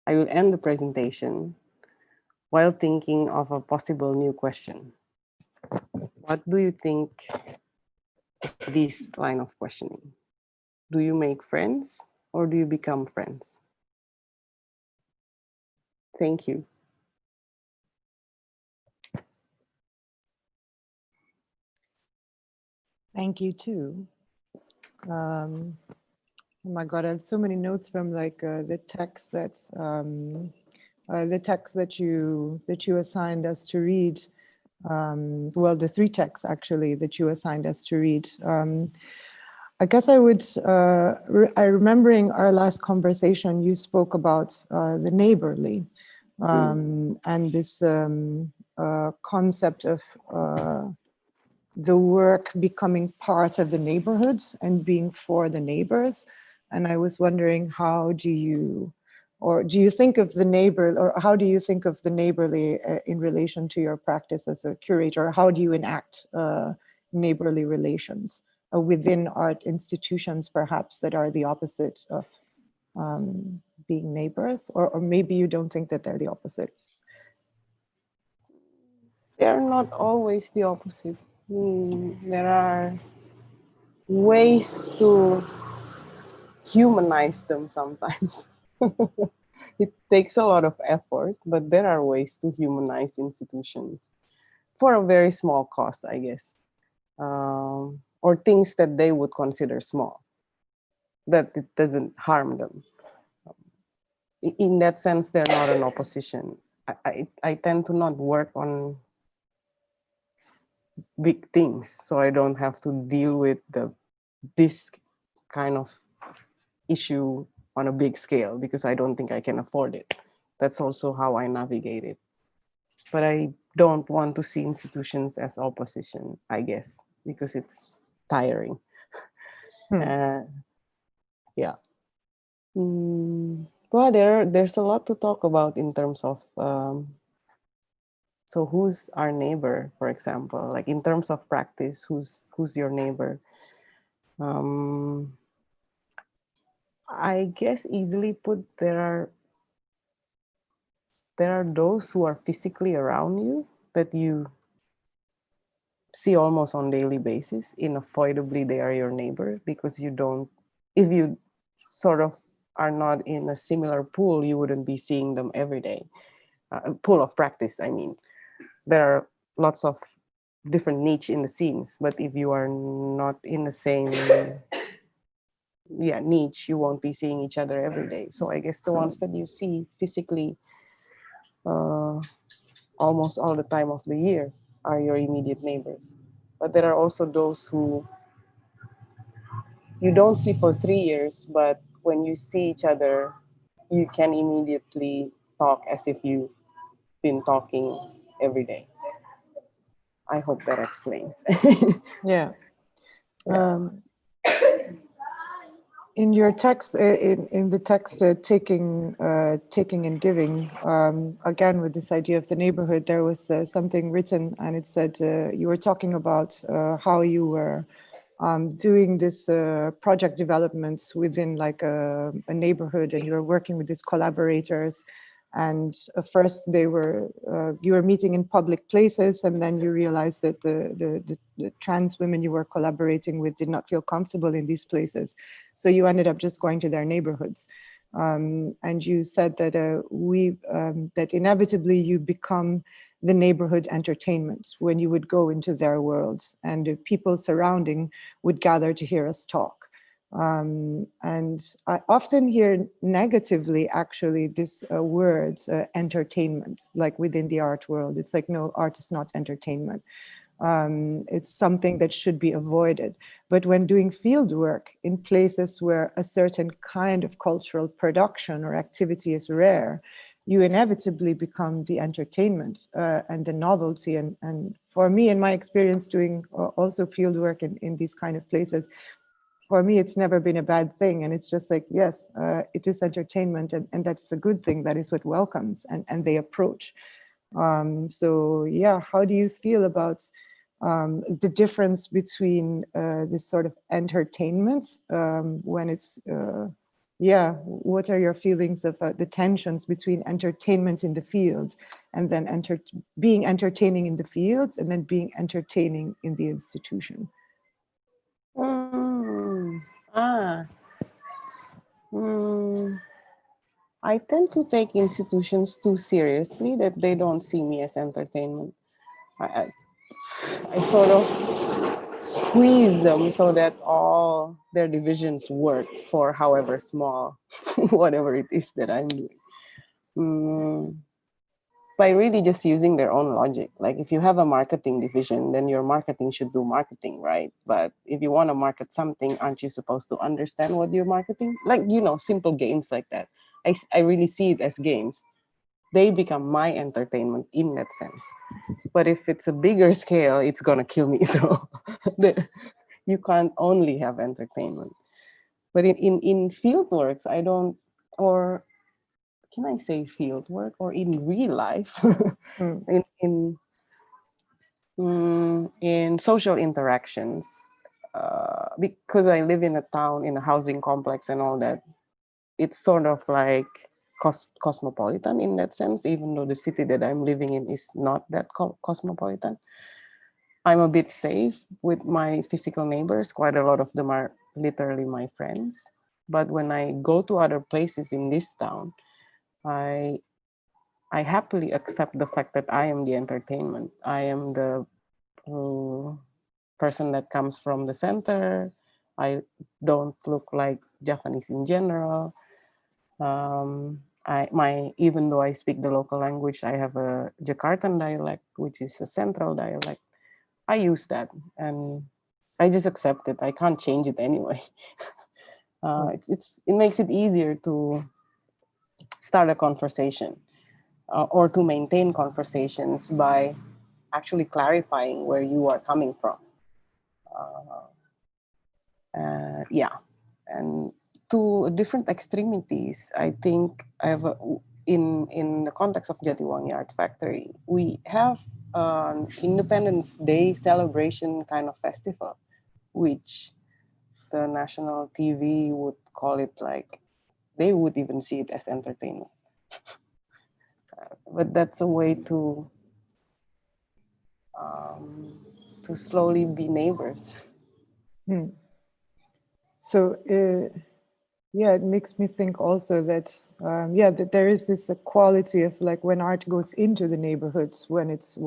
I will end the presentation while thinking of a possible new question. What do you think of this line of questioning? Do you make friends or do you become friends? Thank you. Thank you too. Oh my God, I have so many notes from like the text that you assigned us to read. Well, the 3 texts actually that you assigned us to read. I guess I would, remembering our last conversation, you spoke about the neighborly and this concept of the work becoming part of the neighborhoods and being for the neighbors. And I was wondering, how do you think of the neighbor, or how do you think of the neighborly in relation to your practice as a curator? How do you enact neighborly relations within art institutions, perhaps, that are the opposite of being neighbors? Or maybe you don't think that they're the opposite. They're not always the opposite. There are ways to humanize them sometimes. It takes a lot of effort, but there are ways to humanize institutions for a very small cost, I guess, or things that they would consider small, that it doesn't harm them. In that sense, they're not an opposition. I tend to not work on big things, so I don't have to deal with this kind of issue on a big scale, because I don't think I can afford it. That's also how I navigate it. But I don't want to see institutions as opposition, I guess, because it's tiring. Yeah. Well, there's a lot to talk about in terms of so who's our neighbor, for example, like in terms of practice, who's your neighbor? I guess easily put, there are those who are physically around you that you see almost on daily basis. Unavoidably, they are your neighbor, because if you sort of are not in a similar pool, you wouldn't be seeing them every day. Pool of practice, I mean. There are lots of different niche in the scenes, but if you are not in the same niche, you won't be seeing each other every day. So I guess the ones that you see physically almost all the time of the year are your immediate neighbors. But there are also those who you don't see for 3 years, but when you see each other, you can immediately talk as if you've been talking every day. I hope that explains. Yeah. In your text, in the text, taking and giving, again with this idea of the neighborhood, there was something written, and it said you were talking about how you were doing this project developments within like a neighborhood, and you were working with these collaborators. And first they were, you were meeting in public places, and then you realized that the trans women you were collaborating with did not feel comfortable in these places. So you ended up just going to their neighborhoods. And you said that that inevitably you become the neighborhood entertainment when you would go into their worlds, and the people surrounding would gather to hear us talk. And I often hear negatively, actually, this word entertainment, like within the art world. It's like, no, art is not entertainment. It's something that should be avoided. But when doing field work in places where a certain kind of cultural production or activity is rare, you inevitably become the entertainment and the novelty. And for me, in my experience doing also field work in these kind of places, for me, it's never been a bad thing. And it's just like, yes, it is entertainment, and that's a good thing. That is what welcomes and they approach. So yeah, how do you feel about the difference between this sort of entertainment when it's, yeah, what are your feelings of the tensions between entertainment in the field and then being entertaining in the fields and then being entertaining in the institution? I tend to take institutions too seriously, that they don't see me as entertainment. I sort of squeeze them so that all their divisions work for however small, whatever it is that I'm doing. By really just using their own logic. Like if you have a marketing division, then your marketing should do marketing, right? But if you want to market something, aren't you supposed to understand what you're marketing? Like, you know, simple games like that. I really see it as games. They become my entertainment in that sense. But if it's a bigger scale, it's gonna kill me. So you can't only have entertainment. But in field works, I don't, or can I say field work, or in real life, in social interactions, because I live in a town, in a housing complex and all that, it's sort of like cosmopolitan in that sense, even though the city that I'm living in is not that cosmopolitan. I'm a bit safe with my physical neighbors. Quite a lot of them are literally my friends. But when I go to other places in this town, I happily accept the fact that I am the entertainment. I am the person that comes from the center. I don't look like Japanese in general. Even though I speak the local language, I have a Jakartan dialect, which is a central dialect. I use that, and I just accept it. I can't change it anyway. It makes it easier to start a conversation or to maintain conversations by actually clarifying where you are coming from. Yeah, and to different extremities, I think I have in the context of Jatiwangi Art Factory, we have an Independence Day celebration kind of festival, which the national TV would call it like, they would even see it as entertainment. But that's a way to slowly be neighbors. So yeah, it makes me think also that yeah, that there is this quality of like when art goes into the neighborhoods, when it's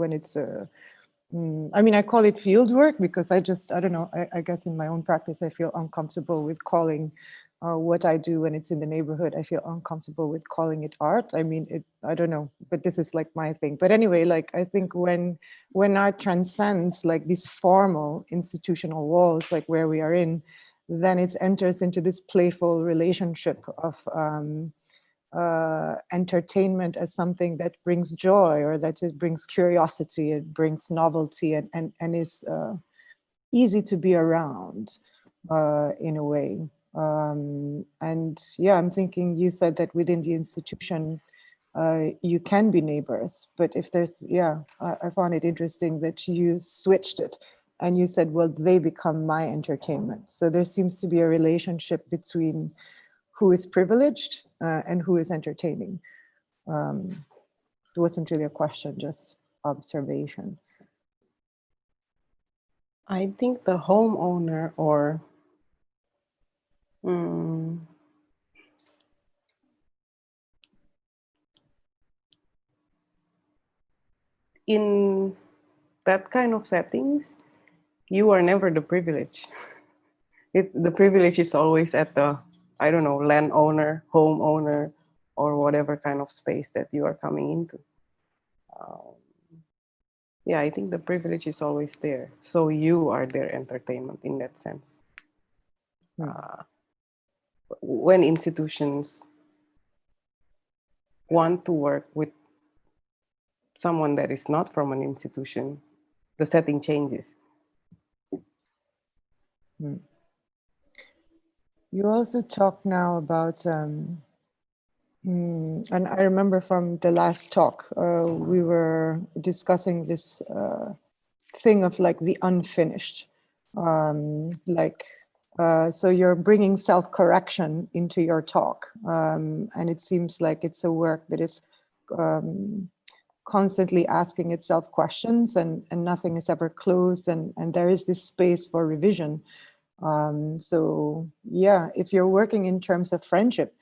I mean, I call it field work because I don't know, I guess in my own practice I feel uncomfortable with calling what I do when it's in the neighborhood. I feel uncomfortable with calling it art. I mean, I don't know, but this is like my thing. But anyway, like I think when art transcends like these formal institutional walls, like where we are in, then it enters into this playful relationship of entertainment as something that brings joy, or that it brings curiosity, it brings novelty, and is easy to be around in a way. And yeah, I'm thinking, you said that within the institution, you can be neighbors, but if there's, I found it interesting that you switched it and you said, well, they become my entertainment. So there seems to be a relationship between who is privileged and who is entertaining. It wasn't really a question, just observation. I think the homeowner, or in that kind of settings, you are never the privilege. The privilege is always at the, I don't know, landowner, homeowner, or whatever kind of space that you are coming into. Yeah, I think the privilege is always there. So you are their entertainment in that sense. When institutions want to work with someone that is not from an institution, the setting changes. You also talk now about, and I remember from the last talk, we were discussing this thing of like the unfinished, so you're bringing self-correction into your talk, and it seems like it's a work that is constantly asking itself questions, and nothing is ever closed, and there is this space for revision. So yeah, if you're working in terms of friendship,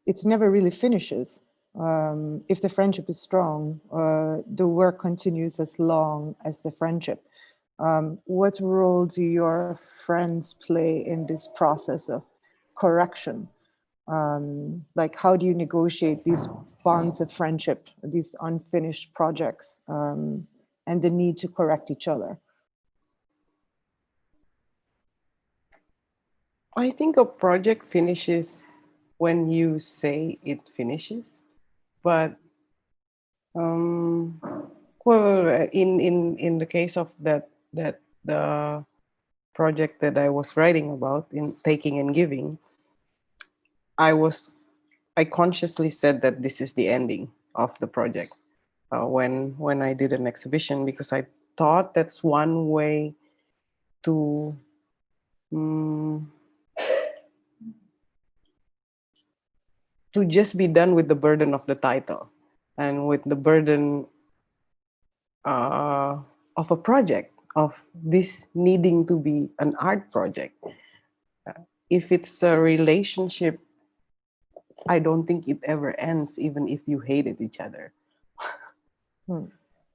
it never really finishes. If the friendship is strong, the work continues as long as the friendship. What role do your friends play in this process of correction? Like, how do you negotiate these bonds of friendship, these unfinished projects, and the need to correct each other? I think a project finishes when you say it finishes, but well, in the case of that the project that I was writing about, in taking and giving, I consciously said that this is the ending of the project when I did an exhibition, because I thought that's one way to just be done with the burden of the title and with the burden of a project, of this needing to be an art project. If it's a relationship, I don't think it ever ends, even if you hated each other.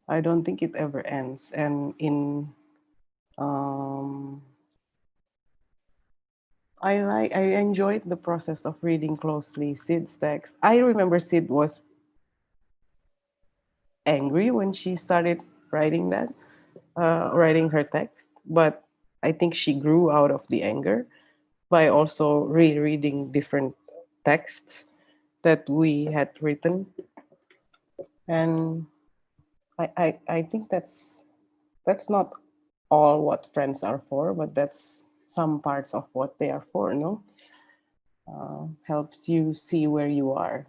I don't think it ever ends. And I enjoyed the process of reading closely Sid's text. I remember Sid was angry when she started writing her text, but I think she grew out of the anger by also rereading different texts that we had written. And I think that's not all what friends are for, but that's some parts of what they are for, no? Helps you see where you are.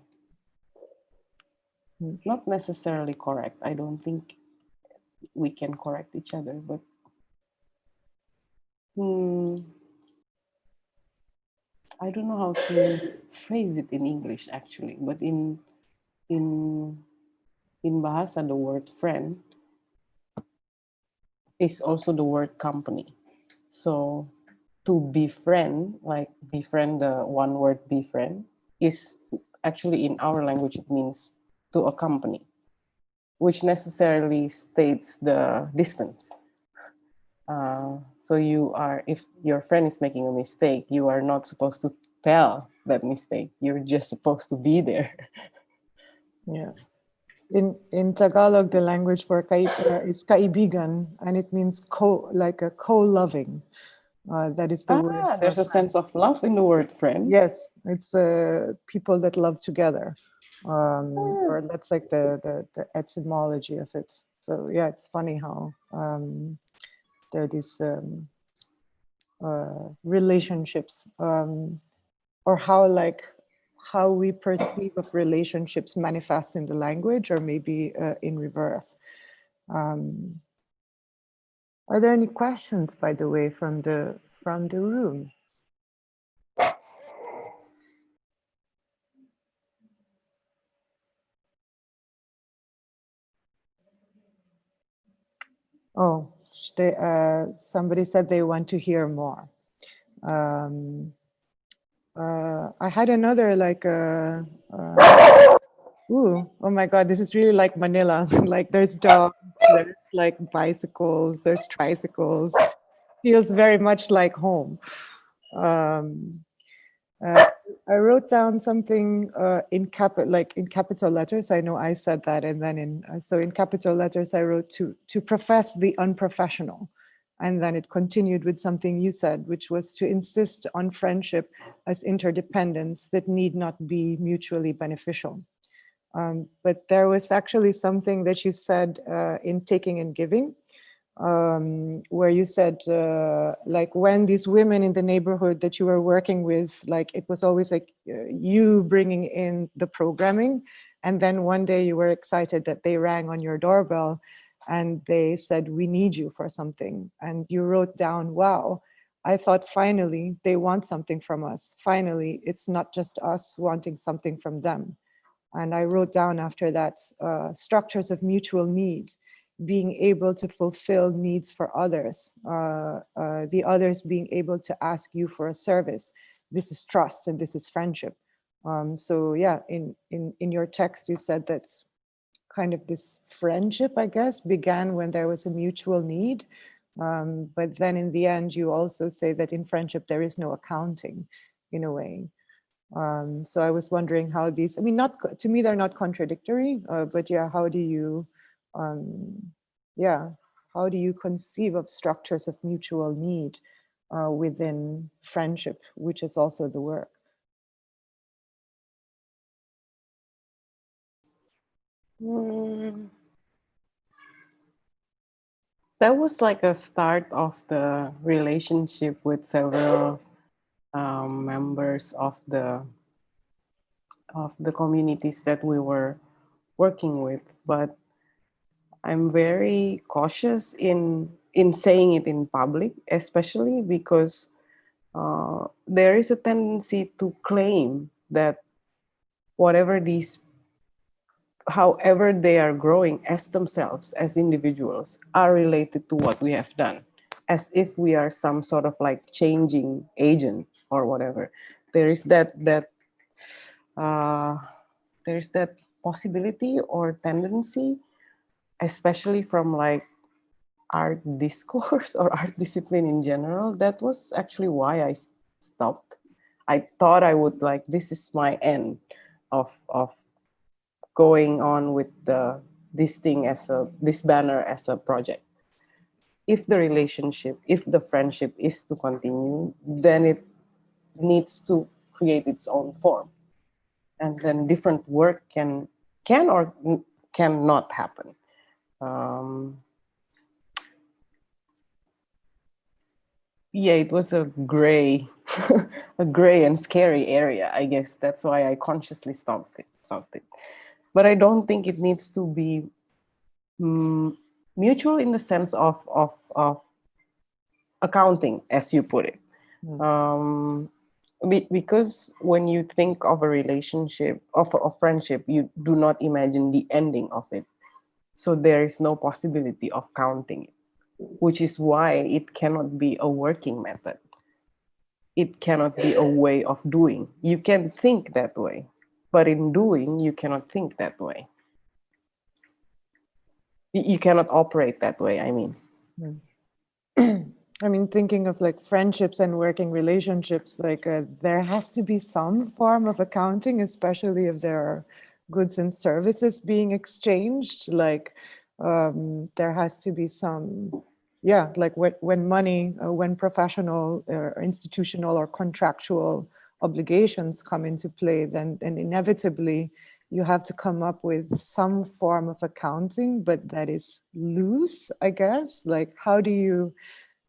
Not necessarily correct. I don't think we can correct each other, but I don't know how to phrase it in English actually, but in Bahasa, the word friend is also the word company. So to befriend, like befriend, the one word befriend, is actually in our language, it means to accompany, which necessarily states the distance. So you are, if your friend is making a mistake, you are not supposed to tell that mistake. You're just supposed to be there. Yeah. In Tagalog, the language for is kaibigan, and it means like a co-loving. That is the word. There's a sense of love in the word friend. Yes, it's people that love together, or that's like the etymology of it. So yeah, it's funny how there are these relationships, or how we perceive of relationships manifest in the language, or maybe in reverse. Are there any questions, by the way, from the room? Oh, somebody said they want to hear more. I had another like ooh, oh my God, this is really like Manila. Like there's dogs, there's like bicycles, there's tricycles. Feels very much like home. I wrote down something in capital letters. I know I said that, and then so in capital letters I wrote to profess the unprofessional, and then it continued with something you said, which was to insist on friendship as interdependence that need not be mutually beneficial. But there was actually something that you said in Taking and Giving, where you said like when these women in the neighborhood that you were working with, like it was always like you bringing in the programming, and then one day you were excited that they rang on your doorbell and they said, we need you for something, and you wrote down, wow, I thought finally they want something from us. Finally, it's not just us wanting something from them. And I wrote down after that structures of mutual need, being able to fulfill needs for others, the others being able to ask you for a service. This is trust and this is friendship. So yeah, in your text, you said that kind of this friendship, I guess, began when there was a mutual need. But then in the end, you also say that in friendship, there is no accounting in a way. So I was wondering how these, I mean, not to me, they're not contradictory, but yeah, how do you, how do you conceive of structures of mutual need within friendship, which is also the work? That was like a start of the relationship with several members of the communities that we were working with, but I'm very cautious in saying it in public, especially because there is a tendency to claim that however they are growing as themselves, as individuals, are related to what we have done, as if we are some sort of like changing agent or whatever. There is that possibility or tendency, especially from like art discourse or art discipline in general. That was actually why I stopped. I thought I would like, this is my end of going on with this thing this banner as a project. If the relationship, if the friendship is to continue, then it needs to create its own form, and then different work can or cannot happen. Yeah, it was a gray and scary area, I guess. That's why I consciously stopped it. But I don't think it needs to be mutual in the sense of accounting, as you put it. Because when you think of a relationship, of friendship, you do not imagine the ending of it. So there is no possibility of counting it, which is why it cannot be a working method. It cannot be a way of doing. You can think that way, but in doing, you cannot think that way. You cannot operate that way, I mean. I mean, thinking of like friendships and working relationships, like there has to be some form of accounting, especially if there are goods and services being exchanged. Like there has to be some, yeah, like when money, when professional or institutional or contractual obligations come into play, then inevitably you have to come up with some form of accounting, but that is loose, I guess. Like how do you,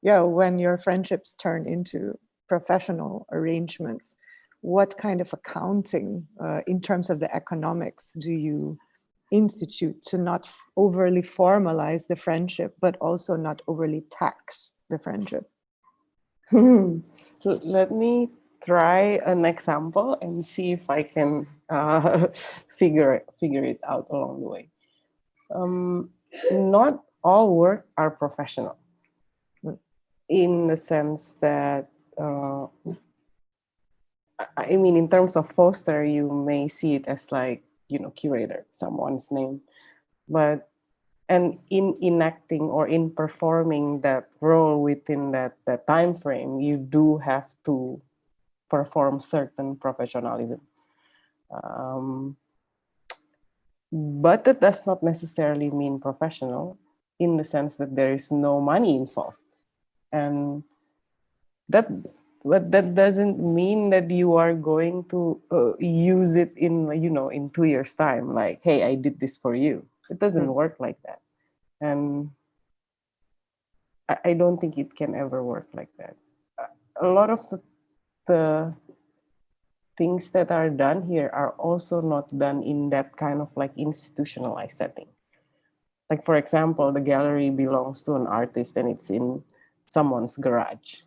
yeah, when your friendships turn into professional arrangements, what kind of accounting in terms of the economics do you institute to not overly formalize the friendship, but also not overly tax the friendship? Let me try an example and see if I can figure it out along the way. Not all work are professional, in the sense that I mean, in terms of poster, you may see it as like, you know, curator, someone's name, but and in enacting or in performing that role within that time frame, you do have to perform certain professionalism. But that does not necessarily mean professional, in the sense that there is no money involved, and but that doesn't mean that you are going to use it in, you know, in 2 years' time. Like, hey, I did this for you. It doesn't work like that, and I don't think it can ever work like that. A lot of the things that are done here are also not done in that kind of like institutionalized setting. Like, for example, the gallery belongs to an artist and it's in someone's garage.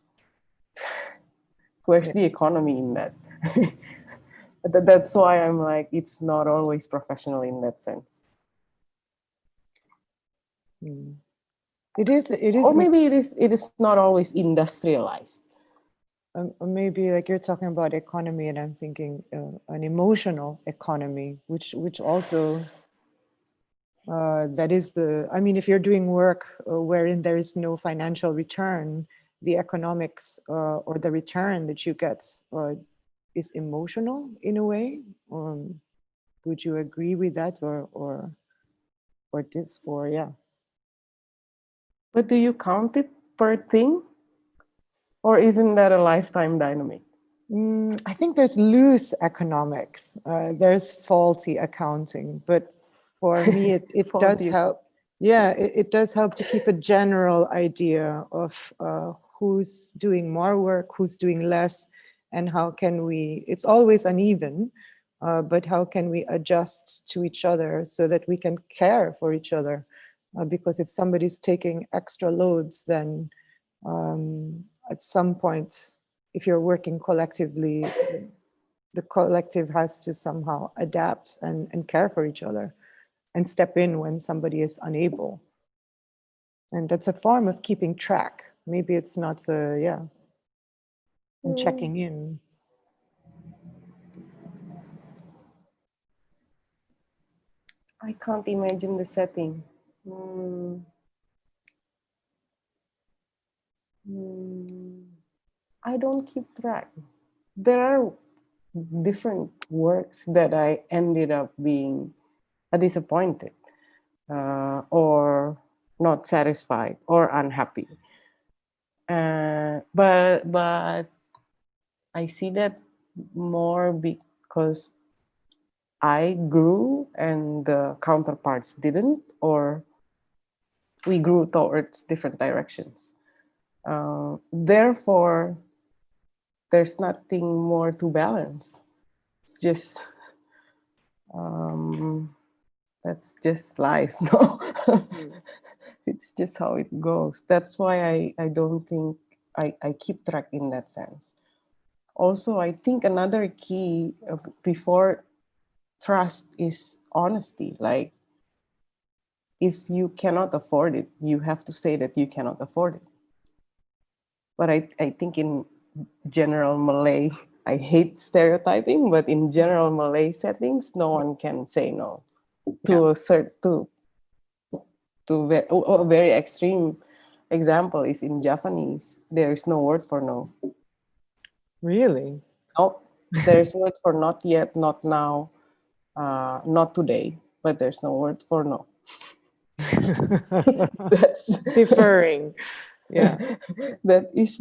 Where's the economy in that? That's why I'm like, it's not always professional in that sense. It is, or maybe it is not always industrialized. Maybe like you're talking about economy, and I'm thinking an emotional economy, which also that is the. I mean, if you're doing work wherein there is no financial return, the economics or the return that you get is emotional in a way. Would you agree with that, or yeah? But do you count it per thing? Or isn't that a lifetime dynamic? I think there's loose economics. There's faulty accounting. But for me, it does help. Yeah, it does help to keep a general idea of who's doing more work, who's doing less, and how can we, it's always uneven, but how can we adjust to each other so that we can care for each other? Because if somebody's taking extra loads, then at some point, if you're working collectively, the collective has to somehow adapt and care for each other and step in when somebody is unable. And that's a form of keeping track. Maybe it's not, and checking in. I can't imagine the setting. I don't keep track. There are different works that I ended up being disappointed or not satisfied or unhappy. But I see that more because I grew and the counterparts didn't, or we grew towards different directions. Therefore, there's nothing more to balance. It's just that's just life, no? It's just how it goes. That's why I don't think I keep track in that sense. Also, I think another key before trust is honesty. Like, if you cannot afford it, you have to say that you cannot afford it. But I think in general Malay, I hate stereotyping, but in general Malay settings, no one can say no. To a very extreme example is in Japanese, there is no word for no. Really? No, there is word for not yet, not now, not today, but there's no word for no. That's differing. Yeah. That is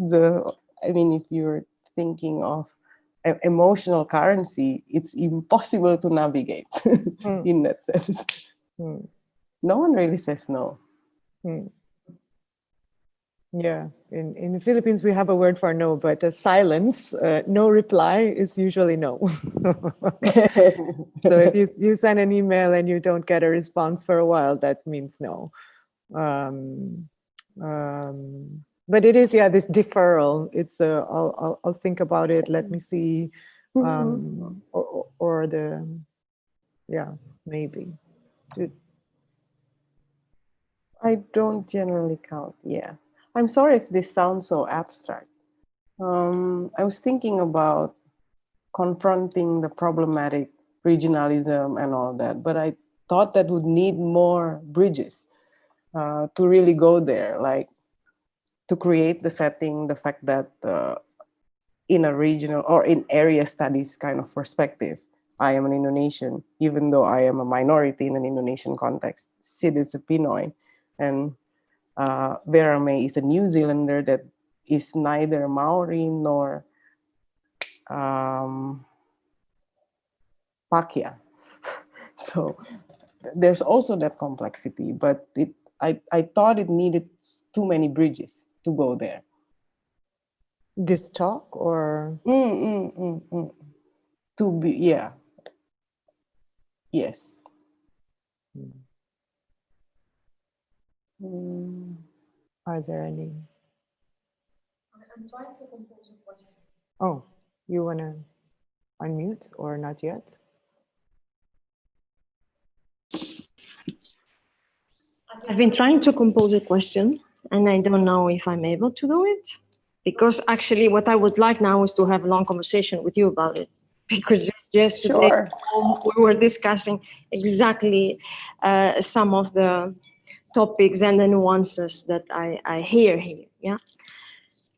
I mean, if you're thinking of emotional currency, it's impossible to navigate in that sense. No one really says no. Yeah, in the Philippines, we have a word for no, but silence, no reply is usually no. So if you send an email and you don't get a response for a while, that means no. But it is, yeah, this deferral. It's I'll think about it. Let me see, or the, yeah, maybe. I don't generally count. Yeah, I'm sorry if this sounds so abstract. I was thinking about confronting the problematic regionalism and all that, but I thought that would need more bridges to really go there, like to create the setting, the fact that in a regional or in area studies kind of perspective, I am an Indonesian, even though I am a minority in an Indonesian context. Sid is a Pinoy, and Vera May is a New Zealander that is neither Maori nor Pakia. So there's also that complexity, but I thought it needed too many bridges to go there. This talk or? To be, yeah. Yes. Are there any? I'm trying to compose a question. Oh, you want to unmute or not yet? I've been trying to compose a question and I don't know if I'm able to do it, because actually what I would like now is to have a long conversation with you about it, because just today we were discussing exactly some of the topics and the nuances that I hear here, yeah.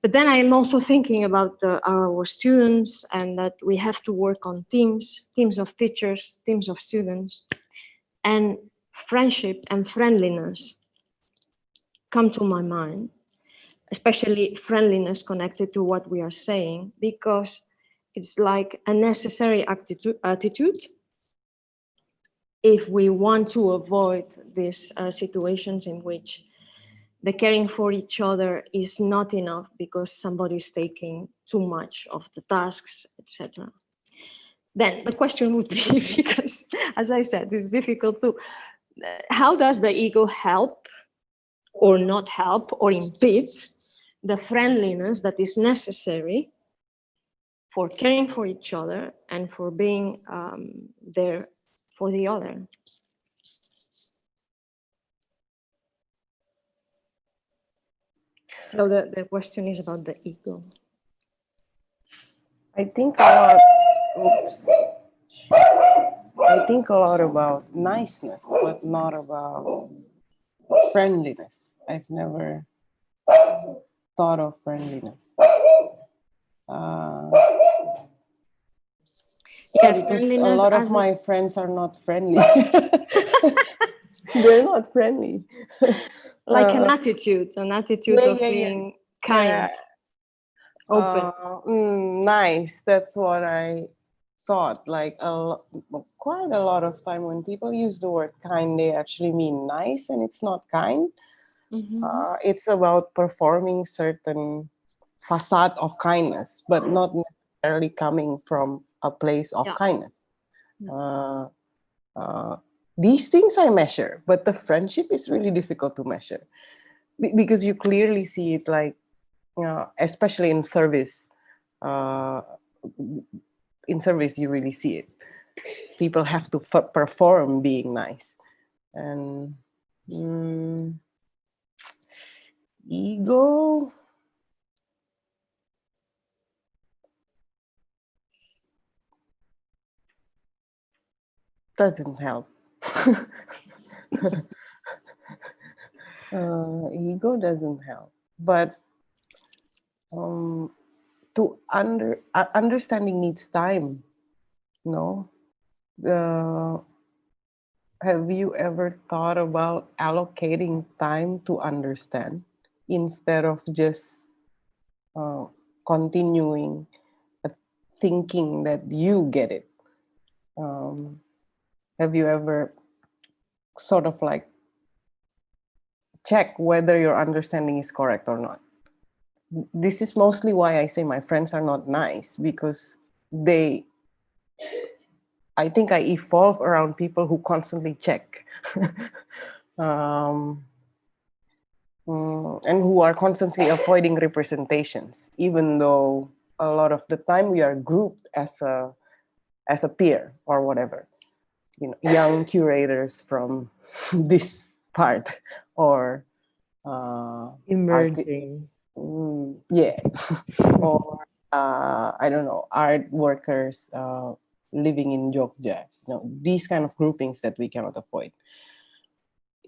But then I am also thinking about our students, and that we have to work on teams of teachers, teams of students, and friendship and friendliness come to my mind, especially friendliness connected to what we are saying, because it's like a necessary attitude if we want to avoid these situations in which the caring for each other is not enough because somebody's taking too much of the tasks, etc. Then the question would be, because as I said, it's difficult to, how does the ego help or not help or impede the friendliness that is necessary for caring for each other and for being there for the other? So the question is about the ego. I think a lot. Oops. I think a lot about niceness, but not about friendliness. I've never thought of friendliness. Because a lot of my friends are not friendly. They're not friendly. Like an attitude of being kind, open. Nice. That's what I thought. Like quite a lot of time when people use the word kind, they actually mean nice, and it's not kind. It's about performing certain facade of kindness, but not necessarily coming from a place of kindness. These things I measure, but the friendship is really difficult to measure because you clearly see it, like, especially in service. In service, you really see it. People have to perform being nice, and ego. Doesn't help. Ego doesn't help, but understanding needs time. No, have you ever thought about allocating time to understand instead of just continuing thinking that you get it? Have you ever sort of like check whether your understanding is correct or not? This is mostly why I say my friends are not nice, because I think I evolve around people who constantly check and who are constantly avoiding representations, even though a lot of the time we are grouped as a peer or whatever. You know, young curators from this part, or emerging. Yeah, or I don't know, art workers living in Jogja. You know, these kind of groupings that we cannot avoid.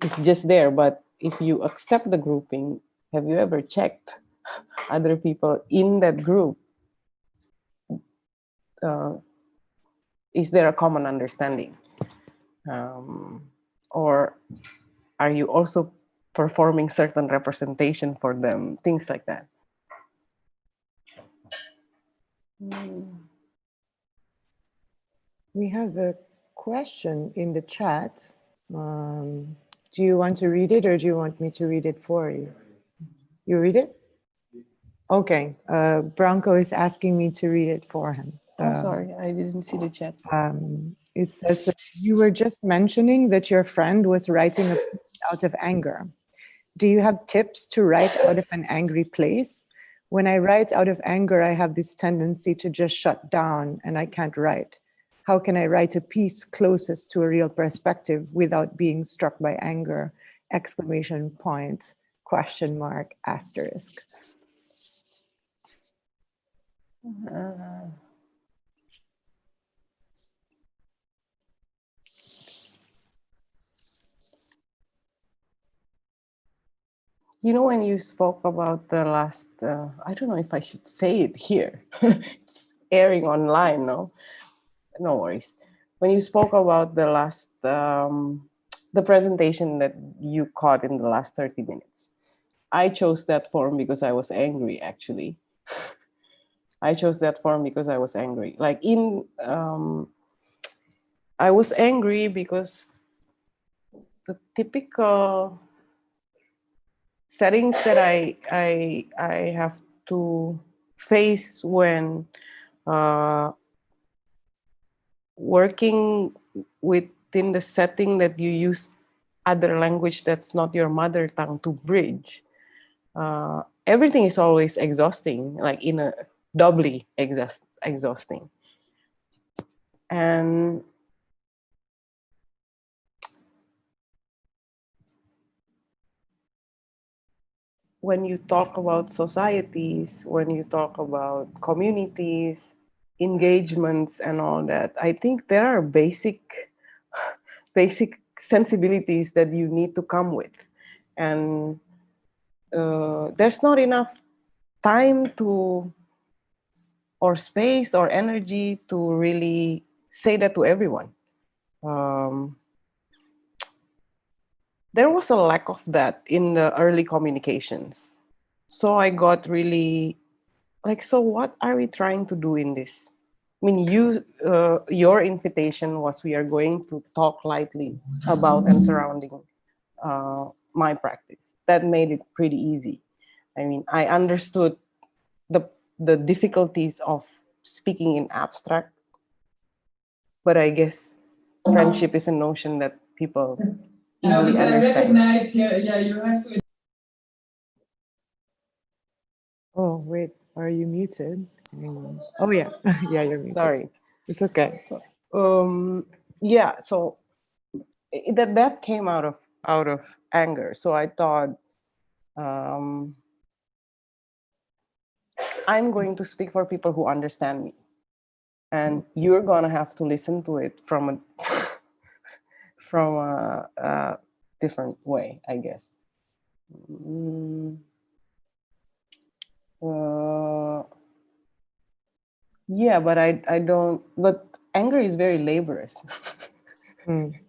It's just there, but if you accept the grouping, have you ever checked other people in that group? Is there a common understanding? Or are you also performing certain representation for them? Things like that. We have a question in the chat. Do you want to read it, or do you want me to read it for you? You read it? Okay. Branko is asking me to read it for him. Sorry, I didn't see the chat. It says that you were just mentioning that your friend was writing out of anger. Do you have tips to write out of an angry place? When I write out of anger, I have this tendency to just shut down and I can't write. How can I write a piece closest to a real perspective without being struck by anger? Exclamation point, question mark, asterisk. You know, when you spoke about the last, I don't know if I should say it here. It's airing online, no? No worries. When you spoke about the last, the presentation that you caught in the last 30 minutes, I chose that form because I was angry, actually. I chose that form because I was angry. Like I was angry because the typical settings that I have to face when working within the setting that you use other language that's not your mother tongue to bridge, everything is always exhausting, like in a doubly exhausting. And when you talk about societies, when you talk about communities, engagements and all that, I think there are basic sensibilities that you need to come with. And there's not enough time to, or space or energy to really say that to everyone. There was a lack of that in the early communications. So I got really like, so what are we trying to do in this? I mean, your invitation was we are going to talk lightly about and surrounding my practice. That made it pretty easy. I mean, I understood the difficulties of speaking in abstract, but I guess friendship is a notion that people easily understand. You have to. Oh, wait, are you muted? Oh, yeah. Yeah, you're muted. Sorry. It's okay. Yeah, so that came out of anger. So I thought, I'm going to speak for people who understand me, and you're gonna have to listen to it from a different way, I guess. Yeah, but I don't. But anger is very laborious. Mm.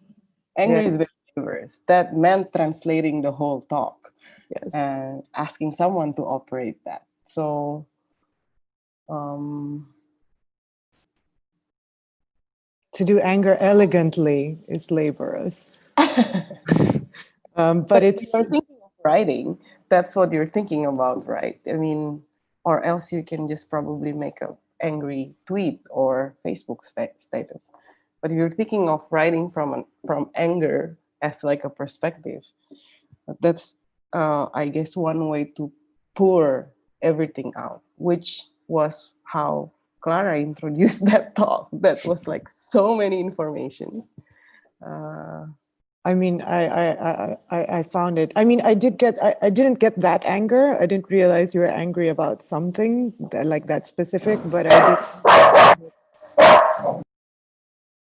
Anger Yeah. is very laborious. That meant translating the whole talk. Yes. And asking someone to operate that. So to do anger elegantly is laborious. But it's you're thinking of writing, that's what you're thinking about, right? I mean, or else you can just probably make a angry tweet or Facebook status. But you're thinking of writing from anger as like a perspective. That's I guess one way to pour everything out, which was how Clara introduced that talk. That was like so many informations. I mean, I found it. I mean, I didn't get that anger. I didn't realize you were angry about something like that specific, but I did.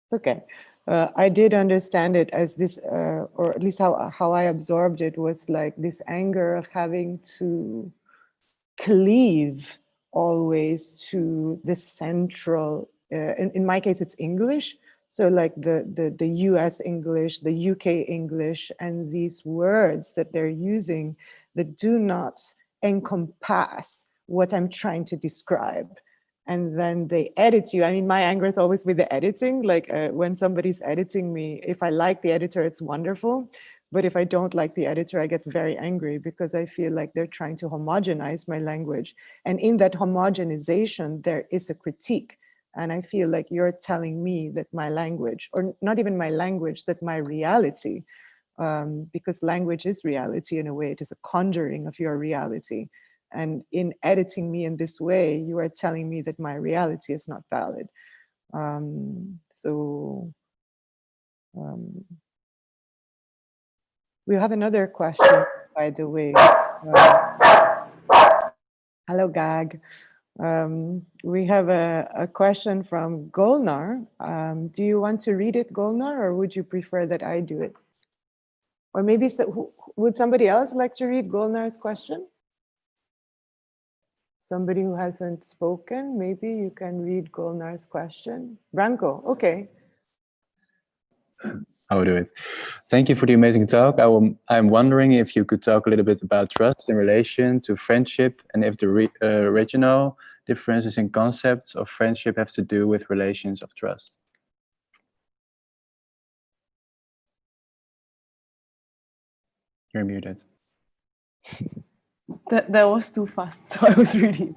It's okay. I did understand it as this, or at least how I absorbed it was like this anger of having to cleave always to the central, in my case, it's English. So like the US English, the UK English, and these words that they're using that do not encompass what I'm trying to describe. And then they edit you. I mean, my anger is always with the editing. Like when somebody's editing me, if I like the editor, it's wonderful. But if I don't like the editor, I get very angry because I feel like they're trying to homogenize my language. And in that homogenization, there is a critique. And I feel like you're telling me that my language, or not even my language, that my reality, because language is reality in a way, it is a conjuring of your reality. And in editing me in this way, you are telling me that my reality is not valid. We have another question, by the way. Hello, Gag. We have a question from Golnar. Do you want to read it, Golnar, or would you prefer that I do it? Or maybe, would somebody else like to read Golnar's question? Somebody who hasn't spoken, maybe you can read Golnar's question. Branko, okay. I will do it. Thank you for the amazing talk. I'm wondering if you could talk a little bit about trust in relation to friendship, and if the regional differences in concepts of friendship have to do with relations of trust. You're muted. That was too fast, so I was reading.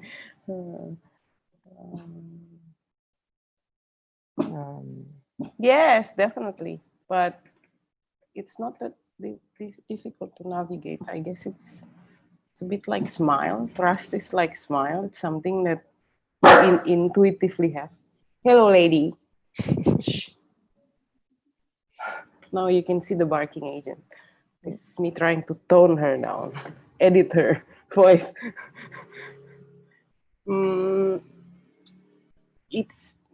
Yes, definitely, but it's not that difficult to navigate. I guess it's a bit like smile. Trust is like smile. It's something that you intuitively have. Hello, lady. Shh. Now you can see the barking agent. This is me trying to tone her down, edit her voice.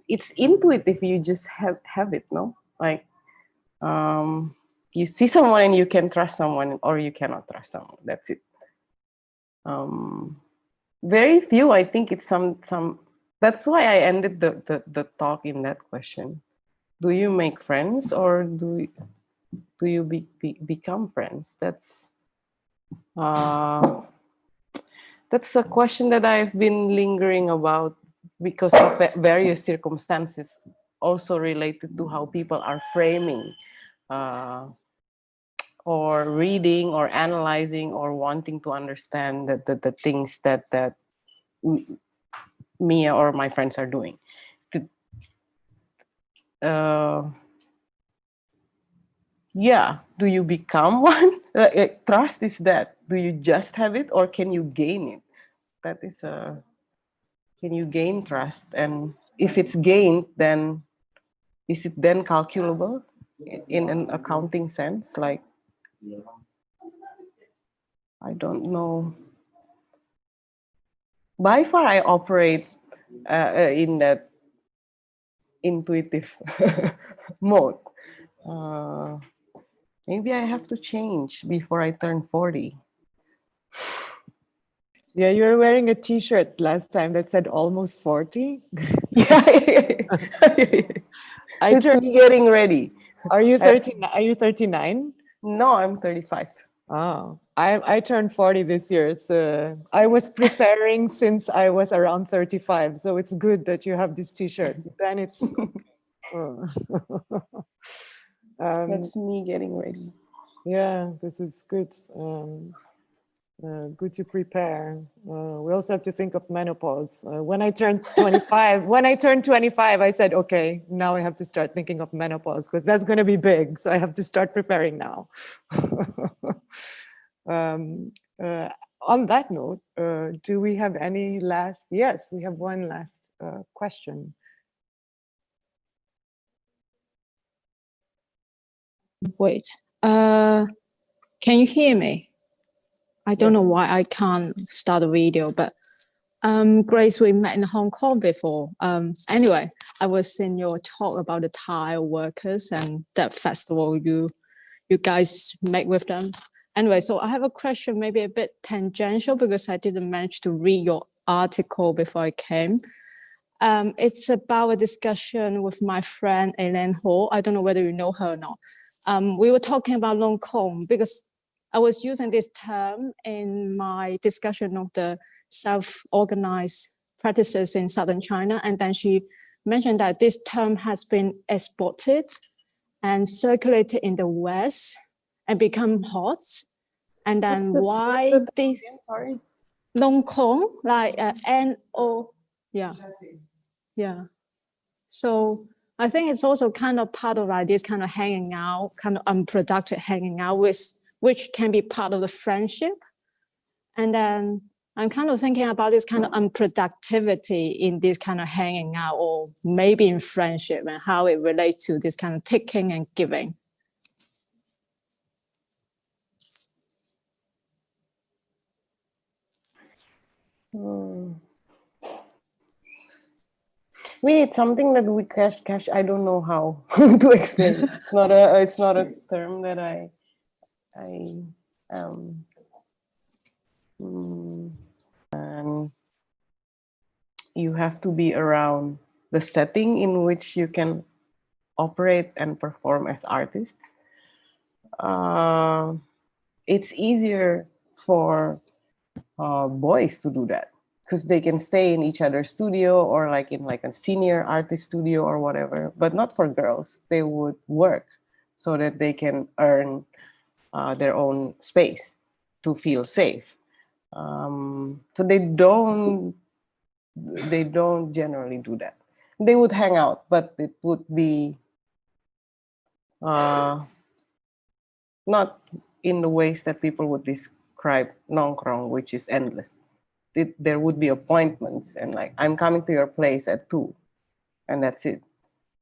It's intuitive. You just have it, no? Like you see someone and you can trust someone, or you cannot trust someone. That's it. Very few. I think it's some. That's why I ended the talk in that question. Do you make friends, or do you become friends? That's a question that I've been lingering about because of various circumstances, also related to how people are framing or reading or analyzing or wanting to understand the things that me or my friends are doing. Yeah, do you become one? Trust is that. Do you just have it, or can you gain it? That is can you gain trust? And if it's gained, then is it then calculable in an accounting sense? Like, I don't know. By far, I operate in that intuitive mode. Maybe I have to change before I turn 40. Yeah, you were wearing a t-shirt last time that said almost 40. It's me getting ready. Are you 13? Are you 39? No, I'm 35. Oh, I turned 40 this year. So I was preparing since I was around 35. So it's good that you have this T-shirt. Then it's that's me getting ready. Yeah, this is good. Good to prepare. We also have to think of menopause. When I turned 25, I said, okay, now I have to start thinking of menopause because that's going to be big. So I have to start preparing now. On that note, do we have any last? Yes, we have one last question. Wait, can you hear me? I don't know why I can't start a video, but Grace, we met in Hong Kong before. Anyway, I was in your talk about the tile workers and that festival you guys make with them. Anyway, so I have a question, maybe a bit tangential because I didn't manage to read your article before I came. It's about a discussion with my friend Elaine Ho. I don't know whether you know her or not. We were talking about Long Kong because I was using this term in my discussion of the self-organized practices in southern China. And then she mentioned that this term has been exported and circulated in the West and become hot. And then why this Long Kong, like N-O, yeah. So I think it's also kind of part of like this kind of hanging out, kind of unproductive hanging out with, which can be part of the friendship. And then I'm kind of thinking about this kind of unproductivity in this kind of hanging out or maybe in friendship and how it relates to this kind of taking and giving. We need something that we cash. I don't know how to explain. It's not a term that and you have to be around the setting in which you can operate and perform as artists. It's easier for boys to do that because they can stay in each other's studio or like in like a senior artist studio or whatever, but not for girls. They would work so that they can earn their own space to feel safe. So they don't generally do that. They would hang out, but it would be not in the ways that people would describe nongkrong, which is endless. There would be appointments and like, I'm coming to your place at 2 and that's it.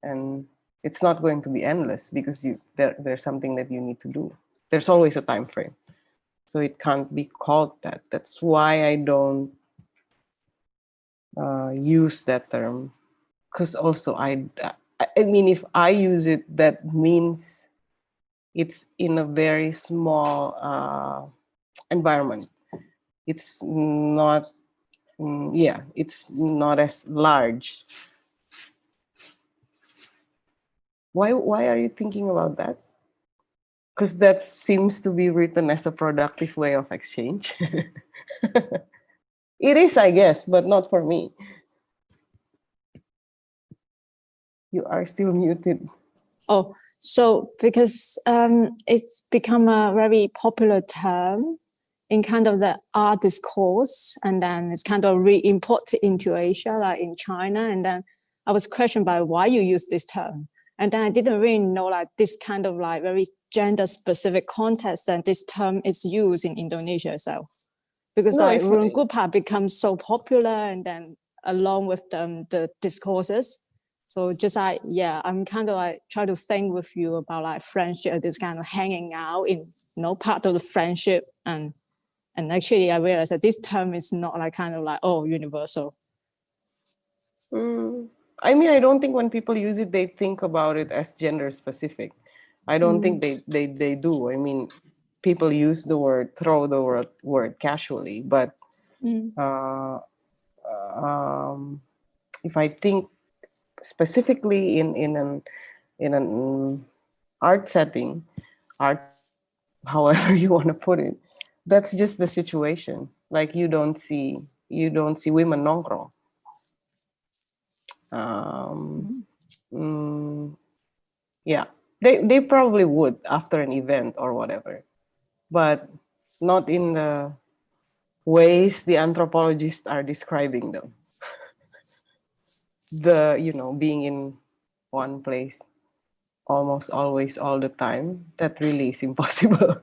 And it's not going to be endless because there's something that you need to do. There's always a time frame. So it can't be called that. That's why I don't use that term. Because also I mean, if I use it, that means it's in a very small environment. It's not, it's not as large. Why are you thinking about that? Because that seems to be written as a productive way of exchange. It is, I guess, but not for me. You are still muted. Oh, so because it's become a very popular term in kind of the art discourse, and then it's kind of re-imported into Asia, like in China. And then I was questioned by why you use this term. And then I didn't really know like this kind of like very gender specific context that this term is used in Indonesia. So because like Rungupa becomes so popular and then along with the discourses. So just like, I'm kind of like trying to think with you about like friendship, this kind of hanging out in, part of the friendship. And actually I realized that this term is not like kind of like, universal. I mean, I don't think when people use it, they think about it as gender specific. I don't think they do. I mean, people use the word, throw the word casually, but if I think specifically in an art setting, art, however you want to put it, that's just the situation. Like you don't see women nongkrong. Yeah, they probably would after an event or whatever, but not in the ways the anthropologists are describing them. Being in one place almost always all the time, that really is impossible.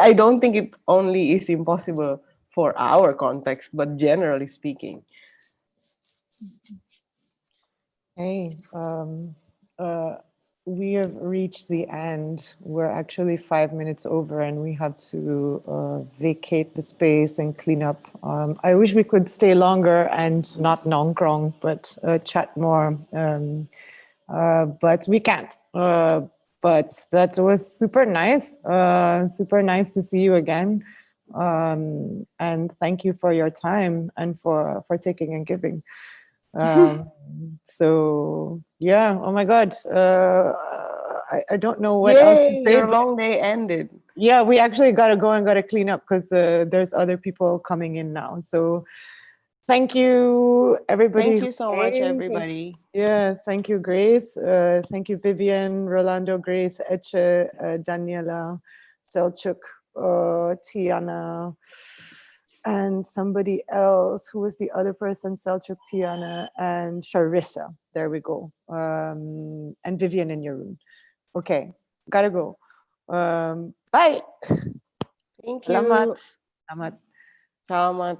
I don't think it only is impossible for our context, but generally speaking. Hey, we have reached the end. We're actually 5 minutes over and we have to vacate the space and clean up. I wish we could stay longer and not nongkrong, but chat more. But we can't. But that was super nice. Super nice to see you again. And thank you for your time and for taking and giving. So yeah, oh my God. I don't know what else to say. Your long day ended. Yeah, we actually gotta go and gotta clean up because there's other people coming in now. So thank you, everybody. Thank you so much, everybody. Yeah, thank you, Grace. Thank you, Vivian, Rolando, Grace, Ece, Daniela, Selçuk, Teana, and somebody else. Who was the other person? Selçuk, Teana, and Charissa. There we go. And Vivian in your room. Okay, gotta go. Bye. Thank you. Selamat. Selamat.